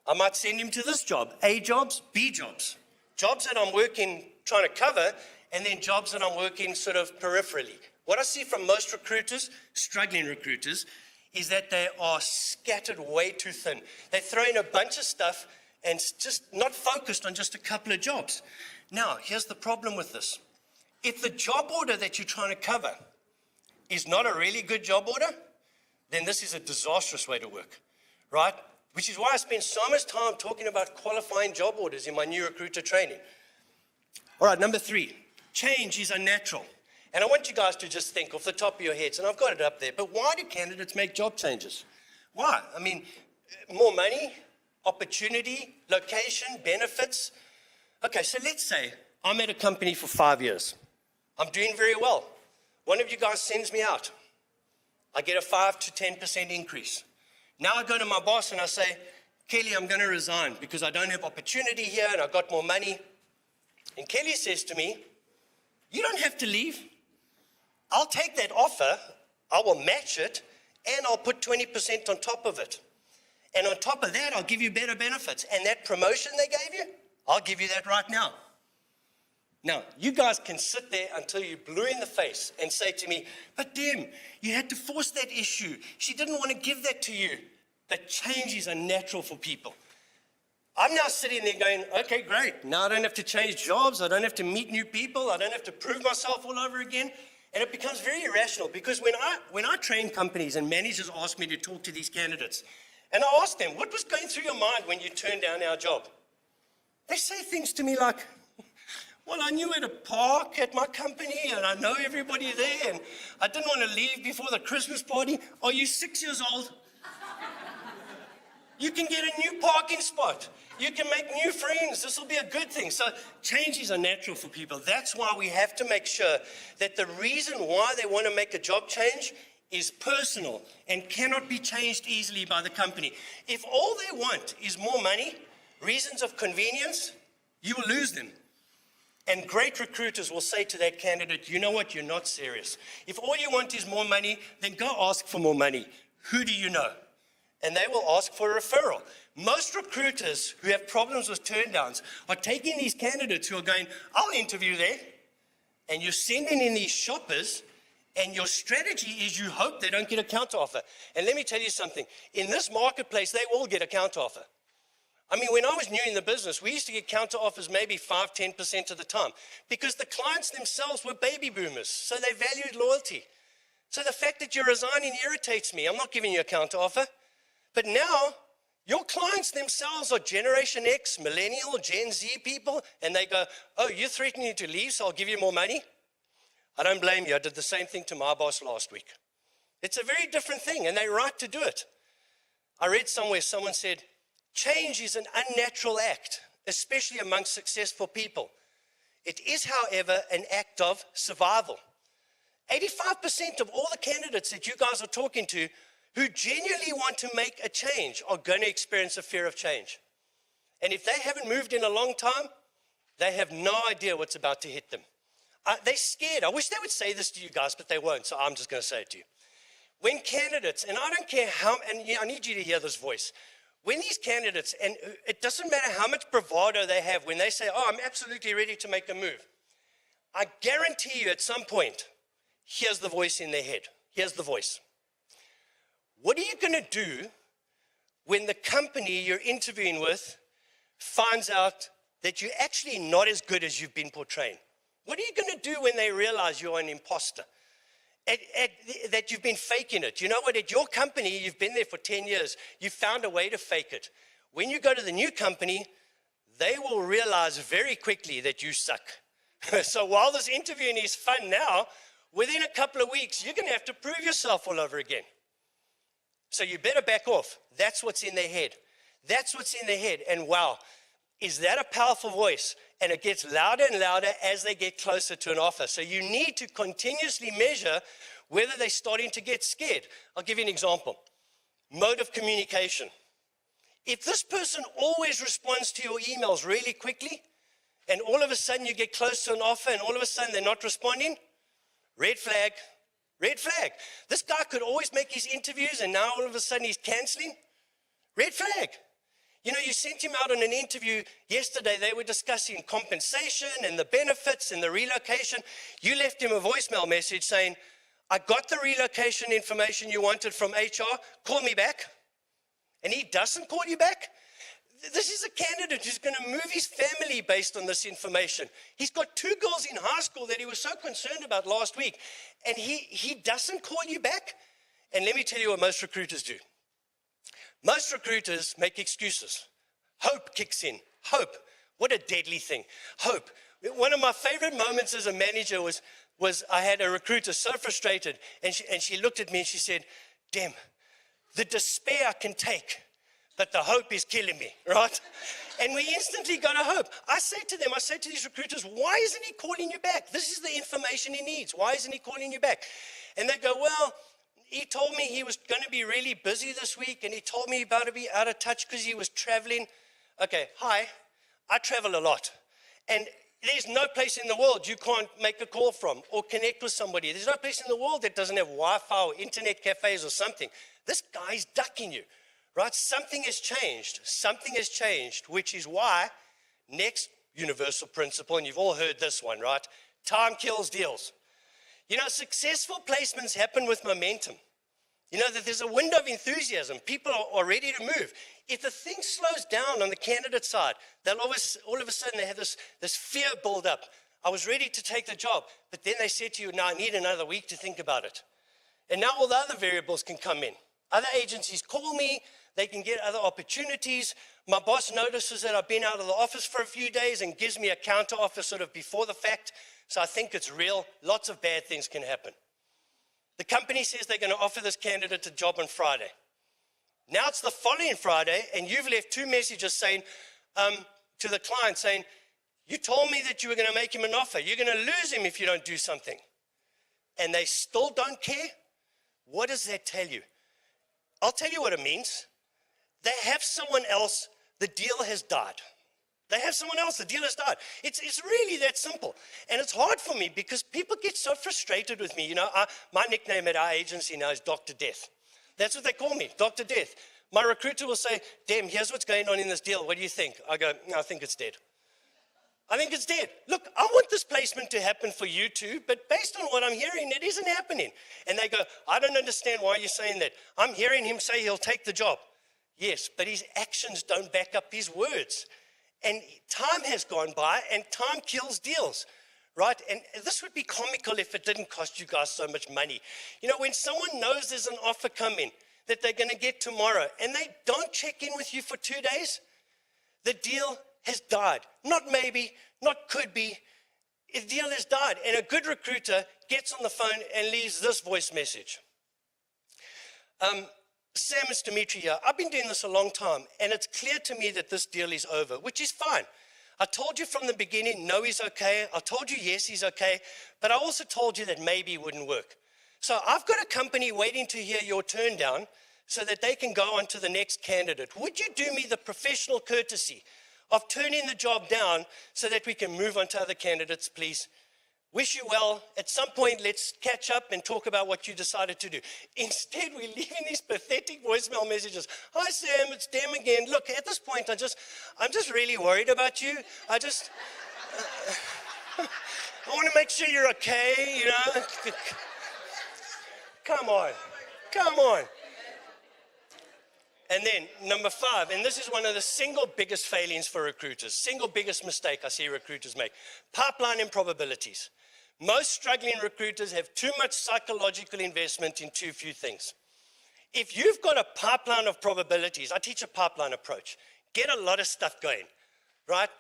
I might send him to this job, A jobs, B jobs. Jobs that I'm working, trying to cover, and then jobs that I'm working sort of peripherally. What I see from most recruiters, struggling recruiters, is that they are scattered way too thin. They throw in a bunch of stuff and just not focused on just a couple of jobs. Now, here's the problem with this. If the job order that you're trying to cover is not a really good job order, then this is a disastrous way to work, right? Which is why I spend so much time talking about qualifying job orders in my new recruiter training. All right, number 3, change is unnatural. And I want you guys to just think off the top of your heads, and I've got it up there, but why do candidates make job changes? Why? I mean, more money, opportunity, location, benefits. Okay, so let's say I'm at a company for 5 years. I'm doing very well. One of you guys sends me out. I get a 5 to 10% increase. Now I go to my boss and I say, Kelly, I'm going to resign because I don't have opportunity here and I've got more money. And Kelly says to me, you don't have to leave. I'll take that offer, I will match it, and I'll put 20% on top of it. And on top of that, I'll give you better benefits. And that promotion they gave you, I'll give you that right now. Now, you guys can sit there until you're blue in the face and say to me, but Dim, you had to force that issue. She didn't want to give that to you. But change is unnatural for people. I'm now sitting there going, okay, great. Now I don't have to change jobs. I don't have to meet new people. I don't have to prove myself all over again. And it becomes very irrational because when I train companies and managers ask me to talk to these candidates, and I ask them, what was going through your mind when you turned down our job? They say things to me like, well, I knew where to park at my company and I know everybody there and I didn't want to leave before the Christmas party. Are you 6 years old? You can get a new parking spot. You can make new friends. This will be a good thing. So changes are natural for people. That's why we have to make sure that the reason why they want to make a job change is personal and cannot be changed easily by the company. If all they want is more money, reasons of convenience, you will lose them. And great recruiters will say to that candidate, you know what, you're not serious. If all you want is more money, then go ask for more money. Who do you know? And they will ask for a referral. Most recruiters who have problems with turndowns are taking these candidates who are going, I'll interview there. And you're sending in these shoppers, and your strategy is you hope they don't get a counteroffer. And let me tell you something. In this marketplace, they all get a counteroffer. I mean, when I was new in the business, we used to get counteroffers maybe 5-10% of the time because the clients themselves were baby boomers, so they valued loyalty. So the fact that you're resigning irritates me. I'm not giving you a counteroffer. But now, your clients themselves are Generation X, Millennial, Gen Z people, and they go, oh, you're threatening to leave, so I'll give you more money? I don't blame you. I did the same thing to my boss last week. It's a very different thing, and they're right to do it. I read somewhere someone said, change is an unnatural act, especially amongst successful people. It is, however, an act of survival. 85% of all the candidates that you guys are talking to who genuinely want to make a change are going to experience a fear of change. And if they haven't moved in a long time, they have no idea what's about to hit them. They're scared. I wish they would say this to you guys, but they won't, so I'm just going to say it to you. When candidates, and I don't care how, and I need you to hear this voice. When these candidates, and it doesn't matter how much bravado they have, when they say, oh, I'm absolutely ready to make a move, I guarantee you at some point, here's the voice in their head. Here's the voice. What are you going to do when the company you're interviewing with finds out that you're actually not as good as you've been portraying? What are you going to do when they realize you're an imposter? That you've been faking it. You know what? At your company, you've been there for 10 years. You found a way to fake it. When you go to the new company, they will realize very quickly that you suck. So while this interviewing is fun now, within a couple of weeks, you're going to have to prove yourself all over again. So you better back off. That's what's in their head. That's what's in their head. And wow, is that a powerful voice? And it gets louder and louder as they get closer to an offer. So you need to continuously measure whether they're starting to get scared. I'll give you an example. Mode of communication. If this person always responds to your emails really quickly, and all of a sudden you get close to an offer and all of a sudden they're not responding, red flag, red flag. This guy could always make his interviews and now all of a sudden he's canceling. Red flag. You know, you sent him out on an interview yesterday. They were discussing compensation and the benefits and the relocation. You left him a voicemail message saying, I got the relocation information you wanted from HR. Call me back. And he doesn't call you back. This is a candidate who's going to move his family based on this information. He's got 2 girls in high school that he was so concerned about last week. And he doesn't call you back. And let me tell you what most recruiters do. Most recruiters make excuses. Hope kicks in. Hope. What a deadly thing. Hope. One of my favorite moments as a manager was I had a recruiter so frustrated, and she looked at me and she said, damn, the despair I can take, but the hope is killing me, right? And we instantly got a hope. I say to these recruiters, why isn't he calling you back? This is the information he needs. Why isn't he calling you back? And they go, well, he told me he was going to be really busy this week, and he told me about to be out of touch because he was traveling. Okay, hi, I travel a lot. And there's no place in the world you can't make a call from or connect with somebody. There's no place in the world that doesn't have Wi-Fi or internet cafes or something. This guy's ducking you, right? Something has changed. Something has changed, which is why next universal principle, and you've all heard this one, right? Time kills deals. You know, successful placements happen with momentum. You know, that there's a window of enthusiasm. People are ready to move. If the thing slows down on the candidate side, they'll all of a sudden they have this fear build up. I was ready to take the job, but then they said to you, no, I need another week to think about it. And now all the other variables can come in. Other agencies call me, they can get other opportunities. My boss notices that I've been out of the office for a few days and gives me a counter offer sort of before the fact. So I think it's real. Lots of bad things can happen. The company says they're going to offer this candidate a job on Friday. Now it's the following Friday, and you've left 2 messages saying to the client saying, you told me that you were going to make him an offer. You're going to lose him if you don't do something. And they still don't care? What does that tell you? I'll tell you what it means. They have someone else. The deal has died. They have someone else. The deal has died. It's really that simple. And it's hard for me because people get so frustrated with me. You know, my nickname at our agency now is Dr. Death. That's what they call me, Dr. Death. My recruiter will say, damn, here's what's going on in this deal. What do you think? I go, no, I think it's dead. I think it's dead. Look, I want this placement to happen for you too, but based on what I'm hearing, it isn't happening. And they go, I don't understand why you're saying that. I'm hearing him say he'll take the job. Yes, but his actions don't back up his words. And time has gone by, and time kills deals, right? And this would be comical if it didn't cost you guys so much money. You know, when someone knows there's an offer coming that they're going to get tomorrow, and they don't check in with you for 2 days, the deal has died. Not maybe, not could be. The deal has died. And a good recruiter gets on the phone and leaves this voice message. Sam, it's Dimitri here. I've been doing this a long time, and it's clear to me that this deal is over, which is fine. I told you from the beginning, no, he's okay. I told you, yes, he's okay. But I also told you that maybe it wouldn't work. So I've got a company waiting to hear your turn down, so that they can go on to the next candidate. Would you do me the professional courtesy of turning the job down so that we can move on to other candidates, please? Wish you well. At some point, let's catch up and talk about what you decided to do. Instead, we're leaving these pathetic voicemail messages. Hi, Sam, it's Dem again. Look, at this point, I'm just really worried about you. I want to make sure you're okay, you know. Come on. And then number 5, and this is one of the single biggest failings for recruiters, single biggest mistake I see recruiters make, pipeline improbabilities. Most struggling recruiters have too much psychological investment in too few things. If you've got a pipeline of probabilities, I teach a pipeline approach, get a lot of stuff going, right?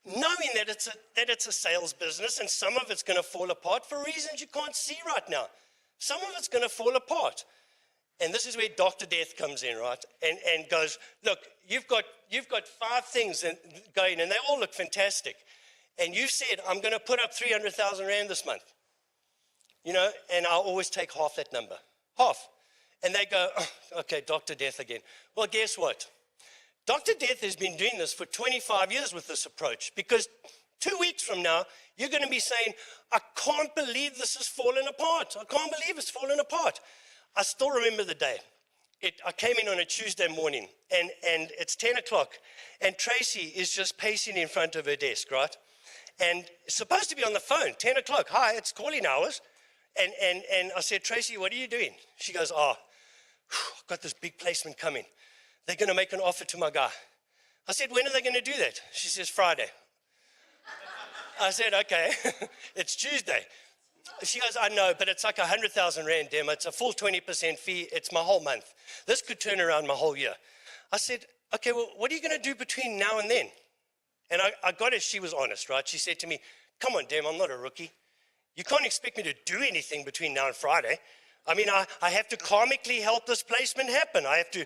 Knowing that it's a sales business and some of it's going to fall apart for reasons you can't see right now. Some of it's going to fall apart. And this is where Dr. Death comes in, right? And goes, look, you've got 5 things going and they all look fantastic. And you said, I'm going to put up 300,000 Rand this month. You know, and I'll always take half that number. Half. And they go, oh, okay, Dr. Death again. Well, guess what? Dr. Death has been doing this for 25 years with this approach, because 2 weeks from now, you're going to be saying, I can't believe this has fallen apart. I can't believe it's fallen apart. I still remember the day. I came in on a Tuesday morning, and it's 10 o'clock, and Tracy is just pacing in front of her desk, right? And supposed to be on the phone, 10 o'clock. Hi, it's calling hours. And I said, Tracy, what are you doing? She goes, I've got this big placement coming. They're going to make an offer to my guy. I said, when are they going to do that? She says, Friday. I said, okay, it's Tuesday. She goes, I know, but it's like 100,000 Rand, Dem. It's a full 20% fee. It's my whole month. This could turn around my whole year. I said, okay, well, what are you going to do between now and then? And I got it. She was honest, right? She said to me, come on, Dem, I'm not a rookie. You can't expect me to do anything between now and Friday. I mean, I have to karmically help this placement happen. I have to,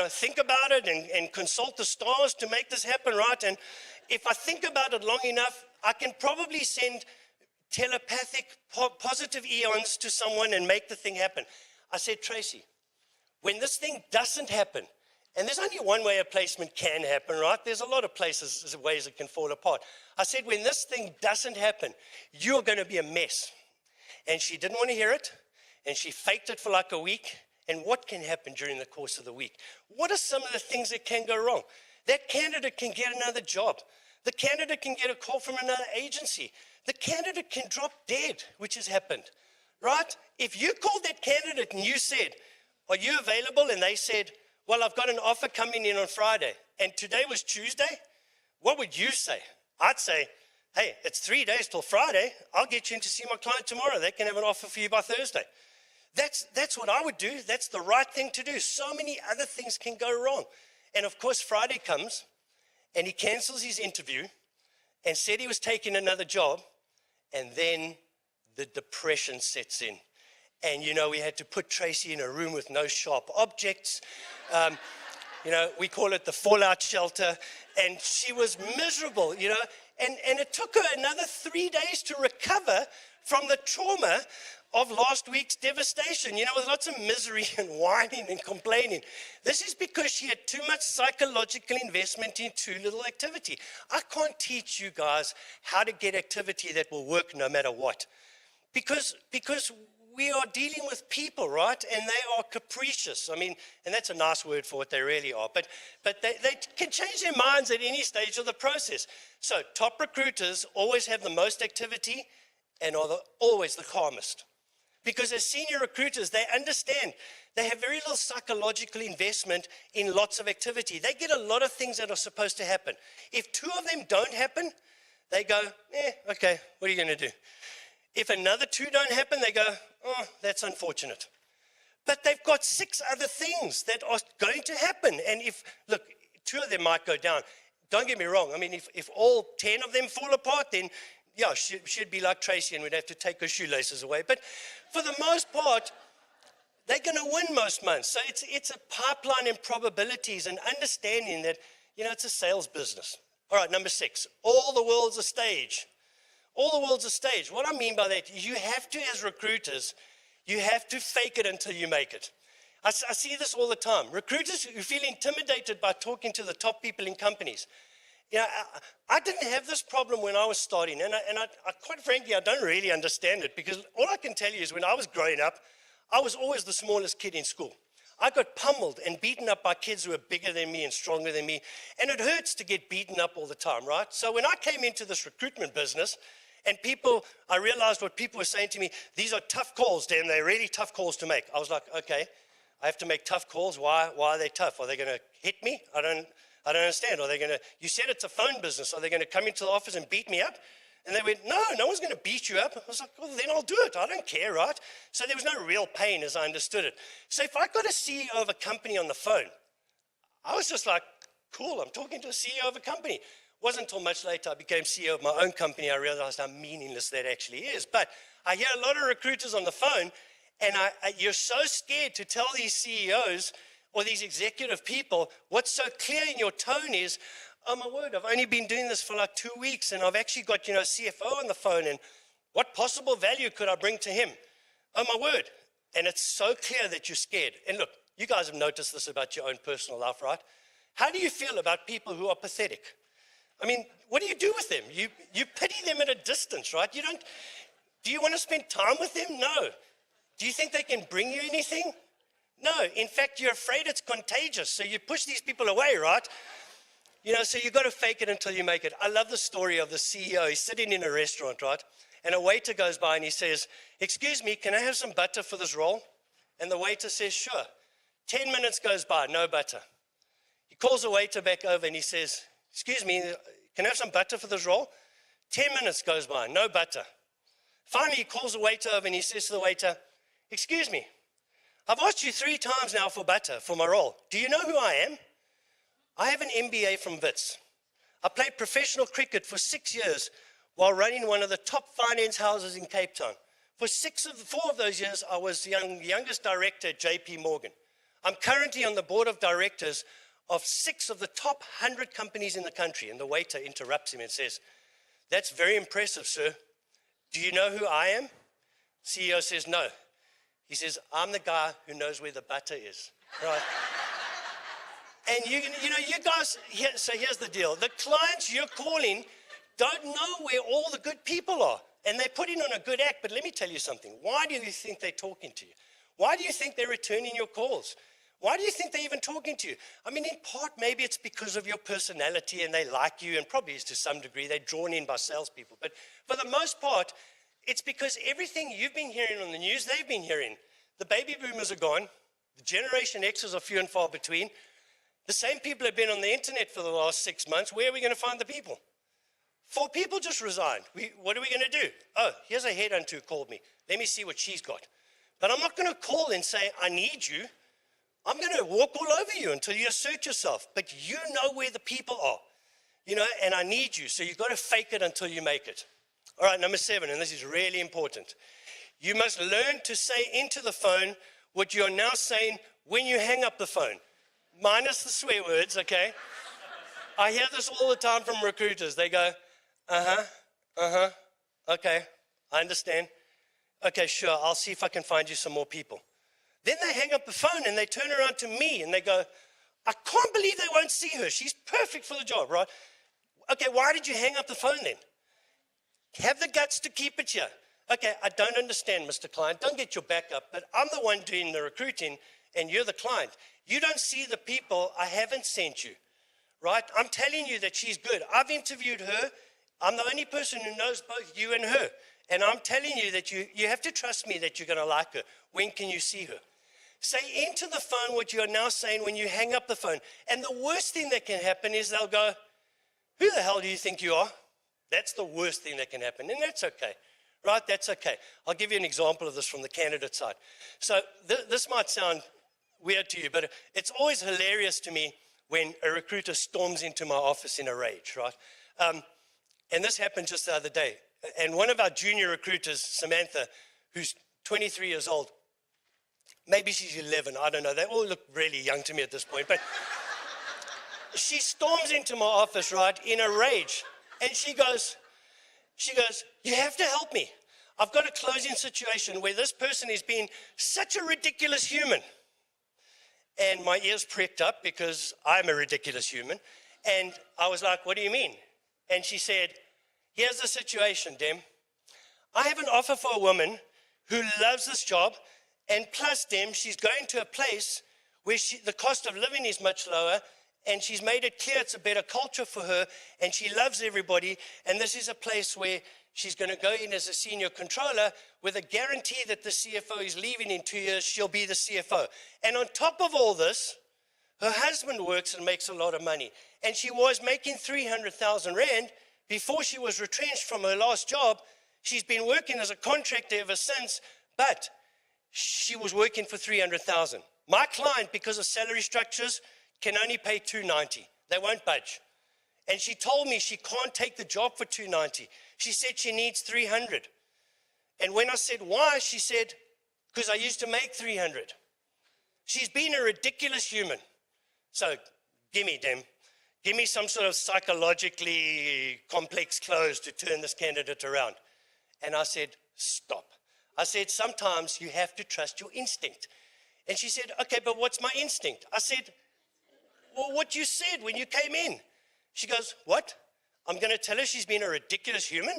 think about it and consult the stars to make this happen, right? And if I think about it long enough, I can probably send telepathic positive eons to someone and make the thing happen. I said, Tracy, when this thing doesn't happen, and there's only one way a placement can happen, right? There's a lot of ways it can fall apart. I said, when this thing doesn't happen, you're going to be a mess. And she didn't want to hear it, and she faked it for like a week. And what can happen during the course of the week? What are some of the things that can go wrong? That candidate can get another job. The candidate can get a call from another agency. The candidate can drop dead, which has happened, right? If you called that candidate and you said, are you available? And they said, well, I've got an offer coming in on Friday, and today was Tuesday, what would you say? I'd say, hey, it's 3 days till Friday. I'll get you in to see my client tomorrow. They can have an offer for you by Thursday. That's what I would do. That's the right thing to do. So many other things can go wrong. And of course, Friday comes, and he cancels his interview and said he was taking another job, and then the depression sets in. And, we had to put Tracy in a room with no sharp objects. We call it the fallout shelter. And she was miserable, and it took her another 3 days to recover from the trauma of last week's devastation, with lots of misery and whining and complaining. This is because she had too much psychological investment in too little activity. I can't teach you guys how to get activity that will work no matter what. Because we are dealing with people, right? And they are capricious. I mean, and that's a nice word for what they really are. But they can change their minds at any stage of the process. So top recruiters always have the most activity and are always the calmest. Because as senior recruiters, they understand they have very little psychological investment in lots of activity. They get a lot of things that are supposed to happen. If 2 of them don't happen, they go, okay, what are you going to do? If another 2 don't happen, they go, oh, that's unfortunate. But they've got 6 other things that are going to happen. And 2 of them might go down. Don't get me wrong. I mean, if all 10 of them fall apart, then yeah, she'd be like Tracy and we'd have to take her shoelaces away. But for the most part, they're going to win most months. So it's a pipeline in probabilities and understanding that, it's a sales business. All right, number 6, all the world's a stage. All the world's a stage. What I mean by that, you have to, as recruiters, you have to fake it until you make it. I see this all the time. Recruiters who feel intimidated by talking to the top people in companies. You know, I didn't have this problem when I was starting, and I quite frankly, I don't really understand it, because all I can tell you is when I was growing up, I was always the smallest kid in school. I got pummeled and beaten up by kids who were bigger than me and stronger than me, and it hurts to get beaten up all the time, right? So when I came into this recruitment business, and I realized what people were saying to me, these are tough calls, Dan, they're really tough calls to make. I was like, okay, I have to make tough calls. Why are they tough? Are they going to hit me? I don't understand. Are they going to, you said it's a phone business. Are they going to come into the office and beat me up? And they went, no one's going to beat you up. I was like, well, then I'll do it. I don't care, right? So there was no real pain as I understood it. So if I got a CEO of a company on the phone, I was just like, cool, I'm talking to a CEO of a company. It wasn't until much later I became CEO of my own company I realized how meaningless that actually is. But I hear a lot of recruiters on the phone, and you're so scared to tell these CEOs or these executive people, what's so clear in your tone is, oh my word, I've only been doing this for like 2 weeks, and I've actually got, CFO on the phone, and what possible value could I bring to him? Oh my word. And it's so clear that you're scared. And look, you guys have noticed this about your own personal life, right? How do you feel about people who are pathetic? I mean, what do you do with them? You pity them at a distance, right? Do you want to spend time with them? No. Do you think they can bring you anything? No. In fact, you're afraid it's contagious, so you push these people away, right? So you've got to fake it until you make it. I love the story of the CEO. He's sitting in a restaurant, right? And a waiter goes by and he says, excuse me, can I have some butter for this roll? And the waiter says, sure. 10 minutes goes by, no butter. He calls the waiter back over and he says, excuse me, can I have some butter for this roll? 10 minutes goes by, no butter. Finally, he calls the waiter over and he says to the waiter, excuse me, I've asked you 3 times now for butter for my roll. Do you know who I am? I have an MBA from Wits. I played professional cricket for 6 years while running one of the top finance houses in Cape Town. For 4 of those years, I was the youngest director at JP Morgan. I'm currently on the board of directors of 6 of the top 100 companies in the country. And the waiter interrupts him and says, that's very impressive, sir. Do you know who I am? CEO says, no. He says, I'm the guy who knows where the butter is, right? And you guys, so here's the deal. The clients you're calling don't know where all the good people are. And they're putting on a good act, but let me tell you something. Why do you think they're talking to you? Why do you think they're returning your calls? Why do you think they're even talking to you? I mean, in part, maybe it's because of your personality and they like you, and probably is to some degree, they're drawn in by salespeople. But for the most part, it's because everything you've been hearing on the news, they've been hearing. The baby boomers are gone. The Generation X's are few and far between. The same people have been on the internet for the last 6 months. Where are we going to find the people? 4 people just resigned. What are we going to do? Oh, here's a headhunter who called me. Let me see what she's got. But I'm not going to call and say, I need you. I'm going to walk all over you until you assert yourself. But you know where the people are, and I need you. So you've got to fake it until you make it. All right, number 7, and this is really important. You must learn to say into the phone what you're now saying when you hang up the phone. Minus the swear words, okay? I hear this all the time from recruiters. They go, okay, I understand. Okay, sure, I'll see if I can find you some more people. Then they hang up the phone and they turn around to me and they go, I can't believe they won't see her. She's perfect for the job, right? Okay, why did you hang up the phone then? Have the guts to keep it here. Okay, I don't understand, Mr. Client. Don't get your back up, but I'm the one doing the recruiting and you're the client. You don't see the people I haven't sent you, right? I'm telling you that she's good. I've interviewed her. I'm the only person who knows both you and her. And I'm telling you that you have to trust me that you're going to like her. When can you see her? Say into the phone what you're now saying when you hang up the phone. And the worst thing that can happen is they'll go, who the hell do you think you are? That's the worst thing that can happen. And that's okay, right? That's okay. I'll give you an example of this from the candidate side. So this might sound weird to you, but it's always hilarious to me when a recruiter storms into my office in a rage, right? And this happened just the other day. And one of our junior recruiters, Samantha, who's 23 years old, maybe she's 11, I don't know. They all look really young to me at this point. But she storms into my office, right, in a rage. And she goes, you have to help me. I've got a closing situation where this person is being such a ridiculous human. and my ears pricked up because I'm a ridiculous human. And I was like, what do you mean? And she said, here's the situation, Dem. I have an offer for a woman who loves this job, and plus, Dem, she's going to a place where the cost of living is much lower, and she's made it clear it's a better culture for her, and she loves everybody, and this is a place where she's going to go in as a senior controller with a guarantee that the CFO is leaving in 2 years, she'll be the CFO. And on top of all this, her husband works and makes a lot of money. And she was making 300,000 Rand before she was retrenched from her last job. She's been working as a contractor ever since, but she was working for 300,000. My client, because of salary structures, can only pay 290. They won't budge. And she told me she can't take the job for 290. She said she needs 300. And when I said why, she said, because I used to make 300. She's been a ridiculous human. So give me, Dem. Give me some sort of psychologically complex clothes to turn this candidate around. And I said, stop. I said, sometimes you have to trust your instinct. And she said, okay, but what's my instinct? I said, well, what you said when you came in. She goes, what? I'm going to tell her she's been a ridiculous human?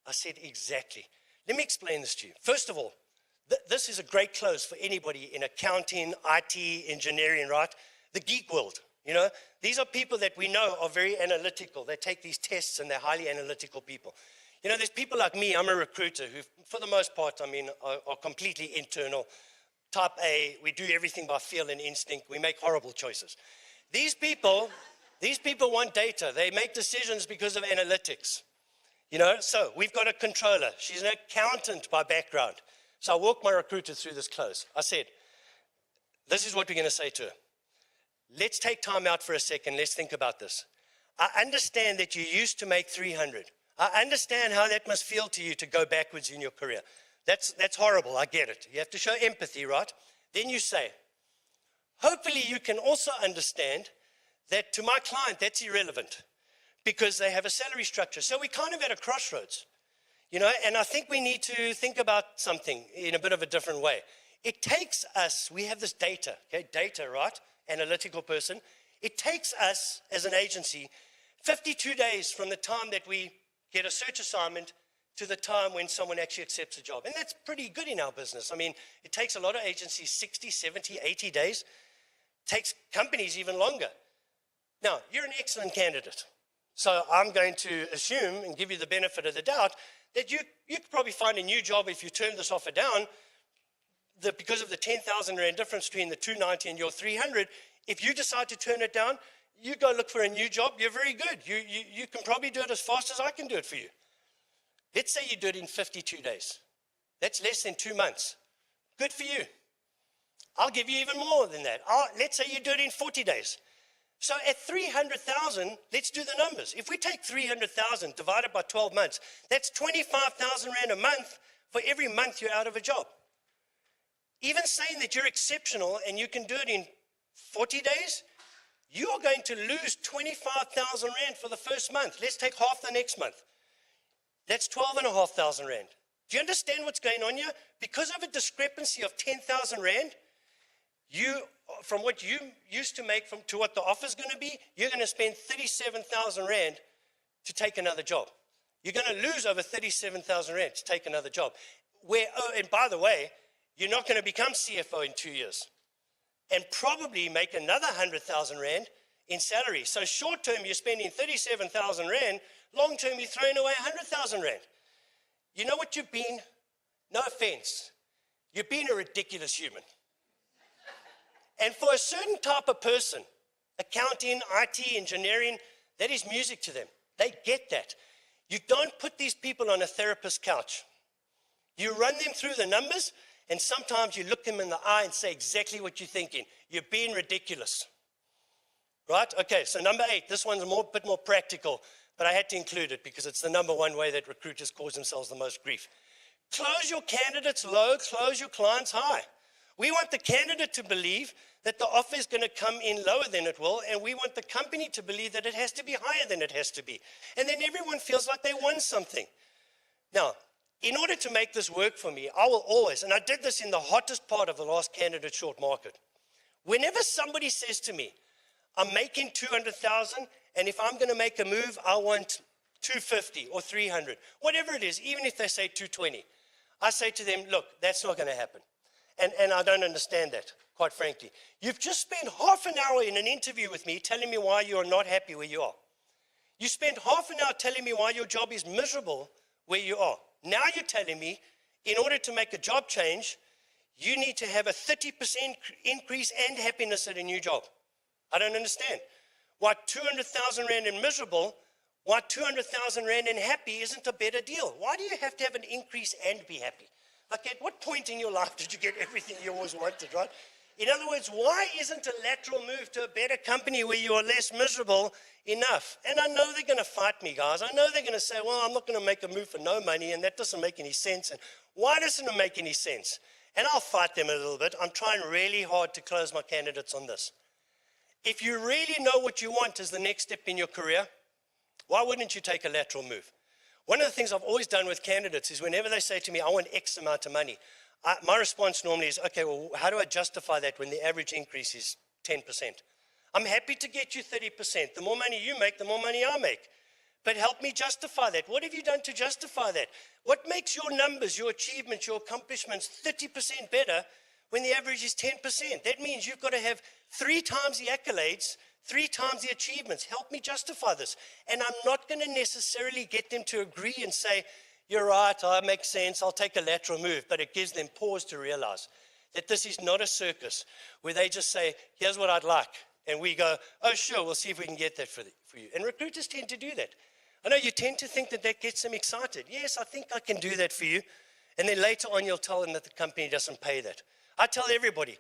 I said, exactly. Let me explain this to you. First of all, this is a great close for anybody in accounting, IT, engineering, right? The geek world, you know? These are people that we know are very analytical. They take these tests and they're highly analytical people. You know, there's people like me, I'm a recruiter, who, for the most part, I mean, are completely internal. Type A, we do everything by feel and instinct. We make horrible choices. These people want data. They make decisions because of analytics. You know, so we've got a controller. She's an accountant by background. So I walked my recruiter through this close. I said, this is what we're going to say to her. Let's take time out for a second. Let's think about this. I understand that you used to make 300. I understand how that must feel to you to go backwards in your career. That's horrible. I get it. You have to show empathy, right? Then you say, hopefully you can also understand that to my client, that's irrelevant because they have a salary structure. So we're kind of at a crossroads, you know, and I think we need to think about something in a bit of a different way. It takes us, we have this data, okay, data, right? Analytical person. It takes us as an agency 52 days from the time that we get a search assignment to the time when someone actually accepts a job. And that's pretty good in our business. I mean, it takes a lot of agencies 60, 70, 80 days. It takes companies even longer. Now, you're an excellent candidate. So I'm going to assume and give you the benefit of the doubt that you could probably find a new job if you turn this offer down because of the 10,000 Rand difference between the 290 and your 300. If you decide to turn it down, you go look for a new job. You're very good. You can probably do it as fast as I can do it for you. Let's say you do it in 52 days. That's less than 2 months. Good for you. I'll give you even more than that. Let's say you do it in 40 days. So at 300,000, let's do the numbers. If we take 300,000 divided by 12 months, that's 25,000 Rand a month for every month you're out of a job. Even saying that you're exceptional and you can do it in 40 days, you are going to lose 25,000 Rand for the first month. Let's take half the next month. That's 12,500 Rand. Do you understand what's going on here? Because of a discrepancy of 10,000 Rand, from what you used to make to what the offer's going to be, you're going to spend 37,000 Rand to take another job. You're going to lose over 37,000 Rand to take another job. And by the way, you're not going to become CFO in 2 years and probably make another 100,000 Rand in salary. So short term, you're spending 37,000 Rand. Long term, you're throwing away 100,000 Rand. You know what you've been? No offense. You've been a ridiculous human. And for a certain type of person, accounting, IT, engineering, that is music to them. They get that. You don't put these people on a therapist's couch. You run them through the numbers, and sometimes you look them in the eye and say exactly what you're thinking. You're being ridiculous. Right? Okay, so number 8, this one's a bit more practical, but I had to include it because it's the number one way that recruiters cause themselves the most grief. Close your candidates low, close your clients high. We want the candidate to believe that the offer is going to come in lower than it will, and we want the company to believe that it has to be higher than it has to be. And then everyone feels like they won something. Now, in order to make this work for me, I will always, and I did this in the hottest part of the last candidate short market, Whenever somebody says to me, I'm making 200,000, and if I'm going to make a move, I want 250 or 300, whatever it is, even if they say 220, I say to them, look, that's not going to happen. And I don't understand that, quite frankly. You've just spent half an hour in an interview with me telling me why you are not happy where you are. You spent half an hour telling me why your job is miserable where you are. Now you're telling me, in order to make a job change, you need to have a 30% increase and happiness at a new job. I don't understand. Why 200,000 Rand in miserable, why 200,000 Rand in happy isn't a better deal? Why do you have to have an increase and be happy? Like, at what point in your life did you get everything you always wanted, right? In other words, why isn't a lateral move to a better company where you are less miserable enough? And I know they're going to fight me, guys. I know they're going to say, well, I'm not going to make a move for no money, and that doesn't make any sense. And why doesn't it make any sense? And I'll fight them a little bit. I'm trying really hard to close my candidates on this. If you really know what you want as the next step in your career, why wouldn't you take a lateral move? One of the things I've always done with candidates is whenever they say to me, I want X amount of money, my response normally is, okay, well, how do I justify that when the average increase is 10%? I'm happy to get you 30%. The more money you make, the more money I make. But help me justify that. What have you done to justify that? What makes your numbers, your achievements, your accomplishments 30% better when the average is 10%? That means you've got to have 3 times the accolades, 3 times the achievements. Help me justify this. And I'm not going to necessarily get them to agree and say, you're right, that makes sense, I'll take a lateral move. But it gives them pause to realize that this is not a circus where they just say, here's what I'd like. And we go, oh, sure, we'll see if we can get that for you. And recruiters tend to do that. I know you tend to think that that gets them excited. Yes, I think I can do that for you. And then later on, you'll tell them that the company doesn't pay that. I tell everybody,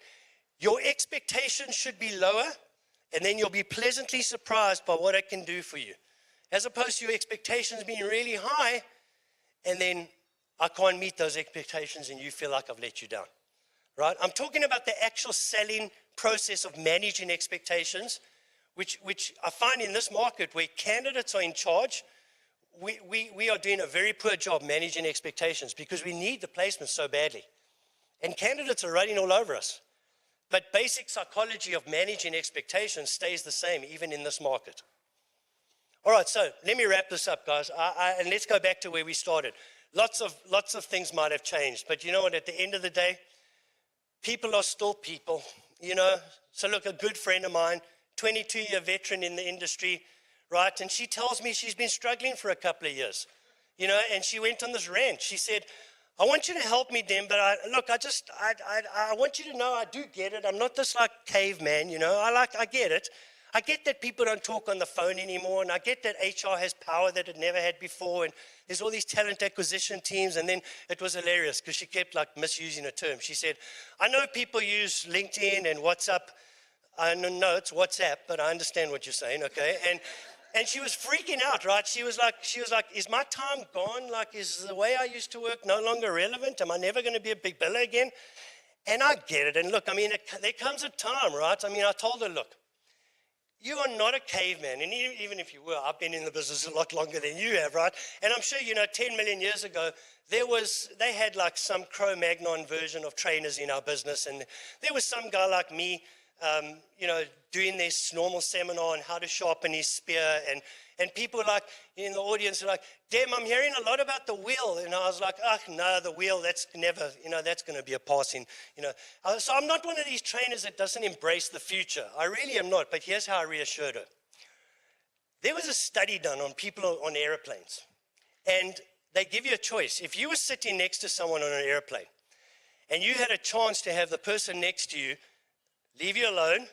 your expectations should be lower, and then you'll be pleasantly surprised by what it can do for you. As opposed to your expectations being really high, and then I can't meet those expectations and you feel like I've let you down, right? I'm talking about the actual selling process of managing expectations, which I find in this market where candidates are in charge, we are doing a very poor job managing expectations because we need the placements so badly. And candidates are running all over us. But basic psychology of managing expectations stays the same even in this market. All right, so let me wrap this up, guys, and let's go back to where we started. Lots of things might have changed, but you know what, at the end of the day, people are still people, you know. So look, a good friend of mine, 22-year veteran in the industry, right, and she tells me she's been struggling for a couple of years, you know, and she went on this rant. She said, I want you to help me, Dem, but I want you to know I do get it. I'm not this like caveman, you know. I get it. I get that people don't talk on the phone anymore, and I get that HR has power that it never had before, and there's all these talent acquisition teams. And then it was hilarious because she kept like misusing a term. She said, I know people use LinkedIn and WhatsApp. I know it's WhatsApp, but I understand what you're saying, okay? And she was freaking out, right? She was like, is my time gone? Like, is the way I used to work no longer relevant? Am I never going to be a big biller again? And I get it. And look, I mean, there comes a time, right? I mean, I told her, look, you are not a caveman. And even if you were, I've been in the business a lot longer than you have, right? And I'm sure, you know, 10 million years ago, they had like some Cro-Magnon version of trainers in our business. And there was some guy like me, you know, doing this normal seminar on how to sharpen his spear, and people like in the audience are like, Dem, I'm hearing a lot about the wheel, and I was like, no, the wheel, that's never, you know, that's going to be a passing, you know. So I'm not one of these trainers that doesn't embrace the future. I really am not, but here's how I reassured her. There was a study done on people on airplanes, and they give you a choice. If you were sitting next to someone on an airplane, and you had a chance to have the person next to you leave you alone,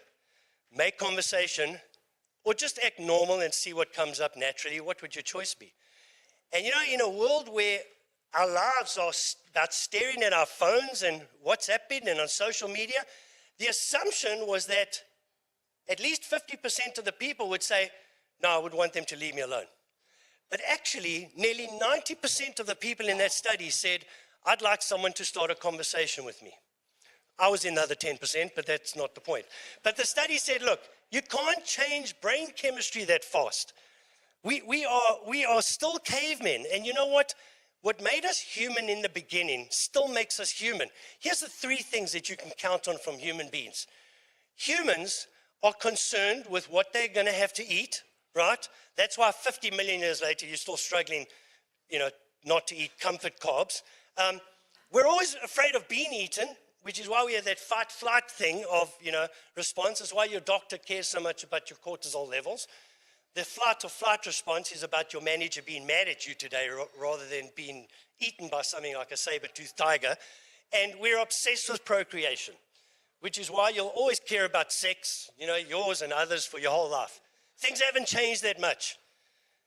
make conversation, or just act normal and see what comes up naturally, what would your choice be? And you know, in a world where our lives are about staring at our phones and WhatsApping and on social media, the assumption was that at least 50% of the people would say, no, I would want them to leave me alone. But actually, nearly 90% of the people in that study said, I'd like someone to start a conversation with me. I was in the other 10%, but that's not the point. But the study said, look, you can't change brain chemistry that fast. We are still cavemen. And you know what? What made us human in the beginning still makes us human. Here's the 3 things that you can count on from human beings. Humans are concerned with what they're going to have to eat, right? That's why 50 million years later, you're still struggling, not to eat comfort carbs. We're always afraid of being eaten, which is why we have that fight-flight thing of, response. It's why your doctor cares so much about your cortisol levels. The flight or flight response is about your manager being mad at you today rather than being eaten by something like a saber-toothed tiger. And we're obsessed with procreation, which is why you'll always care about sex, yours and others for your whole life. Things haven't changed that much.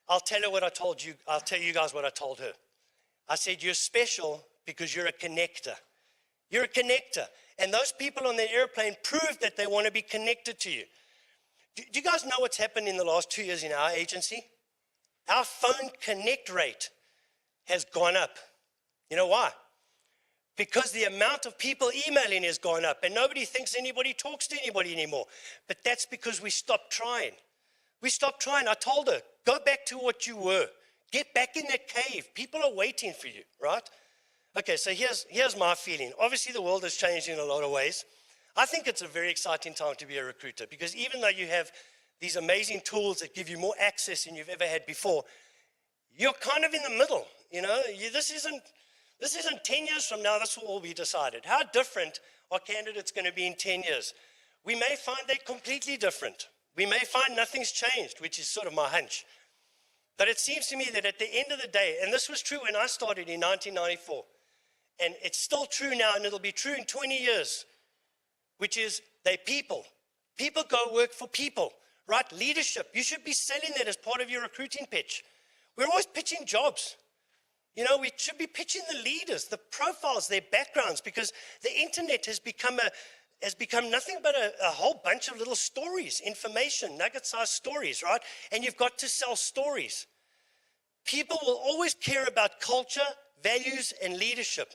I'll tell you what I told you. I'll tell you guys what I told her. I said, you're special because you're a connector. You're a connector. And those people on the airplane proved that they want to be connected to you. Do you guys know what's happened in the last 2 years in our agency? Our phone connect rate has gone up. You know why? Because the amount of people emailing has gone up and nobody thinks anybody talks to anybody anymore. But that's because we stopped trying. We stopped trying. I told her, go back to what you were. Get back in that cave. People are waiting for you, right? Okay, so here's my feeling. Obviously, the world has changed in a lot of ways. I think it's a very exciting time to be a recruiter because even though you have these amazing tools that give you more access than you've ever had before, you're kind of in the middle. This isn't 10 years from now, this will all be decided. How different are candidates going to be in 10 years? We may find they're completely different. We may find nothing's changed, which is sort of my hunch. But it seems to me that at the end of the day, and this was true when I started in 1994, and it's still true now, and it'll be true in 20 years, which is they people. People go work for people, right? Leadership, you should be selling that as part of your recruiting pitch. We're always pitching jobs. We should be pitching the leaders, the profiles, their backgrounds, because the internet has become nothing but a whole bunch of little stories, information, nugget-sized stories, right? And you've got to sell stories. People will always care about culture, values, and leadership.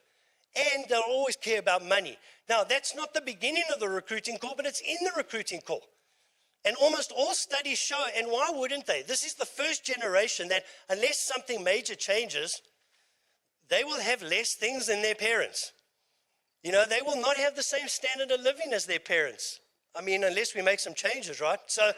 And they'll always care about money. Now, that's not the beginning of the recruiting call, but it's in the recruiting call. And almost all studies show, and why wouldn't they? This is the first generation that unless something major changes, they will have less things than their parents. They will not have the same standard of living as their parents. Unless we make some changes, right? So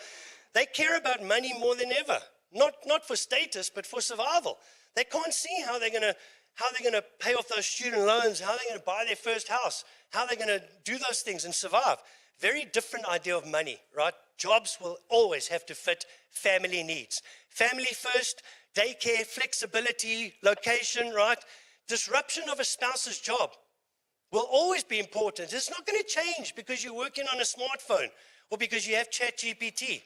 they care about money more than ever. Not for status, but for survival. They can't see how they're going to pay off those student loans, how they're going to buy their first house, how they're going to do those things and survive. Very different idea of money, right? Jobs will always have to fit family needs. Family first, daycare, flexibility, location, right? Disruption of a spouse's job will always be important. It's not going to change because you're working on a smartphone or because you have ChatGPT.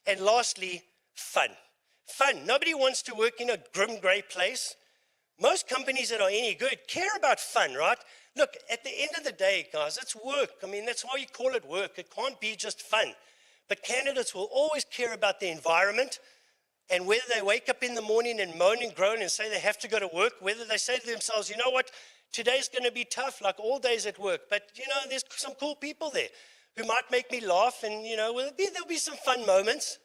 And lastly, fun. Fun. Nobody wants to work in a grim, grey place. Most companies that are any good care about fun, right? Look, at the end of the day, guys, it's work. That's why you call it work. It can't be just fun. But candidates will always care about the environment and whether they wake up in the morning and moan and groan and say they have to go to work, whether they say to themselves, you know what, today's going to be tough like all days at work. But, there's some cool people there who might make me laugh and, there'll be some fun moments.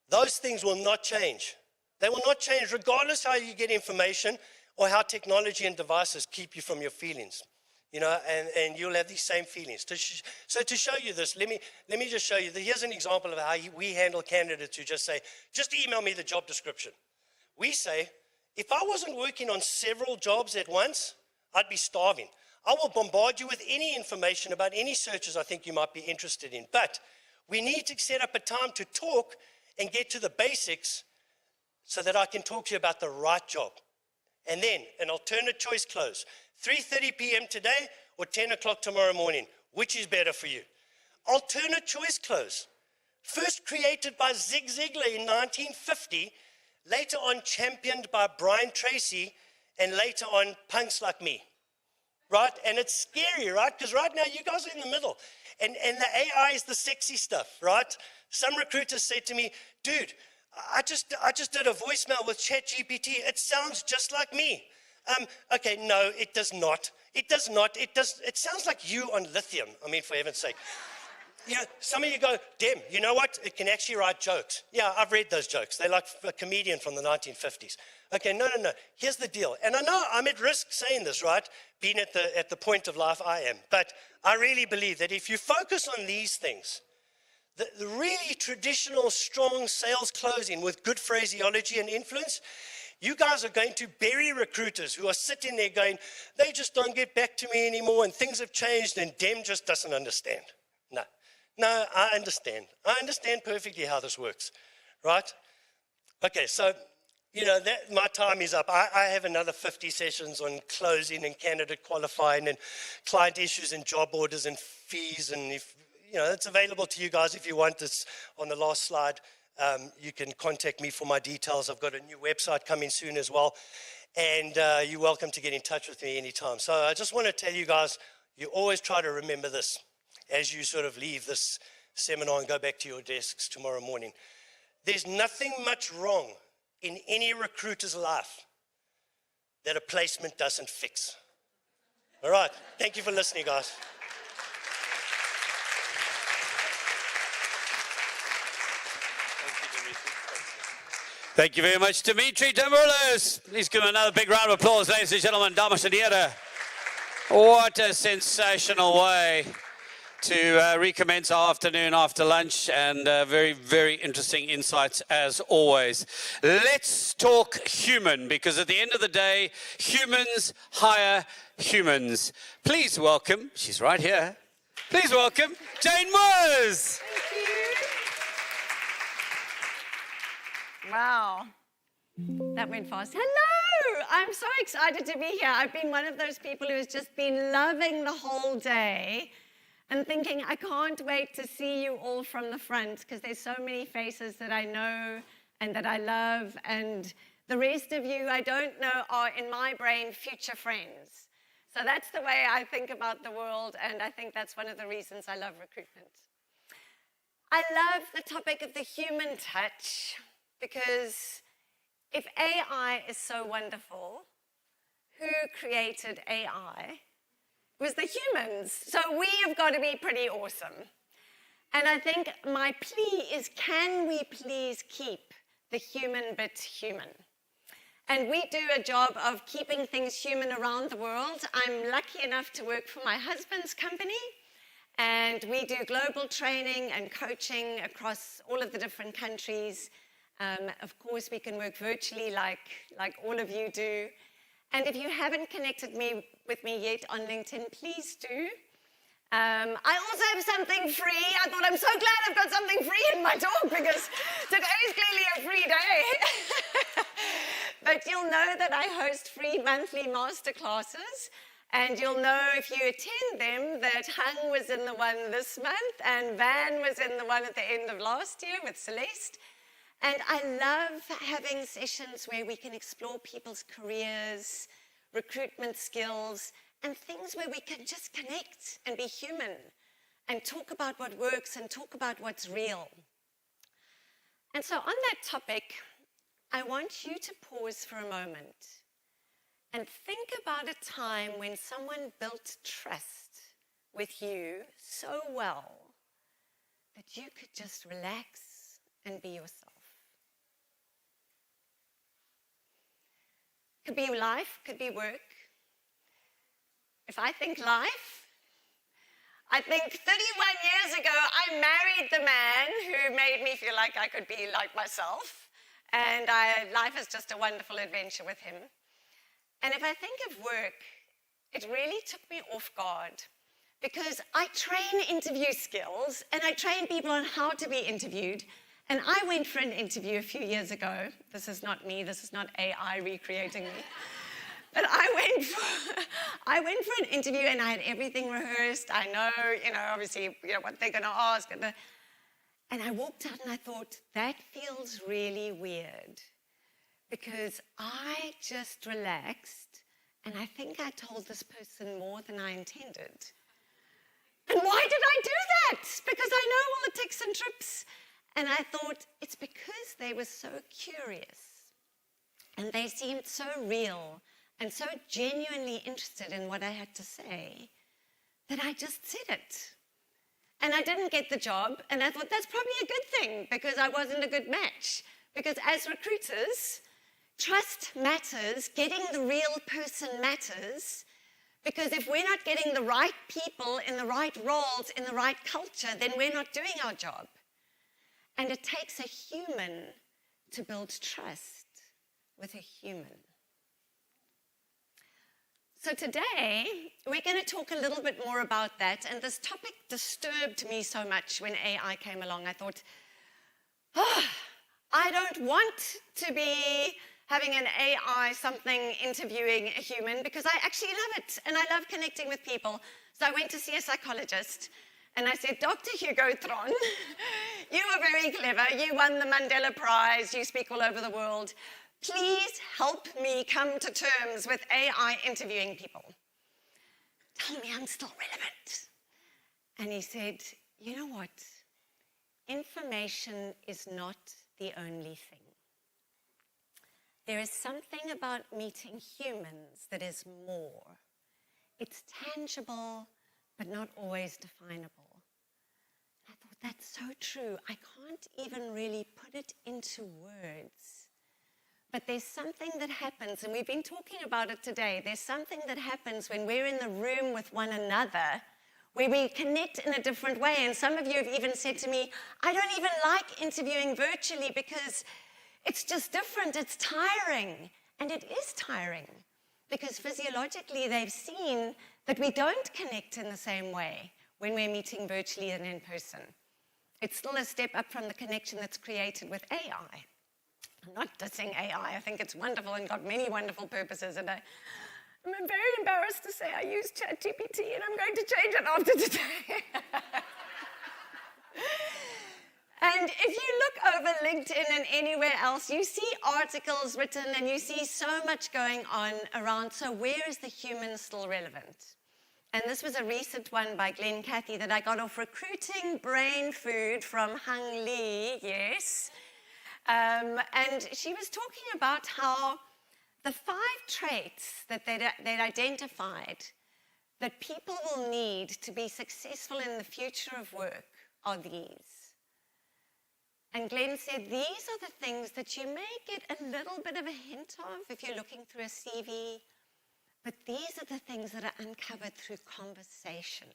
Those things will not change. They will not change regardless how you get information or how technology and devices keep you from your feelings, and you'll have these same feelings. So to show you this, let me just show you. Here's an example of how we handle candidates who just say, just email me the job description. We say, if I wasn't working on several jobs at once, I'd be starving. I will bombard you with any information about any searches I think you might be interested in. But we need to set up a time to talk and get to the basics so that I can talk to you about the right job. And then an alternate choice close. 3:30 p.m. today or 10 o'clock tomorrow morning. Which is better for you? Alternate choice close. First created by Zig Ziglar in 1950, later on championed by Brian Tracy, and later on punks like me. Right? And it's scary, right? Because right now you guys are in the middle. And the AI is the sexy stuff, right? Some recruiters say to me, dude, I just did a voicemail with ChatGPT. It sounds just like me. Okay, no, it does not. It does not. It sounds like you on lithium. For heaven's sake. You know, some of you go, Dem, you know what? It can actually write jokes. Yeah, I've read those jokes. They're like a comedian from the 1950s. Okay, no. Here's the deal. And I know I'm at risk saying this, right? Being at the point of life I am. But I really believe that if you focus on these things, the really traditional, strong sales closing with good phraseology and influence, you guys are going to bury recruiters who are sitting there going, they just don't get back to me anymore and things have changed and Dem just doesn't understand. No, I understand. I understand perfectly how this works, right? Okay, so, you know, my time is up. I have another 50 sessions on closing and candidate qualifying and client issues and job orders and fees. And if, you know, it's available to you guys if you want. It's on the last slide. You can contact me for my details. I've got a new website coming soon as well. And you're welcome to get in touch with me anytime. So I just want to tell you guys, you always try to remember this as you sort of leave this seminar and go back to your desks tomorrow morning. There's nothing much wrong in any recruiter's life that a placement doesn't fix. All right, thank you for listening, guys. Thank you very much, Dimitri Demoulas. Please give him another big round of applause, ladies and gentlemen, dames and heren. What a sensational way to recommence our afternoon after lunch, and very, very interesting insights as always. Let's talk human, because at the end of the day, humans hire humans. Please welcome, she's right here, please welcome Jane Moores. Wow, that went fast. Hello, I'm so excited to be here. I've been one of those people who's just been loving the whole day and thinking, I can't wait to see you all from the front, because there's so many faces that I know and that I love, and the rest of you I don't know are, in my brain, future friends. So that's the way I think about the world, and I think that's one of the reasons I love recruitment. I love the topic of the human touch, because if AI is so wonderful, who created AI? It was the humans. So we have got to be pretty awesome. And I think my plea is, can we please keep the human bit human? And we do a job of keeping things human around the world. I'm lucky enough to work for my husband's company, and we do global training and coaching across all of the different countries. Of course, we can work virtually like all of you do. And if you haven't connected with me yet on LinkedIn, please do. I also have something free. I thought, I'm so glad I've got something free in my talk, because today is clearly a free day. But you'll know that I host free monthly masterclasses. And you'll know if you attend them that Hung was in the one this month and Van was in the one at the end of last year with Celeste. And I love having sessions where we can explore people's careers, recruitment skills, and things where we can just connect and be human and talk about what works and talk about what's real. And so on that topic, I want you to pause for a moment and think about a time when someone built trust with you so well that you could just relax and be yourself. Could be life, could be work. If I think life, I think 31 years ago, I married the man who made me feel like I could be like myself. And life is just a wonderful adventure with him. And if I think of work, it really took me off guard, because I train interview skills and I train people on how to be interviewed. And I went for an interview a few years ago. This is not me, this is not AI recreating me. But I went for an interview and I had everything rehearsed. I know, obviously, what they're gonna ask. And I walked out and I thought, that feels really weird, because I just relaxed and I think I told this person more than I intended. And why did I do that? Because I know all the tricks and trips. And I thought, it's because they were so curious and they seemed so real and so genuinely interested in what I had to say that I just said it. And I didn't get the job, and I thought that's probably a good thing because I wasn't a good match. Because as recruiters, trust matters, getting the real person matters, because if we're not getting the right people in the right roles, in the right culture, then we're not doing our job. And it takes a human to build trust with a human. So today, we're going to talk a little bit more about that, and this topic disturbed me so much when AI came along. I thought, I don't want to be having an AI something interviewing a human because I actually love it, and I love connecting with people. So I went to see a psychologist, and I said, Dr. Hugo Tron, you are very clever. You won the Mandela Prize. You speak all over the world. Please help me come to terms with AI interviewing people. Tell me I'm still relevant. And he said, you know what? Information is not the only thing. There is something about meeting humans that is more. It's tangible, but not always definable. I thought, that's so true. I can't even really put it into words. But there's something that happens, and we've been talking about it today. There's something that happens when we're in the room with one another, where we connect in a different way. And some of you have even said to me, I don't even like interviewing virtually because it's just different, it's tiring. And it is tiring, because physiologically they've seen that we don't connect in the same way when we're meeting virtually and in person. It's still a step up from the connection that's created with AI. I'm not dissing AI. I think it's wonderful and got many wonderful purposes. And I'm very embarrassed to say I use ChatGPT, and I'm going to change it after today. And if you look over LinkedIn and anywhere else, you see articles written and you see so much going on around, so where is the human still relevant? And this was a recent one by Glenn Cathy that I got off Recruiting Brain Food from Hung Lee, yes. And she was talking about how the 5 traits that they'd identified that people will need to be successful in the future of work are these. And Glenn said, these are the things that you may get a little bit of a hint of if you're looking through a CV, but these are the things that are uncovered through conversation.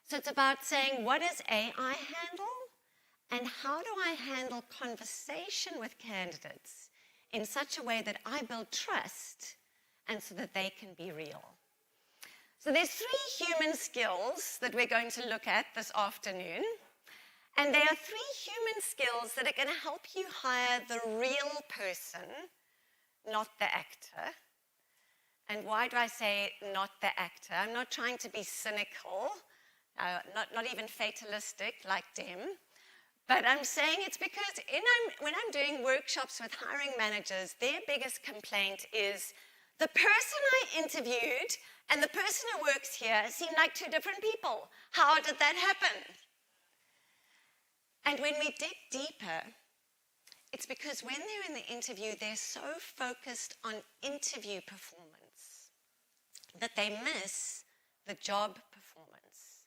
So it's about saying, what does AI handle? And how do I handle conversation with candidates in such a way that I build trust and so that they can be real? So there's 3 human skills that we're going to look at this afternoon. And there are 3 human skills that are going to help you hire the real person, not the actor. And why do I say not the actor? I'm not trying to be cynical, not even fatalistic like Dem. But I'm saying it's because when I'm doing workshops with hiring managers, their biggest complaint is the person I interviewed and the person who works here seem like 2 different people. How did that happen? And when we dig deeper, it's because when they're in the interview, they're so focused on interview performance that they miss the job performance.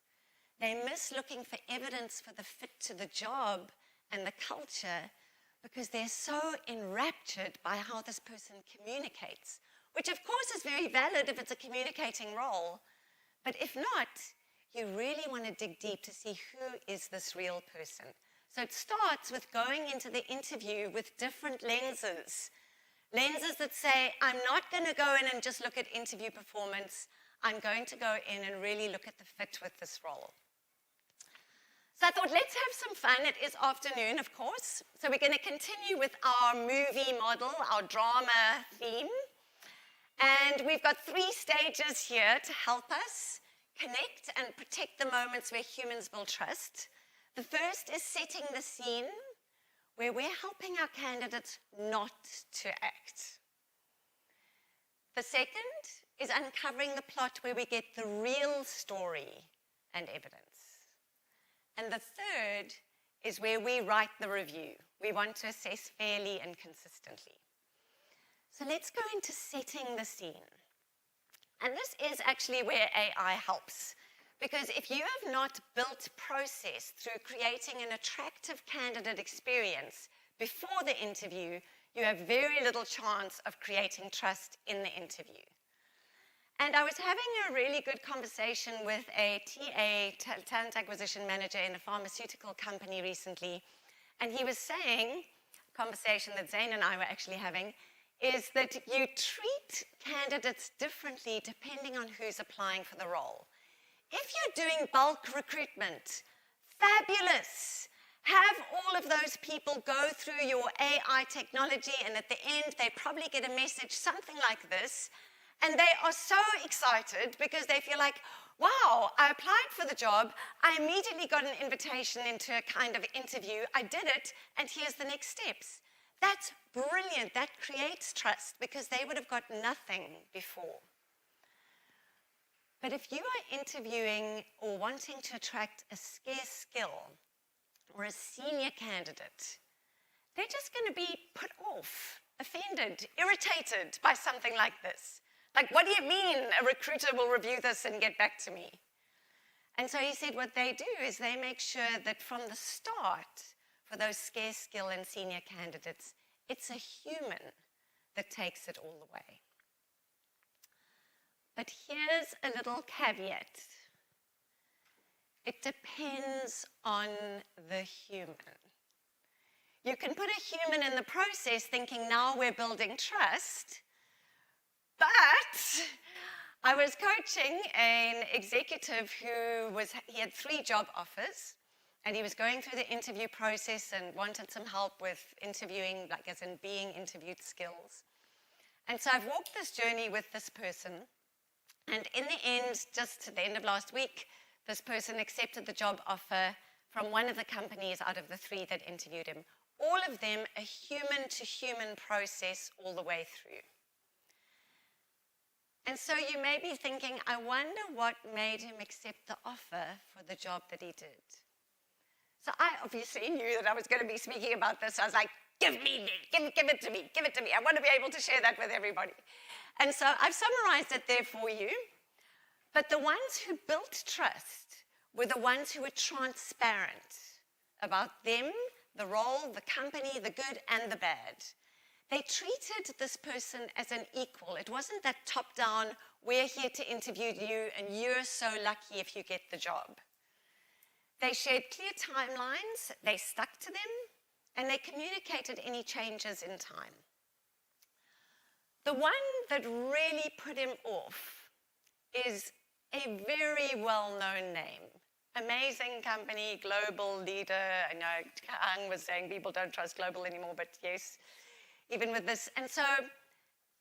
They miss looking for evidence for the fit to the job and the culture because they're so enraptured by how this person communicates, which of course is very valid if it's a communicating role. But if not, you really want to dig deep to see who is this real person. So it starts with going into the interview with different lenses. Lenses that say, I'm not going to go in and just look at interview performance. I'm going to go in and really look at the fit with this role. So I thought, let's have some fun. It is afternoon, of course. So we're going to continue with our movie model, our drama theme. And we've got 3 stages here to help us connect and protect the moments where humans build trust. The first is setting the scene, where we're helping our candidates not to act. The second is uncovering the plot, where we get the real story and evidence. And the third is where we write the review. We want to assess fairly and consistently. So let's go into setting the scene. And this is actually where AI helps, Because if you have not built process through creating an attractive candidate experience before the interview, you have very little chance of creating trust in the interview. And I was having a really good conversation with a TA, talent acquisition manager in a pharmaceutical company recently, and he was saying, a conversation that Zane and I were actually having, is that you treat candidates differently depending on who's applying for the role. If you're doing bulk recruitment, fabulous. Have all of those people go through your AI technology, and at the end, they probably get a message, something like this, and they are so excited because they feel like, wow, I applied for the job, I immediately got an invitation into a kind of interview, I did it, and here's the next steps. That's brilliant. That creates trust because they would have got nothing before. But if you are interviewing or wanting to attract a scarce skill or a senior candidate, they're just going to be put off, offended, irritated by something like this. Like, what do you mean a recruiter will review this and get back to me? And so he said what they do is they make sure that from the start, for those scarce skill and senior candidates, it's a human that takes it all the way. But here's a little caveat. It depends on the human. You can put a human in the process thinking now we're building trust, but I was coaching an executive he had 3 job offers, and he was going through the interview process and wanted some help with interviewing, like as in being interviewed skills. And so I've walked this journey with this person, and in the end, just at the end of last week, this person accepted the job offer from one of the companies out of the 3 that interviewed him. All of them a human-to-human process all the way through. And so you may be thinking, I wonder what made him accept the offer for the job that he did. So I obviously knew that I was going to be speaking about this. I was like, give it to me. I want to be able to share that with everybody. And so I've summarized it there for you. But the ones who built trust were the ones who were transparent about them, the role, the company, the good and the bad. They treated this person as an equal. It wasn't that top-down, we're here to interview you and you're so lucky if you get the job. They shared clear timelines, they stuck to them, and they communicated any changes in time. The one that really put him off is a very well-known name. Amazing company, global leader. I know Kang was saying people don't trust global anymore, but yes, even with this. And so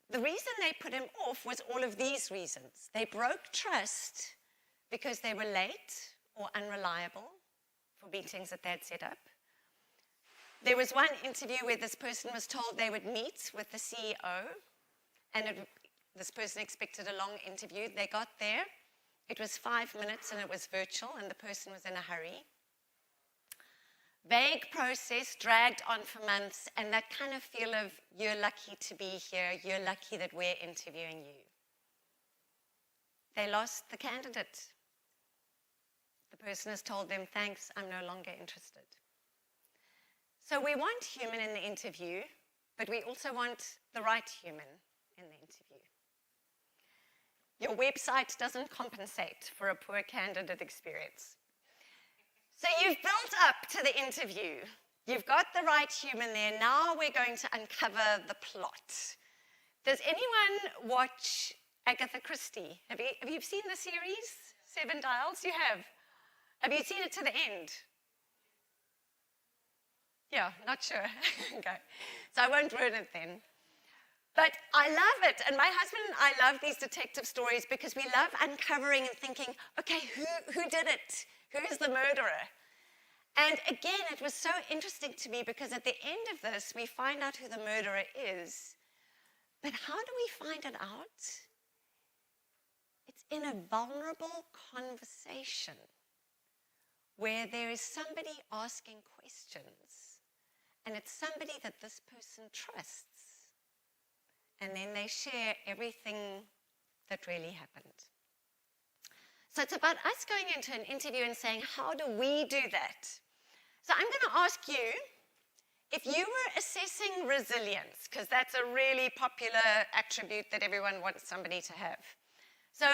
the reason they put him off was all of these reasons. They broke trust because they were late or unreliable for meetings that they had set up. There was one interview where this person was told they would meet with the CEO, and this person expected a long interview. They got there. It was 5 minutes, and it was virtual, and the person was in a hurry. Vague process, dragged on for months, and that kind of feel of, you're lucky to be here, you're lucky that we're interviewing you. They lost the candidate. The person has told them, thanks, I'm no longer interested. So we want human in the interview, but we also want the right human in the interview. Your website doesn't compensate for a poor candidate experience. So you've built up to the interview. You've got the right human there. Now we're going to uncover the plot. Does anyone watch Agatha Christie? Have you seen the series, 7 Dials? You have. Have you seen it to the end? Yeah, not sure. Okay. So I won't ruin it then. But I love it. And my husband and I love these detective stories because we love uncovering and thinking, okay, who did it? Who is the murderer? And again, it was so interesting to me because at the end of this, we find out who the murderer is. But how do we find it out? It's in a vulnerable conversation where there is somebody asking questions, and it's somebody that this person trusts. And then they share everything that really happened. So it's about us going into an interview and saying, how do we do that? So I'm going to ask you, if you were assessing resilience, because that's a really popular attribute that everyone wants somebody to have. So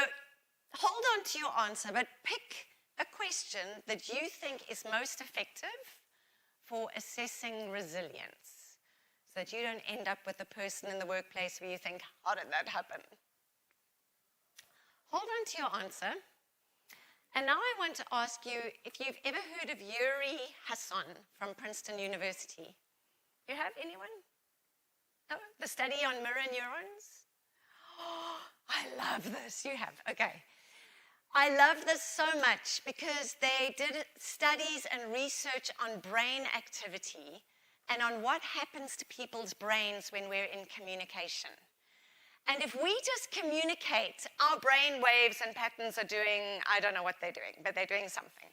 hold on to your answer, but pick a question that you think is most effective for assessing resilience, so that you don't end up with a person in the workplace where you think, how did that happen? Hold on to your answer. And now I want to ask you if you've ever heard of Yuri Hasson from Princeton University. You have anyone? Oh, the study on mirror neurons? Oh, I love this. You have, okay. I love this so much because they did studies and research on brain activity and on what happens to people's brains when we're in communication. And if we just communicate, our brain waves and patterns are doing, I don't know what they're doing, but they're doing something.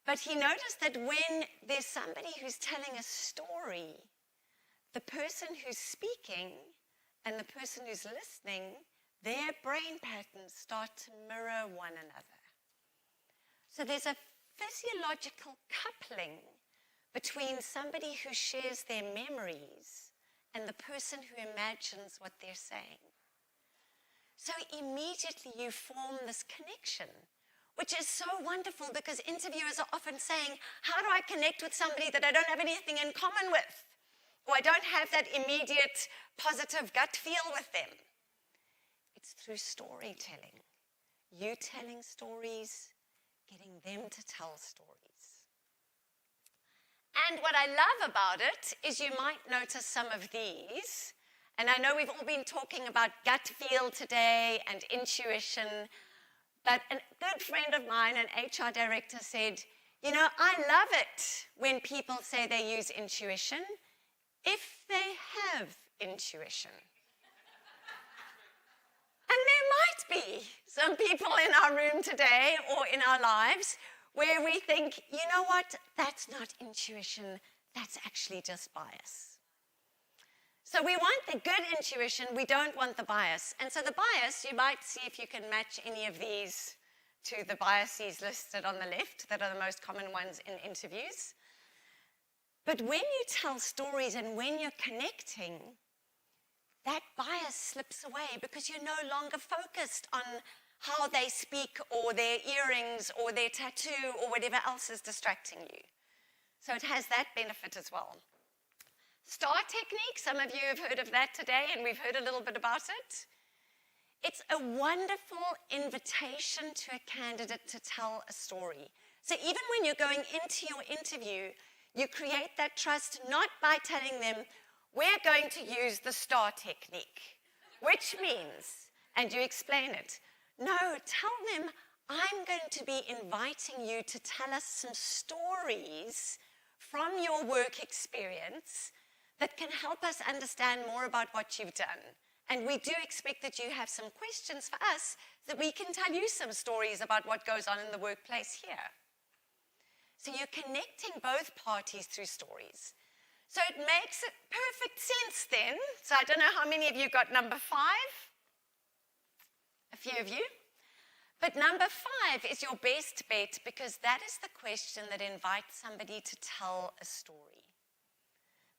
But he noticed that when there's somebody who's telling a story, the person who's speaking and the person who's listening, their brain patterns start to mirror one another. So there's a physiological coupling between somebody who shares their memories and the person who imagines what they're saying. So immediately you form this connection, which is so wonderful because interviewers are often saying, how do I connect with somebody that I don't have anything in common with? Or I don't have that immediate positive gut feel with them. It's through storytelling. You telling stories, getting them to tell stories. And what I love about it is you might notice some of these. And I know we've all been talking about gut feel today and intuition. But a good friend of mine, an HR director, said, you know, I love it when people say they use intuition if they have intuition. And there might be some people in our room today or in our lives where we think, you know what, that's not intuition, that's actually just bias. So we want the good intuition, we don't want the bias. And so the bias, you might see if you can match any of these to the biases listed on the left that are the most common ones in interviews. But when you tell stories and when you're connecting, that bias slips away because you're no longer focused on how they speak or their earrings or their tattoo or whatever else is distracting you. So it has that benefit as well. STAR technique, some of you have heard of that today and we've heard a little bit about it. It's a wonderful invitation to a candidate to tell a story. So even when you're going into your interview, you create that trust not by telling them, we're going to use the STAR technique, which means, and you explain it. No, tell them, I'm going to be inviting you to tell us some stories from your work experience that can help us understand more about what you've done. And we do expect that you have some questions for us that we can tell you some stories about what goes on in the workplace here. So you're connecting both parties through stories. So it makes perfect sense then. So I don't know how many of you got number 5. A few of you. But number 5 is your best bet because that is the question that invites somebody to tell a story.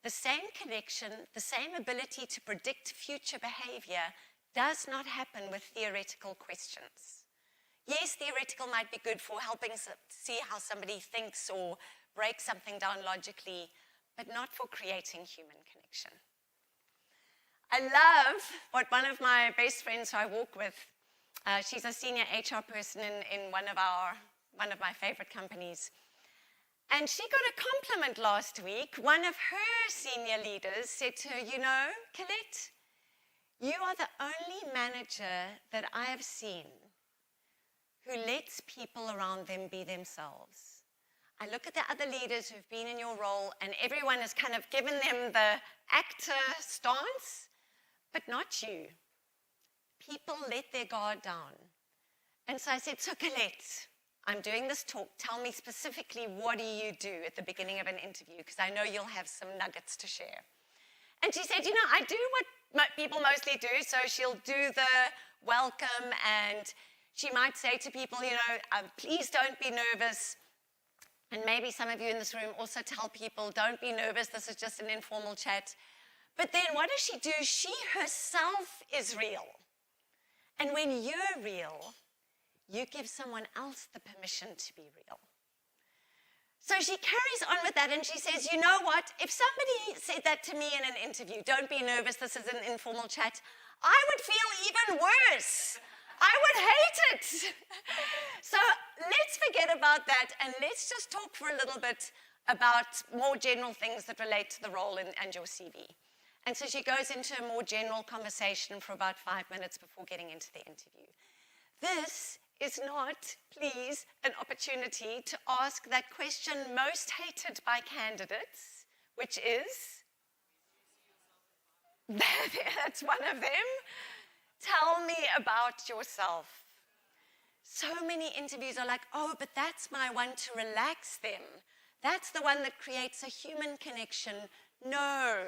The same connection, the same ability to predict future behavior does not happen with theoretical questions. Yes, theoretical might be good for helping see how somebody thinks or break something down logically, but not for creating human connection. I love what one of my best friends who I walk with, she's a senior HR person in one of my favorite companies. And she got a compliment last week. One of her senior leaders said to her, you know, Colette, you are the only manager that I have seen who lets people around them be themselves. I look at the other leaders who've been in your role and everyone has kind of given them the actor stance, but not you. People let their guard down. And so I said, so Colette, I'm doing this talk. Tell me specifically what do you do at the beginning of an interview, because I know you'll have some nuggets to share. And she said, you know, I do what people mostly do. So she'll do the welcome and She might say to people, please don't be nervous. And maybe some of you in this room also tell people, don't be nervous, this is just an informal chat. But then what does she do? She herself is real. And when you're real, you give someone else the permission to be real. So she carries on with that and she says, you know what? If somebody said that to me in an interview, don't be nervous, this is an informal chat, I would feel even worse. I would hate it. So let's forget about that and let's just talk for a little bit about more general things that relate to the role and your CV. And so she goes into a more general conversation for about 5 minutes before getting into the interview. This is not, please, an opportunity to ask that question most hated by candidates, which is, that's one of them. Tell me about yourself. So many interviews are like, oh, but that's my one to relax them. That's the one that creates a human connection. No.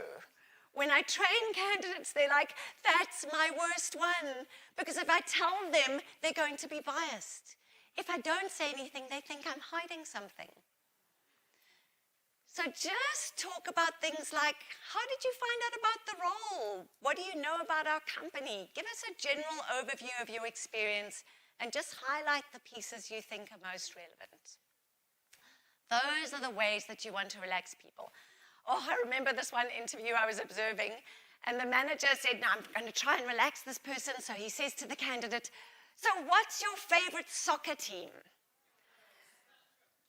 When I train candidates, they're like, that's my worst one. Because if I tell them, they're going to be biased. If I don't say anything, they think I'm hiding something. So just talk about things like, how did you find out about the role? What do you know about our company? Give us a general overview of your experience and just highlight the pieces you think are most relevant. Those are the ways that you want to relax people. Oh, I remember this one interview I was observing, and the manager said, no, I'm going to try and relax this person. So he says to the candidate, so what's your favorite soccer team?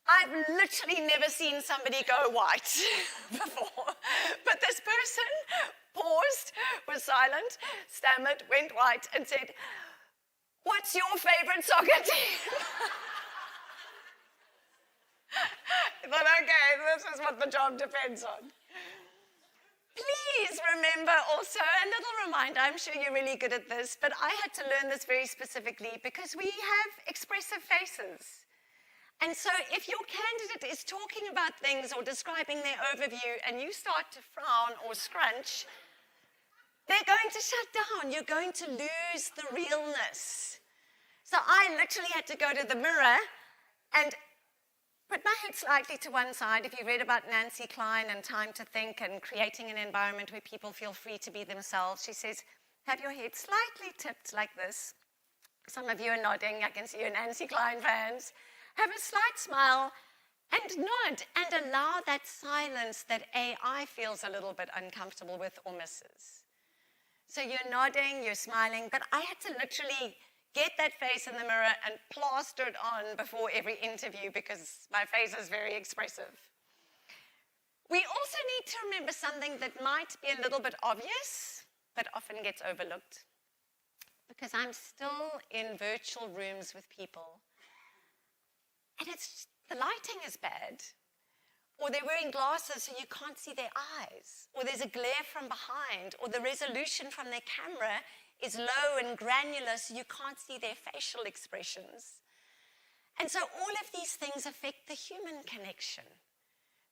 I've literally never seen somebody go white before. But this person paused, was silent, stammered, went white, and said, what's your favorite soccer team? I thought, okay, this is what the job depends on. Please remember also, a little reminder, I'm sure you're really good at this, but I had to learn this very specifically because we have expressive faces. And so if your candidate is talking about things or describing their overview and you start to frown or scrunch, they're going to shut down. You're going to lose the realness. So I literally had to go to the mirror and put my head slightly to one side. If you read about Nancy Klein and Time to Think and creating an environment where people feel free to be themselves, she says, have your head slightly tipped like this. Some of you are nodding. I can see you Nancy Klein fans. Have a slight smile and nod and allow that silence that AI feels a little bit uncomfortable with or misses. So you're nodding, you're smiling, but I had to literally get that face in the mirror and plaster it on before every interview because my face is very expressive. We also need to remember something that might be a little bit obvious, but often gets overlooked. Because I'm still in virtual rooms with people, and the lighting is bad, or they're wearing glasses so you can't see their eyes, or there's a glare from behind, or the resolution from their camera is low and granular so you can't see their facial expressions. And so all of these things affect the human connection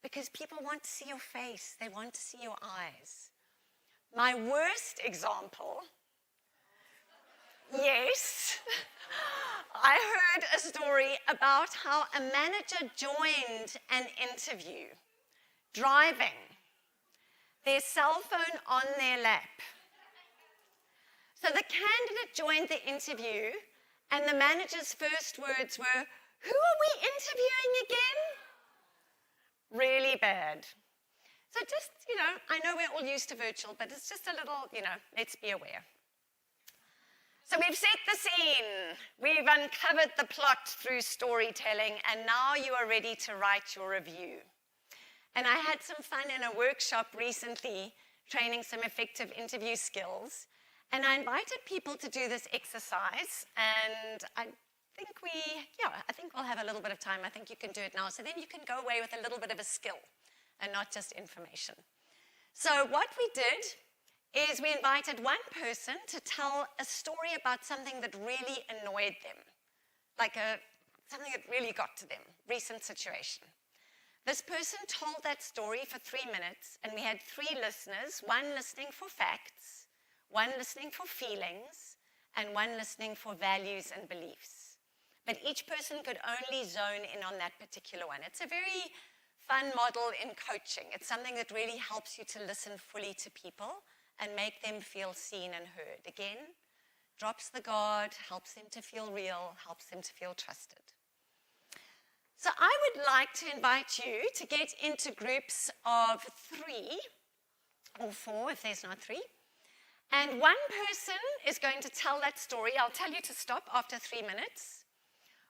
because people want to see your face, they want to see your eyes. My worst example, yes, I heard a story about how a manager joined an interview, driving, their cell phone on their lap. So the candidate joined the interview, and the manager's first words were, who are we interviewing again? Really bad. So just, I know we're all used to virtual, but it's just a little, let's be aware. So we've set the scene, we've uncovered the plot through storytelling, and now you are ready to write your review. And I had some fun in a workshop recently, training some effective interview skills, and I invited people to do this exercise, and I think we'll have a little bit of time. I think you can do it now, so then you can go away with a little bit of a skill, and not just information. So what we did is we invited one person to tell a story about something that really annoyed them, something that really got to them, recent situation. This person told that story for 3 minutes, and we had 3 listeners, one listening for facts, one listening for feelings, and one listening for values and beliefs. But each person could only zone in on that particular one. It's a very fun model in coaching. It's something that really helps you to listen fully to people and make them feel seen and heard. Again, drops the guard, helps them to feel real, helps them to feel trusted. So I would like to invite you to get into groups of 3 or 4 if there's not 3. And one person is going to tell that story. I'll tell you to stop after 3 minutes.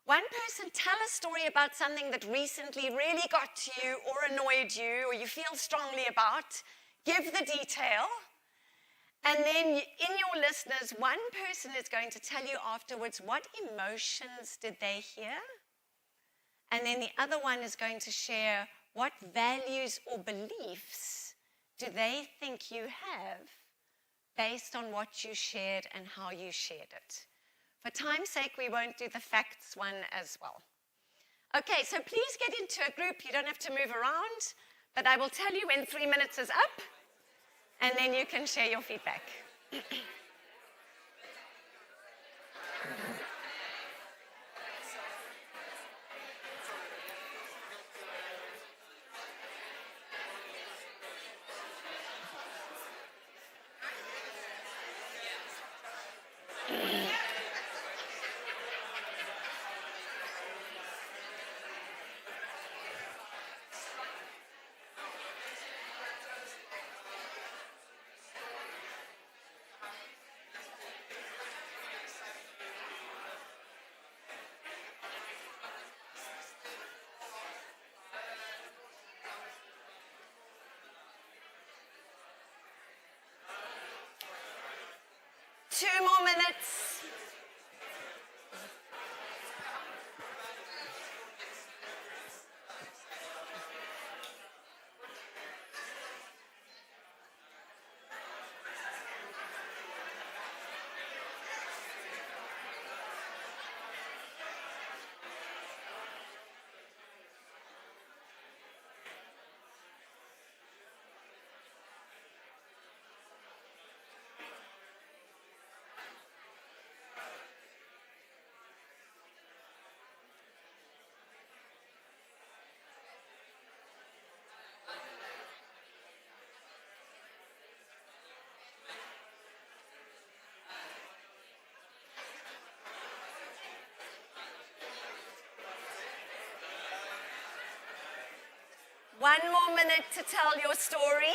One person tell a story about something that recently really got to you or annoyed you or you feel strongly about. Give the detail. And then in your listeners, one person is going to tell you afterwards what emotions did they hear. And then the other one is going to share what values or beliefs do they think you have based on what you shared and how you shared it. For time's sake, we won't do the facts one as well. Okay, so please get into a group. You don't have to move around, but I will tell you when 3 minutes is up, and then you can share your feedback. 2 more minutes. One more minute to tell your story.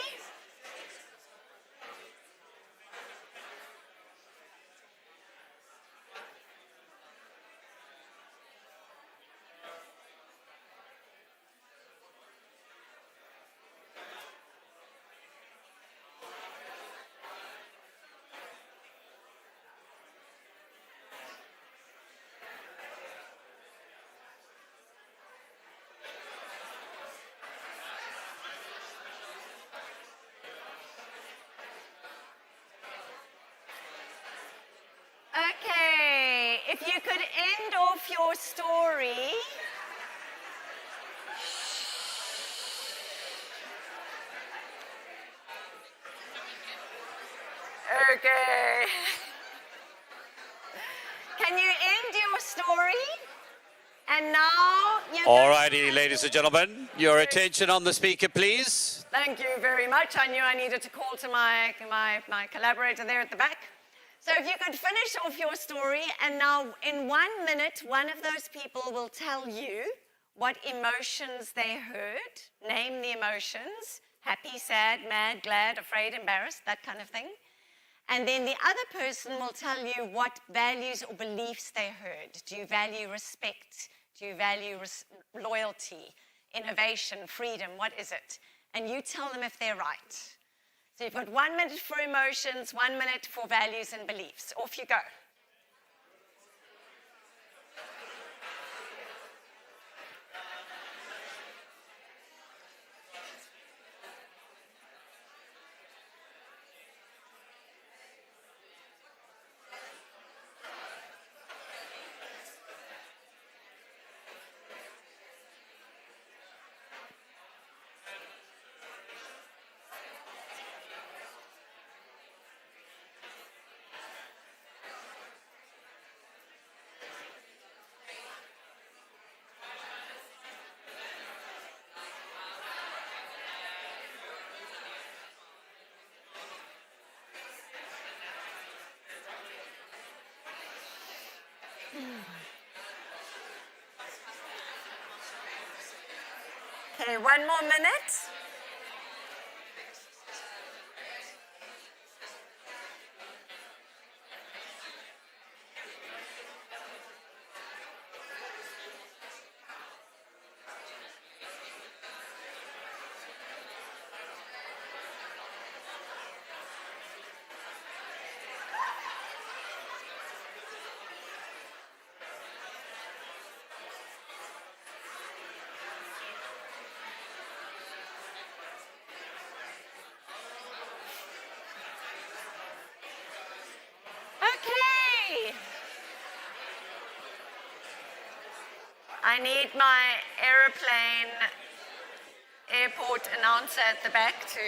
Okay, if you could end off your story. Okay. Can you end your story? And now you're All righty, ladies and gentlemen, your attention on the speaker, please. Thank you very much. I knew I needed to call to my collaborator there at the back. So if you could finish off your story, and now in 1 minute, one of those people will tell you what emotions they heard, name the emotions, happy, sad, mad, glad, afraid, embarrassed, that kind of thing. And then the other person will tell you what values or beliefs they heard. Do you value respect? Do you value loyalty, innovation, freedom? What is it? And you tell them if they're right. So you've got 1 minute for emotions, 1 minute for values and beliefs. Off you go. Okay, 1 more minute. Okay. I need my airport announcer at the back to...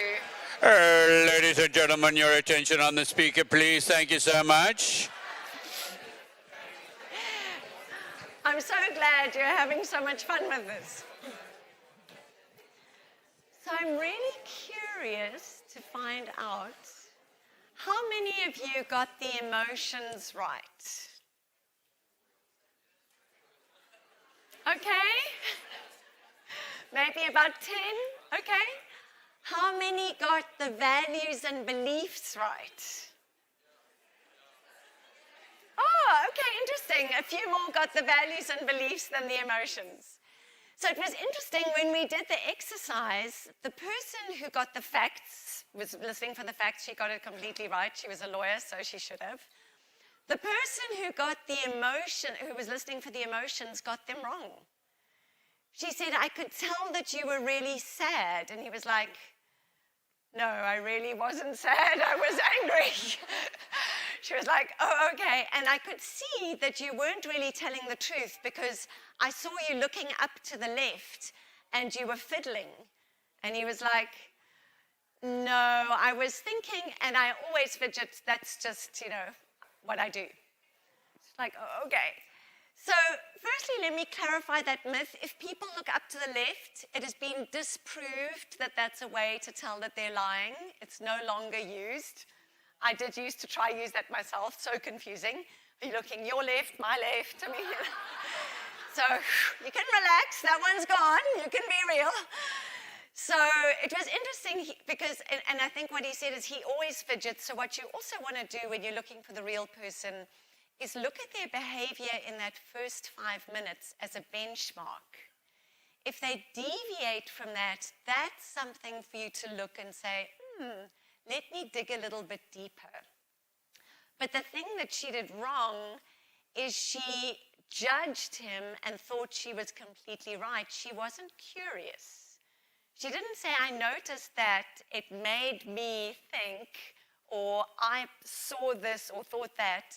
Ladies and gentlemen, your attention on the speaker, please. Thank you so much. I'm so glad you're having so much fun with this. So I'm really curious to find out how many of you got the emotions right? Okay? Maybe about 10? Okay. How many got the values and beliefs right? Oh, okay, interesting. A few more got the values and beliefs than the emotions. So it was interesting when we did the exercise, the person who got the facts, was listening for the facts, she got it completely right. She was a lawyer, so she should have. The person who got the emotion, who was listening for the emotions, got them wrong. She said, I could tell that you were really sad. And he was like, no, I really wasn't sad. I was angry. She was like, oh, okay. And I could see that you weren't really telling the truth because I saw you looking up to the left and you were fiddling. And he was like, no, I was thinking, and I always fidget. That's just, what I do. It's like, oh, okay. So firstly, let me clarify that myth. If people look up to the left, it has been disproved that that's a way to tell that they're lying. It's no longer used. I did used to try use that myself, so confusing. Are you looking your left, my left? I mean, so you can relax, that one's gone, you can be real. So it was interesting because, and I think what he said is he always fidgets, so what you also want to do when you're looking for the real person is look at their behavior in that first 5 minutes as a benchmark. If they deviate from that, that's something for you to look and say, let me dig a little bit deeper. But the thing that she did wrong is she judged him and thought she was completely right. She wasn't curious. She didn't say, I noticed that it made me think, or I saw this or thought that.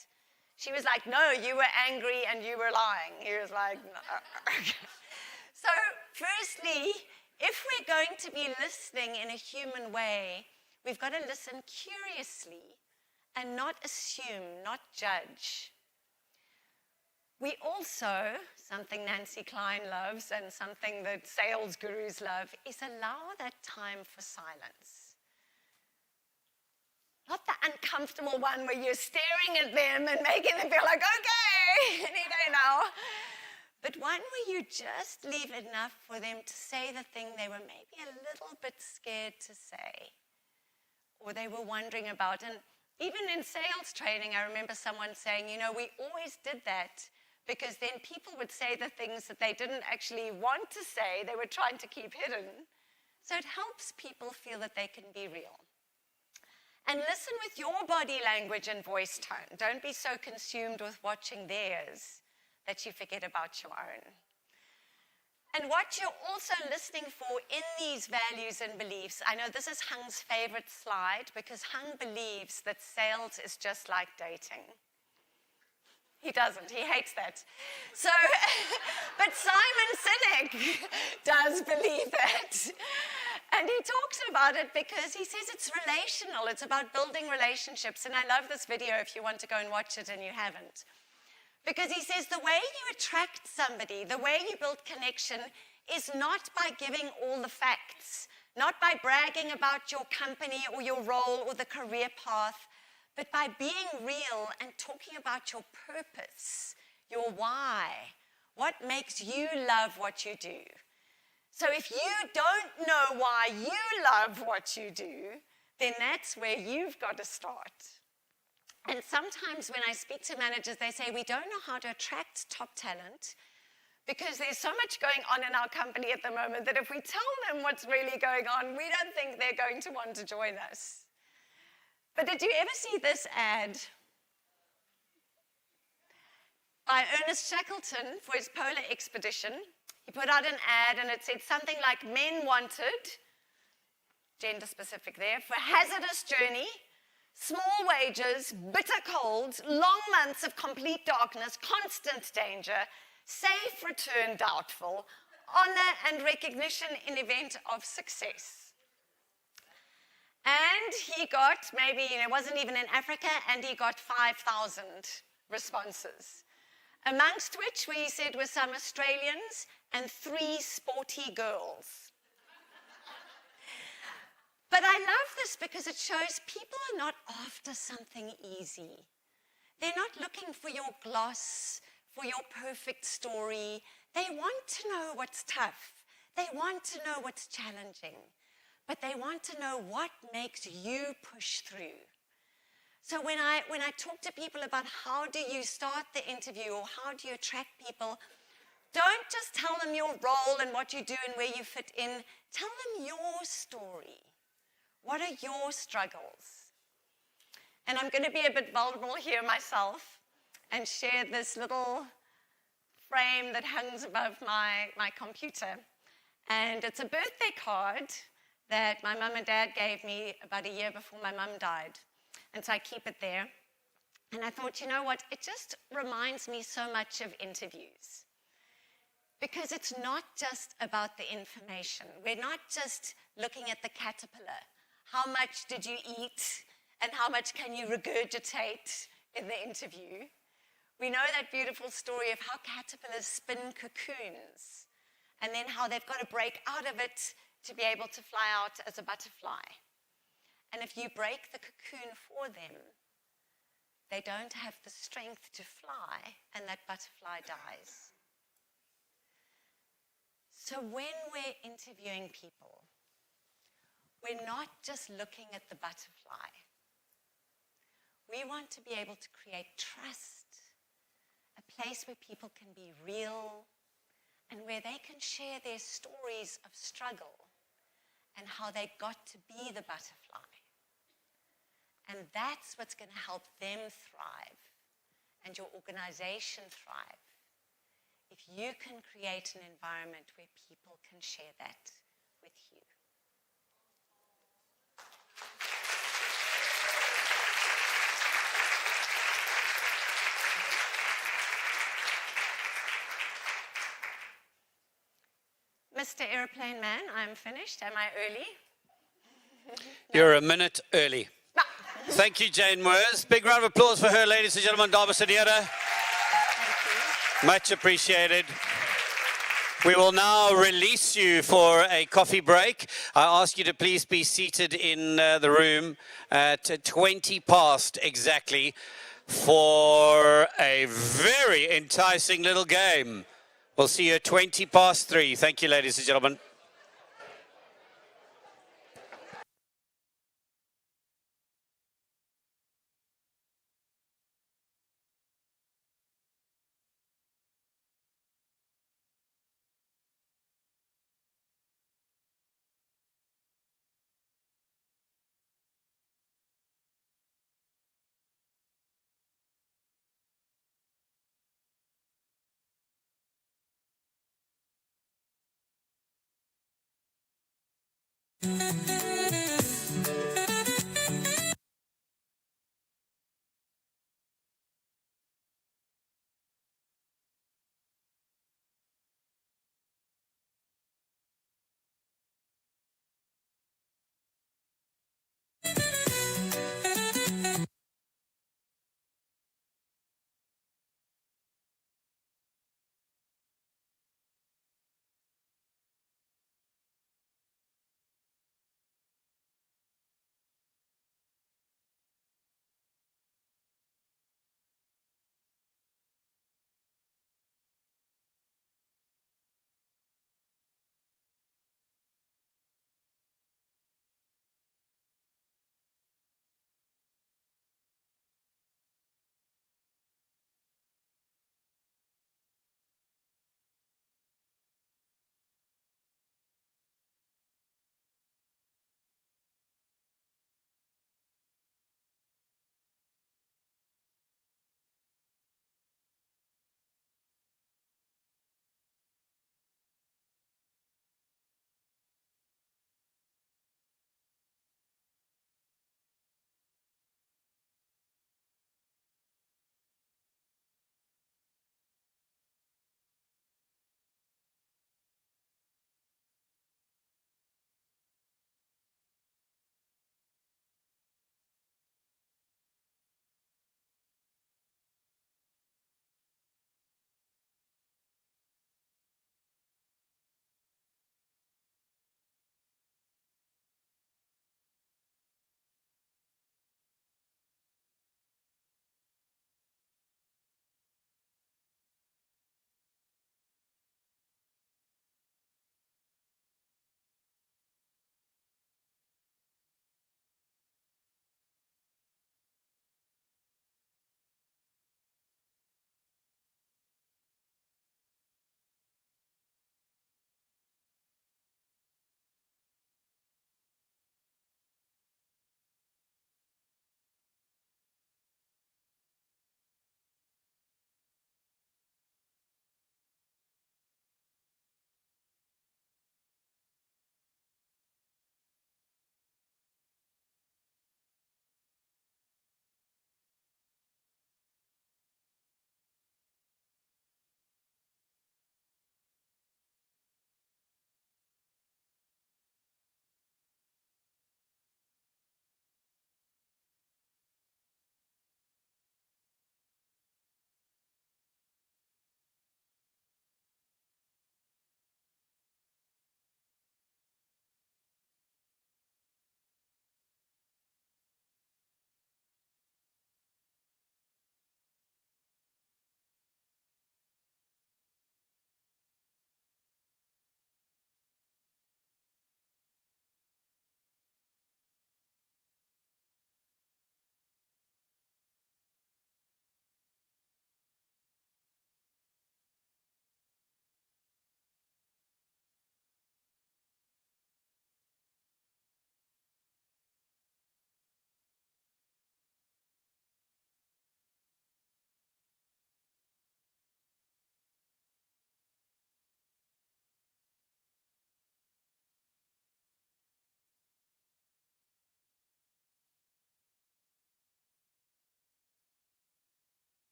She was like, no, you were angry and you were lying. He was like, no. So firstly, if we're going to be listening in a human way, we've got to listen curiously and not assume, not judge. We also, something Nancy Klein loves and something that sales gurus love, is allow that time for silence. Not the uncomfortable one where you're staring at them and making them feel like, okay, any day now. But one where you just leave enough for them to say the thing they were maybe a little bit scared to say, or they were wondering about. And even in sales training, I remember someone saying, we always did that because then people would say the things that they didn't actually want to say, they were trying to keep hidden. So it helps people feel that they can be real. And listen with your body language and voice tone. Don't be so consumed with watching theirs that you forget about your own. And what you're also listening for in these values and beliefs, I know this is Hung's favorite slide because Hung believes that sales is just like dating. He doesn't, he hates that. So, but Simon Sinek does believe that. And he talks about it because he says it's relational, it's about building relationships. And I love this video if you want to go and watch it and you haven't. Because he says the way you attract somebody, the way you build connection is not by giving all the facts, not by bragging about your company or your role or the career path, but by being real and talking about your purpose, your why. What makes you love what you do? So if you don't know why you love what you do, then that's where you've got to start. And sometimes when I speak to managers, they say, we don't know how to attract top talent because there's so much going on in our company at the moment that if we tell them what's really going on, we don't think they're going to want to join us. But did you ever see this ad by Ernest Shackleton for his polar expedition? He put out an ad and it said something like, men wanted, gender specific there, for hazardous journey, small wages, bitter cold, long months of complete darkness, constant danger, safe return doubtful, honor and recognition in event of success. And he got, maybe, it wasn't even in Africa, and he got 5,000 responses, amongst which we said were some Australians and 3 sporty girls. But I love this because it shows people are not after something easy. They're not looking for your gloss, for your perfect story. They want to know what's tough. They want to know what's challenging. But they want to know what makes you push through. So when I talk to people about how do you start the interview or how do you attract people, don't just tell them your role and what you do and where you fit in. Tell them your story. What are your struggles? And I'm going to be a bit vulnerable here myself and share this little frame that hangs above my computer. And it's a birthday card that my mum and dad gave me about a year before my mum died. And so I keep it there. And I thought, you know what? It just reminds me so much of interviews. Because it's not just about the information. We're not just looking at the caterpillar. How much did you eat? And how much can you regurgitate in the interview? We know that beautiful story of how caterpillars spin cocoons and then how they've got to break out of it to be able to fly out as a butterfly. And if you break the cocoon for them, they don't have the strength to fly, and that butterfly dies. So when we're interviewing people, we're not just looking at the butterfly. We want to be able to create trust, a place where people can be real, and where they can share their stories of struggle and how they got to be the butterfly. And that's what's going to help them thrive and your organization thrive. If you can create an environment where people can share that with you. Mr. Airplane Man, I'm finished. Am I early? You're a minute early. Thank you, Jane Moores. Big round of applause for her, ladies and gentlemen. Dames en heren. Much appreciated. We will now release you for a coffee break. I ask you to please be seated in the room at 20 past exactly for a very enticing little game. We'll see you at 20 past 3. Thank you, ladies and gentlemen.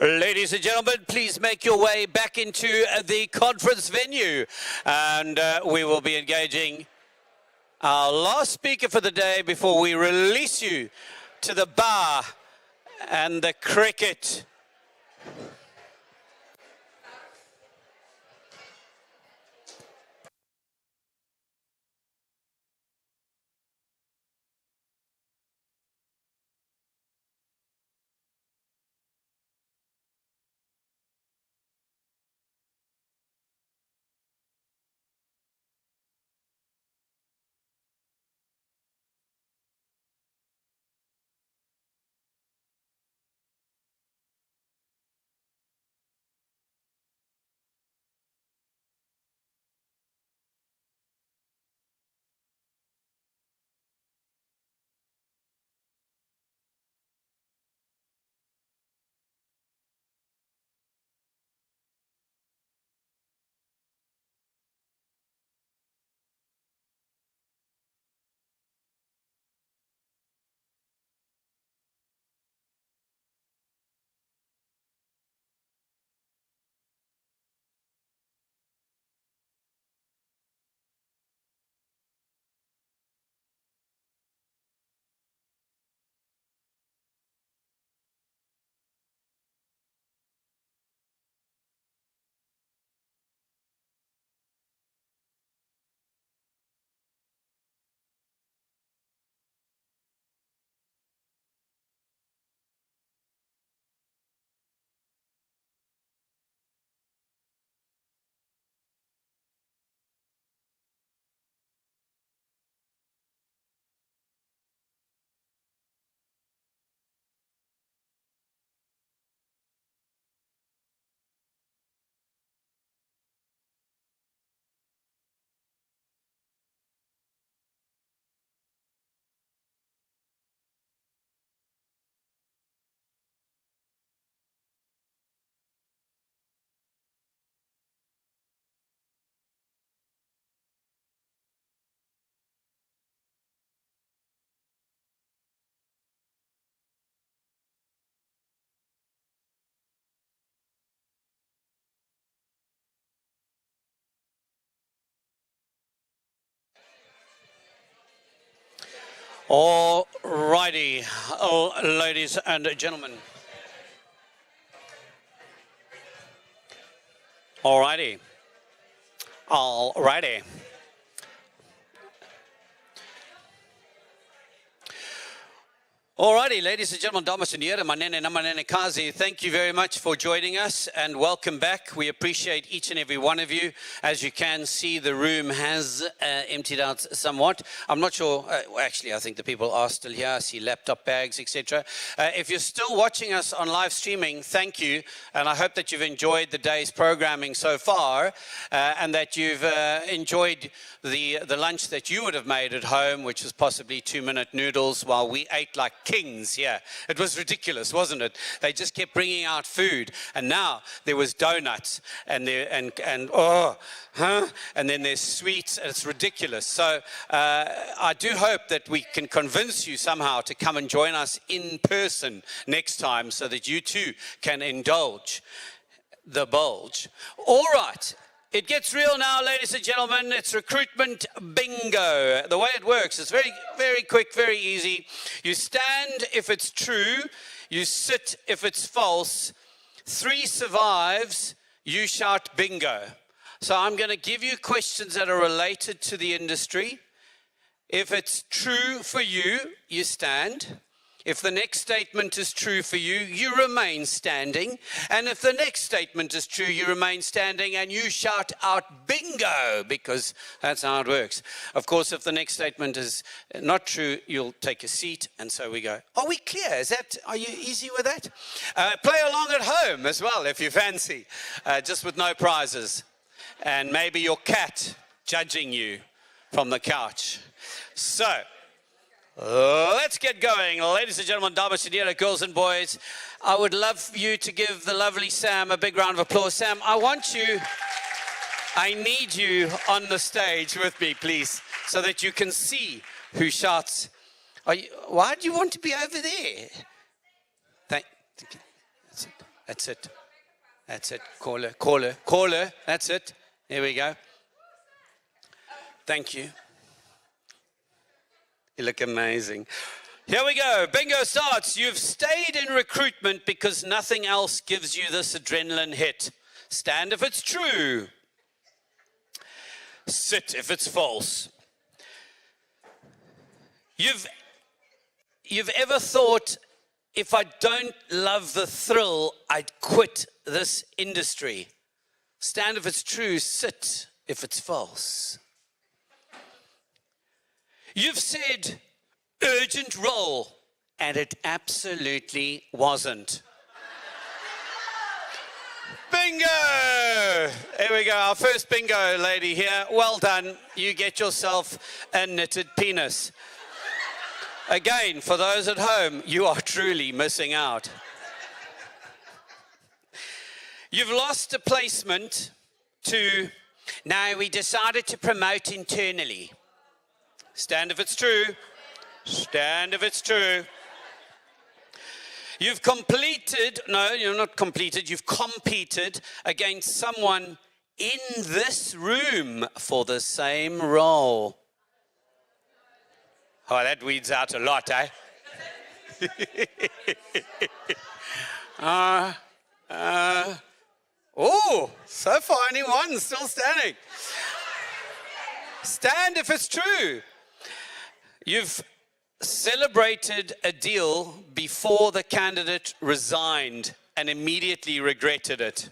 Ladies and gentlemen, please make your way back into the conference venue. And we will be engaging our last speaker for the day before we release you to the bar and the cricket. All righty, ladies and gentlemen. All righty. All righty. Alrighty, ladies and gentlemen, dames en heren, manene na manene kazi, thank you very much for joining us and welcome back. We appreciate each and every one of you. As you can see, the room has emptied out somewhat. I'm not sure, actually, I think the people are still here. I see laptop bags, etc. If you're still watching us on live streaming, thank you. And I hope that you've enjoyed the day's programming so far and that you've enjoyed the lunch that you would have made at home, which was possibly 2-minute noodles while we ate like kings. Yeah, it was ridiculous, wasn't it? They just kept bringing out food, and now there was donuts and then there's sweets, and it's ridiculous. So I do hope that we can convince you somehow to come and join us in person next time so that you too can indulge the bulge. All right. It gets real now, ladies and gentlemen. It's recruitment bingo. The way it works is very, very quick, very easy. You stand if it's true. You sit if it's false. 3 survives. You shout bingo. So I'm going to give you questions that are related to the industry. If it's true for you, you stand. If the next statement is true for you, you remain standing. And if the next statement is true, you remain standing and you shout out bingo, because that's how it works. Of course, if the next statement is not true, you'll take a seat. And so we go, are we clear? Are you easy with that? Play along at home as well, if you fancy, just with no prizes. And maybe your cat judging you from the couch. So, let's get going. Ladies and gentlemen, dames en heren, girls and boys, I would love you to give the lovely Sam a big round of applause. Sam, I need you on the stage with me, please, so that you can see who shouts. Why do you want to be over there? That's it. That's it. Caller. That's it. There we go. Thank you. You look amazing. Here we go. Bingo starts. You've stayed in recruitment because nothing else gives you this adrenaline hit. Stand if it's true. Sit if it's false. You've ever thought, if I don't love the thrill, I'd quit this industry. Stand if it's true. Sit if it's false. You've said, urgent role, and it absolutely wasn't. Bingo! Here we go, our first bingo lady here. Well done. You get yourself a knitted penis. Again, for those at home, you are truly missing out. You've lost a placement to, no, we decided to promote internally. Stand if it's true. Stand if it's true. You've completed, no, you're not completed, you've competed against someone in this room for the same role. Oh, that weeds out a lot, eh? Oh, so far only one still standing. Stand if it's true. You've celebrated a deal before the candidate resigned and immediately regretted it.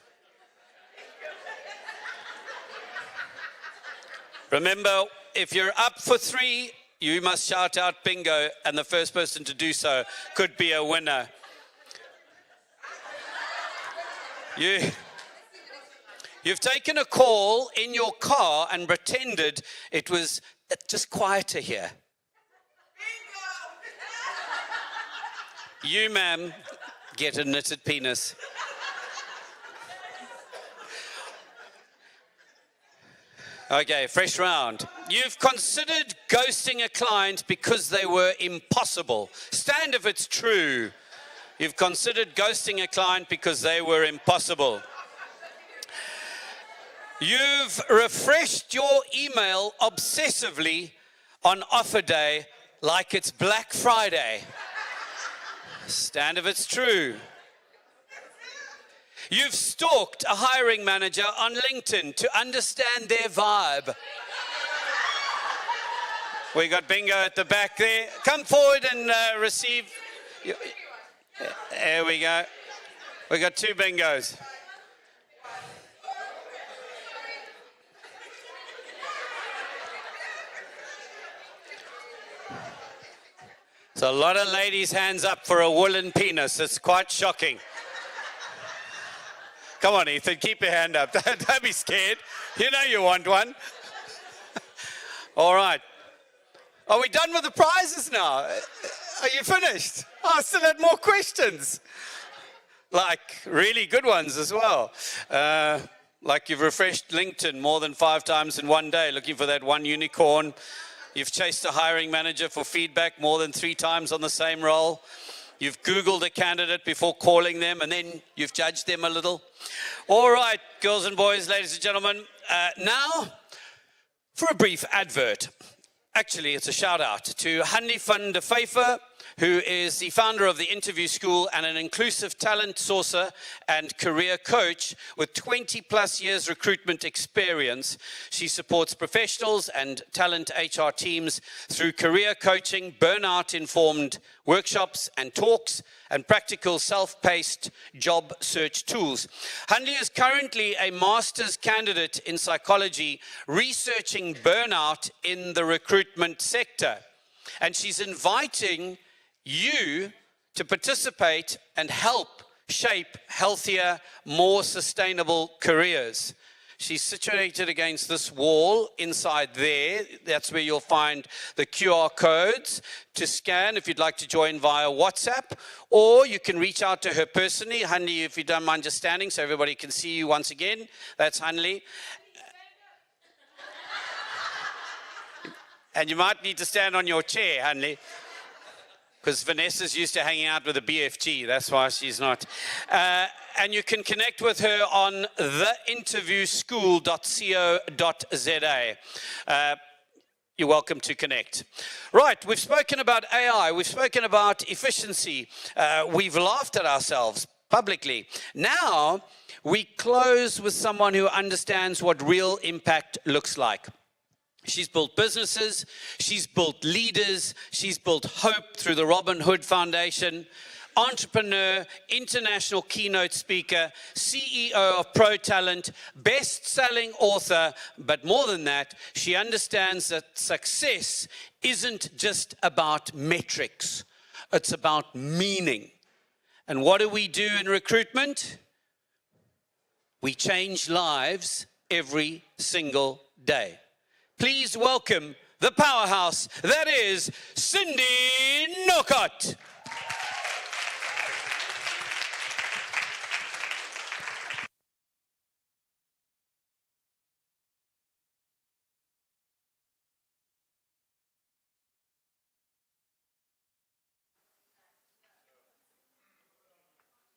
Remember, if you're up for 3, you must shout out bingo, and the first person to do so could be a winner. You've taken a call in your car and pretended it was just quieter here. You, ma'am, get a knitted penis. Okay, fresh round. You've considered ghosting a client because they were impossible. Stand if it's true. You've considered ghosting a client because they were impossible. You've refreshed your email obsessively on offer day like it's Black Friday. Stand if it's true. You've stalked a hiring manager on LinkedIn to understand their vibe. We got bingo at the back there. Come forward and receive. There we go. We got 2 bingos. So a lot of ladies' hands up for a woolen penis. It's quite shocking. Come on, Ethan, keep your hand up. Don't be scared. You know you want one. All right. Are we done with the prizes now? Are you finished? Oh, I still had more questions. Like really good ones as well. Like you've refreshed LinkedIn more than 5 times in one day, looking for that one unicorn. You've chased a hiring manager for feedback more than 3 times on the same role. You've Googled a candidate before calling them, and then you've judged them a little. All right, girls and boys, ladies and gentlemen, now for a brief advert. Actually, it's a shout out to Hanlie van der Vyver, who is the founder of the Interview School and an inclusive talent sourcer and career coach with 20 plus years recruitment experience. She supports professionals and talent HR teams through career coaching, burnout-informed workshops and talks, and practical self-paced job search tools. Hanlie is currently a master's candidate in psychology, researching burnout in the recruitment sector. And she's inviting you to participate and help shape healthier, more sustainable careers. She's situated against this wall inside there. That's where you'll find the QR codes to scan if you'd like to join via WhatsApp, or you can reach out to her personally. Hanlie, if you don't mind just standing so everybody can see you once again. That's Hanlie. And you might need to stand on your chair, Hanlie, because Vanessa's used to hanging out with the BFG. That's why she's not. And you can connect with her on theinterviewschool.co.za. You're welcome to connect. Right, we've spoken about AI. We've spoken about efficiency. We've laughed at ourselves publicly. Now, we close with someone who understands what real impact looks like. She's built businesses, she's built leaders, she's built hope through the Robin Hood Foundation, entrepreneur, international keynote speaker, CEO of Pro Talent, best-selling author, but more than that, she understands that success isn't just about metrics, it's about meaning. And what do we do in recruitment? We change lives every single day. Please welcome the powerhouse that is Cindy Norcott.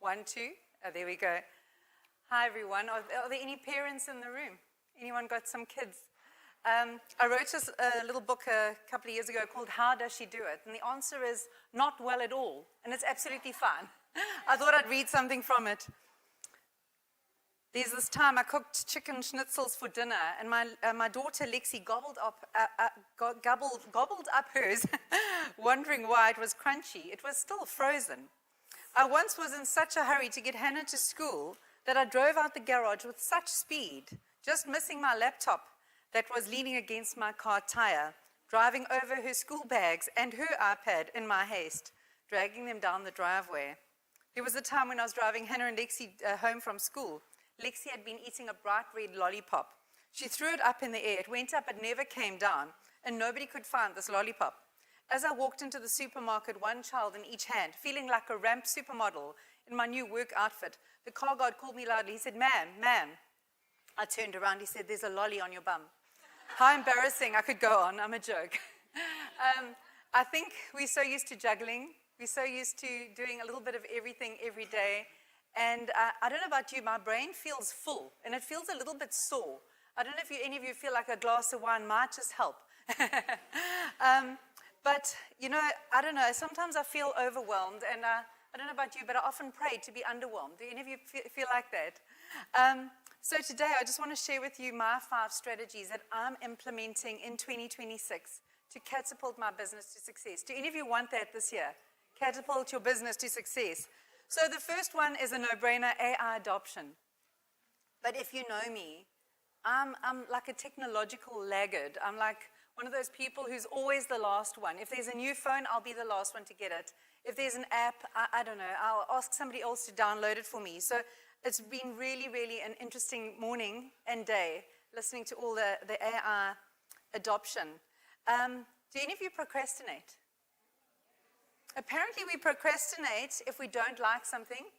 One, two. Oh, there we go. Hi, everyone. Are there any parents in the room? Anyone got some kids? I wrote a little book a couple of years ago called How Does She Do It? And the answer is not well at all. And it's absolutely fine. I thought I'd read something from it. There's this time I cooked chicken schnitzels for dinner, and my daughter Lexi gobbled up hers, wondering why it was crunchy. It was still frozen. I once was in such a hurry to get Hannah to school that I drove out the garage with such speed, just missing my laptop that was leaning against my car tire, driving over her school bags and her iPad in my haste, dragging them down the driveway. There was a time when I was driving Hannah and Lexi home from school. Lexi had been eating a bright red lollipop. She threw it up in the air. It went up, it never came down, and nobody could find this lollipop. As I walked into the supermarket, one child in each hand, feeling like a ramp supermodel in my new work outfit, the car guard called me loudly. He said, ma'am. I turned around. He said, there's a lolly on your bum. How embarrassing. I could go on. I'm a joke. I think we're so used to juggling. We're so used to doing a little bit of everything every day. And I don't know about you, my brain feels full, and it feels a little bit sore. I don't know if any of you feel like a glass of wine might just help. But, you know, I don't know, sometimes I feel overwhelmed, and I don't know about you, but I often pray to be underwhelmed. Do any of you feel like that? So today, I just want to share with you my 5 strategies that I'm implementing in 2026 to catapult my business to success. Do any of you want that this year? Catapult your business to success. So the first one is a no-brainer, AI adoption. But if you know me, I'm like a technological laggard. I'm like one of those people who's always the last one. If there's a new phone, I'll be the last one to get it. If there's an app, I don't know, I'll ask somebody else to download it for me. So it's been really, really an interesting morning and day listening to all the AI adoption. Do any of you procrastinate? Apparently we procrastinate if we don't like something,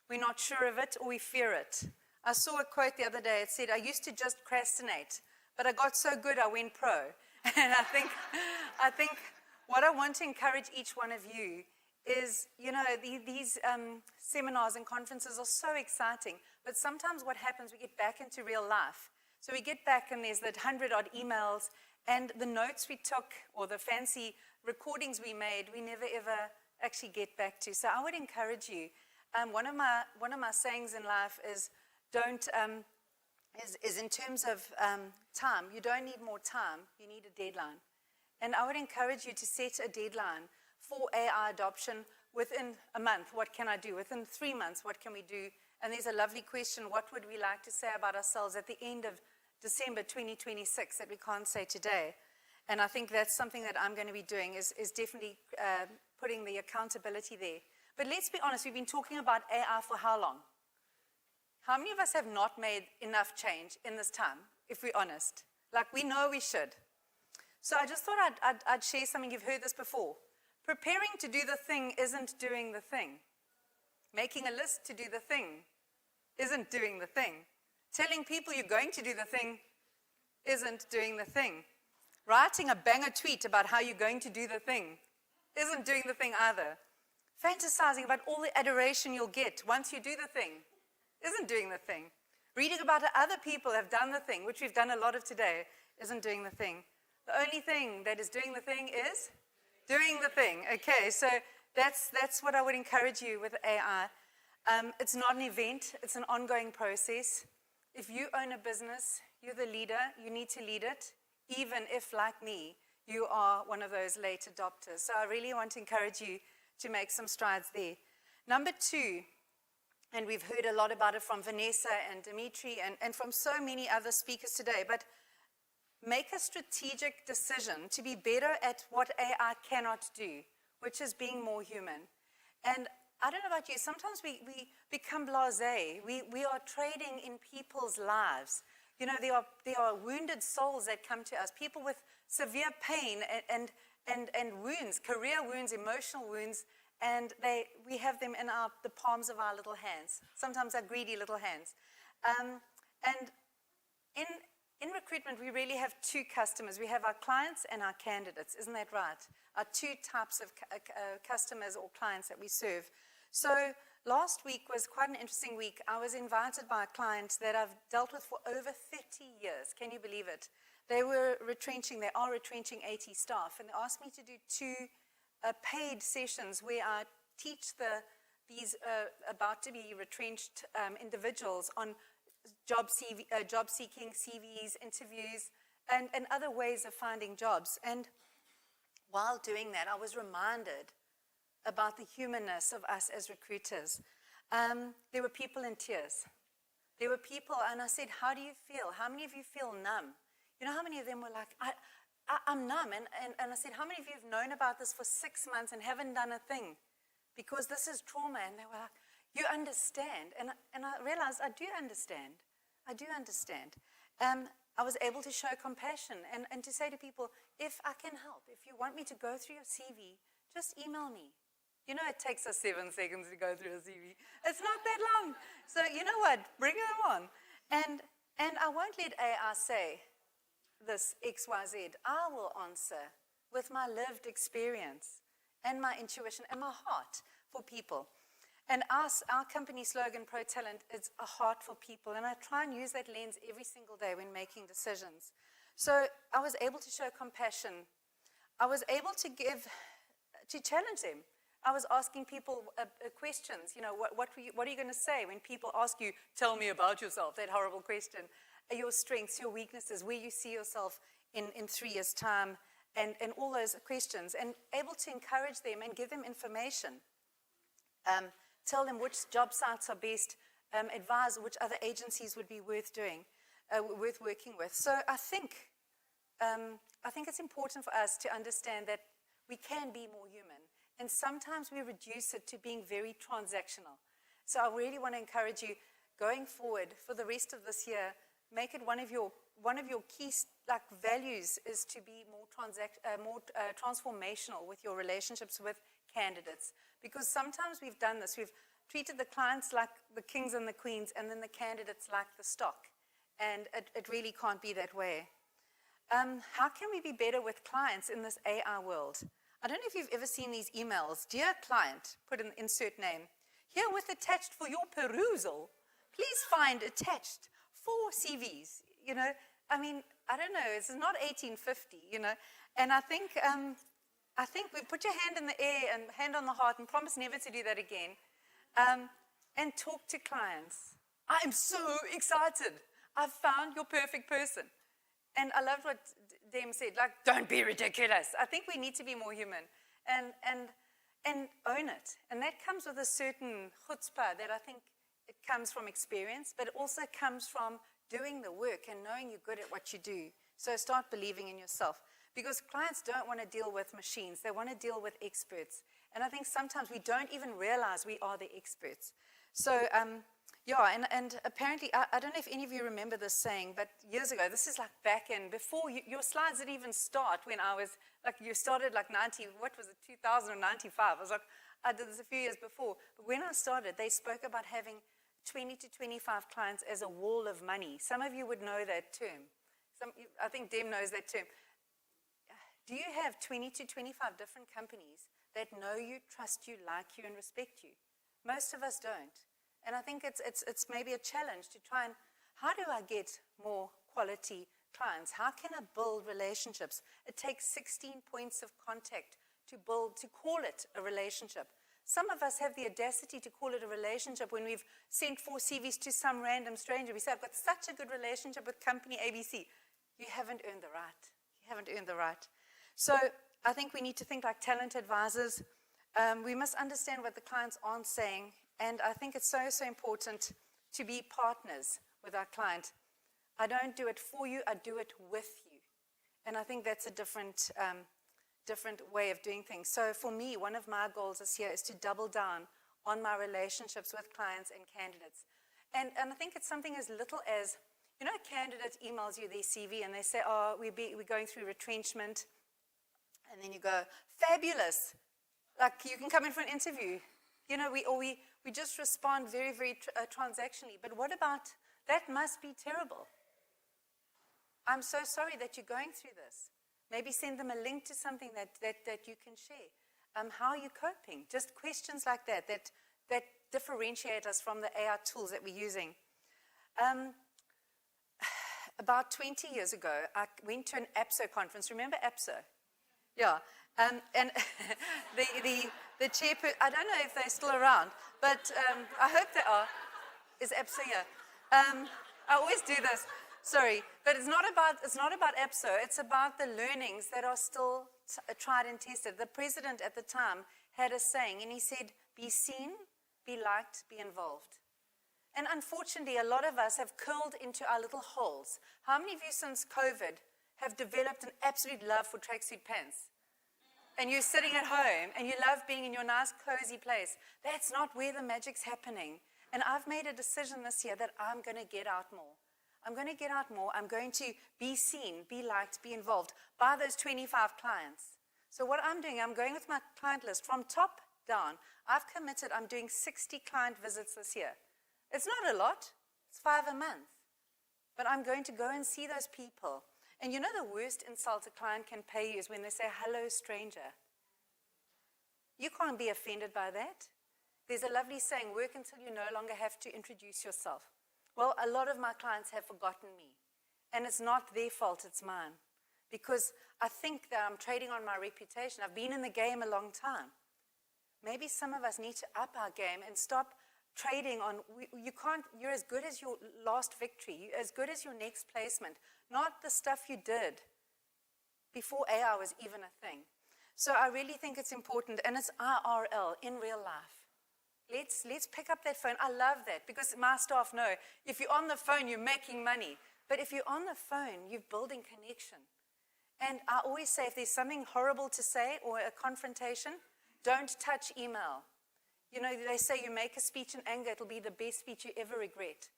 we're not sure of it, or we fear it. I saw a quote the other day. It said, I used to just procrastinate, but I got so good I went pro. And I think what I want to encourage each one of you is, you know, these seminars and conferences are so exciting, but sometimes what happens, we get back into real life. So we get back and there's that 100-odd emails, and the notes we took or the fancy recordings we made, we never ever actually get back to. So I would encourage you. One of my sayings in life is is in terms of time. You don't need more time. You need a deadline. And I would encourage you to set a deadline for AI adoption within a month. What can I do? Within 3 months, what can we do? And there's a lovely question. What would we like to say about ourselves at the end of December 2026 that we can't say today? And I think that's something that I'm going to be doing is definitely putting the accountability there. But let's be honest, we've been talking about AI for how long? How many of us have not made enough change in this time, if we're honest? Like, we know we should. So I just thought I'd share something. You've heard this before. Preparing to do the thing isn't doing the thing. Making a list to do the thing isn't doing the thing. Telling people you're going to do the thing isn't doing the thing. Writing a banger tweet about how you're going to do the thing isn't doing the thing either. Fantasizing about all the adoration you'll get once you do the thing isn't doing the thing. Reading about how other people have done the thing, which we've done a lot of today, isn't doing the thing. The only thing that is doing the thing is doing the thing. Okay, so that's what I would encourage you with AI. It's not an event, it's an ongoing process. If you own a business, you're the leader, you need to lead it, even if, like me, you are one of those late adopters. So I really want to encourage you to make some strides there. Number two, and we've heard a lot about it from Vanessa and Dimitri and from so many other speakers today, but make a strategic decision to be better at what AI cannot do, which is being more human. And I don't know about you, sometimes we become blasé. We are trading in people's lives. You know, there are wounded souls that come to us, people with severe pain and wounds, career wounds, emotional wounds, and we have them in the palms of our little hands, sometimes our greedy little hands. And in recruitment, we really have two customers. We have our clients and our candidates, isn't that right? Our two types of customers or clients that we serve. So last week was quite an interesting week. I was invited by a client that I've dealt with for over 30 years. Can you believe it? They are retrenching 80 staff, and they asked me to do two paid sessions where I teach these about to be retrenched individuals on job seeking, CVs, interviews, and other ways of finding jobs. And while doing that, I was reminded about the humanness of us as recruiters. There were people in tears. There were people, and I said, how do you feel? How many of you feel numb? You know how many of them were like, I'm numb. And I said, how many of you have known about this for 6 months and haven't done a thing? Because this is trauma. And they were like, you understand. And I realized I do understand. I do understand. I was able to show compassion and to say to people, if I can help, if you want me to go through your CV, just email me. You know, it takes us 7 seconds to go through a CV. It's not that long. So you know what? Bring them on. And I won't let AI say this XYZ. I will answer with my lived experience and my intuition and my heart for people. And our company slogan, Pro Talent, is a heart for people. And I try and use that lens every single day when making decisions. So I was able to show compassion. I was able to challenge them. I was asking people questions. You know, what are you going to say when people ask you, tell me about yourself, that horrible question. Your strengths, your weaknesses, where you see yourself in 3 years' time, and all those questions. And able to encourage them and give them information. Tell them which job sites are best, advise which other agencies would be worth working with. So I think it's important for us to understand that we can be more human. And sometimes we reduce it to being very transactional. So I really want to encourage you, going forward for the rest of this year, make it one of your key values is to be more transformational with your relationships with candidates. Because sometimes we've done this. We've treated the clients like the kings and the queens, and then the candidates like the stock. And it really can't be that way. How can we be better with clients in this AI world? I don't know if you've ever seen these emails. Dear client, put an insert name. Herewith attached for your perusal, please find attached 4 CVs. You know, I mean, I don't know. It's not 1850, you know. And I think we put your hand in the air and hand on the heart and promise never to do that again. And talk to clients. I'm so excited. I've found your perfect person. And I loved what Dem said, like, don't be ridiculous. I think we need to be more human and own it. And that comes with a certain chutzpah that I think it comes from experience, but it also comes from doing the work and knowing you're good at what you do. So start believing in yourself. Because clients don't want to deal with machines. They want to deal with experts. And I think sometimes we don't even realize we are the experts. So, and apparently, I don't know if any of you remember this saying, but years ago, this is like back in, before your slides didn't even start when I was, like you started like 2095. I was like, I did this a few years before. But when I started, they spoke about having 20 to 25 clients as a wall of money. Some of you would know that term. I think Dem knows that term. Do you have 20 to 25 different companies that know you, trust you, like you, and respect you? Most of us don't. And I think it's maybe a challenge to try and, how do I get more quality clients? How can I build relationships? It takes 16 points of contact to call it a relationship. Some of us have the audacity to call it a relationship when we've sent 4 CVs to some random stranger. We say, I've got such a good relationship with company ABC. You haven't earned the right. You haven't earned the right. So I think we need to think like talent advisors. We must understand what the clients aren't saying. And I think it's so, so important to be partners with our client. I don't do it for you, I do it with you. And I think that's a different way of doing things. So for me, one of my goals this year is to double down on my relationships with clients and candidates. And I think it's something as little as, you know, a candidate emails you their CV and they say, oh, we're going through retrenchment. And then you go, fabulous. Like, you can come in for an interview. You know, we just respond very, very transactionally. But what about, that must be terrible. I'm so sorry that you're going through this. Maybe send them a link to something that you can share. How are you coping? Just questions like that differentiate us from the AI tools that we're using. About 20 years ago, I went to an APSO conference. Remember APSO? Yeah. And the chairperson, I don't know if they're still around, but I hope they are. Is APSO here? I always do this. Sorry, but it's not about APSO. It's about the learnings that are still tried and tested. The president at the time had a saying, and he said, be seen, be liked, be involved. And unfortunately, a lot of us have curled into our little holes. How many of you since COVID have developed an absolute love for tracksuit pants? And you're sitting at home, and you love being in your nice, cozy place. That's not where the magic's happening. And I've made a decision this year that I'm going to get out more. I'm going to get out more. I'm going to be seen, be liked, be involved by those 25 clients. So what I'm doing, I'm going with my client list from top down. I've committed, I'm doing 60 client visits this year. It's not a lot. It's 5 a month. But I'm going to go and see those people. And you know the worst insult a client can pay you is when they say, hello, stranger. You can't be offended by that. There's a lovely saying, work until you no longer have to introduce yourself. Well, a lot of my clients have forgotten me. And it's not their fault, it's mine. Because I think that I'm trading on my reputation. I've been in the game a long time. Maybe some of us need to up our game and stop trading on, you're as good as your last victory. You're as good as your next placement. Not the stuff you did before AI was even a thing. So I really think it's important, and it's IRL, in real life. Let's pick up that phone. I love that because my staff know if you're on the phone, you're making money. But if you're on the phone, you're building connection. And I always say if there's something horrible to say or a confrontation, don't touch email. You know, they say you make a speech in anger, it'll be the best speech you ever regret.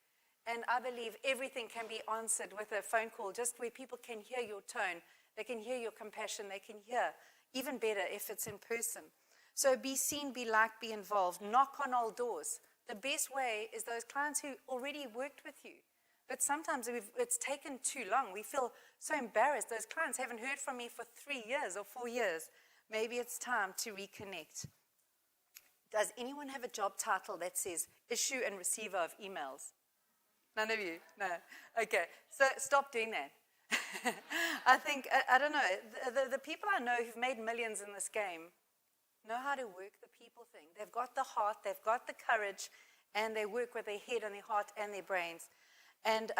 And I believe everything can be answered with a phone call, just where people can hear your tone, they can hear your compassion, they can hear, even better if it's in person. So be seen, be liked, be involved. Knock on old doors. The best way is those clients who already worked with you. But sometimes it's taken too long. We feel so embarrassed. Those clients haven't heard from me for 3 years or 4 years. Maybe it's time to reconnect. Does anyone have a job title that says issue and receiver of emails? None of you? No. Okay. So stop doing that. I think, I don't know, the people I know who've made millions in this game know how to work the people thing. They've got the heart, they've got the courage, and they work with their head and their heart and their brains. And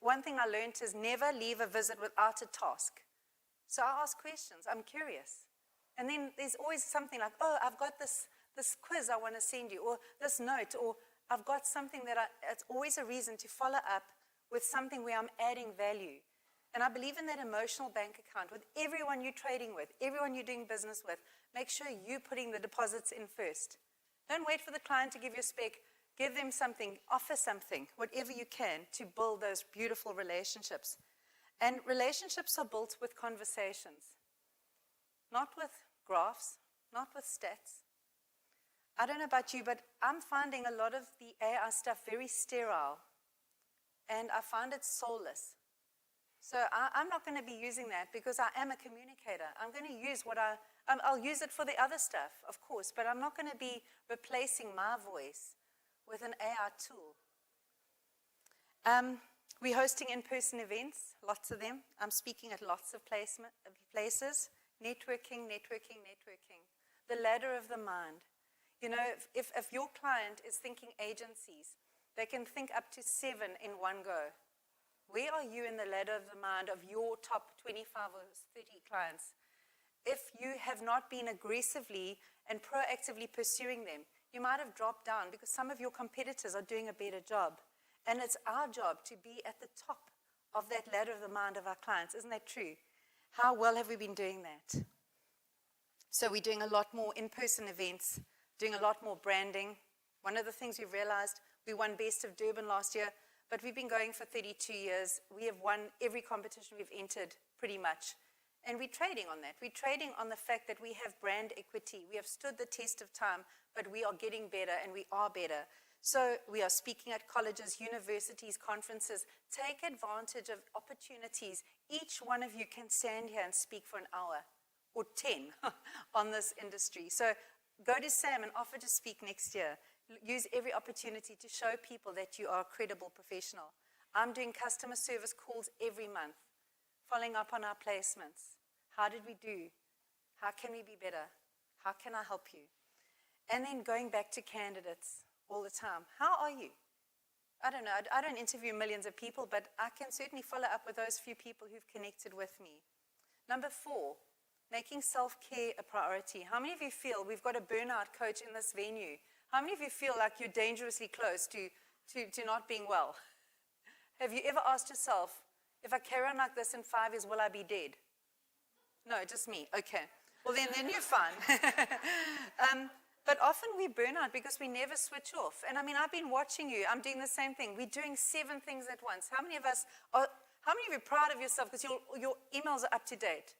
one thing I learned is never leave a visit without a task. So I ask questions, I'm curious. And then there's always something like, oh, I've got this quiz I want to send you, or this note, or I've got something it's always a reason to follow up with something where I'm adding value. And I believe in that emotional bank account with everyone you're trading with, everyone you're doing business with. Make sure you're putting the deposits in first. Don't wait for the client to give you a spec. Give them something, offer something, whatever you can to build those beautiful relationships. And relationships are built with conversations, not with graphs, not with stats. I don't know about you, but I'm finding a lot of the AI stuff very sterile, and I find it soulless. So I'm not going to be using that because I am a communicator. I'm going to use I'll use it for the other stuff, of course, but I'm not going to be replacing my voice with an AI tool. We're hosting in-person events, lots of them. I'm speaking at lots of places. Networking. The ladder of the mind. You know, if your client is thinking agencies, they can think up to 7 in one go. Where are you in the ladder of the mind of your top 25 or 30 clients? If you have not been aggressively and proactively pursuing them, you might have dropped down because some of your competitors are doing a better job. And it's our job to be at the top of that ladder of the mind of our clients. Isn't that true? How well have we been doing that? So we're doing a lot more in-person events, doing a lot more branding. One of the things we've realized, we won Best of Durban last year, but we've been going for 32 years. We have won every competition we've entered pretty much. And we're trading on that. We're trading on the fact that we have brand equity. We have stood the test of time, but we are getting better and we are better. So we are speaking at colleges, universities, conferences. Take advantage of opportunities. Each one of you can stand here and speak for an hour or 10 on this industry. So go to Sam and offer to speak next year. Use every opportunity to show people that you are a credible professional. I'm doing customer service calls every month, following up on our placements. How did we do? How can we be better? How can I help you? And then going back to candidates all the time. How are you? I don't know. I don't interview millions of people, but I can certainly follow up with those few people who've connected with me. Number 4, making self-care a priority. How many of you feel we've got a burnout coach in this venue? How many of you feel like you're dangerously close to not being well? Have you ever asked yourself, if I carry on like this in 5 years, will I be dead? No, just me. Okay. Well, then you're fine. But often we burn out because we never switch off. And I mean, I've been watching you. I'm doing the same thing. We're doing 7 things at once. How many of you are proud of yourself because your emails are up to date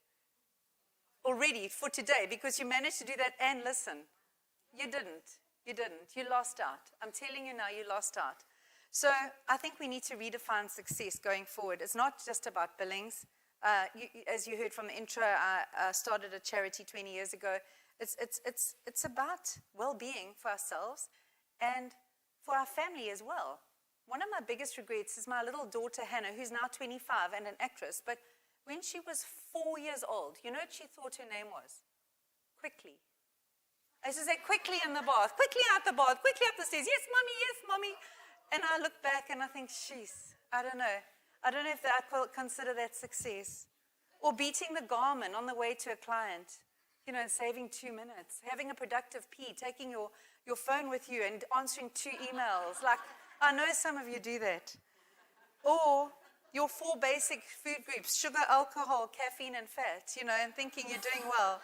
already for today because you managed to do that and listen? You didn't. You lost out. I'm telling you now, you lost out. So I think we need to redefine success going forward. It's not just about billings. As you heard from the intro, I started a charity 20 years ago. It's about well-being for ourselves and for our family as well. One of my biggest regrets is my little daughter, Hannah, who's now 25 and an actress. But when she was 4 years old, you know what she thought her name was? Quickly. I used to say, quickly in the bath, quickly out the bath, quickly up the stairs. Yes, mommy. And I look back and I think, sheesh, I don't know. I don't know if I consider that success. Or beating the Garmin on the way to a client, you know, and saving 2 minutes. Having a productive pee, taking your phone with you and answering 2 emails. Like, I know some of you do that. Or your 4 basic food groups, sugar, alcohol, caffeine, and fat, you know, and thinking you're doing well.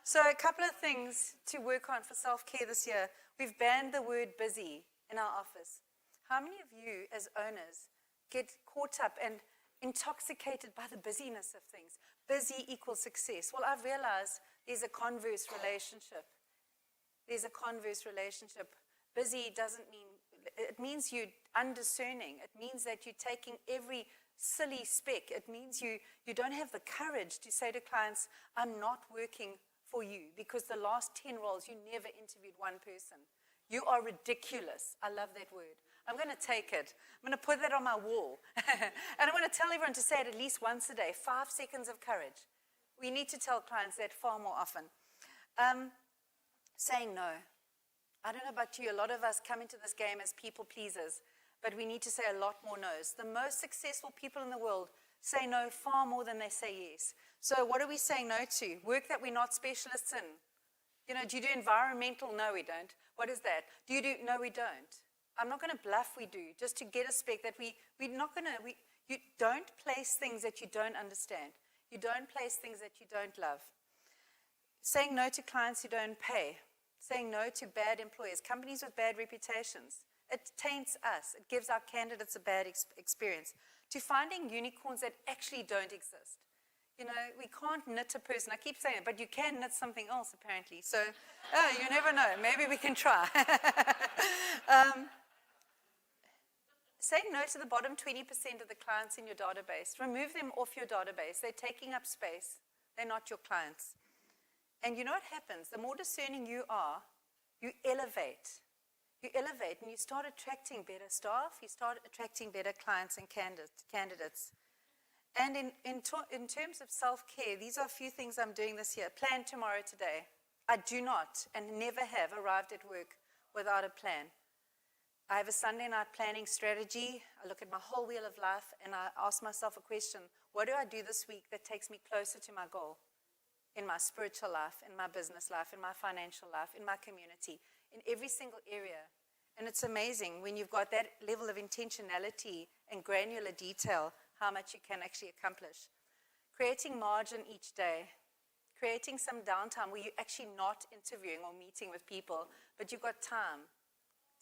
So a couple of things to work on for self-care this year. We've banned the word busy in our office. How many of you as owners get caught up and intoxicated by the busyness of things? Busy equals success. Well, I've realized there's a converse relationship. Busy doesn't mean, it means you're undiscerning. It means that you're taking every silly speck. It means you don't have the courage to say to clients, I'm not working for you, because the last 10 roles, you never interviewed one person. You are ridiculous. I love that word. I'm going to take it. I'm going to put that on my wall. And I'm going to tell everyone to say it at least once a day. 5 seconds of courage. We need to tell clients that far more often. Saying no. I don't know about you. A lot of us come into this game as people pleasers, but we need to say a lot more no's. The most successful people in the world say no far more than they say yes. So what are we saying no to? Work that we're not specialists in. You know, do you do environmental? No, we don't. What is that? Do you do? No, we don't. I'm not going to bluff we do, just to get a spec that we're not going to, you don't place things that you don't understand. You don't place things that you don't love. Saying no to clients who don't pay. Saying no to bad employers, companies with bad reputations. It taints us. It gives our candidates a bad experience. To finding unicorns that actually don't exist. You know, we can't knit a person. I keep saying it, but you can knit something else, apparently. So, you never know. Maybe we can try. Say no to the bottom 20% of the clients in your database. Remove them off your database. They're taking up space. They're not your clients. And you know what happens? The more discerning you are, you elevate. You elevate and you start attracting better staff. You start attracting better clients and candidates. And in terms of self-care, these are a few things I'm doing this year. Plan tomorrow, today. I do not and never have arrived at work without a plan. I have a Sunday night planning strategy. I look at my whole wheel of life and I ask myself a question. What do I do this week that takes me closer to my goal? In my spiritual life, in my business life, in my financial life, in my community, in every single area. And it's amazing when you've got that level of intentionality and granular detail, how much you can actually accomplish. Creating margin each day. Creating some downtime where you're actually not interviewing or meeting with people, but you've got time.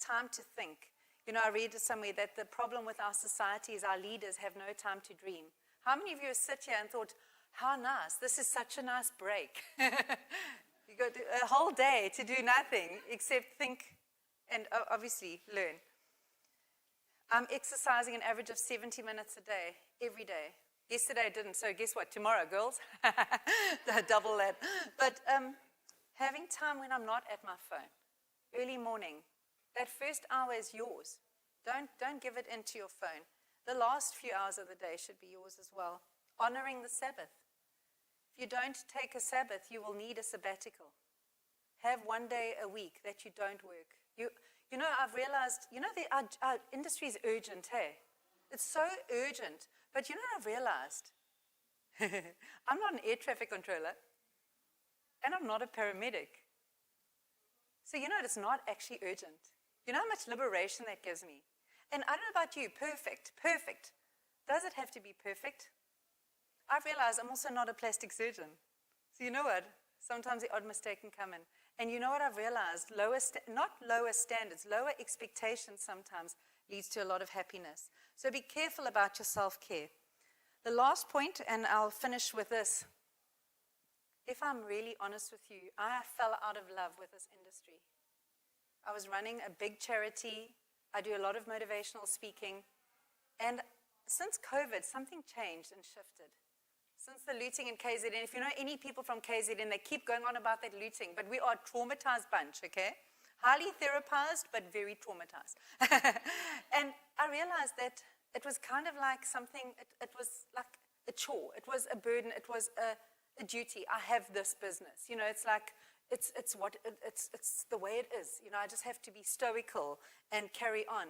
Time to think. You know, I read somewhere that the problem with our society is our leaders have no time to dream. How many of you sit here and thought, how nice, this is such a nice break. You got a whole day to do nothing except think and obviously learn. I'm exercising an average of 70 minutes a day, every day. Yesterday I didn't, so guess what? Tomorrow, girls, double that. But having time when I'm not at my phone, early morning, that first hour is yours. Don't give it into your phone. The last few hours of the day should be yours as well. Honoring the Sabbath. If you don't take a Sabbath, you will need a sabbatical. Have one day a week that you don't work. You know, I've realized, you know, our industry is urgent, hey? It's so urgent. But you know what I've realized? I'm not an air traffic controller, and I'm not a paramedic. So you know it's not actually urgent. You know how much liberation that gives me? And I don't know about you, perfect. Does it have to be perfect? I've realized I'm also not a plastic surgeon. So you know what? Sometimes the odd mistake can come in. And you know what I've realized? Not lower standards, lower expectations sometimes leads to a lot of happiness. So be careful about your self-care. The last point, and I'll finish with this. If I'm really honest with you, I fell out of love with this industry. I was running a big charity. I do a lot of motivational speaking. And since COVID, something changed and shifted. Since the looting in KZN, if you know any people from KZN, they keep going on about that looting, but we are a traumatized bunch, okay? Highly therapized, but very traumatized. And I realized that it was kind of like something, it was like a chore. It was a burden. It was a duty. I have this business. You know, it's like, it's the way it is. You know, I just have to be stoical and carry on.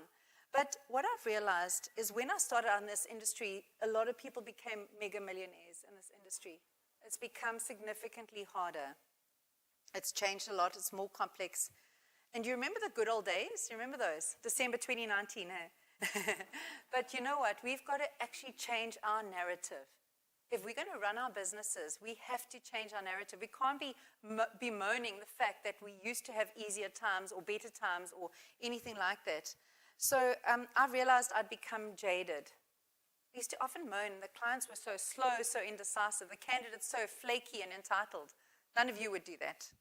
But what I've realized is when I started on this industry, a lot of people became mega millionaires in this industry. It's become significantly harder. It's changed a lot. It's more complex. And you remember the good old days? You remember those? December 2019, eh? But you know what? We've got to actually change our narrative. If we're going to run our businesses, we have to change our narrative. We can't be bemoaning the fact that we used to have easier times or better times or anything like that. So I realized I'd become jaded. I used to often moan the clients were so slow, so indecisive, the candidates so flaky and entitled. None of you would do that.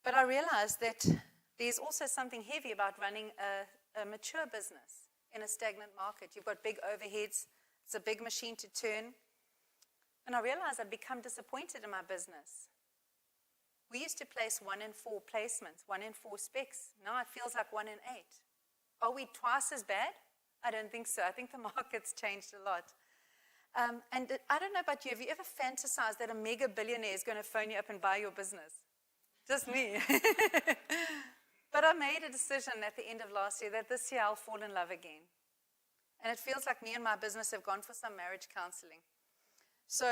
But I realized that there's also something heavy about running a mature business in a stagnant market. You've got big overheads. It's a big machine to turn. And I realized I'd become disappointed in my business. We used to place 1 in 4 placements, 1 in 4 specs. Now it feels like 1 in 8. Are we twice as bad? I don't think so. I think the market's changed a lot. And I don't know about you. Have you ever fantasized that a mega billionaire is going to phone you up and buy your business? Just me. But I made a decision at the end of last year that this year I'll fall in love again. And it feels like me and my business have gone for some marriage counseling. So,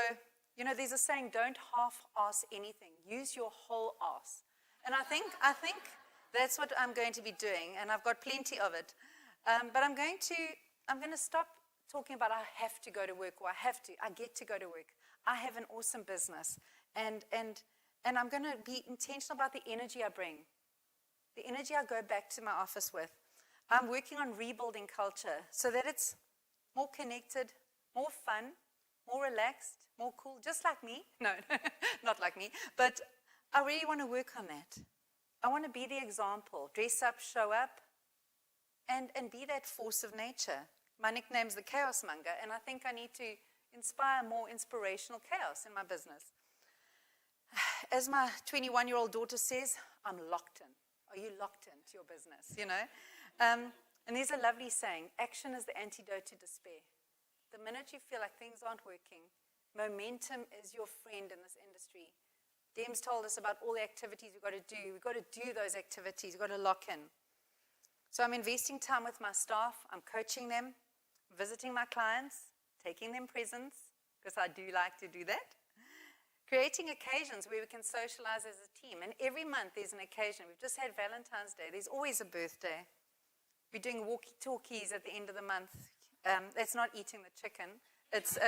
you know, there's a saying, don't half-ass anything. Use your whole ass. And I think that's what I'm going to be doing, and I've got plenty of it. But I'm going to stop talking about I have to go to work or I get to go to work. I have an awesome business, and I'm going to be intentional about the energy I bring, the energy I go back to my office with. I'm working on rebuilding culture so that it's more connected, more fun, more relaxed, more cool, just like me. No, not like me, but I really want to work on that. I want to be the example, dress up, show up, and be that force of nature. My nickname's the Chaos Monger, and I think I need to inspire more inspirational chaos in my business. As my 21-year-old daughter says, I'm locked in. Are you locked into your business, you know? And there's a lovely saying, action is the antidote to despair. The minute you feel like things aren't working, momentum is your friend in this industry. Dem's told us about all the activities we've got to do. We've got to do those activities. We've got to lock in. So I'm investing time with my staff. I'm coaching them, visiting my clients, taking them presents, because I do like to do that. Creating occasions where we can socialize as a team. And every month there's an occasion. We've just had Valentine's Day. There's always a birthday. We're doing walkie-talkies at the end of the month. That's not eating the chicken. It's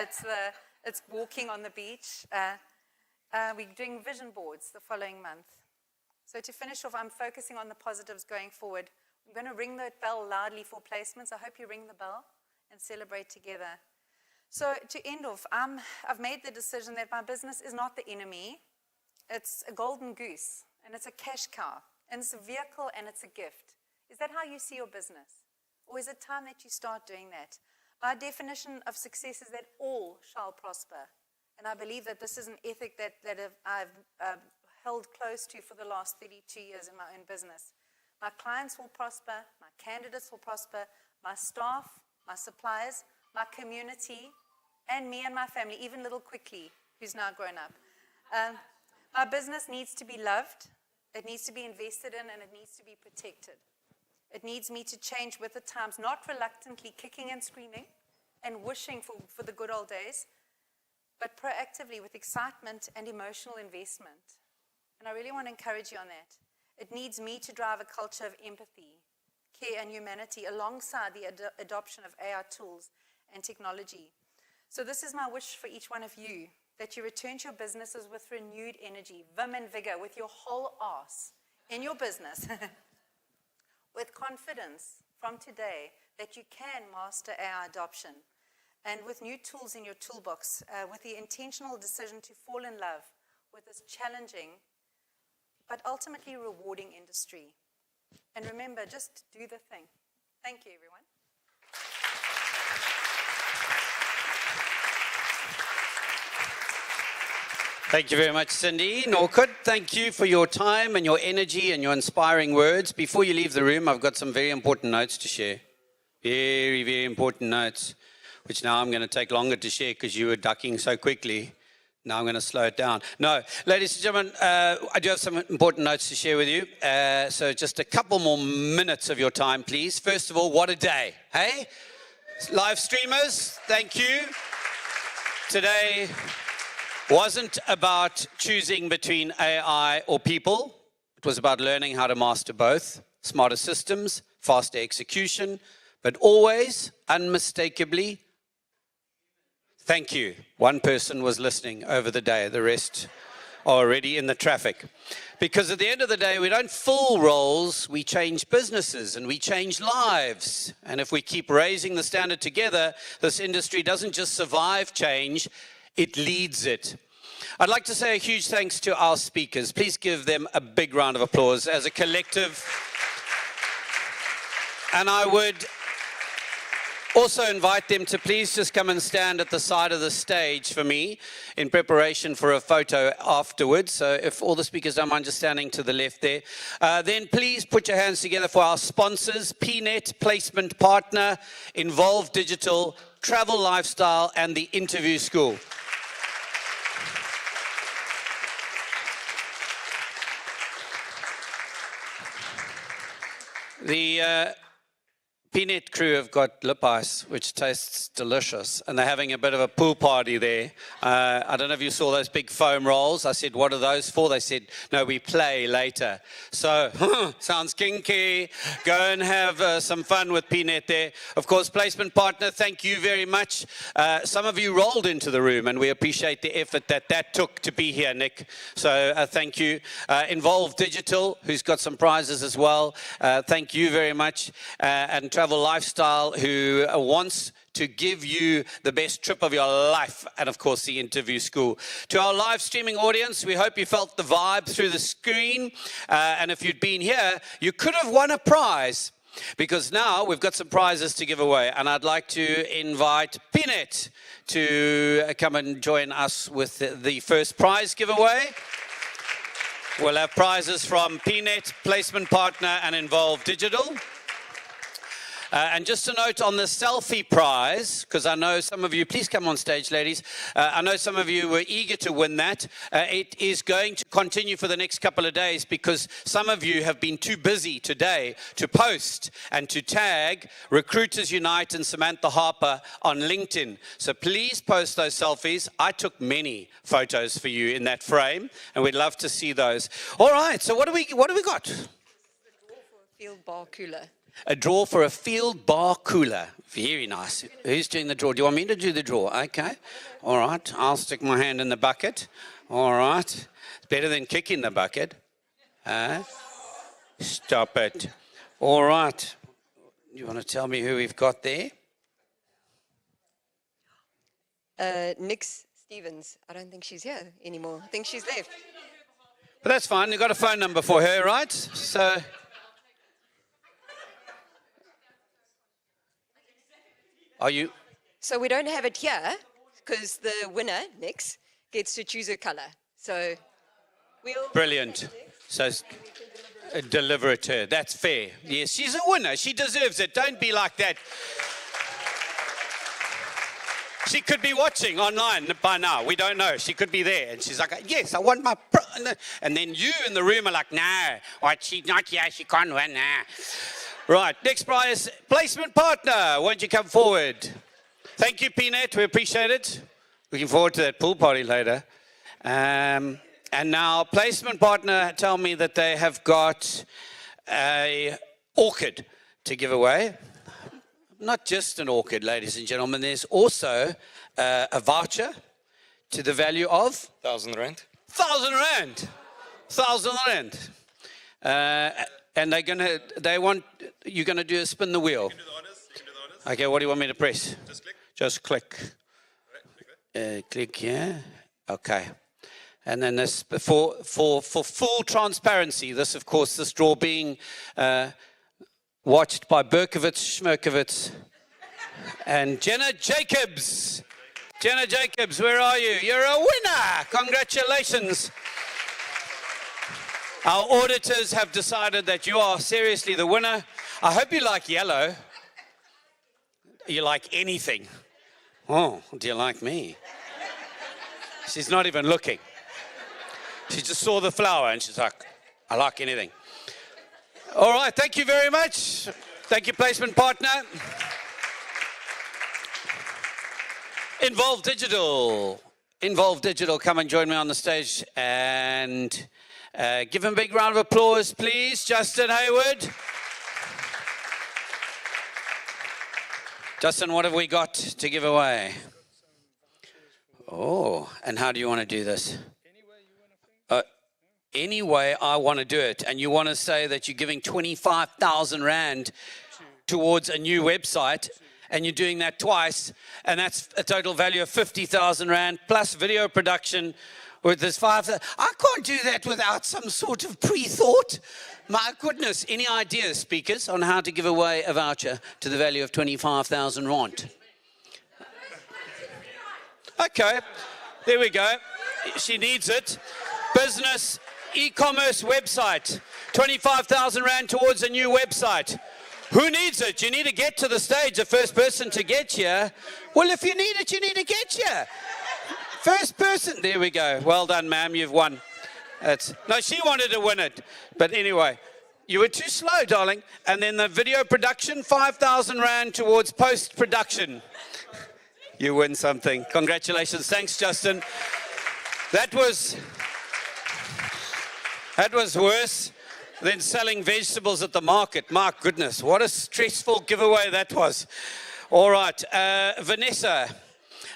walking on the beach. We're doing vision boards the following month. So to finish off, I'm focusing on the positives going forward. I'm going to ring the bell loudly for placements. I hope you ring the bell and celebrate together. So to end off, I've made the decision that my business is not the enemy. It's a golden goose, and it's a cash cow, and it's a vehicle, and it's a gift. Is that how you see your business? Or is it time that you start doing that? My definition of success is that all shall prosper. And I believe that this is an ethic that I've held close to for the last 32 years in my own business. My clients will prosper, my candidates will prosper, my staff, my suppliers, my community, and me and my family, even little Quickly, who's now grown up. My business needs to be loved, it needs to be invested in, and it needs to be protected. It needs me to change with the times, not reluctantly kicking and screaming and wishing for the good old days, but proactively with excitement and emotional investment. And I really want to encourage you on that. It needs me to drive a culture of empathy, care, and humanity alongside the adoption of AI tools and technology. So this is my wish for each one of you, that you return to your businesses with renewed energy, vim and vigor, with your whole arse in your business, with confidence from today that you can master AI adoption, and with new tools in your toolbox, with the intentional decision to fall in love with this challenging but ultimately rewarding industry. And remember, just do the thing. Thank you, everyone. Thank you very much, Cindy. Norwood, thank you for your time and your energy and your inspiring words. Before you leave the room, I've got some very important notes to share. Very, very important notes, which now I'm going to take longer to share because you were ducking so quickly. Now I'm going to slow it down. No, ladies and gentlemen, I do have some important notes to share with you. So just a couple more minutes of your time, please. First of all, what a day, hey? Live streamers, thank you. Today wasn't about choosing between AI or people. It was about learning how to master both. Smarter systems, faster execution, but always, unmistakably, thank you. One person was listening over the day. The rest are already in the traffic. Because at the end of the day, we don't fill roles, we change businesses and we change lives. And if we keep raising the standard together, this industry doesn't just survive change, it leads it. I'd like to say a huge thanks to our speakers. Please give them a big round of applause as a collective. And I would also invite them to please just come and stand at the side of the stage for me in preparation for a photo afterwards. So if all the speakers don't mind just standing to the left there. Then please put your hands together for our sponsors, PNet, Placement Partner, Involve Digital, Travel Lifestyle, and the Interview School. The PNet crew have got lip ice, which tastes delicious, and they're having a bit of a pool party there. I don't know if you saw those big foam rolls. I said, what are those for? They said, no, we play later. So, sounds kinky. Go and have some fun with PNet there. Of course, Placement Partner, thank you very much. Some of you rolled into the room, and we appreciate the effort that took to be here, Nick. So, thank you. Involve Digital, who's got some prizes as well. Thank you very much. And Travel Lifestyle, who wants to give you the best trip of your life, and of course the Interview School. To our live streaming audience, we hope you felt the vibe through the screen, and if you'd been here, you could have won a prize. because now we've got some prizes to give away, and I'd like to invite Peanut to come and join us with the first prize giveaway. We'll have prizes from Peanut, Placement Partner, and Involve Digital. And just a note on the selfie prize, because I know some of you, please come on stage, ladies. I know some of you were eager to win that. It is going to continue for the next couple of days because some of you have been too busy today to post and to tag Recruiters Unite and Samantha Harper on LinkedIn. So please post those selfies. I took many photos for you in that frame, and we'd love to see those. All right, so what do we got? Field bar cooler. A draw for a field bar cooler. Very nice. Who's doing the draw? Do you want me to do the draw? Okay. All right. I'll stick my hand in the bucket. All right. It's better than kicking the bucket. Stop it. All right. You want to tell me who we've got there? Nix Stevens. I don't think she's here anymore. I think she's left. But that's fine. You've got a phone number for her, right? So... Are you? So we don't have it here because the winner, Nix, gets to choose a color. So we'll... Brilliant. So deliver it to her. That's fair. Yes, she's a winner. She deserves it. Don't be like that. She could be watching online by now. We don't know. She could be there. And she's like, yes, I want my... And then you in the room are like, no, she's not here. She can't win. Nah. Right, next prize, Placement Partner. Won't you come forward? Thank you, Peanut. We appreciate it. Looking forward to that pool party later. And now, Placement Partner tell me that they have got an orchid to give away. Not just an orchid, ladies and gentlemen. There's also a voucher to the value of? 1,000 rand. 1,000 rand. 1,000 rand. And you're gonna do a spin the wheel. You can do the honors. Okay, what do you want me to press? Just click. Click here. Okay. And then this, for full transparency, this, of course, this draw being watched by Berkowitz, Schmerkowitz, and Jenna Jacobs. Jenna Jacobs, where are you? You're a winner. Congratulations. Our auditors have decided that you are seriously the winner. I hope you like yellow. You like anything. Oh, do you like me? She's not even looking. She just saw the flower and she's like, I like anything. All right, thank you very much. Thank you, Placement Partner. Involve Digital. Involve Digital, come and join me on the stage and give him a big round of applause, please. Justin Hayward. Justin, what have we got to give away? Oh, and how do you want to do this? Any way I want to do it. And you want to say that you're giving 25,000 Rand towards a new website, and you're doing that twice, and that's a total value of 50,000 Rand plus video production with this 5,000. I can't do that without some sort of pre-thought. My goodness, any ideas, speakers, on how to give away a voucher to the value of 25,000 Rand? Okay, there we go. She needs it. Business, e-commerce website, 25,000 Rand towards a new website. Who needs it? You need to get to the stage, the first person to get here. Well, if you need it, you need to get here. First person. There we go. Well done, ma'am. You've won. No, she wanted to win it. But anyway, you were too slow, darling. And then the video production, 5,000 Rand towards post-production. You win something. Congratulations. Thanks, Justin. That was worse than selling vegetables at the market. My goodness, what a stressful giveaway that was. All right, Vanessa,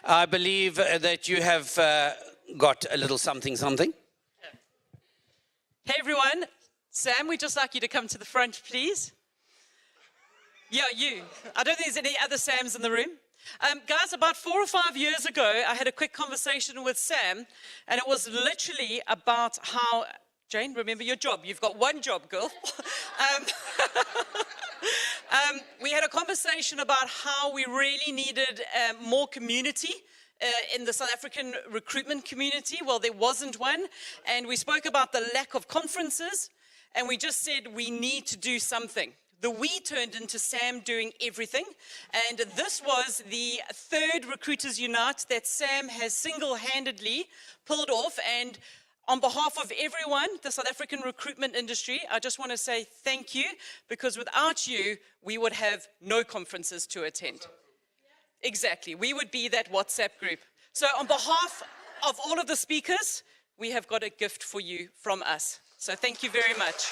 I believe that you have got a little something. Hey everyone, Sam, we'd just like you to come to the front, please. Yeah, you. I don't think there's any other Sams in the room. Guys, about 4 or 5 years ago, I had a quick conversation with Sam, and it was literally about how, Jane, remember your job. You've got one job, girl. We had a conversation about how we really needed more community in the South African recruitment community. Well, there wasn't one. And we spoke about the lack of conferences. And we just said we need to do something. The we turned into Sam doing everything. And this was the third Recruiters Unite that Sam has single-handedly pulled off. And on behalf of everyone, the South African recruitment industry, I just want to say thank you, because without you, we would have no conferences to attend. Exactly. We would be that WhatsApp group. So on behalf of all of the speakers, we have got a gift for you from us. So thank you very much.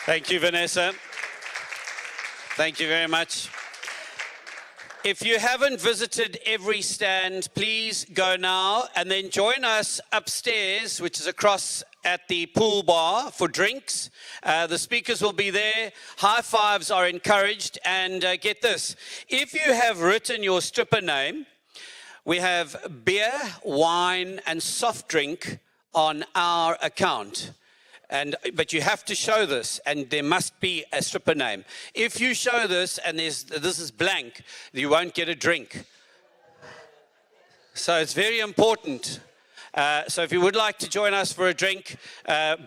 Thank you, Vanessa. Thank you very much. If you haven't visited every stand, please go now and then join us upstairs, which is across at the pool bar for drinks. The speakers will be there. High fives are encouraged. And get this, if you have written your stripper name, we have beer, wine, and soft drink on our account. But you have to show this, and there must be a stripper name. If you show this and this is blank, you won't get a drink. So it's very important. So if you would like to join us for a drink,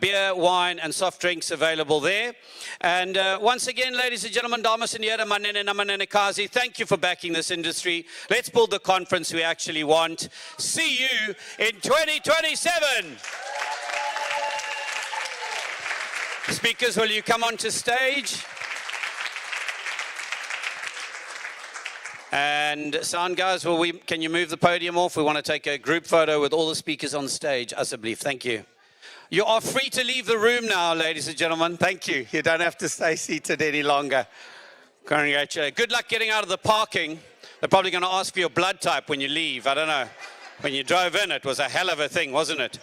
beer, wine, and soft drinks available there. And once again, ladies and gentlemen, dames and heren, manene na manenekazi, thank you for backing this industry. Let's build the conference we actually want. See you in 2027. Speakers, will you come onto stage? And sound guys, can you move the podium off? We want to take a group photo with all the speakers on stage. Asableef, thank you. You are free to leave the room now, ladies and gentlemen. Thank you. You don't have to stay seated any longer. Congratulations. Good luck getting out of the parking. They're probably going to ask for your blood type when you leave. I don't know. When you drove in, it was a hell of a thing, wasn't it?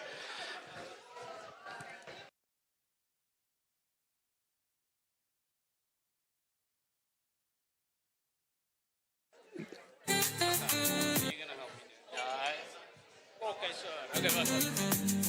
Okay, sir. Okay, bye.